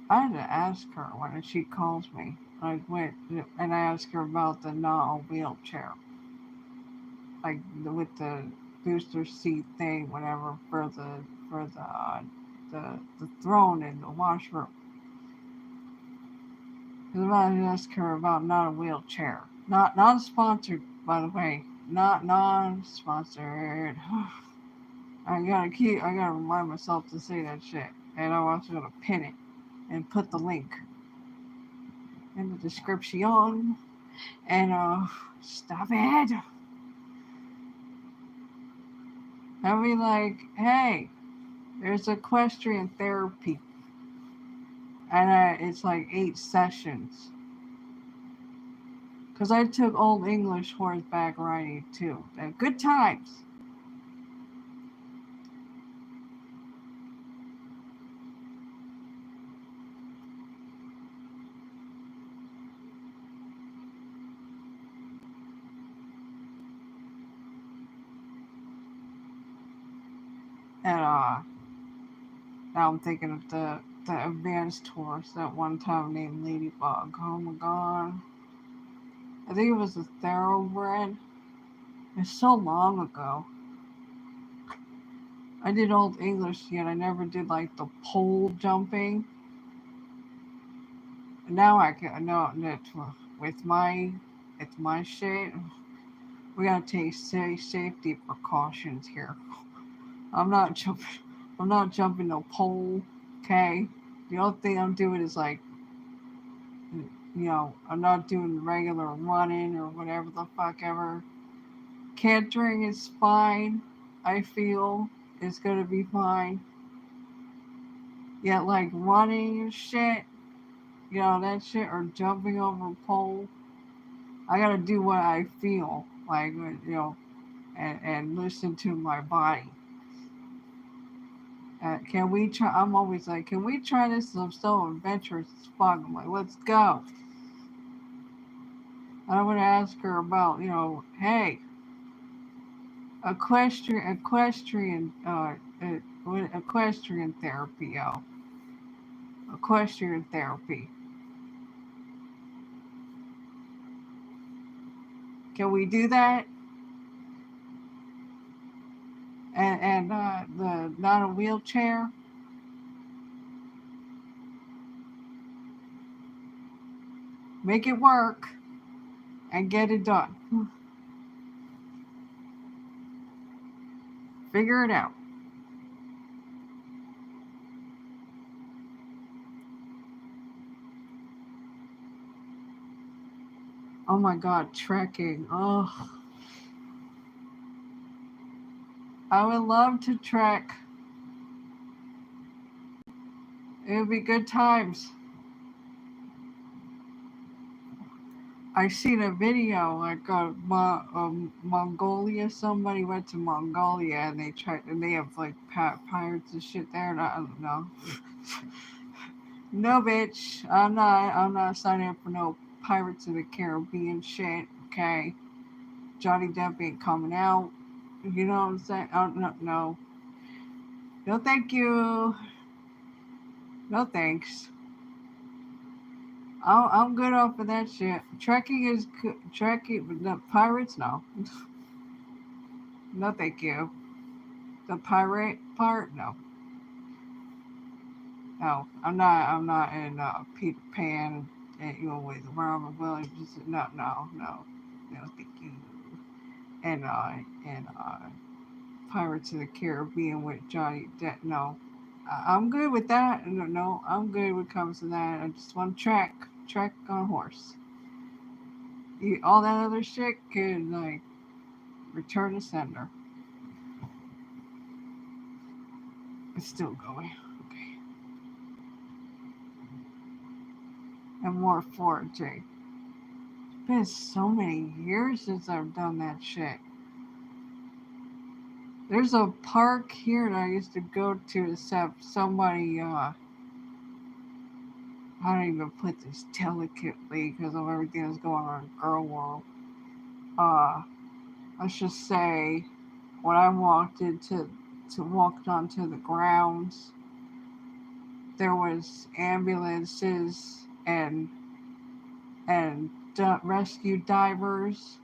I had to ask her when she calls me. I went and I asked her about the not a wheelchair, like with the booster seat thing, whatever for the throne in the washroom. Because I had to ask her about not a wheelchair, not sponsored by the way, not non-sponsored. I gotta remind myself to say that shit. And I'm also gonna pin it and put the link in the description. And stop it. I'll be like, hey, there's equestrian therapy. And it's like 8 sessions. Because I took Old English horseback riding too. And good times. And now I'm thinking of the advanced horse that one time named Ladybug. Oh my god. I think it was a thoroughbred. It's so long ago. I did Old English yet. I never did like the pole jumping. Now I can no with my shit. We gotta take safety precautions here. I'm not jumping. I'm not jumping no pole. Okay. The only thing I'm doing is like, I'm not doing regular running or whatever the fuck ever. Cantering is fine. I feel it's gonna be fine. Yet like running and shit, that shit, or jumping over a pole. I gotta do what I feel like, and listen to my body. Can we try? I'm always like, can we try this? I'm so adventurous as fuck. I'm like, let's go. And I'm gonna ask her about, hey, equestrian therapy, equestrian therapy. Can we do that? And the not a wheelchair. Make it work and get it done. Figure it out. Oh my god, trekking. Oh, I would love to trek. It would be good times. I seen a video like Mongolia. Somebody went to Mongolia and they have like pirates and shit there. And I don't know. No, bitch. I'm not signing up for no Pirates of the Caribbean shit. Okay, Johnny Depp ain't coming out. You know what I'm saying? Oh, no, no, no, thank you. No thanks. I'm good off of that shit. Trekking is trekking, but the pirates, no, no, thank you. The pirate part, no, no. I'm not in Peter Pan and with Robert Williams. No, no, no, no, thank you. And Pirates of the Caribbean with Johnny Depp. No, I'm good with that. No, no, I'm good when it comes to that. I just want to trek on a horse. All that other shit could like return to sender. It's still going. Okay. And more foraging. It's been so many years since I've done that shit. There's a park here that I used to go to, except somebody, I don't even put this delicately because of everything that's going on in girl world. Uh, let's just say when I walked onto the grounds, there was ambulances and rescue divers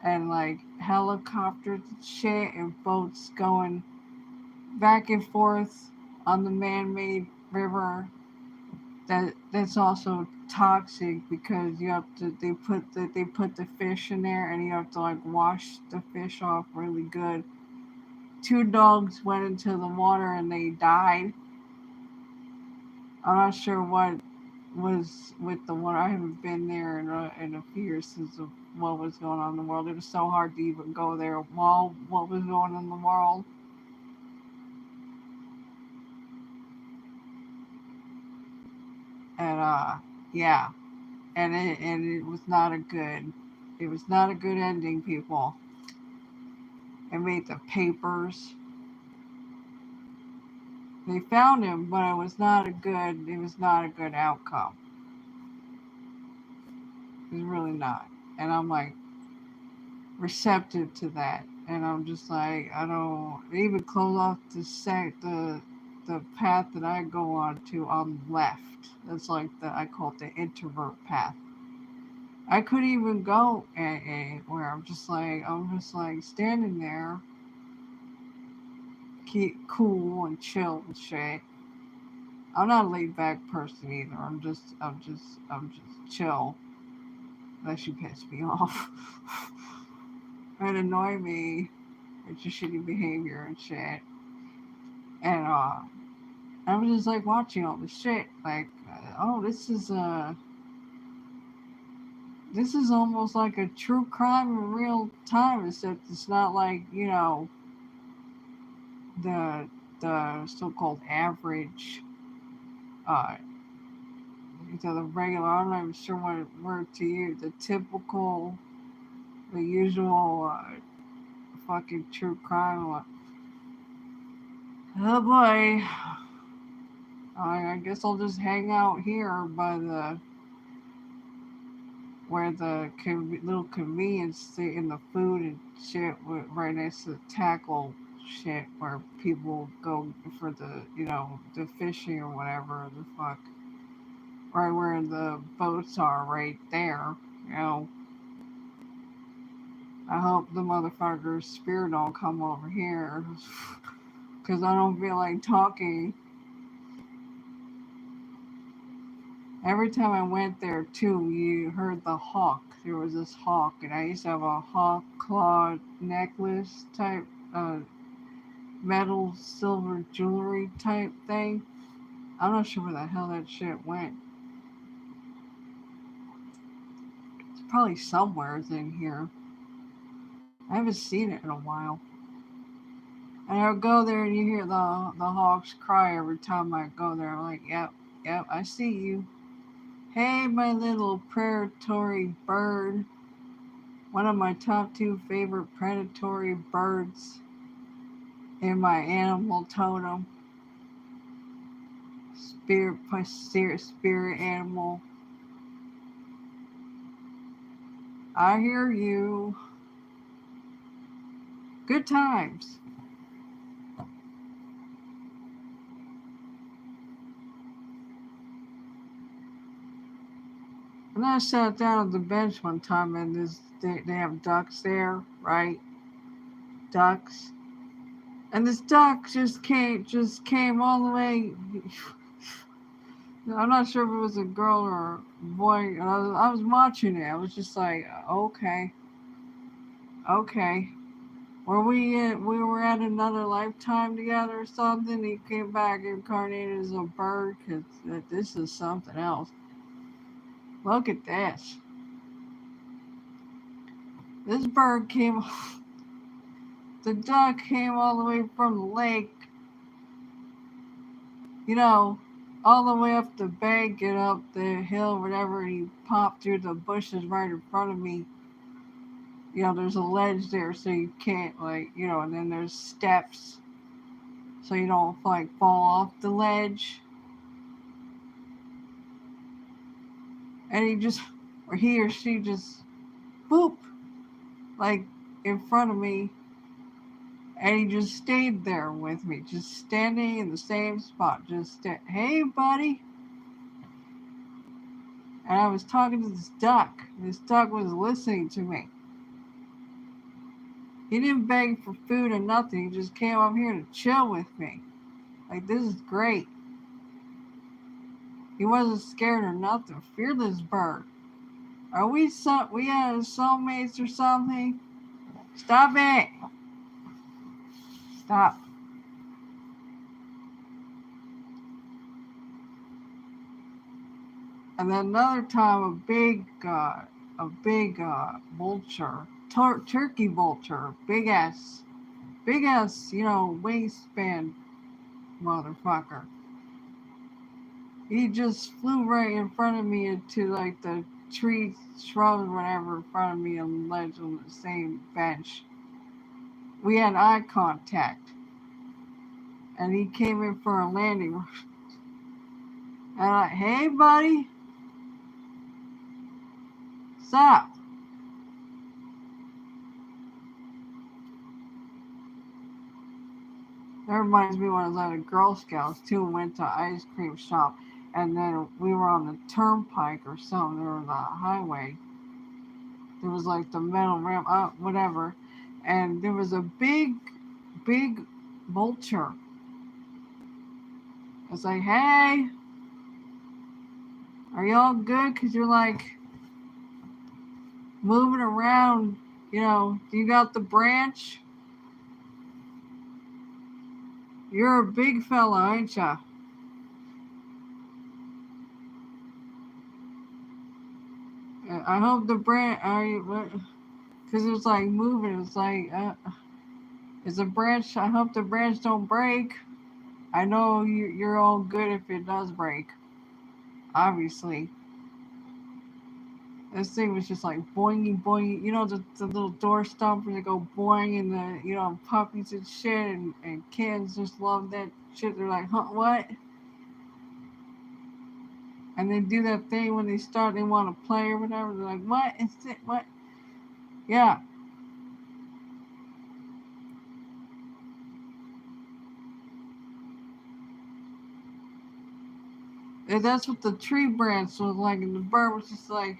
and like helicopters and shit and boats going back and forth on the man-made river. That's also toxic because you have to they put the fish in there and you have to like wash the fish off really good. Two dogs went into the water and they died. I'm not sure what was with the water. I haven't been there in a few years since of what was going on in the world. It was so hard to even go there while what was going on in the world. And yeah, and it was not a good. It was not a good ending, people. It made the papers. They found him, but it was not a good. It was not a good outcome. It was really not. And I'm like receptive to that. And I'm just like I don't they even close off the path that I go on to on the left. That's like the I call it the introvert path. I couldn't even go where I'm just like standing there, keep cool and chill and shit. I'm not a laid back person either. I'm just chill. Unless you piss me off. And annoy me with your shitty behavior and shit. And I was just like watching all this shit. Like, oh, this is almost like a true crime in real time, except it's not like the so-called average, uh, the regular. I'm not even sure what word to use. The typical, the usual, fucking true crime. Oh boy. I guess I'll just hang out here by the where the little convenience in the food and shit right next to the tackle shit where people go for the the fishing or whatever the fuck, right where the boats are right there. You know, I hope the motherfucker's spirit don't come over here because I don't feel like talking. Every time I went there too, you heard the hawk. There was this hawk, and I used to have a hawk claw necklace type, metal silver jewelry type thing. I'm not sure where the hell that shit went. It's probably somewhere in here. I haven't seen it in a while. And I would go there and you hear the hawks cry every time I go there. I'm like, yep, yep, I see you. Hey, my little predatory bird. One of my top two favorite predatory birds in my animal totem. Spirit animal. I hear you. Good times. And I sat down at the bench one time and they have ducks there, right? Ducks. And this duck just came all the way. I'm not sure if it was a girl or a boy. I was watching it. I was just like, okay, okay. We were at another lifetime together or something? He came back incarnated as a bird because this is something else. Look at this. This bird came. The duck came all the way from the lake. You know, all the way up the bank and up the hill, whatever. And he popped through the bushes right in front of me. There's a ledge there, so you can't and then there's steps, so you don't like fall off the ledge. And he or she just boop, like in front of me. And he just stayed there with me, just standing in the same spot. Hey, buddy. And I was talking to this duck. This duck was listening to me. He didn't beg for food or nothing. He just came up here to chill with me. Like, this is great. He wasn't scared or nothing. Fearless bird. Are we soulmates or something? Stop it. Stop. And then another time, a big vulture, turkey vulture, big ass, wingspan motherfucker. He just flew right in front of me into like the trees, shrubs, whatever, in front of me on the ledge on the same bench. We had eye contact, and he came in for a landing. And I'm like, hey, buddy, stop. That reminds me when I was at a Girl Scouts too. We went to an ice cream shop, and then we were on the turnpike or something, or the highway. There was like the metal ramp, whatever, and there was a big vulture. I was like, hey, are y'all good? Because you're like moving around, you got the branch? You're a big fella, ain't ya? I hope the branch, because it was like moving, it's like, it's a branch, I hope the branch don't break. I know you're all good if it does break, obviously. This thing was just like boinging, boinging. The little door stompers that go boing, and puppies and shit, and kids just love that shit. They're like, huh, what? And they do that thing when they want to play or whatever. They're like, what? It's it, what? Yeah. And that's what the tree branch was like, and the bird was just like,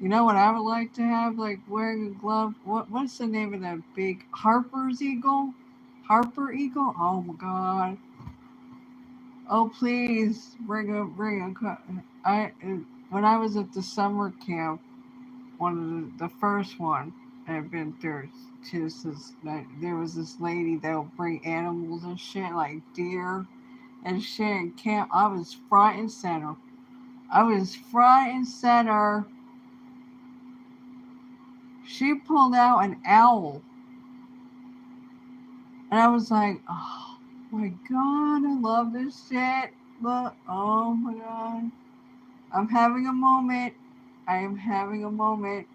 you know what I would like to have? Like wearing a glove. What's the name of that big Harper's eagle? Harper eagle? Oh my god. Oh please, bring a. When I was at the summer camp, one of the first one I've been through. There was this lady that would bring animals and shit like deer and shit in camp. I was front and center. I was front and center. She pulled out an owl, and I was like, oh my god, I love this shit. Look, oh my god, I'm having a moment. I am having a moment.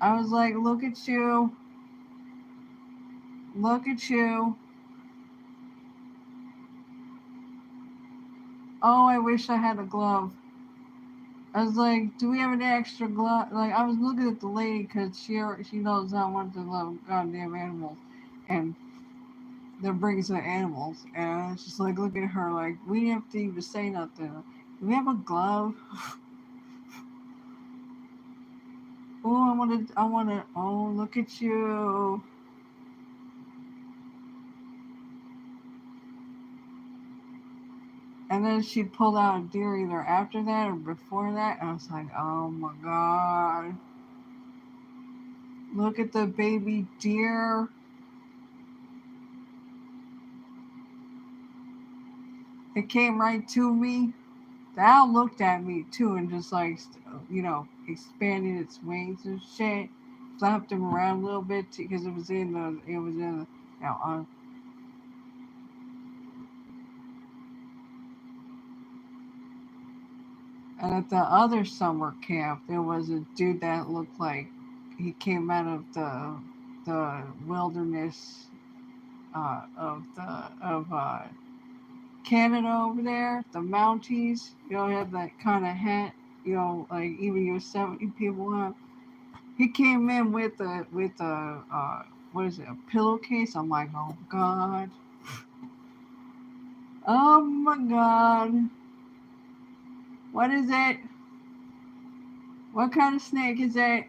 I was like, look at you. Look at you. Oh, I wish I had a glove. I was like, do we have an extra glove? Like, I was looking at the lady because she knows how much I love goddamn animals. And that brings the animals. And I was just like, looking at her like, we didn't have to even say nothing. Do we have a glove? Oh, oh, look at you. And then she pulled out a deer either after that or before that. And I was like, oh my god. Look at the baby deer. It came right to me. The owl looked at me too and just like, expanded its wings and shit. Flapped them around a little bit because and at the other summer camp, there was a dude that looked like he came out of the wilderness of Canada over there, the Mounties, have that kind of hat, like even Yosemite people have. He came in with a what is it, a pillowcase? I'm like, oh god, oh my god, what is it? What kind of snake is it?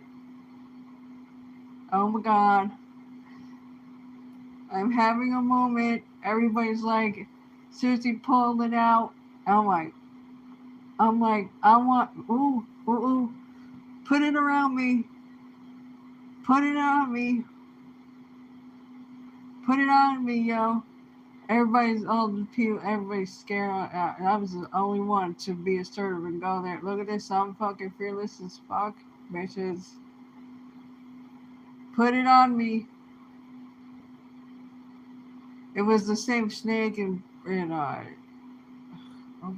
Oh my god, I'm having a moment. Everybody's like, Susie pulled it out. I'm like, I want, ooh, put it around me, put it on me, put it on me, yo. Everybody's scared. I was the only one to be assertive and go there. Look at this, I'm fucking fearless as fuck, bitches. Put it on me. It was the same snake in oh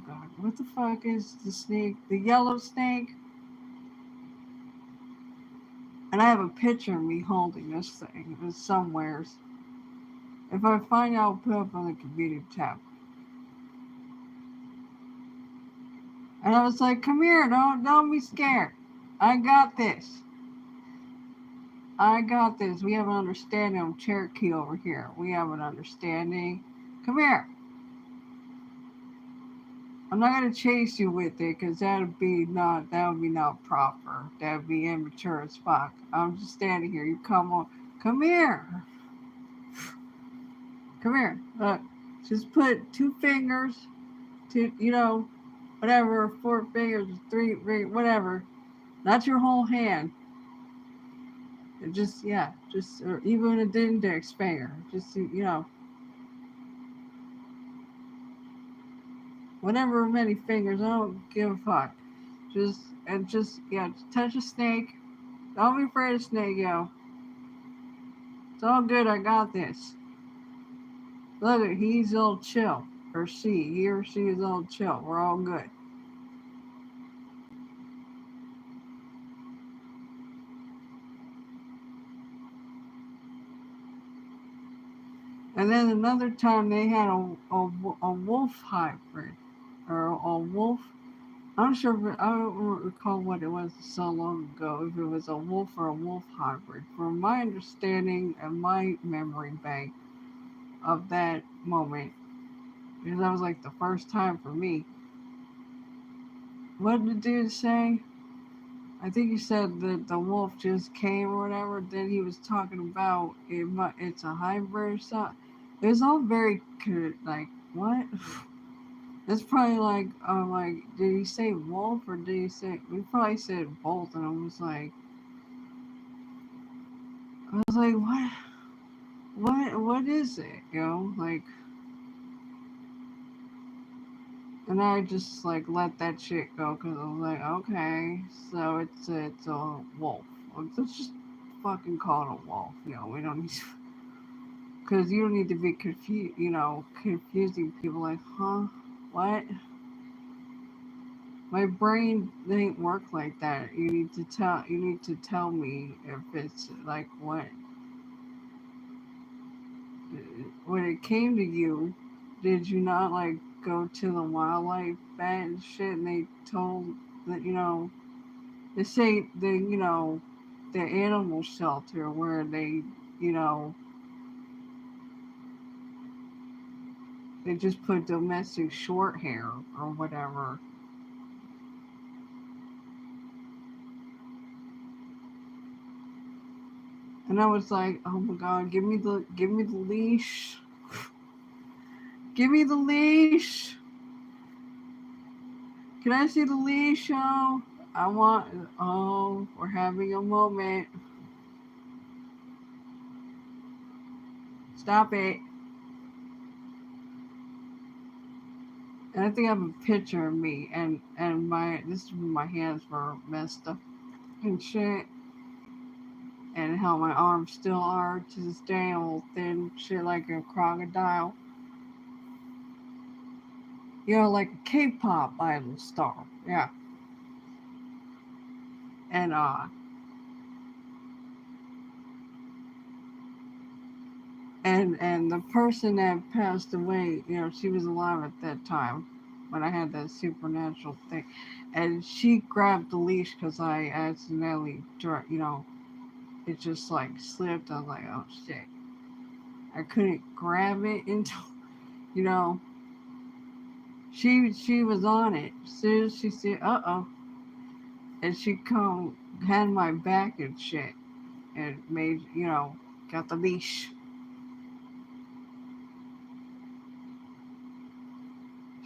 god, what the fuck is the snake? The yellow snake? And I have a picture of me holding this thing. It's somewheres. If I find out, I'll put it up on the community tab. And I was like, come here, don't be scared. I got this. I got this. We have an understanding of Cherokee over here. We have an understanding. Come here. I'm not gonna chase you with it because that would be not proper. That would be immature as fuck. I'm just standing here. You come on. Come here. Come here. Look. Just put 2 fingers to whatever, 4 fingers, 3, whatever. Not your whole hand. Just or even an index finger. Just whatever many fingers. I don't give a fuck. Just touch a snake. Don't be afraid of snake, yo. It's all good. I got this. Look at he's all chill, or he or she is all chill. We're all good. And then another time they had a wolf hybrid, or a wolf. I'm not sure. I don't recall what it was so long ago. If it was a wolf or a wolf hybrid. From my understanding and my memory bank of that moment, because that was like the first time for me. What did the dude say? I think he said that the wolf just came or whatever. Then he was talking about it's a hybrid or something. It was all very like what? It's probably like, did he say wolf or did he say? We probably said both, and I was like, what is it? Like, and I just like let that shit go because I was like, okay, so it's a wolf. Let's just fucking call it a wolf. We don't need to, because you don't need to be confusing people like, huh, what? My brain didn't work like that. You need to tell me if it's like what when it came to you, did you not like go to the wildlife vet and shit and they told that they say the animal shelter where you know they just put domestic short hair or whatever. And I was like, oh my god, give me the leash. Give me the leash. Can I see the leash, oh? We're having a moment. Stop it. And I think I have a picture of me and my hands were messed up and shit. And how my arms still are to this day, all thin shit like a crocodile. Like a K-pop idol star. Yeah. And And the person that passed away, she was alive at that time when I had that supernatural thing, and she grabbed the leash because I accidentally, it just like slipped. I was like, oh shit, I couldn't grab it until, you know, she was on it. As soon as she said, uh-oh, and she come had my back and shit, and made, got the leash.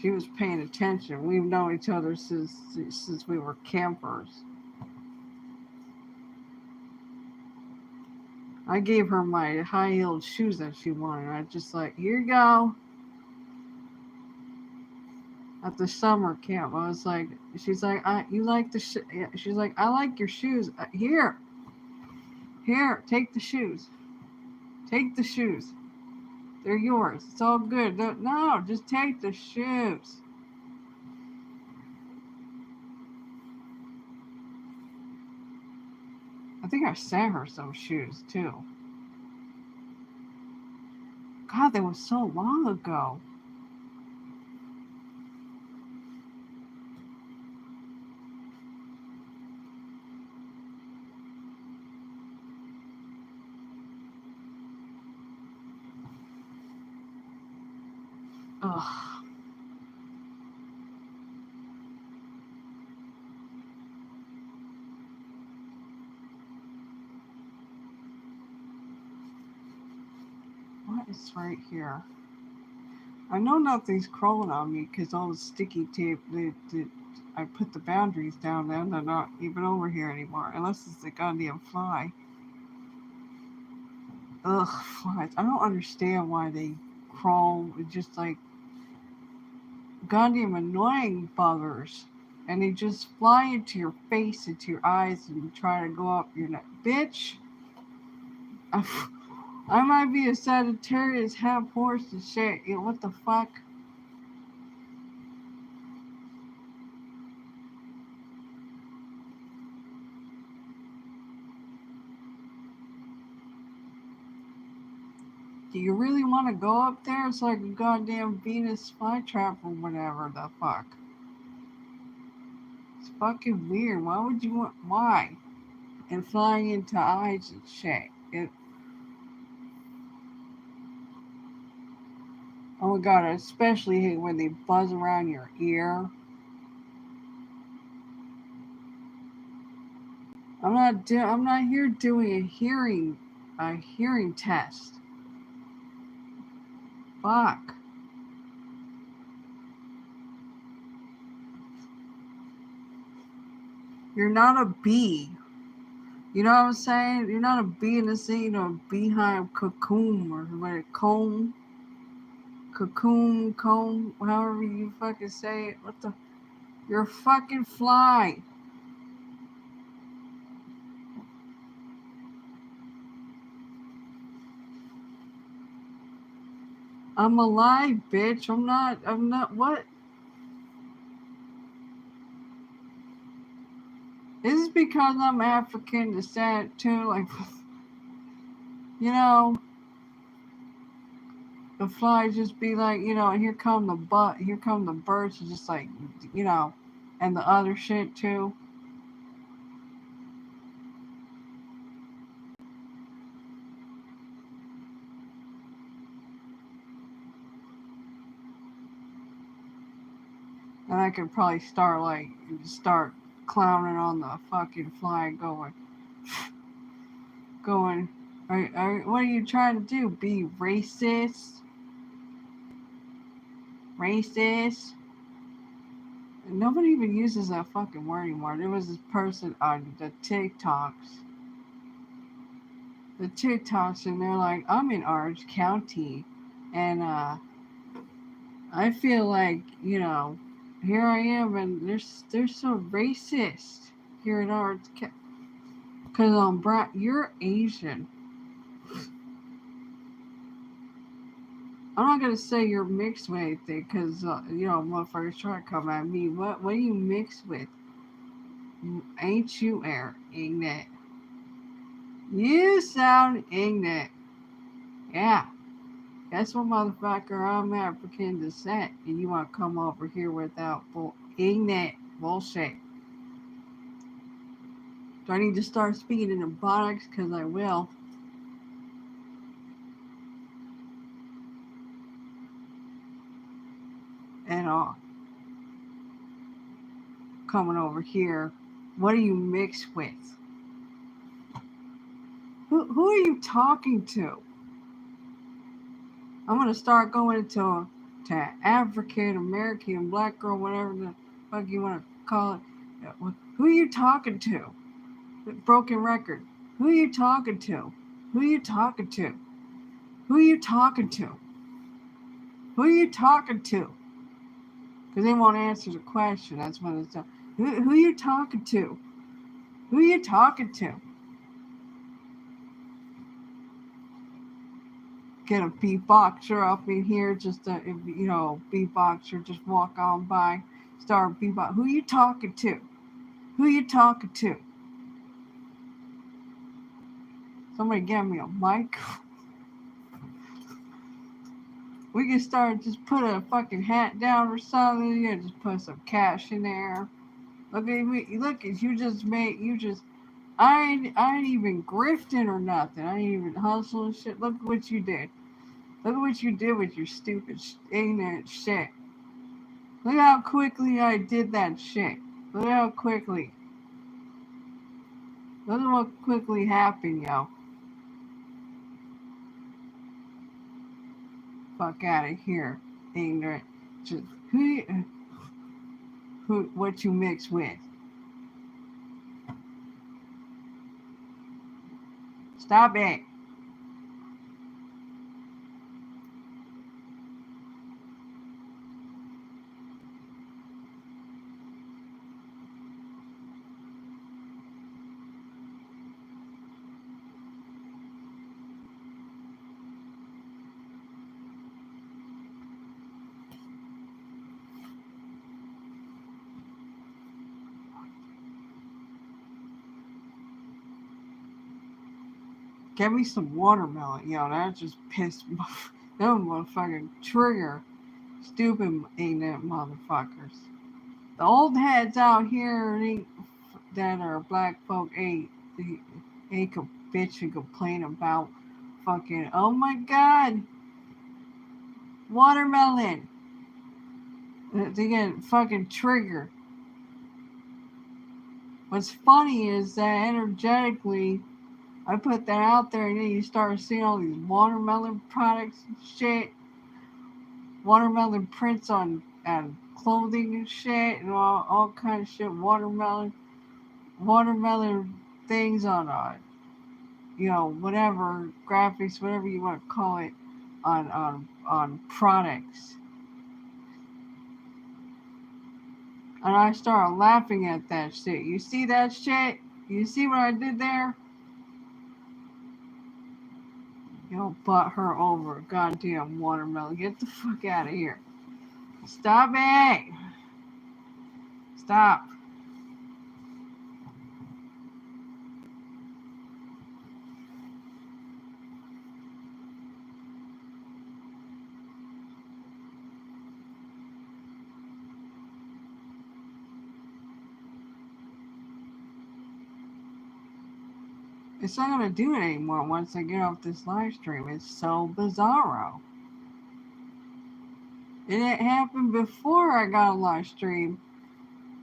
She was paying attention. We've known each other since we were campers. I gave her my high-heeled shoes that she wanted. I just like, here you go. At the summer camp, I was like, she's like, you like the she's like, I like your shoes. Here, take the shoes. Take the shoes. They're yours. It's all good. No, just take the shoes. I think I sent her some shoes too. God, that was so long ago. Ugh. What is right here? I know nothing's crawling on me because all the sticky tape that I put the boundaries down there, and they're not even over here anymore, unless it's a goddamn fly. Ugh, flies. I don't understand why they crawl. It's just like goddamn annoying buggers. And they just fly into your face, into your eyes, and try to go up your neck. Bitch! I might be a Sagittarius, half horse and shit. What the fuck? Do you really want to go up there? It's like a goddamn Venus flytrap or whatever the fuck. It's fucking weird. Why would you want? Why? And flying into eyes and shit. Oh my god, I especially hate when they buzz around your ear. I'm not here doing a hearing test. Fuck. You're not a bee. You know what I'm saying? You're not a bee in the sea, beehive cocoon or what, comb, cocoon, comb, however you fucking say it. What the? You're a fucking fly. I'm alive, bitch. I'm not, what? Is it because I'm African descent too? Like, you know, the flies just be like, and here come the birds, just like, you know, and the other shit too. And I could probably start clowning on the fucking fly, going. What are you trying to do? Be racist? Racist? And nobody even uses that fucking word anymore. There was this person on the TikToks, and they're like, I'm in Orange County, and I feel like, here I am, and they're so racist here in Orange County. Because I'm brown, you're Asian. I'm not gonna say you're mixed with anything, because motherfuckers try to come at me. What are you mixed with? Ain't you ignorant? You sound ignorant. Yeah. Guess what, motherfucker? I'm African descent, and you want to come over here without ignorant bullshit. Do I need to start speaking in robotics? Because I will. And coming over here, what do you mix with? Who are you talking to? I'm gonna start going to African American, black girl, whatever the fuck you want to call it. Who are you talking to? Broken record. Who are you talking to? Who are you talking to? Who are you talking to? Who are you talking to? Because they won't answer the question. That's what it's done. Who are you talking to? Who are you talking to? Get a beatboxer up in here, just a beatboxer, just walk on by, start beatbox. Who are you talking to? Who are you talking to? Somebody get me a mic. We can start, just put a fucking hat down or something. You just put some cash in there. Look at me. Look at I ain't even grifting or nothing. I ain't even hustling shit. Look what you did. Look at what you did with your stupid ignorant shit. Look how quickly I did that shit. Look how quickly. Look at what quickly happened, yo. Fuck out of here, ignorant. Just what you mix with. Stop it. Get me some watermelon. Yo, that just pissed me off. That motherfucking trigger. Stupid ignorant motherfuckers. The old heads out here that are black folk ain't bitch and complain about fucking, oh my god, watermelon. They get fucking triggered. What's funny is that energetically, I put that out there, and then you start seeing all these watermelon products and shit, watermelon prints on clothing and shit, and all kind of shit. Watermelon things on whatever graphics, whatever you want to call it, on products. And I started laughing at that shit. You see that shit? You see what I did there? Butt her over. Goddamn watermelon. Get the fuck out of here. Stop it. Stop. It's not going to do it anymore once I get off this live stream. It's so bizarro. It didn't happen before I got a live stream,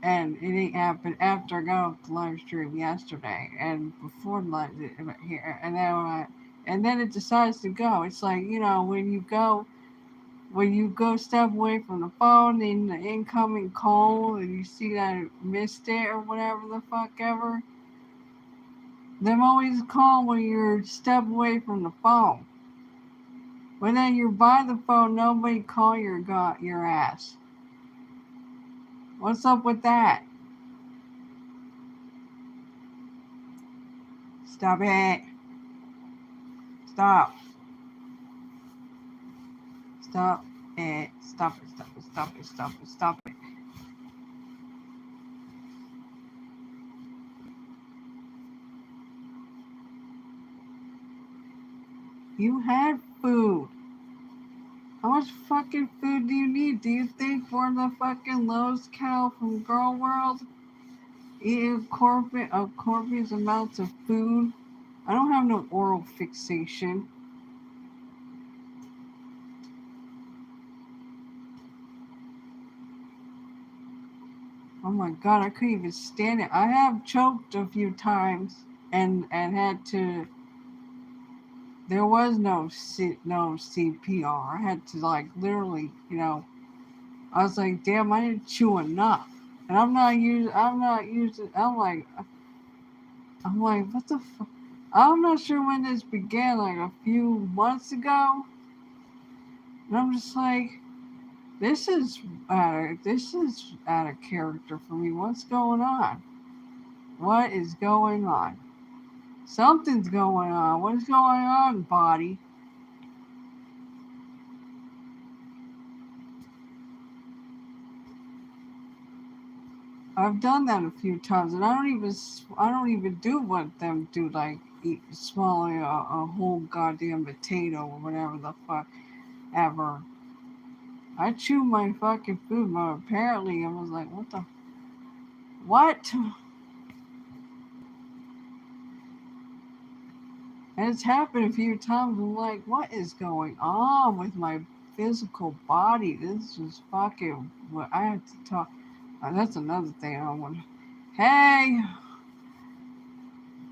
and it didn't happen after I got off the live stream yesterday, and before here, and then it decides to go. It's like, when you go step away from the phone in the incoming call, and you see that it missed it or whatever the fuck ever. Them always call when you're step away from the phone. When then you're by the phone, nobody call your ass. What's up with that? Stop it. Stop. Stop it. Stop it. Stop it. Stop it. Stop it. Stop it. You had food. How much fucking food do you need? Do you think we're the fucking Lowe's cow from Girl World? Eating copious amounts of food? I don't have no oral fixation. Oh my god, I couldn't even stand it. I have choked a few times and had to. There was no CPR. I had to like literally, I was like, damn, I didn't chew enough. And I'm not using. I'm like, what the fuck? I'm not sure when this began, like a few months ago. And I'm just like, this is out of character for me. What's going on? What is going on? Something's going on. What's going on, body? I've done that a few times, and I don't even do what them do, like swallowing a whole goddamn potato or whatever the fuck ever. I chew my fucking food, but apparently I was like, what? And it's happened a few times. I'm like, what is going on with my physical body? This is fucking what I have to talk. That's another thing I want. Hey,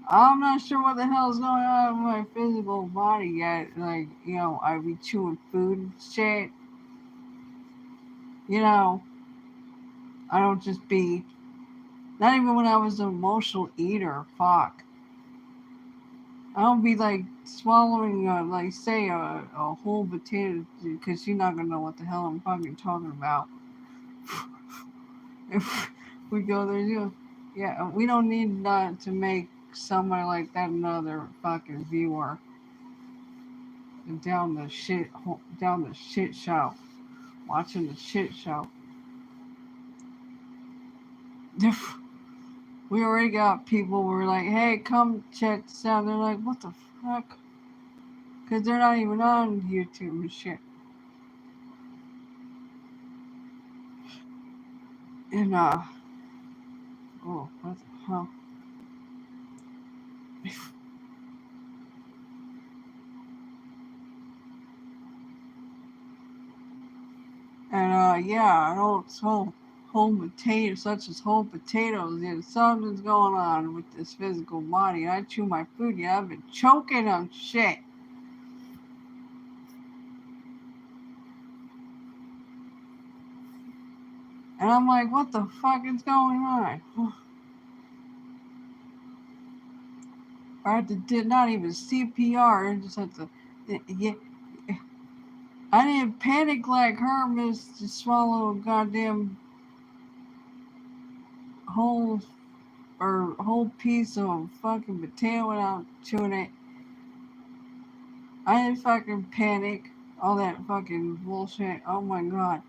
I'm not sure what the hell is going on with my physical body yet. Like, I be chewing food and shit. You know, I don't just be. Not even when I was an emotional eater. Fuck. I don't be like swallowing, like, say, a whole potato, because you're not gonna know what the hell I'm fucking talking about. If we go there, yeah, we don't need to make somebody like that another fucking viewer down the shit show, watching the shit show. We already got people who were like, hey, come check this out. They're like, what the fuck? Because they're not even on YouTube and shit. And, oh, what the hell? And, yeah, I don't whole potatoes, such as whole potatoes. Yeah, something's going on with this physical body. I chew my food, yeah, I've been choking on shit. And I'm like, what the fuck is going on? I had to did not even CPR. I just had to. Yeah, I didn't panic like her, miss, to swallow a goddamn whole whole piece of fucking potato without chewing it. I didn't fucking panic. All that fucking bullshit. Oh my god.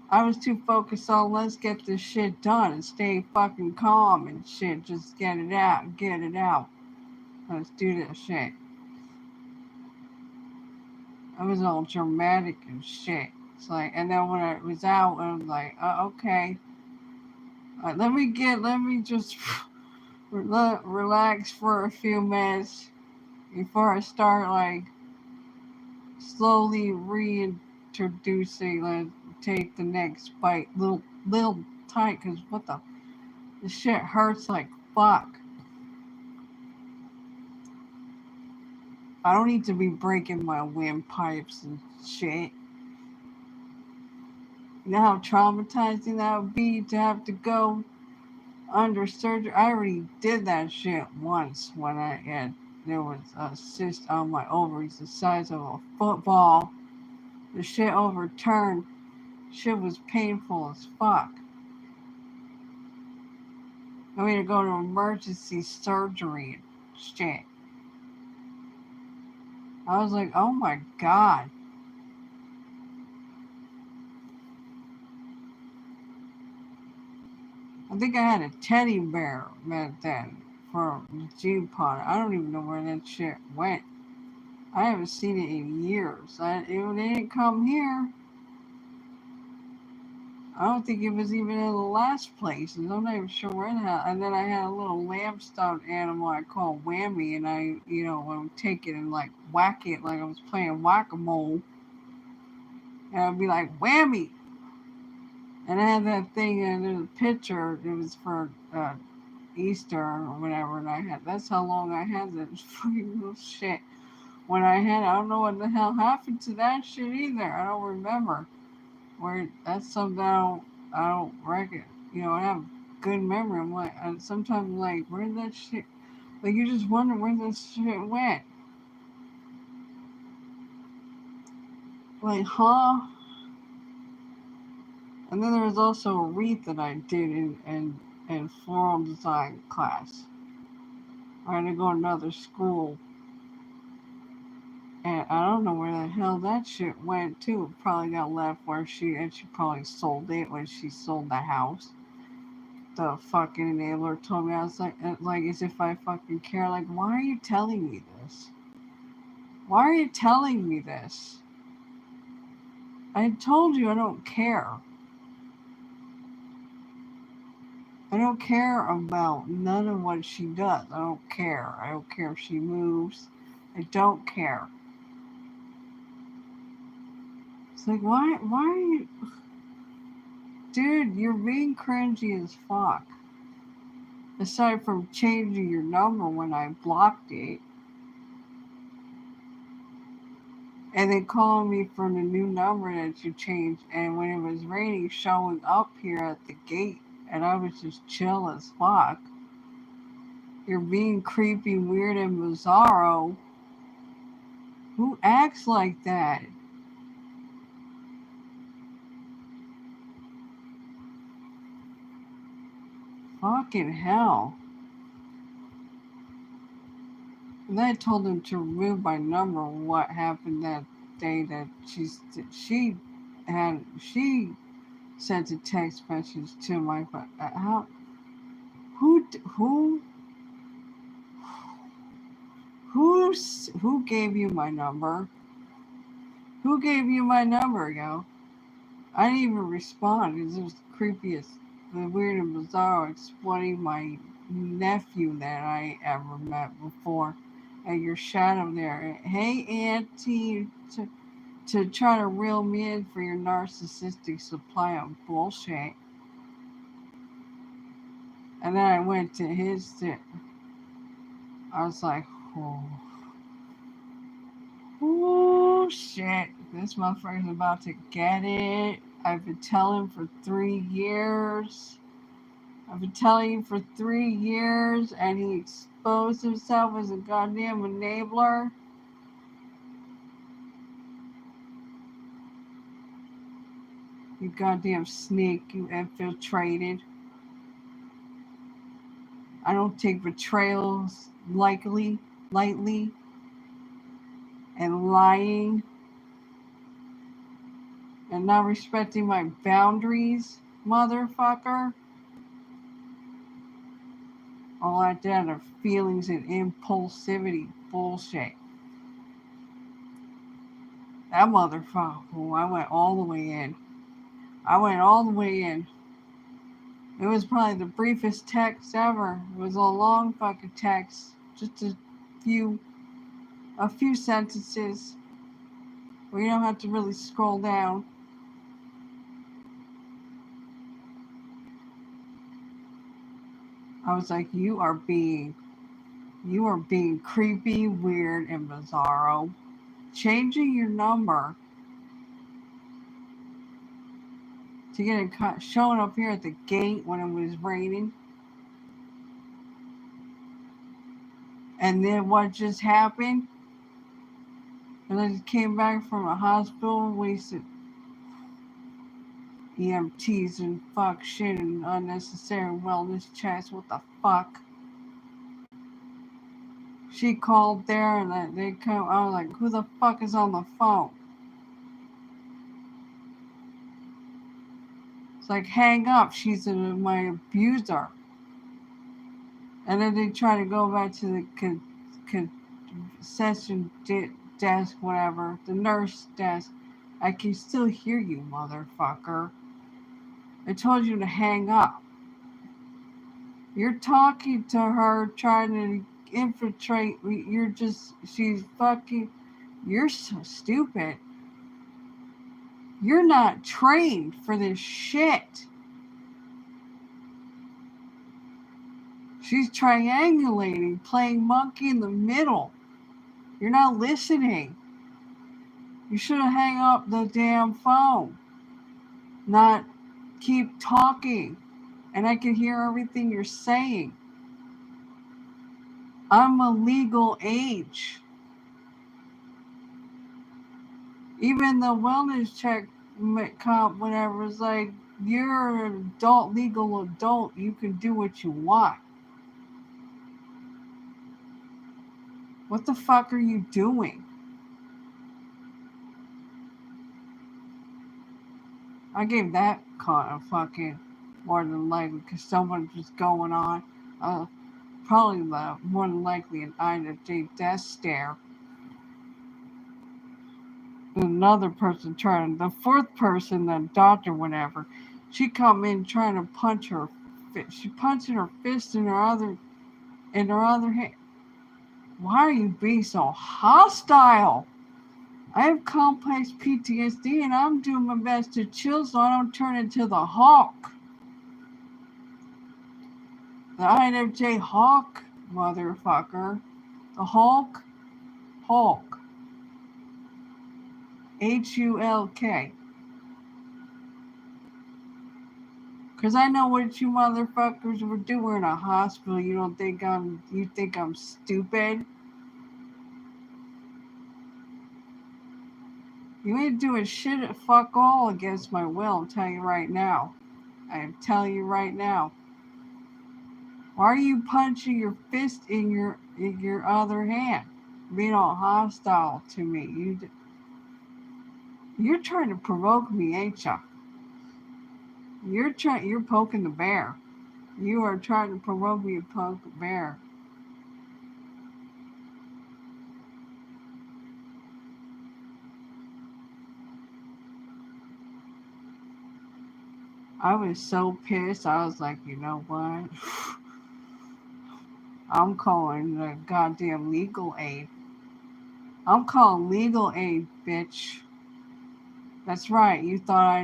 I was too focused on let's get this shit done and stay fucking calm and shit. Just get it out. Get it out. Let's do this shit. I was all dramatic and shit. It's like, and then when it was out, I was like, okay. Let me just relax for a few minutes before I start, like, slowly reintroducing, like, take the next bite, little tight, cause the shit hurts like fuck. I don't need to be breaking my windpipes and shit. You know how traumatizing that would be to have to go under surgery. I already did that shit once when I had there was a cyst on my ovaries the size of a football. The shit overturned. Shit was painful as fuck. I mean to go to emergency surgery and shit. I was like, oh my god. I think I had a teddy bear back then for the G pod. I don't even know where that shit went. I haven't seen it in years. They didn't come here. I don't think it was even in the last place. I'm not even sure where the hell. And then I had a little lamb stuffed animal I call Whammy, and I, would take it and like whack it like I was playing whack-a-mole. And I'd be like, Whammy! And I had that thing, and there's a picture. It was for Easter or whatever, and that's how long I had that fucking little shit. When I don't know what the hell happened to that shit either. I don't remember. Where that's something I don't reckon. I have good memory. I'm like, sometimes I'm like, where did that shit? Like, you just wonder where this shit went. Like, huh? And then there was also a wreath that I did in floral design class. I had to go to another school. And I don't know where the hell that shit went to. It probably got left where she probably sold it when she sold the house. The fucking enabler told me, I was like as if I fucking care. Like, why are you telling me this? Why are you telling me this? I told you I don't care. I don't care about none of what she does. I don't care. I don't care if she moves. I don't care. It's like, why are you... Dude, you're being cringy as fuck. Aside from changing your number when I blocked it. And then calling me from the new number that you changed. And when it was raining, showing up here at the gate. And I was just chill as fuck. You're being creepy, weird, and bizarro. Who acts like that? Fucking hell. And then I told him to remove my number. What happened that day that she sent a text message to my phone. Who gave you my number? Who gave you my number, yo? I didn't even respond because it was the creepiest, the weird and bizarre explaining my nephew that I ever met before. And your shadow there. Hey, Auntie, to try to reel me in for your narcissistic supply of bullshit. And then I went to his. I was like, oh shit, this motherfucker's about to get it. I've been telling for 3 years. I've been telling you for 3 years, and he exposed himself as a goddamn enabler. You goddamn snake, you infiltrated. I don't take betrayals lightly, and lying, and not respecting my boundaries, motherfucker. All that down are feelings and impulsivity bullshit. That motherfucker, I went all the way in. It was probably the briefest text ever. It was a long fucking text. Just a few sentences where you don't have to really scroll down. I was like, you are being creepy, weird, and bizarro. Changing your number to get it showing up here at the gate when it was raining. And then what just happened? And I just came back from a hospital, wasted EMTs and fuck shit and unnecessary wellness checks. What the fuck? She called there and they come. I was like, who the fuck is on the phone? It's like, hang up. She's my abuser. And then they try to go back to the concession desk, whatever, the nurse desk. I can still hear you, motherfucker. I told you to hang up. You're talking to her, trying to infiltrate. She's fucking, you're so stupid. You're not trained for this shit. She's triangulating, playing monkey in the middle. You're not listening. You should have hung up the damn phone. Not keep talking. And I can hear everything you're saying. I'm a legal age. Even the wellness check comp, whatever, is like, you're an adult, legal adult. You can do what you want. What the fuck are you doing? I gave that con a fucking more than likely because someone's just going on. Probably more than likely an INFJ death stare. Another person trying, the fourth person, the doctor, whatever, she come in trying to punch her. She punching her fist in her other hand. Why are you being so hostile? I have complex PTSD and I'm doing my best to chill so I don't turn into the Hawk. The INFJ Hawk, motherfucker. The Hulk. Hulk. HULK. Because I know what you motherfuckers were doing in a hospital. You think I'm stupid? You ain't doing shit at fuck all against my will, I'm telling you right now. I'm telling you right now. Why are you punching your fist in your other hand? Being all hostile to me. You're trying to provoke me, ain't ya? You're poking the bear. You are trying to provoke me to poke the bear. I was so pissed. I was like, you know what? I'm calling the goddamn legal aid. I'm calling legal aid, bitch. That's right. You thought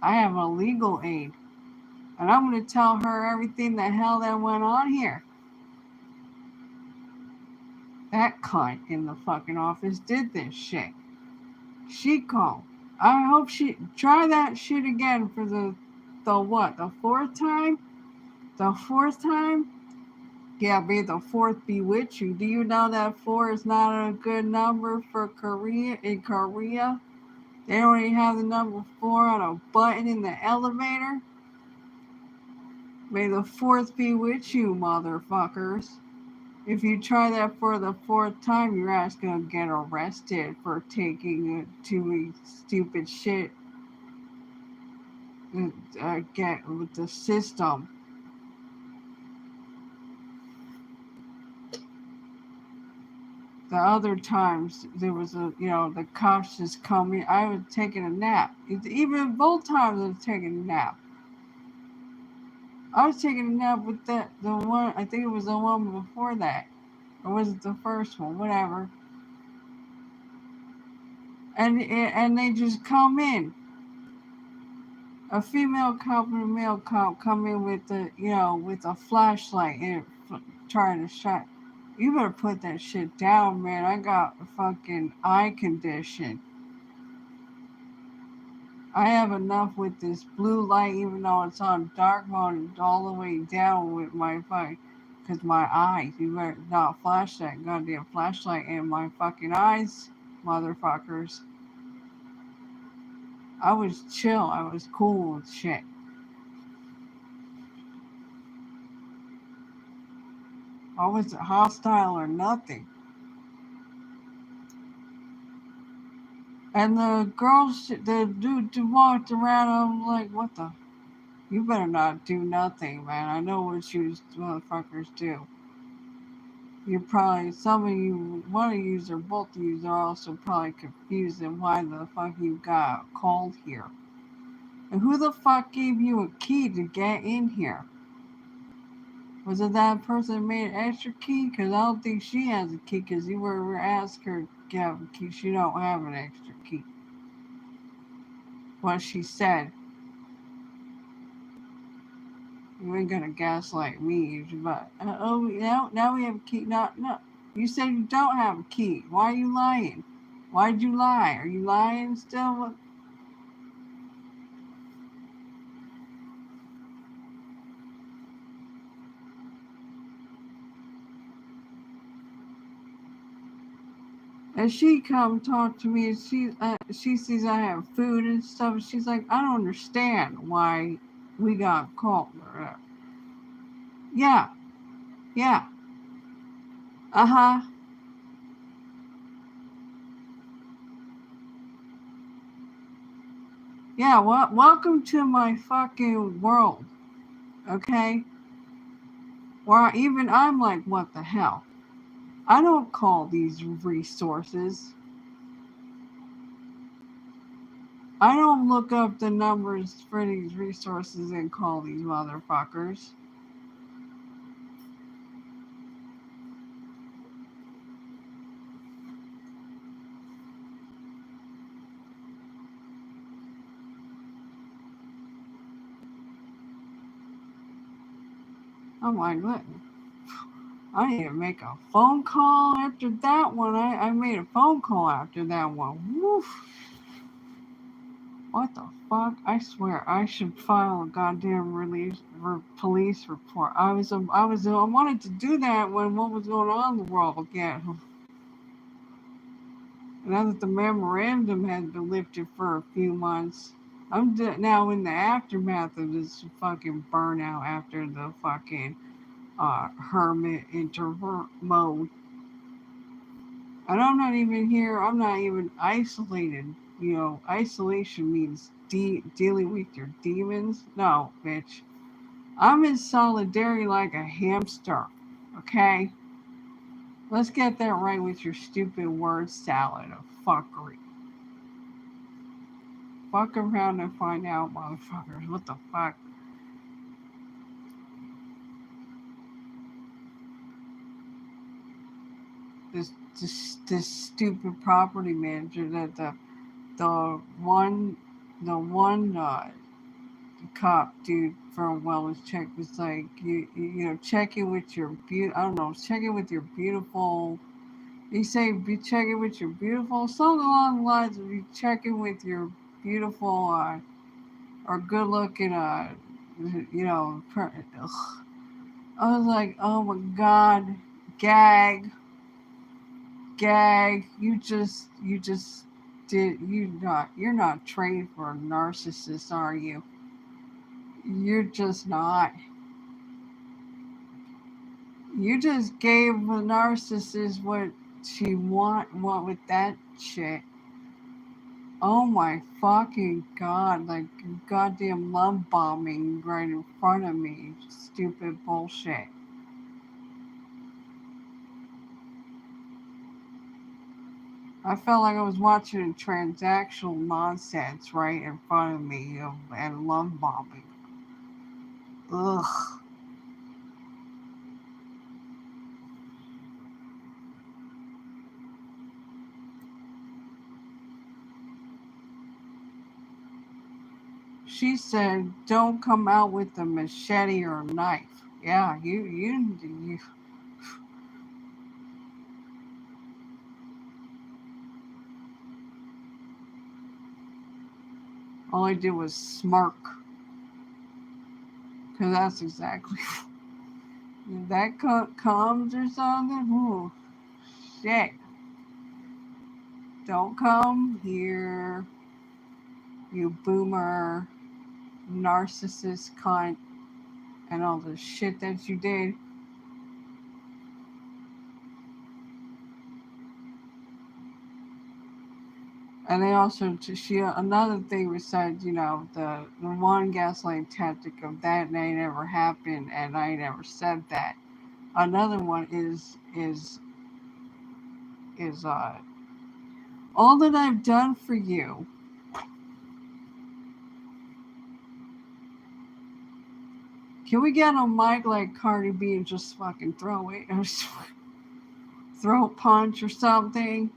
I have a legal aid. And I'm going to tell her everything the hell that went on here. That cunt in the fucking office did this shit. She called. I hope she try that shit again for the what? The fourth time? The fourth time? Yeah, be the fourth bewitch you. Do you know that 4 is not a good number for Korea? In Korea, they don't even have the number 4 on a button in the elevator. May the fourth bewitch you, motherfuckers. If you try that for the fourth time, your ass gonna get arrested for doing stupid shit. Get with the system. The other times there was the cops just coming. I was taking a nap. Even both times I was taking a nap. I was taking a nap with the one. I think it was the one before that, or was it the first one? Whatever. And they just come in. A female cop and a male cop come in with with a flashlight and trying to shine. You better put that shit down, man. I got a fucking eye condition. I have enough with this blue light, even though it's on dark mode, it's all the way down with my fucking, because my eyes, you better not flash that goddamn flashlight in my fucking eyes, motherfuckers. I was chill. I was cool with shit. I wasn't hostile or nothing. And the girls, the dude walked around, I'm like, what the? You better not do nothing, man. I know what you motherfuckers do. You probably, some of you, one of you or both of you are also probably confused in why the fuck you got called here. And who the fuck gave you a key to get in here? Was it that person that made an extra key? Because I don't think she has a key, because you were asked her to have a key. She don't have an extra key. What she said. You ain't gonna gaslight me, but oh, now we have a key. No. You said you don't have a key. Why are you lying? Why'd you lie? Are you lying still? And she come talk to me, and she sees I have food and stuff. She's like, I don't understand why we got called. Yeah, yeah, uh-huh. Yeah, well, welcome to my fucking world, okay? Where even I'm like, what the hell? I don't call these resources. I don't look up the numbers for these resources and call these motherfuckers. I'm like, look, I need to make a phone call after that one. I made a phone call after that one. Woof. What the fuck? I swear I should file a goddamn police report. I wanted to do that when what was going on in the world again. Now that the memorandum has been lifted for a few months, now in the aftermath of this fucking burnout after the fucking hermit introvert mode. And I'm not even here. I'm not even isolated. You know, isolation means dealing with your demons. No, bitch. I'm in solidarity like a hamster. Okay? Let's get that right with your stupid word salad of fuckery. Fuck around and find out, motherfuckers. What the fuck? This stupid property manager that the one the one cop dude for a wellness check was like, you know, checking with your I don't know, checking with your beautiful. You say be checking with your beautiful, something along the lines of be checking with your beautiful or good looking you know. I was like, oh my god, gag, gag. You just you're not trained for a narcissist, are you? You're just not. You just gave the narcissist what she want with that shit. Oh my fucking god, like goddamn love bombing right in front of me. Stupid bullshit. I felt like I was watching transactional nonsense right in front of me and love bombing. Ugh. She said, "Don't come out with a machete or a knife." Yeah, you. All I did was smirk, because that's exactly if that comes or something. Ooh, shit! Don't come here, you boomer, narcissist cunt, and all the shit that you did. And they also, she another thing was said, you know, the one gaslighting tactic of that ain't ever happened, and I never said that. another one is all that I've done for you. Can we get a mic like Cardi B and just fucking throw it or throw a punch or something?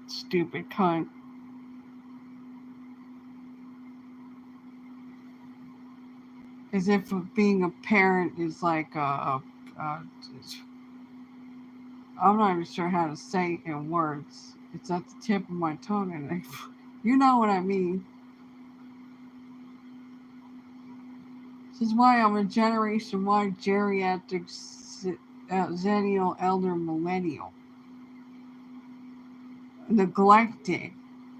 Stupid cunt. As if being a parent is like I'm not even sure how to say it in words. It's at the tip of my tongue, and you know what I mean. This is why I'm a Generation Y geriatric zennial elder millennial. Neglected.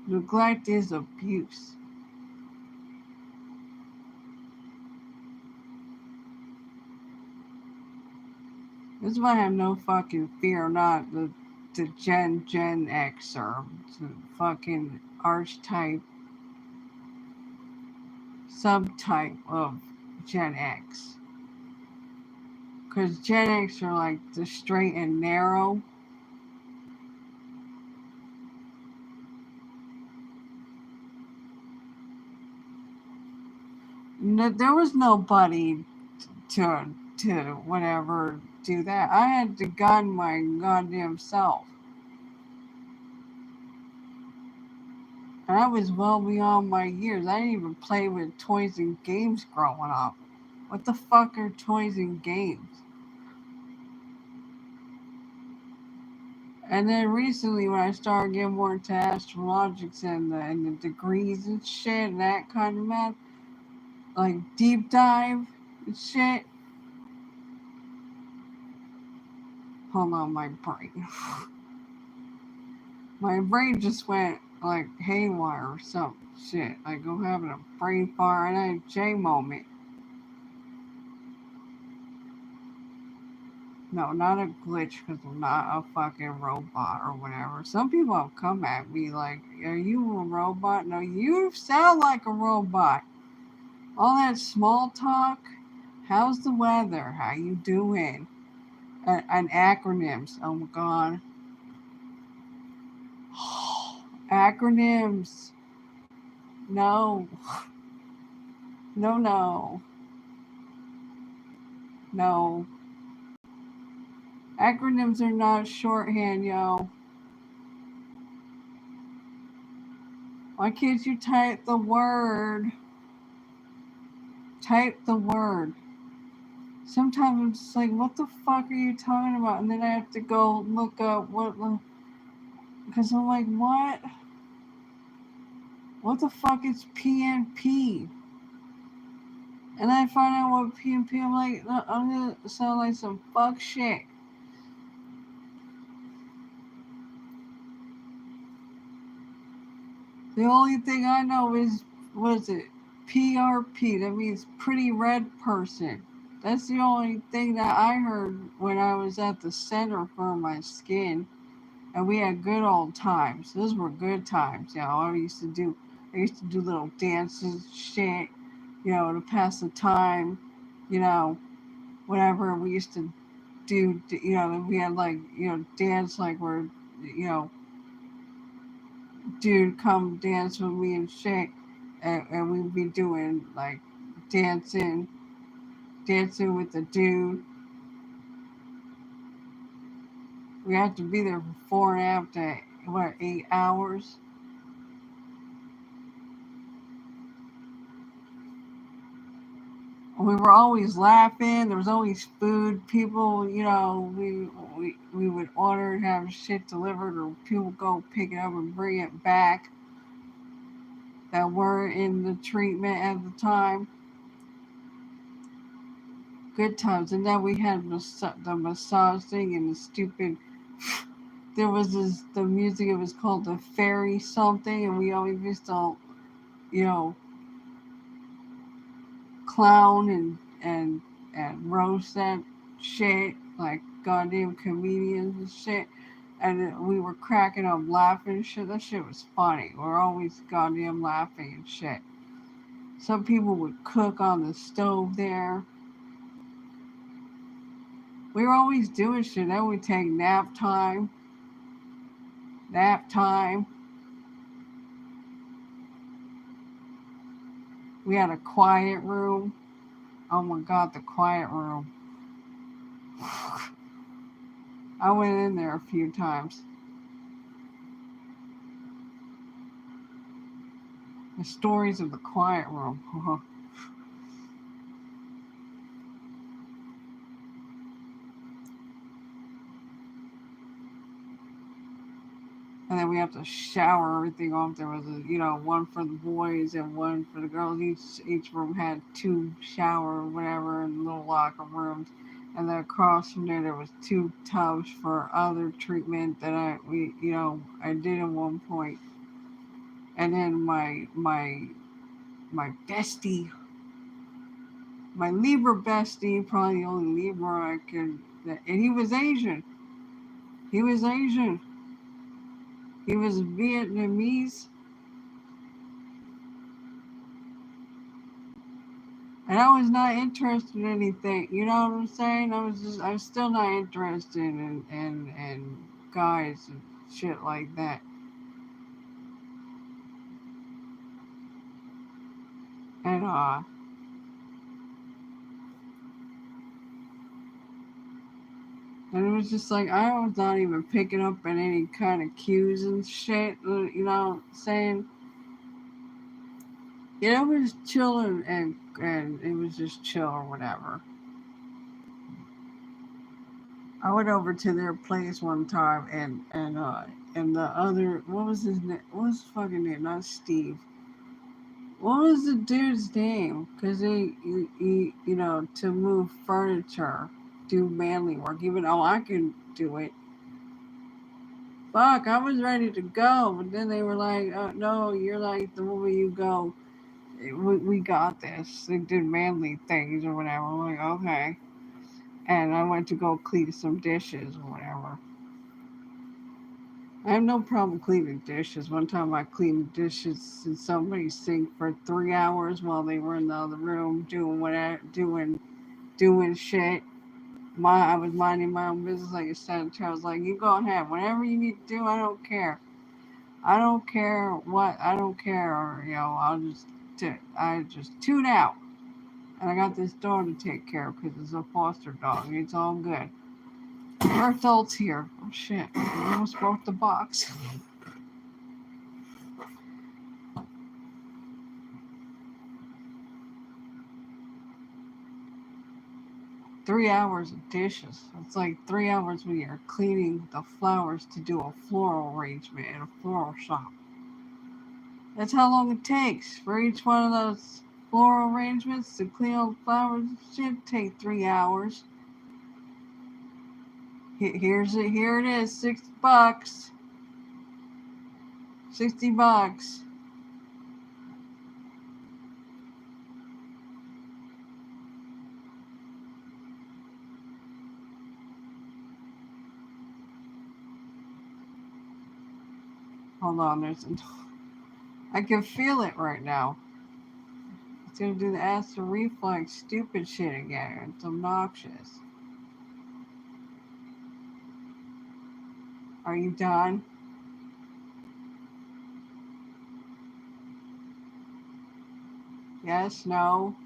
Neglect is abuse. This is why I have no fucking fear, not the Gen X or the fucking archetype subtype of Gen X. Because Gen X are like the straight and narrow. No, there was nobody to whatever do that. I had to gun my goddamn self. And I was well beyond my years. I didn't even play with toys and games growing up. What the fuck are toys and games? And then recently, when I started getting more into astrologics and the degrees and shit and that kind of math, like deep dive and shit. Hold on, my brain. My brain just went like haywire or some shit. Like I'm having a brain fire and a J moment. No, not a glitch because I'm not a fucking robot or whatever. Some people have come at me like, are you a robot? No, you sound like a robot. All that small talk. How's the weather? How you doing? And acronyms. Oh my god. Acronyms. No. No, no. No. Acronyms are not shorthand, yo. Why can't you type the word? Type the word. Sometimes I'm just like, what the fuck are you talking about? And then I have to go look up what, because I'm like, what? What the fuck is PNP? And I find out what PNP, I'm like, I'm gonna sound like some fuck shit. The only thing I know is, what is it? PRP, that means pretty red person. That's the only thing that I heard when I was at the center for my skin. And we had good old times. Those were good times, you know. I used to do little dances, shit, you know, to pass the time, you know, whatever. We used to do, you know, we had like, you know, dance like we're, you know, dude, come dance with me and shit. And we'd be doing like dancing with the dude. We had to be there for 4.5 to, what, 8 hours? We were always laughing. There was always food. People, you know, we would order and have shit delivered, or people go pick it up and bring it back that were in the treatment at the time. Good times. And then we had the massage thing and the stupid. There was the music. It was called the fairy something, and we always used to, you know, clown and roast that shit like goddamn comedians and shit. And we were cracking up laughing and shit. That shit was funny. We're always goddamn laughing and shit. Some people would cook on the stove there. We were always doing shit. Then we'd take nap time. Nap time. We had a quiet room. Oh my god, the quiet room. I went in there a few times. The stories of the quiet room. And then we have to shower everything off. There was one for the boys and one for the girls. Each room had two shower or whatever and little locker rooms. And then across from there was two tubs for other treatment that I did at one point. And then my bestie, my Libra bestie, probably the only Libra I could, and he was Asian. He was Asian. He was Vietnamese. And I was not interested in anything. You know what I'm saying? I'm still not interested in guys and shit like that. And and it was just like I was not even picking up on any kind of cues and shit. You know, saying it was chilling and it was just chill or whatever. I went over to their place one time and the other what was his name? What was his fucking name? Not Steve. What was the dude's name? Because to move furniture, do manly work, even though I can do it. Fuck, I was ready to go, but then they were like, oh, no, you're like, the moment you go, we got this. They did manly things or whatever. I'm like, okay. And I went to go clean some dishes or whatever. I have no problem cleaning dishes. One time I cleaned dishes in somebody's sink for 3 hours while they were in the other room doing whatever, doing shit. I was minding my own business like a senator. I was like, you go ahead, whatever you need to do. I don't care. I don't care what. I don't care. Or I just tune out. And I got this dog to take care of because it's a foster dog. It's all good. Our adults here. Oh shit! I almost broke the box. 3 hours of dishes. It's like 3 hours when you're cleaning the flowers to do a floral arrangement in a floral shop. That's how long it takes for each one of those floral arrangements to clean all the flowers. It should take 3 hours. Here it is, $60. $60. Hold on, I can feel it right now. It's gonna do the acid reflux stupid shit again. It's obnoxious. Are you done? Yes, no.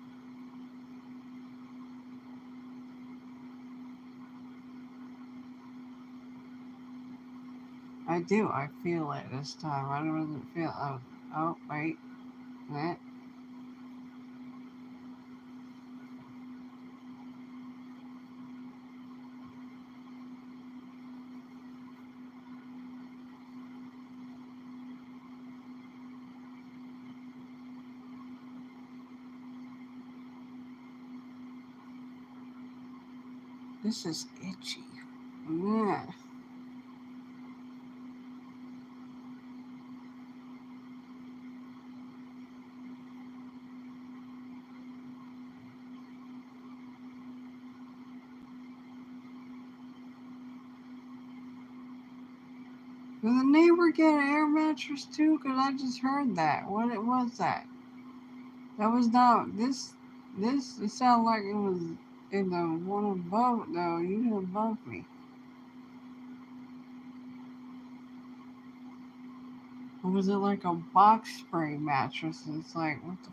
I do. I feel it this time. I don't feel. Oh, wait. That. This is itchy. Yeah. Did the neighbor get an air mattress too? Cause I just heard that. What it was that? That was not this. This it sounded like it was in the one above. No, you didn't above me. Or was it like a box spring mattress? It's like what the.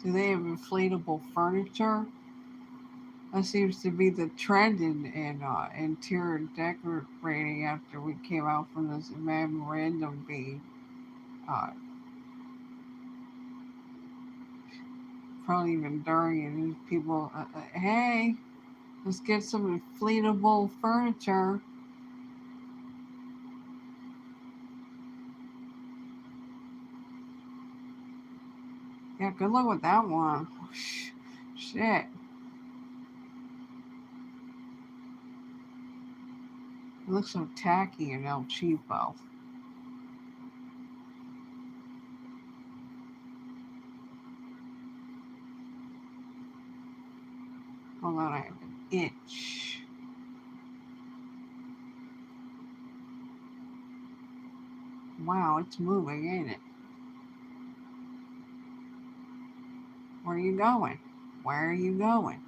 Do they have inflatable furniture? That seems to be the trend in interior decorating after we came out from this memorandum being uh, probably even during it. People, hey, let's get some inflatable furniture. Yeah, good luck with that one. Shit. It looks so tacky and El Cheapo. Hold on, I have an itch. Wow, it's moving, ain't it? Where are you going? Where are you going?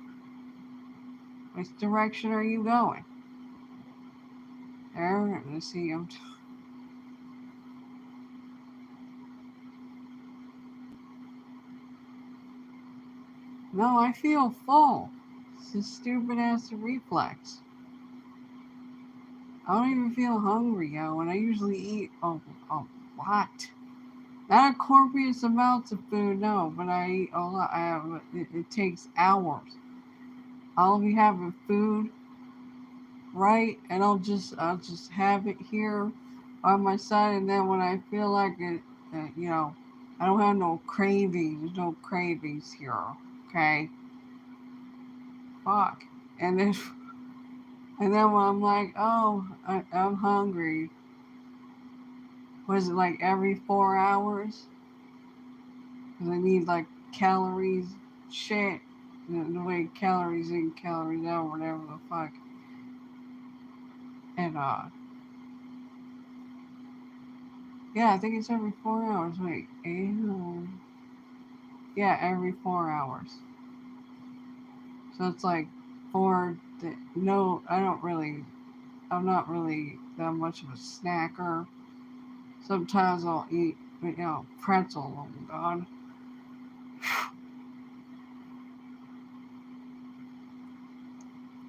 Which direction are you going? There, let's see. No, I feel full. It's a stupid ass reflex. I don't even feel hungry, yo, and I usually eat a lot. Not copious amounts of food, no, but I eat a lot. It takes hours. I'll be having food, right, and I'll just have it here on my side, and then when I feel like it, I don't have no cravings. There's no cravings here, okay? Fuck. And then when I'm like, oh, I'm hungry. Was it like every 4 hours? Because I need like calories, shit. The way calories in, calories out, whatever the fuck. And yeah, I think it's every 4 hours. Wait, ew. Yeah, every 4 hours. So it's like no, I don't really. I'm not really that much of a snacker. Sometimes I'll eat, pretzel. Oh God.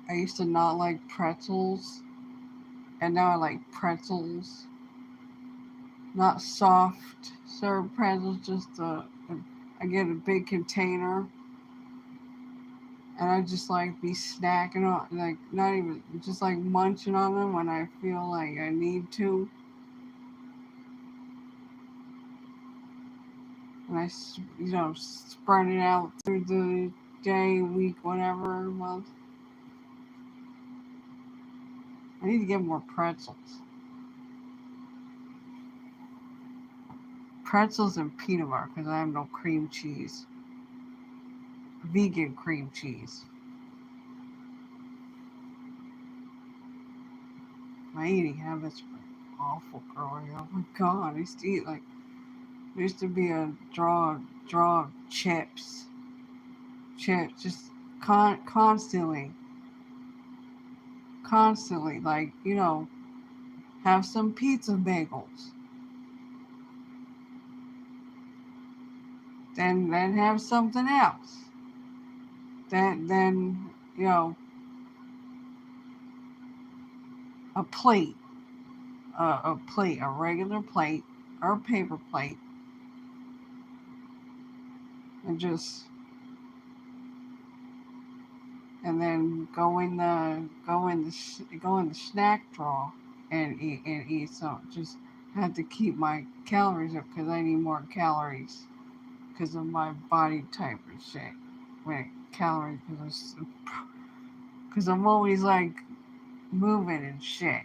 I used to not like pretzels, and now I like pretzels. Not soft served pretzels, just I get a big container, and I just like be snacking on, like not even just like munching on them when I feel like I need to, and spread it out through the day, week, whatever month. I need to get more pretzels. Pretzels and peanut butter because I have no cream cheese. Vegan cream cheese. My eating habits were awful growing up. Oh my God, I used to eat like there used to be a draw of chips, just constantly, like have some pizza bagels, then have something else, then you know a plate, a regular plate or a paper plate, and just and then go in the snack drawer and eat some. Just had to keep my calories up because I need more calories because of my body type and shit. Wait, calories because I'm always like moving and shit.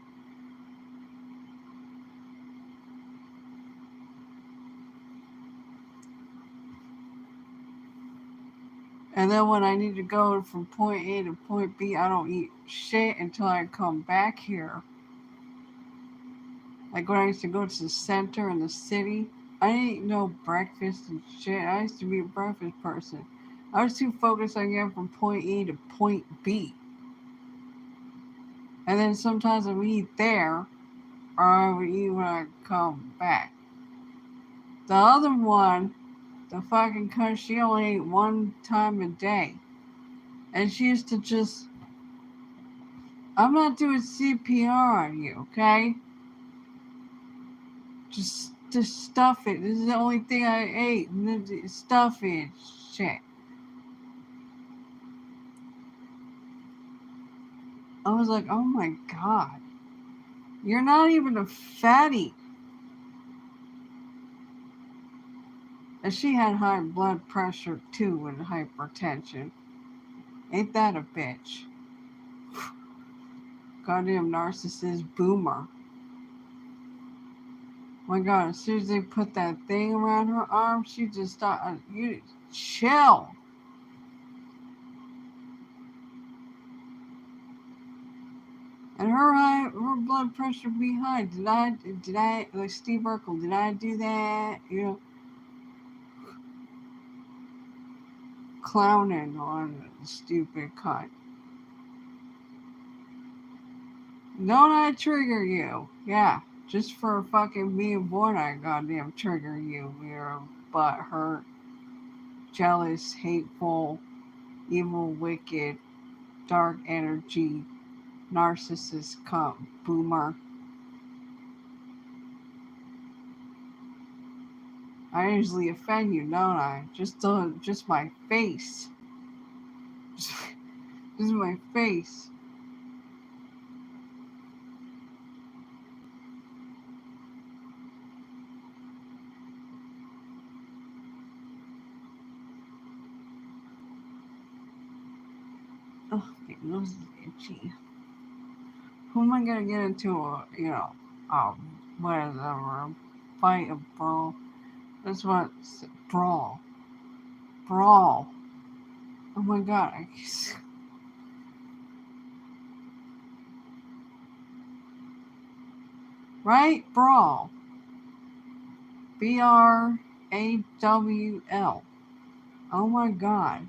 And then when I need to go from point A to point B, I don't eat shit until I come back here. Like when I used to go to the center in the city, I didn't eat no breakfast and shit. I used to be a breakfast person. I was too focused on getting from point A to point B. And then sometimes I would eat there, or I would eat when I come back. The other one, the fucking cunt, she only ate one time a day. And she used to just, I'm not doing CPR on you, okay? Just stuff it. This is the only thing I ate. Stuff it. Shit. I was like, oh my god. You're not even a fatty. And she had high blood pressure too and hypertension. Ain't that a bitch? Goddamn narcissist boomer. My god, as soon as they put that thing around her arm, she just started, you chill. And her blood pressure be high. Did I, like Steve Urkel, did I do that? You know, clowning on the stupid cunt. Don't I trigger you? Yeah, just for fucking being born, I goddamn trigger you. You're butt hurt, jealous, hateful, evil, wicked, dark energy, narcissist, cunt, boomer. I usually offend you, don't I? Just my face. Just my face. Oh, my nose is itchy. Who am I gonna get into whatever, fight, a brawl? That's what, brawl. Brawl. Oh my god, right? Brawl. BRAWL. Oh my god.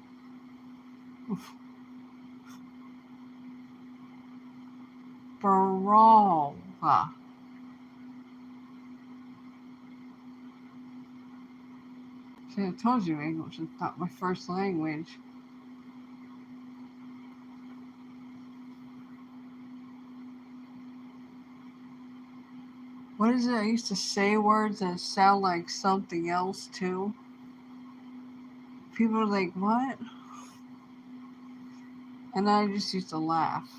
Brawl. See, I told you English is not my first language. What is it? I used to say words that sound like something else too. People are like, what? And I just used to laugh.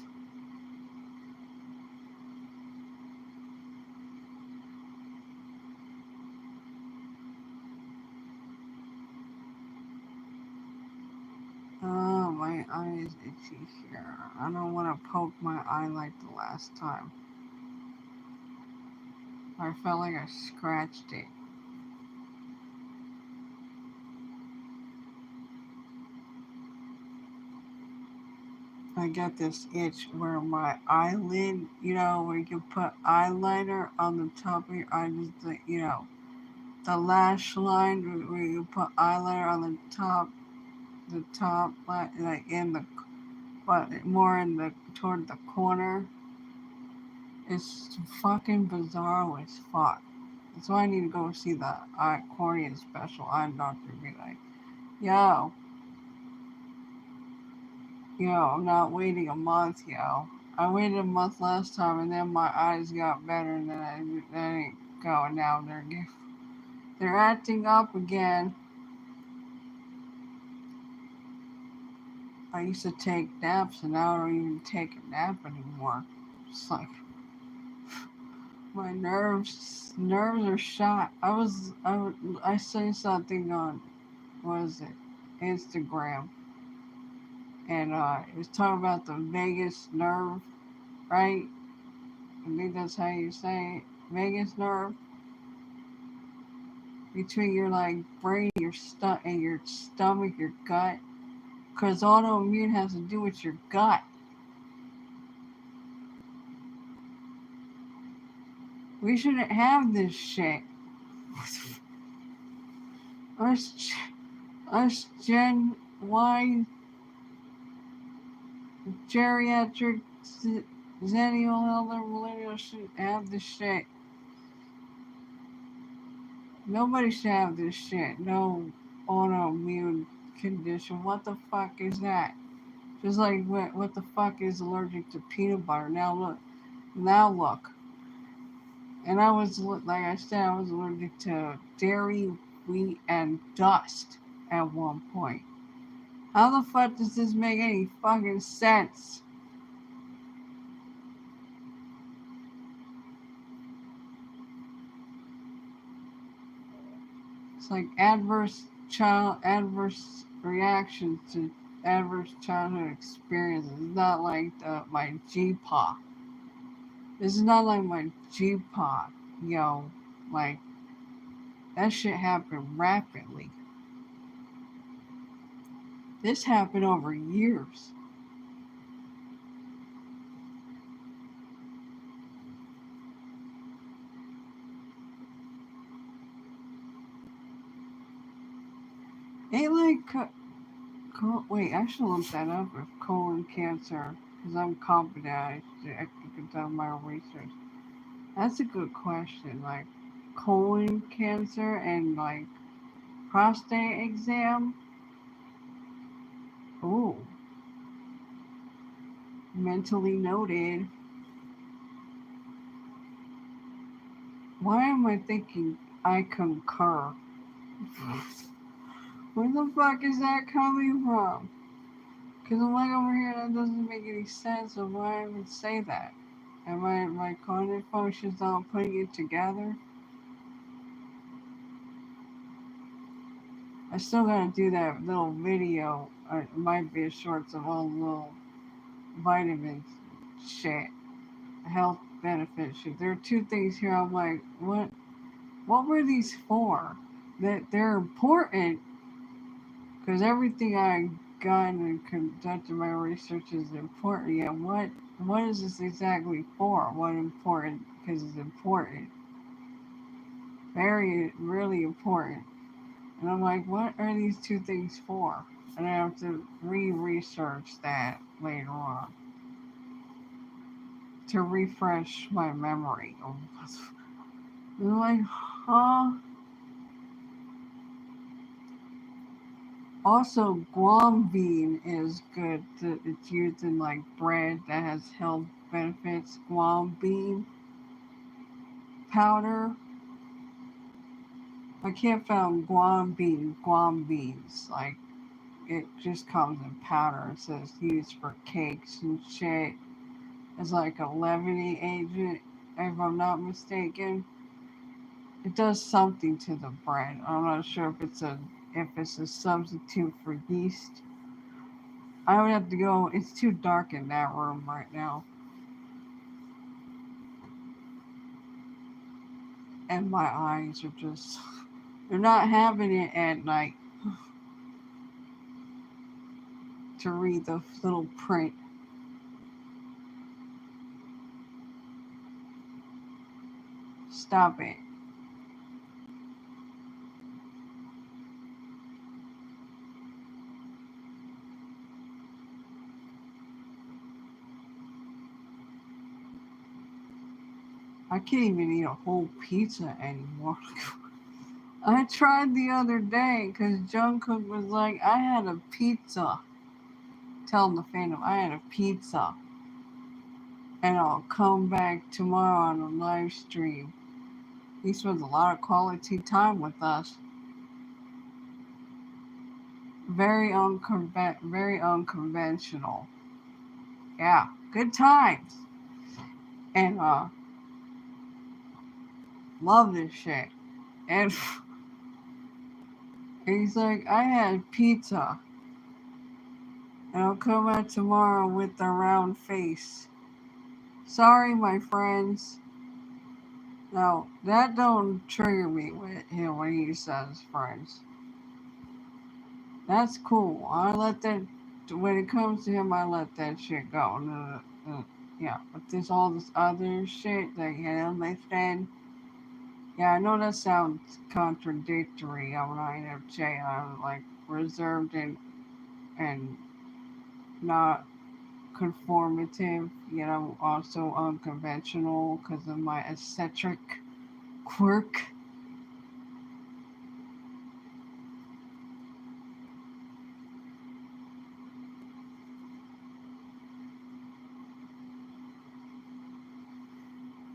Oh, my eye is itchy here. I don't want to poke my eye like the last time. I felt like I scratched it. I got this itch where my eyelid, where you can put eyeliner on the top of your eye, just the lash line where you put eyeliner on the top, like in the, but more in the toward the corner. It's fucking bizarre as fuck. That's why I need to go see the eye cornea special eye doctor. Be like, yo, I'm not waiting a month, yo. I waited a month last time, and then my eyes got better, and then I ain't going now. They're acting up again. I used to take naps, and now I don't even take a nap anymore. It's like my nerves are shot. I say something on, what is it, Instagram, and it was talking about the vagus nerve, right? I think that's how you say it. Vagus nerve between your like brain, and your stomach, your gut, because autoimmune has to do with your gut. We shouldn't have this shit. Us, us Gen Y geriatric zennial elder millennials should have this shit. Nobody should have this shit. No autoimmune condition. What the fuck is that? Just like what the fuck is allergic to peanut butter? Now look. And I was, like I said, I was allergic to dairy, wheat, and dust at one point. How the fuck does this make any fucking sense? It's like adverse reactions to adverse childhood experiences. It's not like my GPA. This is not like my GPA, yo. Like, that shit happened rapidly. This happened over years. Ain't like, wait, I should look that up if colon cancer, because I'm confident I could do my research. That's a good question. Like, colon cancer and like prostate exam. Ooh, mentally noted. Why am I thinking I concur? Where the fuck is that coming from? Because I'm like over here, that doesn't make any sense of why I would say that. And my cognitive functions not putting it together. I still gotta do that little video. It might be a shorts of all the little vitamins shit, health benefit shit. There are two things here. I'm like, what were these for? That they're important because everything I got and conducted my research is important. Yeah, what is this exactly for? What important? Because it's important, very really important. And I'm like, what are these two things for? And I have to research that later on to refresh my memory. And I'm like, huh? Also, guam bean is good. It's used in like bread that has health benefits. Guam bean powder. I can't find guam beans. Like, it just comes in powder. It says used for cakes and shit. It's like a leavening agent, if I'm not mistaken. It does something to the bread. I'm not sure if it's a substitute for yeast. I would have to go. It's too dark in that room right now, and my eyes are just. They're not having it at night to read the little print. Stop it. I can't even eat a whole pizza anymore. I tried the other day because Jungkook was like, I had a pizza. Telling the fandom, I had a pizza. And I'll come back tomorrow on a live stream. He spends a lot of quality time with us. Very unconventional. Yeah, good times. And love this shit. And he's like, I had pizza. And I'll come out tomorrow with a round face. Sorry, my friends. No, that don't trigger me with him when he says friends. That's cool. I let that when it comes to him, I let that shit go. No, no, no. Yeah, but there's all this other shit that, they said, yeah, I know that sounds contradictory. I'm not INFJ. I'm like reserved and not conformative, yet I'm also unconventional because of my eccentric quirk.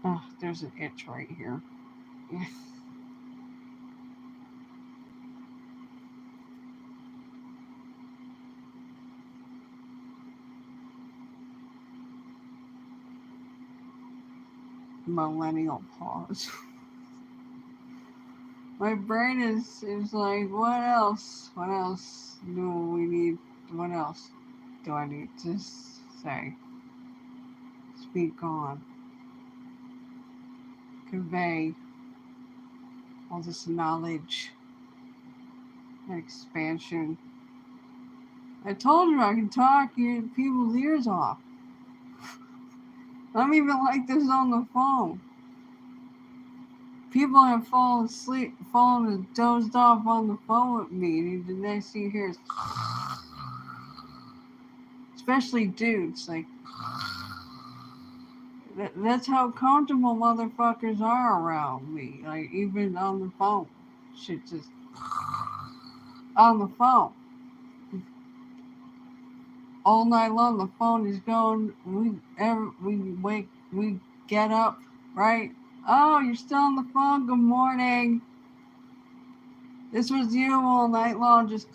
Oh, there's an itch right here. Millennial pause. My brain is like, what else? What else do we need? What else do I need to say? Speak on, convey all this knowledge and expansion. I told you I can talk people's ears off. I'm even like this on the phone. People have fallen and dozed off on the phone with me, and the next thing you hear is, especially dudes, like, that's how comfortable motherfuckers are around me. Like, even on the phone. Shit just, on the phone. All night long, the phone is going, we get up, right? Oh, you're still on the phone? Good morning. This was you all night long, just.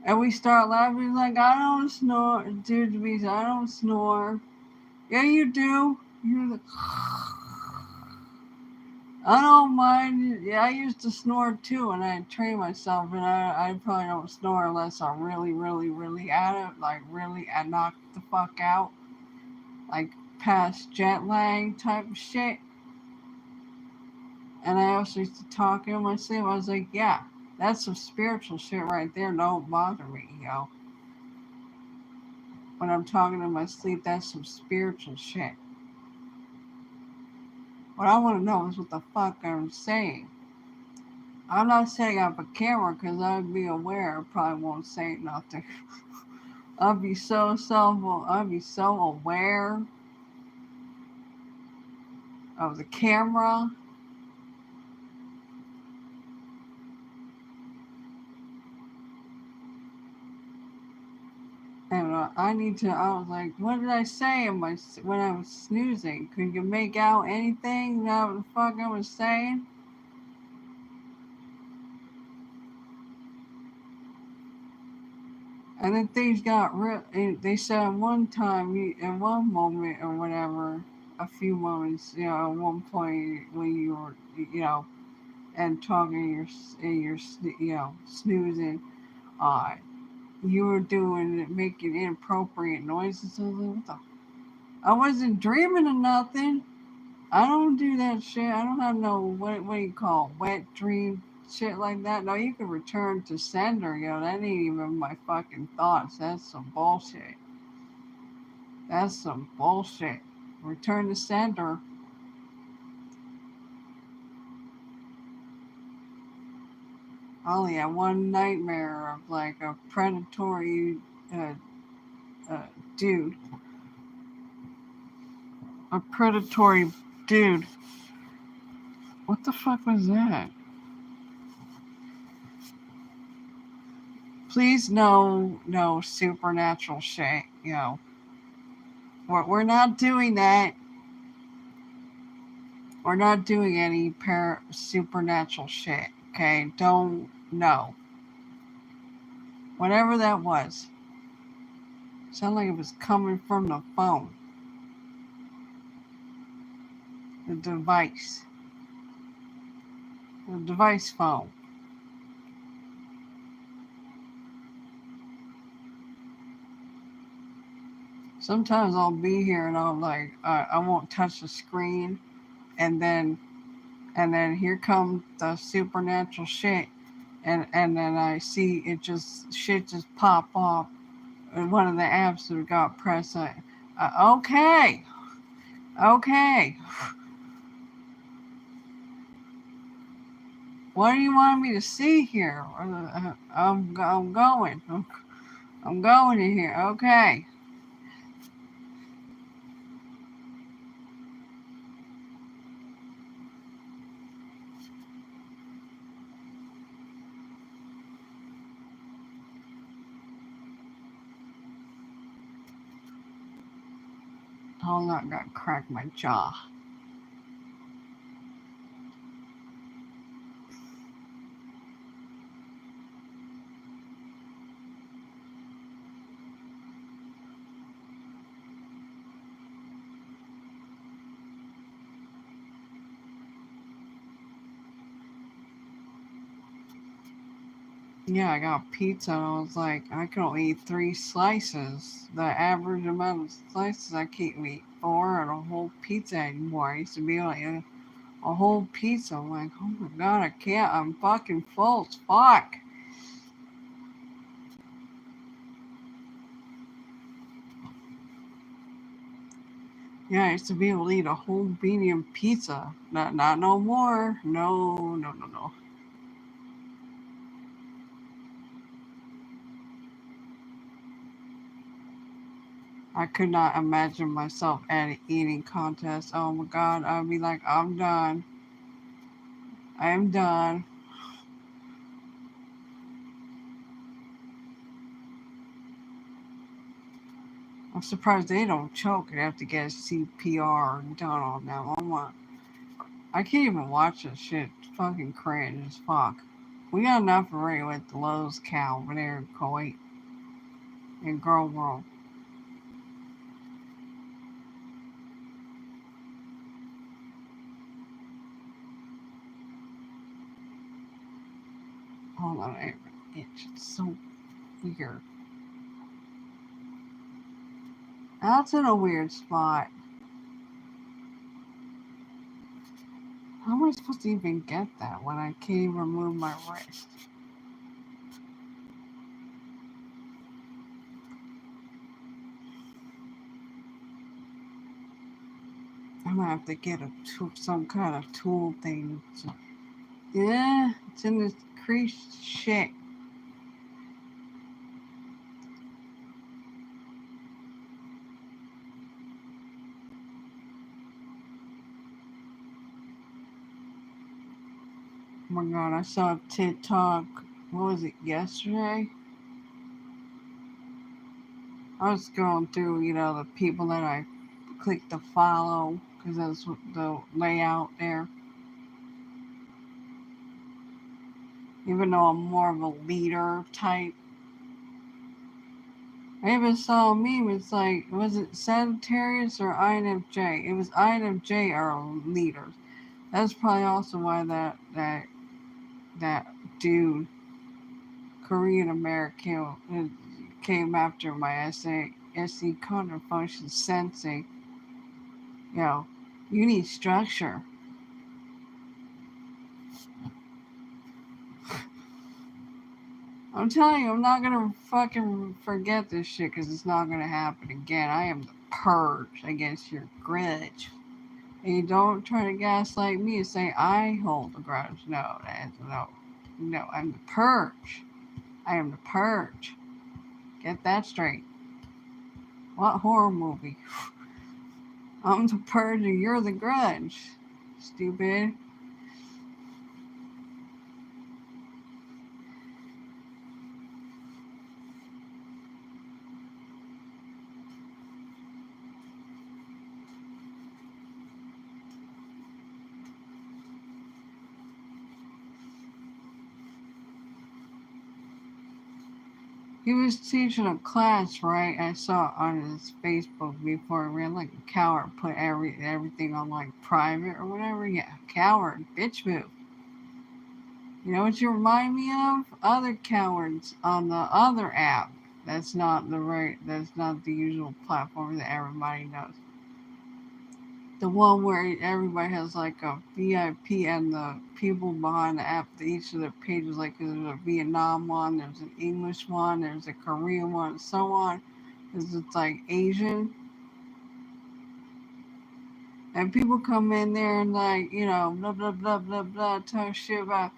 And we start laughing, like, I don't snore. Dude, I don't snore. Yeah, you do. You're the. I don't mind. Yeah, I used to snore too, and I trained myself, and I probably don't snore unless I'm really, really, really at it. Like, really, I knock the fuck out. Like, past jet lag type of shit. And I also used to talk in my sleep. I was like, yeah, that's some spiritual shit right there. Don't bother me, yo. When I'm talking in my sleep, that's some spiritual shit. What I want to know is what the fuck I'm saying. I'm not setting up a camera because I'd be aware. I probably won't say nothing. I'd be so aware of the camera. And I was like, what did I say when I was snoozing? Could you make out anything that the fuck I was saying? And then things got real. They said one time, in one moment or whatever, a few moments, at one point when you were, and talking, you're snoozing, uh, you were making inappropriate noises. I was like, what the? I wasn't dreaming of nothing. I don't do that shit. I don't have no, what do you call it, wet dream shit like that. No, you can return to sender, that ain't even my fucking thoughts. That's some bullshit. That's some bullshit. Return to sender. I only had one nightmare of like a predatory uh, uh, dude. A predatory dude. What the fuck was that? Please, no supernatural shit. We're not doing that. We're not doing any supernatural shit. Okay, don't no. Whatever that was, sounded like it was coming from the phone, the device phone. Sometimes I'll be here and I'll like I won't touch the screen, and then here comes the supernatural shit. and then I see it just shit just pop off. And one of the apps that got pressed. Okay, okay. What do you want me to see here? I'm going. I'm going in here. Okay. Hold on, got to crack my jaw. Yeah, I got pizza and I was like, I can only eat 3 slices. The average amount of slices I can't eat 4 and a whole pizza anymore. I used to be like a whole pizza. I'm like, oh my god, I can't. I'm fucking full as fuck. Yeah, I used to be able to eat a whole medium pizza. Not no more. No, no, no, no. I could not imagine myself at an eating contest. Oh my god, I'd be like, I'm done. I am done. I'm surprised they don't choke and have to get a CPR done on them. I can't even watch this shit. It's fucking cringe as fuck. We got enough already with the Lowe's cow over there in Kuwait and Girl World. Hold on, it's so weird. That's in a weird spot. How am I supposed to even get that when I can't even move my wrist? I'm gonna have to get some kind of tool thing. Yeah, it's in this creased shit. Oh my god, I saw TikTok. What was it, yesterday? I was going through, the people that I clicked to follow because that's what the layout there. Even though I'm more of a leader type. I even saw a meme. It's like, was it Sagittarius or INFJ? It was INFJ are leaders. That's probably also why that dude, Korean American, came after my SE counter function sensing. You know, you need structure. I'm telling you, I'm not gonna fucking forget this shit because it's not gonna happen again. I am the purge against your grudge. And you don't try to gaslight me and say I hold a grudge. No, no, no. I'm the purge. I am the purge. Get that straight. What horror movie? I'm the purge and you're the grudge. Stupid. He was teaching a class, right? I saw on his Facebook before he ran like a coward, put everything on like private or whatever. Yeah, coward, bitch move. You know what you remind me of? Other cowards on the other app. That's not the usual platform that everybody knows. The one where everybody has like a VIP and the people behind the app, each of their pages, like there's a Vietnam one, there's an English one, there's a Korean one, and so on. It's like Asian. And people come in there and like, blah blah blah blah blah, talk shit about.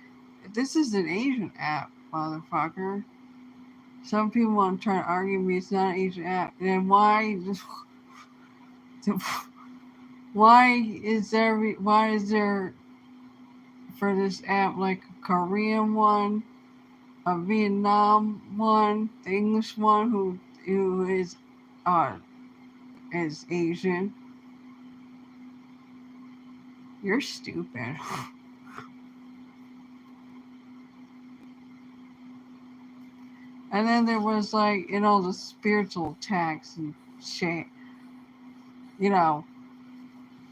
This is an Asian app, motherfucker. Some people want to try to argue with me it's not an Asian app. Then why? Why is there for this app like a Korean one, a Vietnam one, the English one who uh is Asian? You're stupid. And then there was like, the spiritual attacks and shit. You know,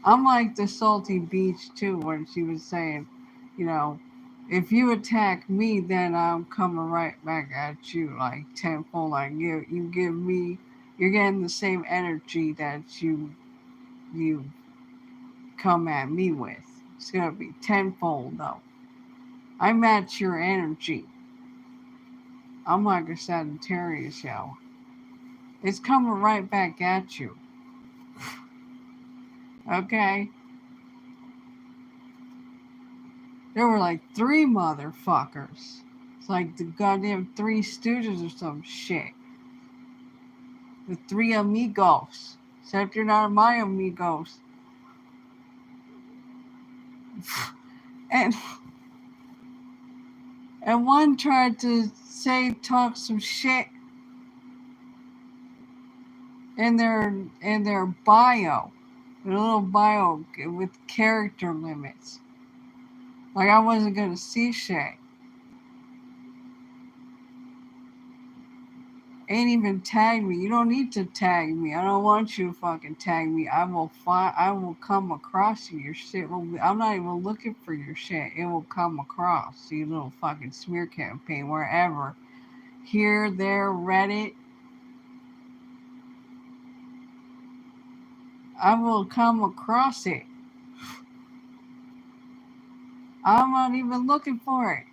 I'm like the salty beach too when she was saying, you know, if you attack me, then I'm coming right back at you like tenfold. Like you give me, you're getting the same energy that you come at me with. It's gonna be tenfold though. I match your energy. I'm like a Sagittarius, yo. It's coming right back at you. Okay? There were like three motherfuckers. It's like the goddamn Three Stooges or some shit. The three amigos. Except you're not my amigos. And and one tried to talk some shit in their bio. A little bio with character limits. Like I wasn't gonna see shit. Ain't even tag me. You don't need to tag me. I don't want you to fucking tag me. I will come across you. Your shit will be, I'm not even looking for your shit. It will come across. You little fucking smear campaign wherever. Here, there, Reddit. I will come across it. I'm not even looking for it.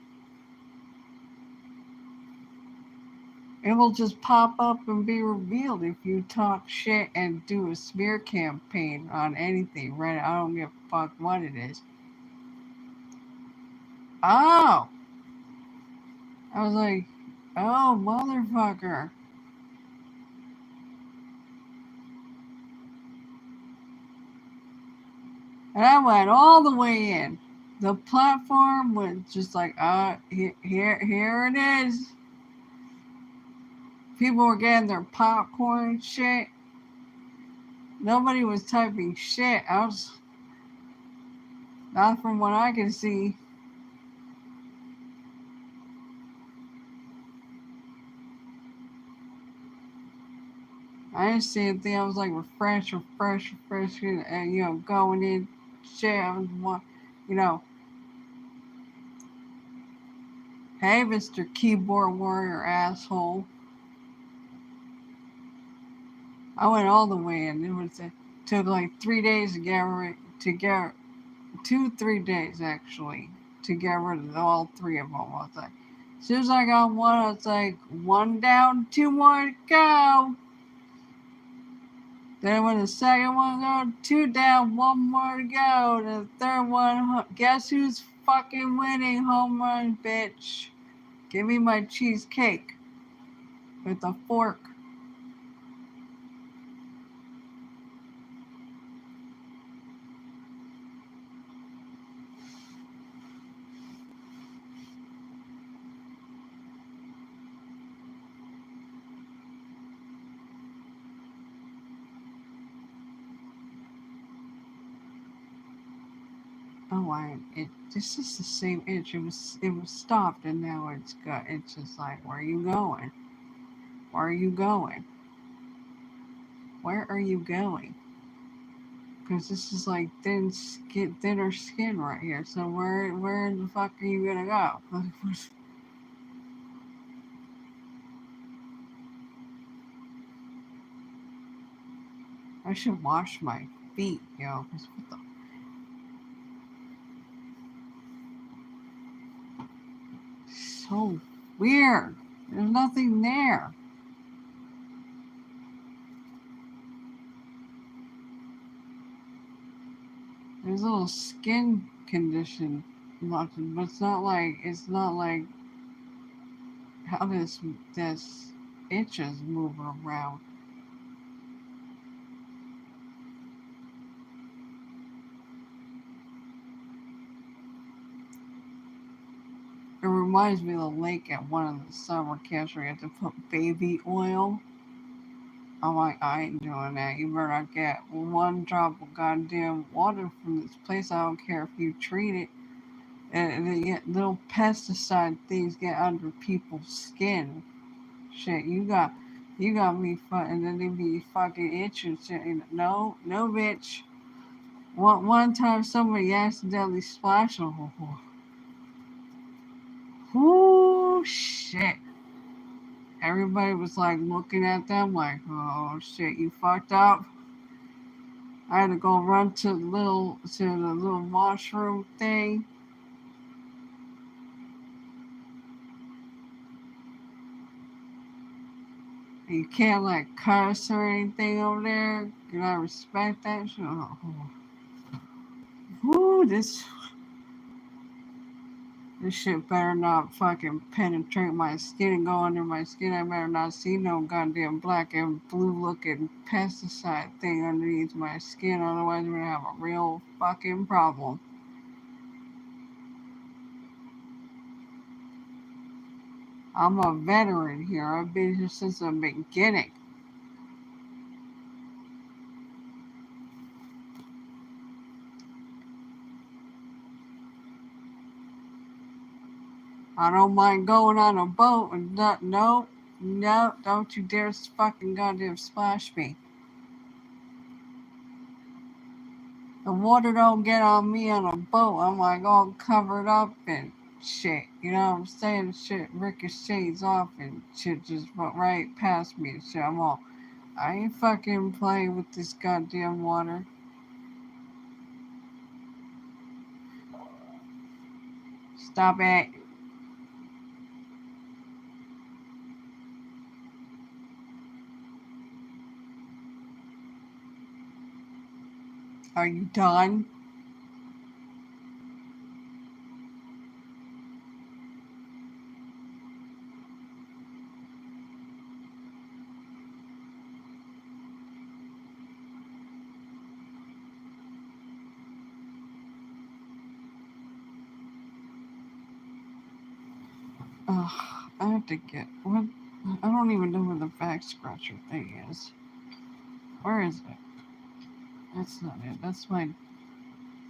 It will just pop up and be revealed if you talk shit and do a smear campaign on anything. Reddit, I don't give a fuck what it is. Oh! I was like, oh, motherfucker. And I went all the way in. The platform was just like, here it is. People were getting their popcorn and shit. Nobody was typing shit. Not from what I can see. I didn't see anything. I was like, refresh, and, going in shit. I was, you know, hey, Mr. Keyboard Warrior asshole. I went all the way in. It took like 3 days to get 2-3 days actually to get rid of all three of them. I was like, as soon as I got one, I was like, one down, two more to go. Then when the second one go, two down, one more to go. The third one, guess who's fucking winning? Home run, bitch. Give me my cheesecake with a fork. Oh, this is the same itch. It was stopped and now it's got. It's just like, where are you going? Where are you going? Where are you going? Because this is like thinner skin right here. So where the fuck are you gonna go? I should wash my feet, yo. 'Cause what the? So weird. There's nothing there. There's a little skin condition, but it's not like how this itches move around. It reminds me of the lake at one of the summer camps where you have to put baby oil. I'm like, I ain't doing that. You better not get one drop of goddamn water from this place. I don't care if you treat it. And they get little pesticide things get under people's skin. Shit, you got me and then they be fucking itching. Shit. No, no, bitch. One time somebody accidentally splashed on. Whoo, shit. Everybody was like looking at them like, oh shit, you fucked up. I had to go run to the little washroom thing. You can't like cuss or anything over there. Can I respect that shit? Oh, whoo, this shit better not fucking penetrate my skin and go under my skin. I better not see no goddamn black and blue looking pesticide thing underneath my skin. Otherwise, we're gonna have a real fucking problem. I'm a veteran here. I've been here since the beginning. I don't mind going on a boat and no, don't you dare fucking goddamn splash me. The water don't get on me on a boat. I'm like all covered up and shit. You know what I'm saying? Shit ricochets off and shit just went right past me and shit. I ain't fucking playing with this goddamn water. Stop it. Are you done? Ugh, I have to get what? I don't even know where the back scratcher thing is. Where is it? That's not it. That's my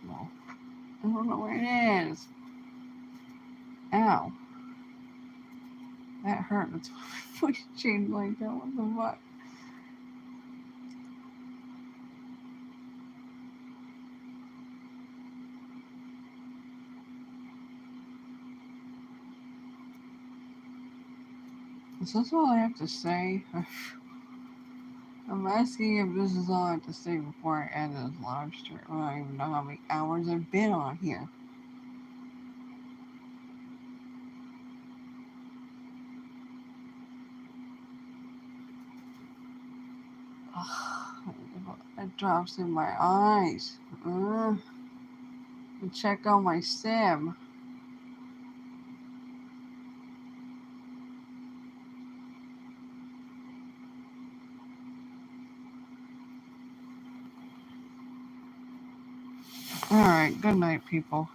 no. I don't know where it is. Ow. That hurt. That's why my voice changed like that. What the fuck? Is this all I have to say? I'm asking if this is all I have to say before I end this live stream. I don't even know how many hours I've been on here. Ugh, it drops in my eyes. Check out my sim. Alright, good night, people.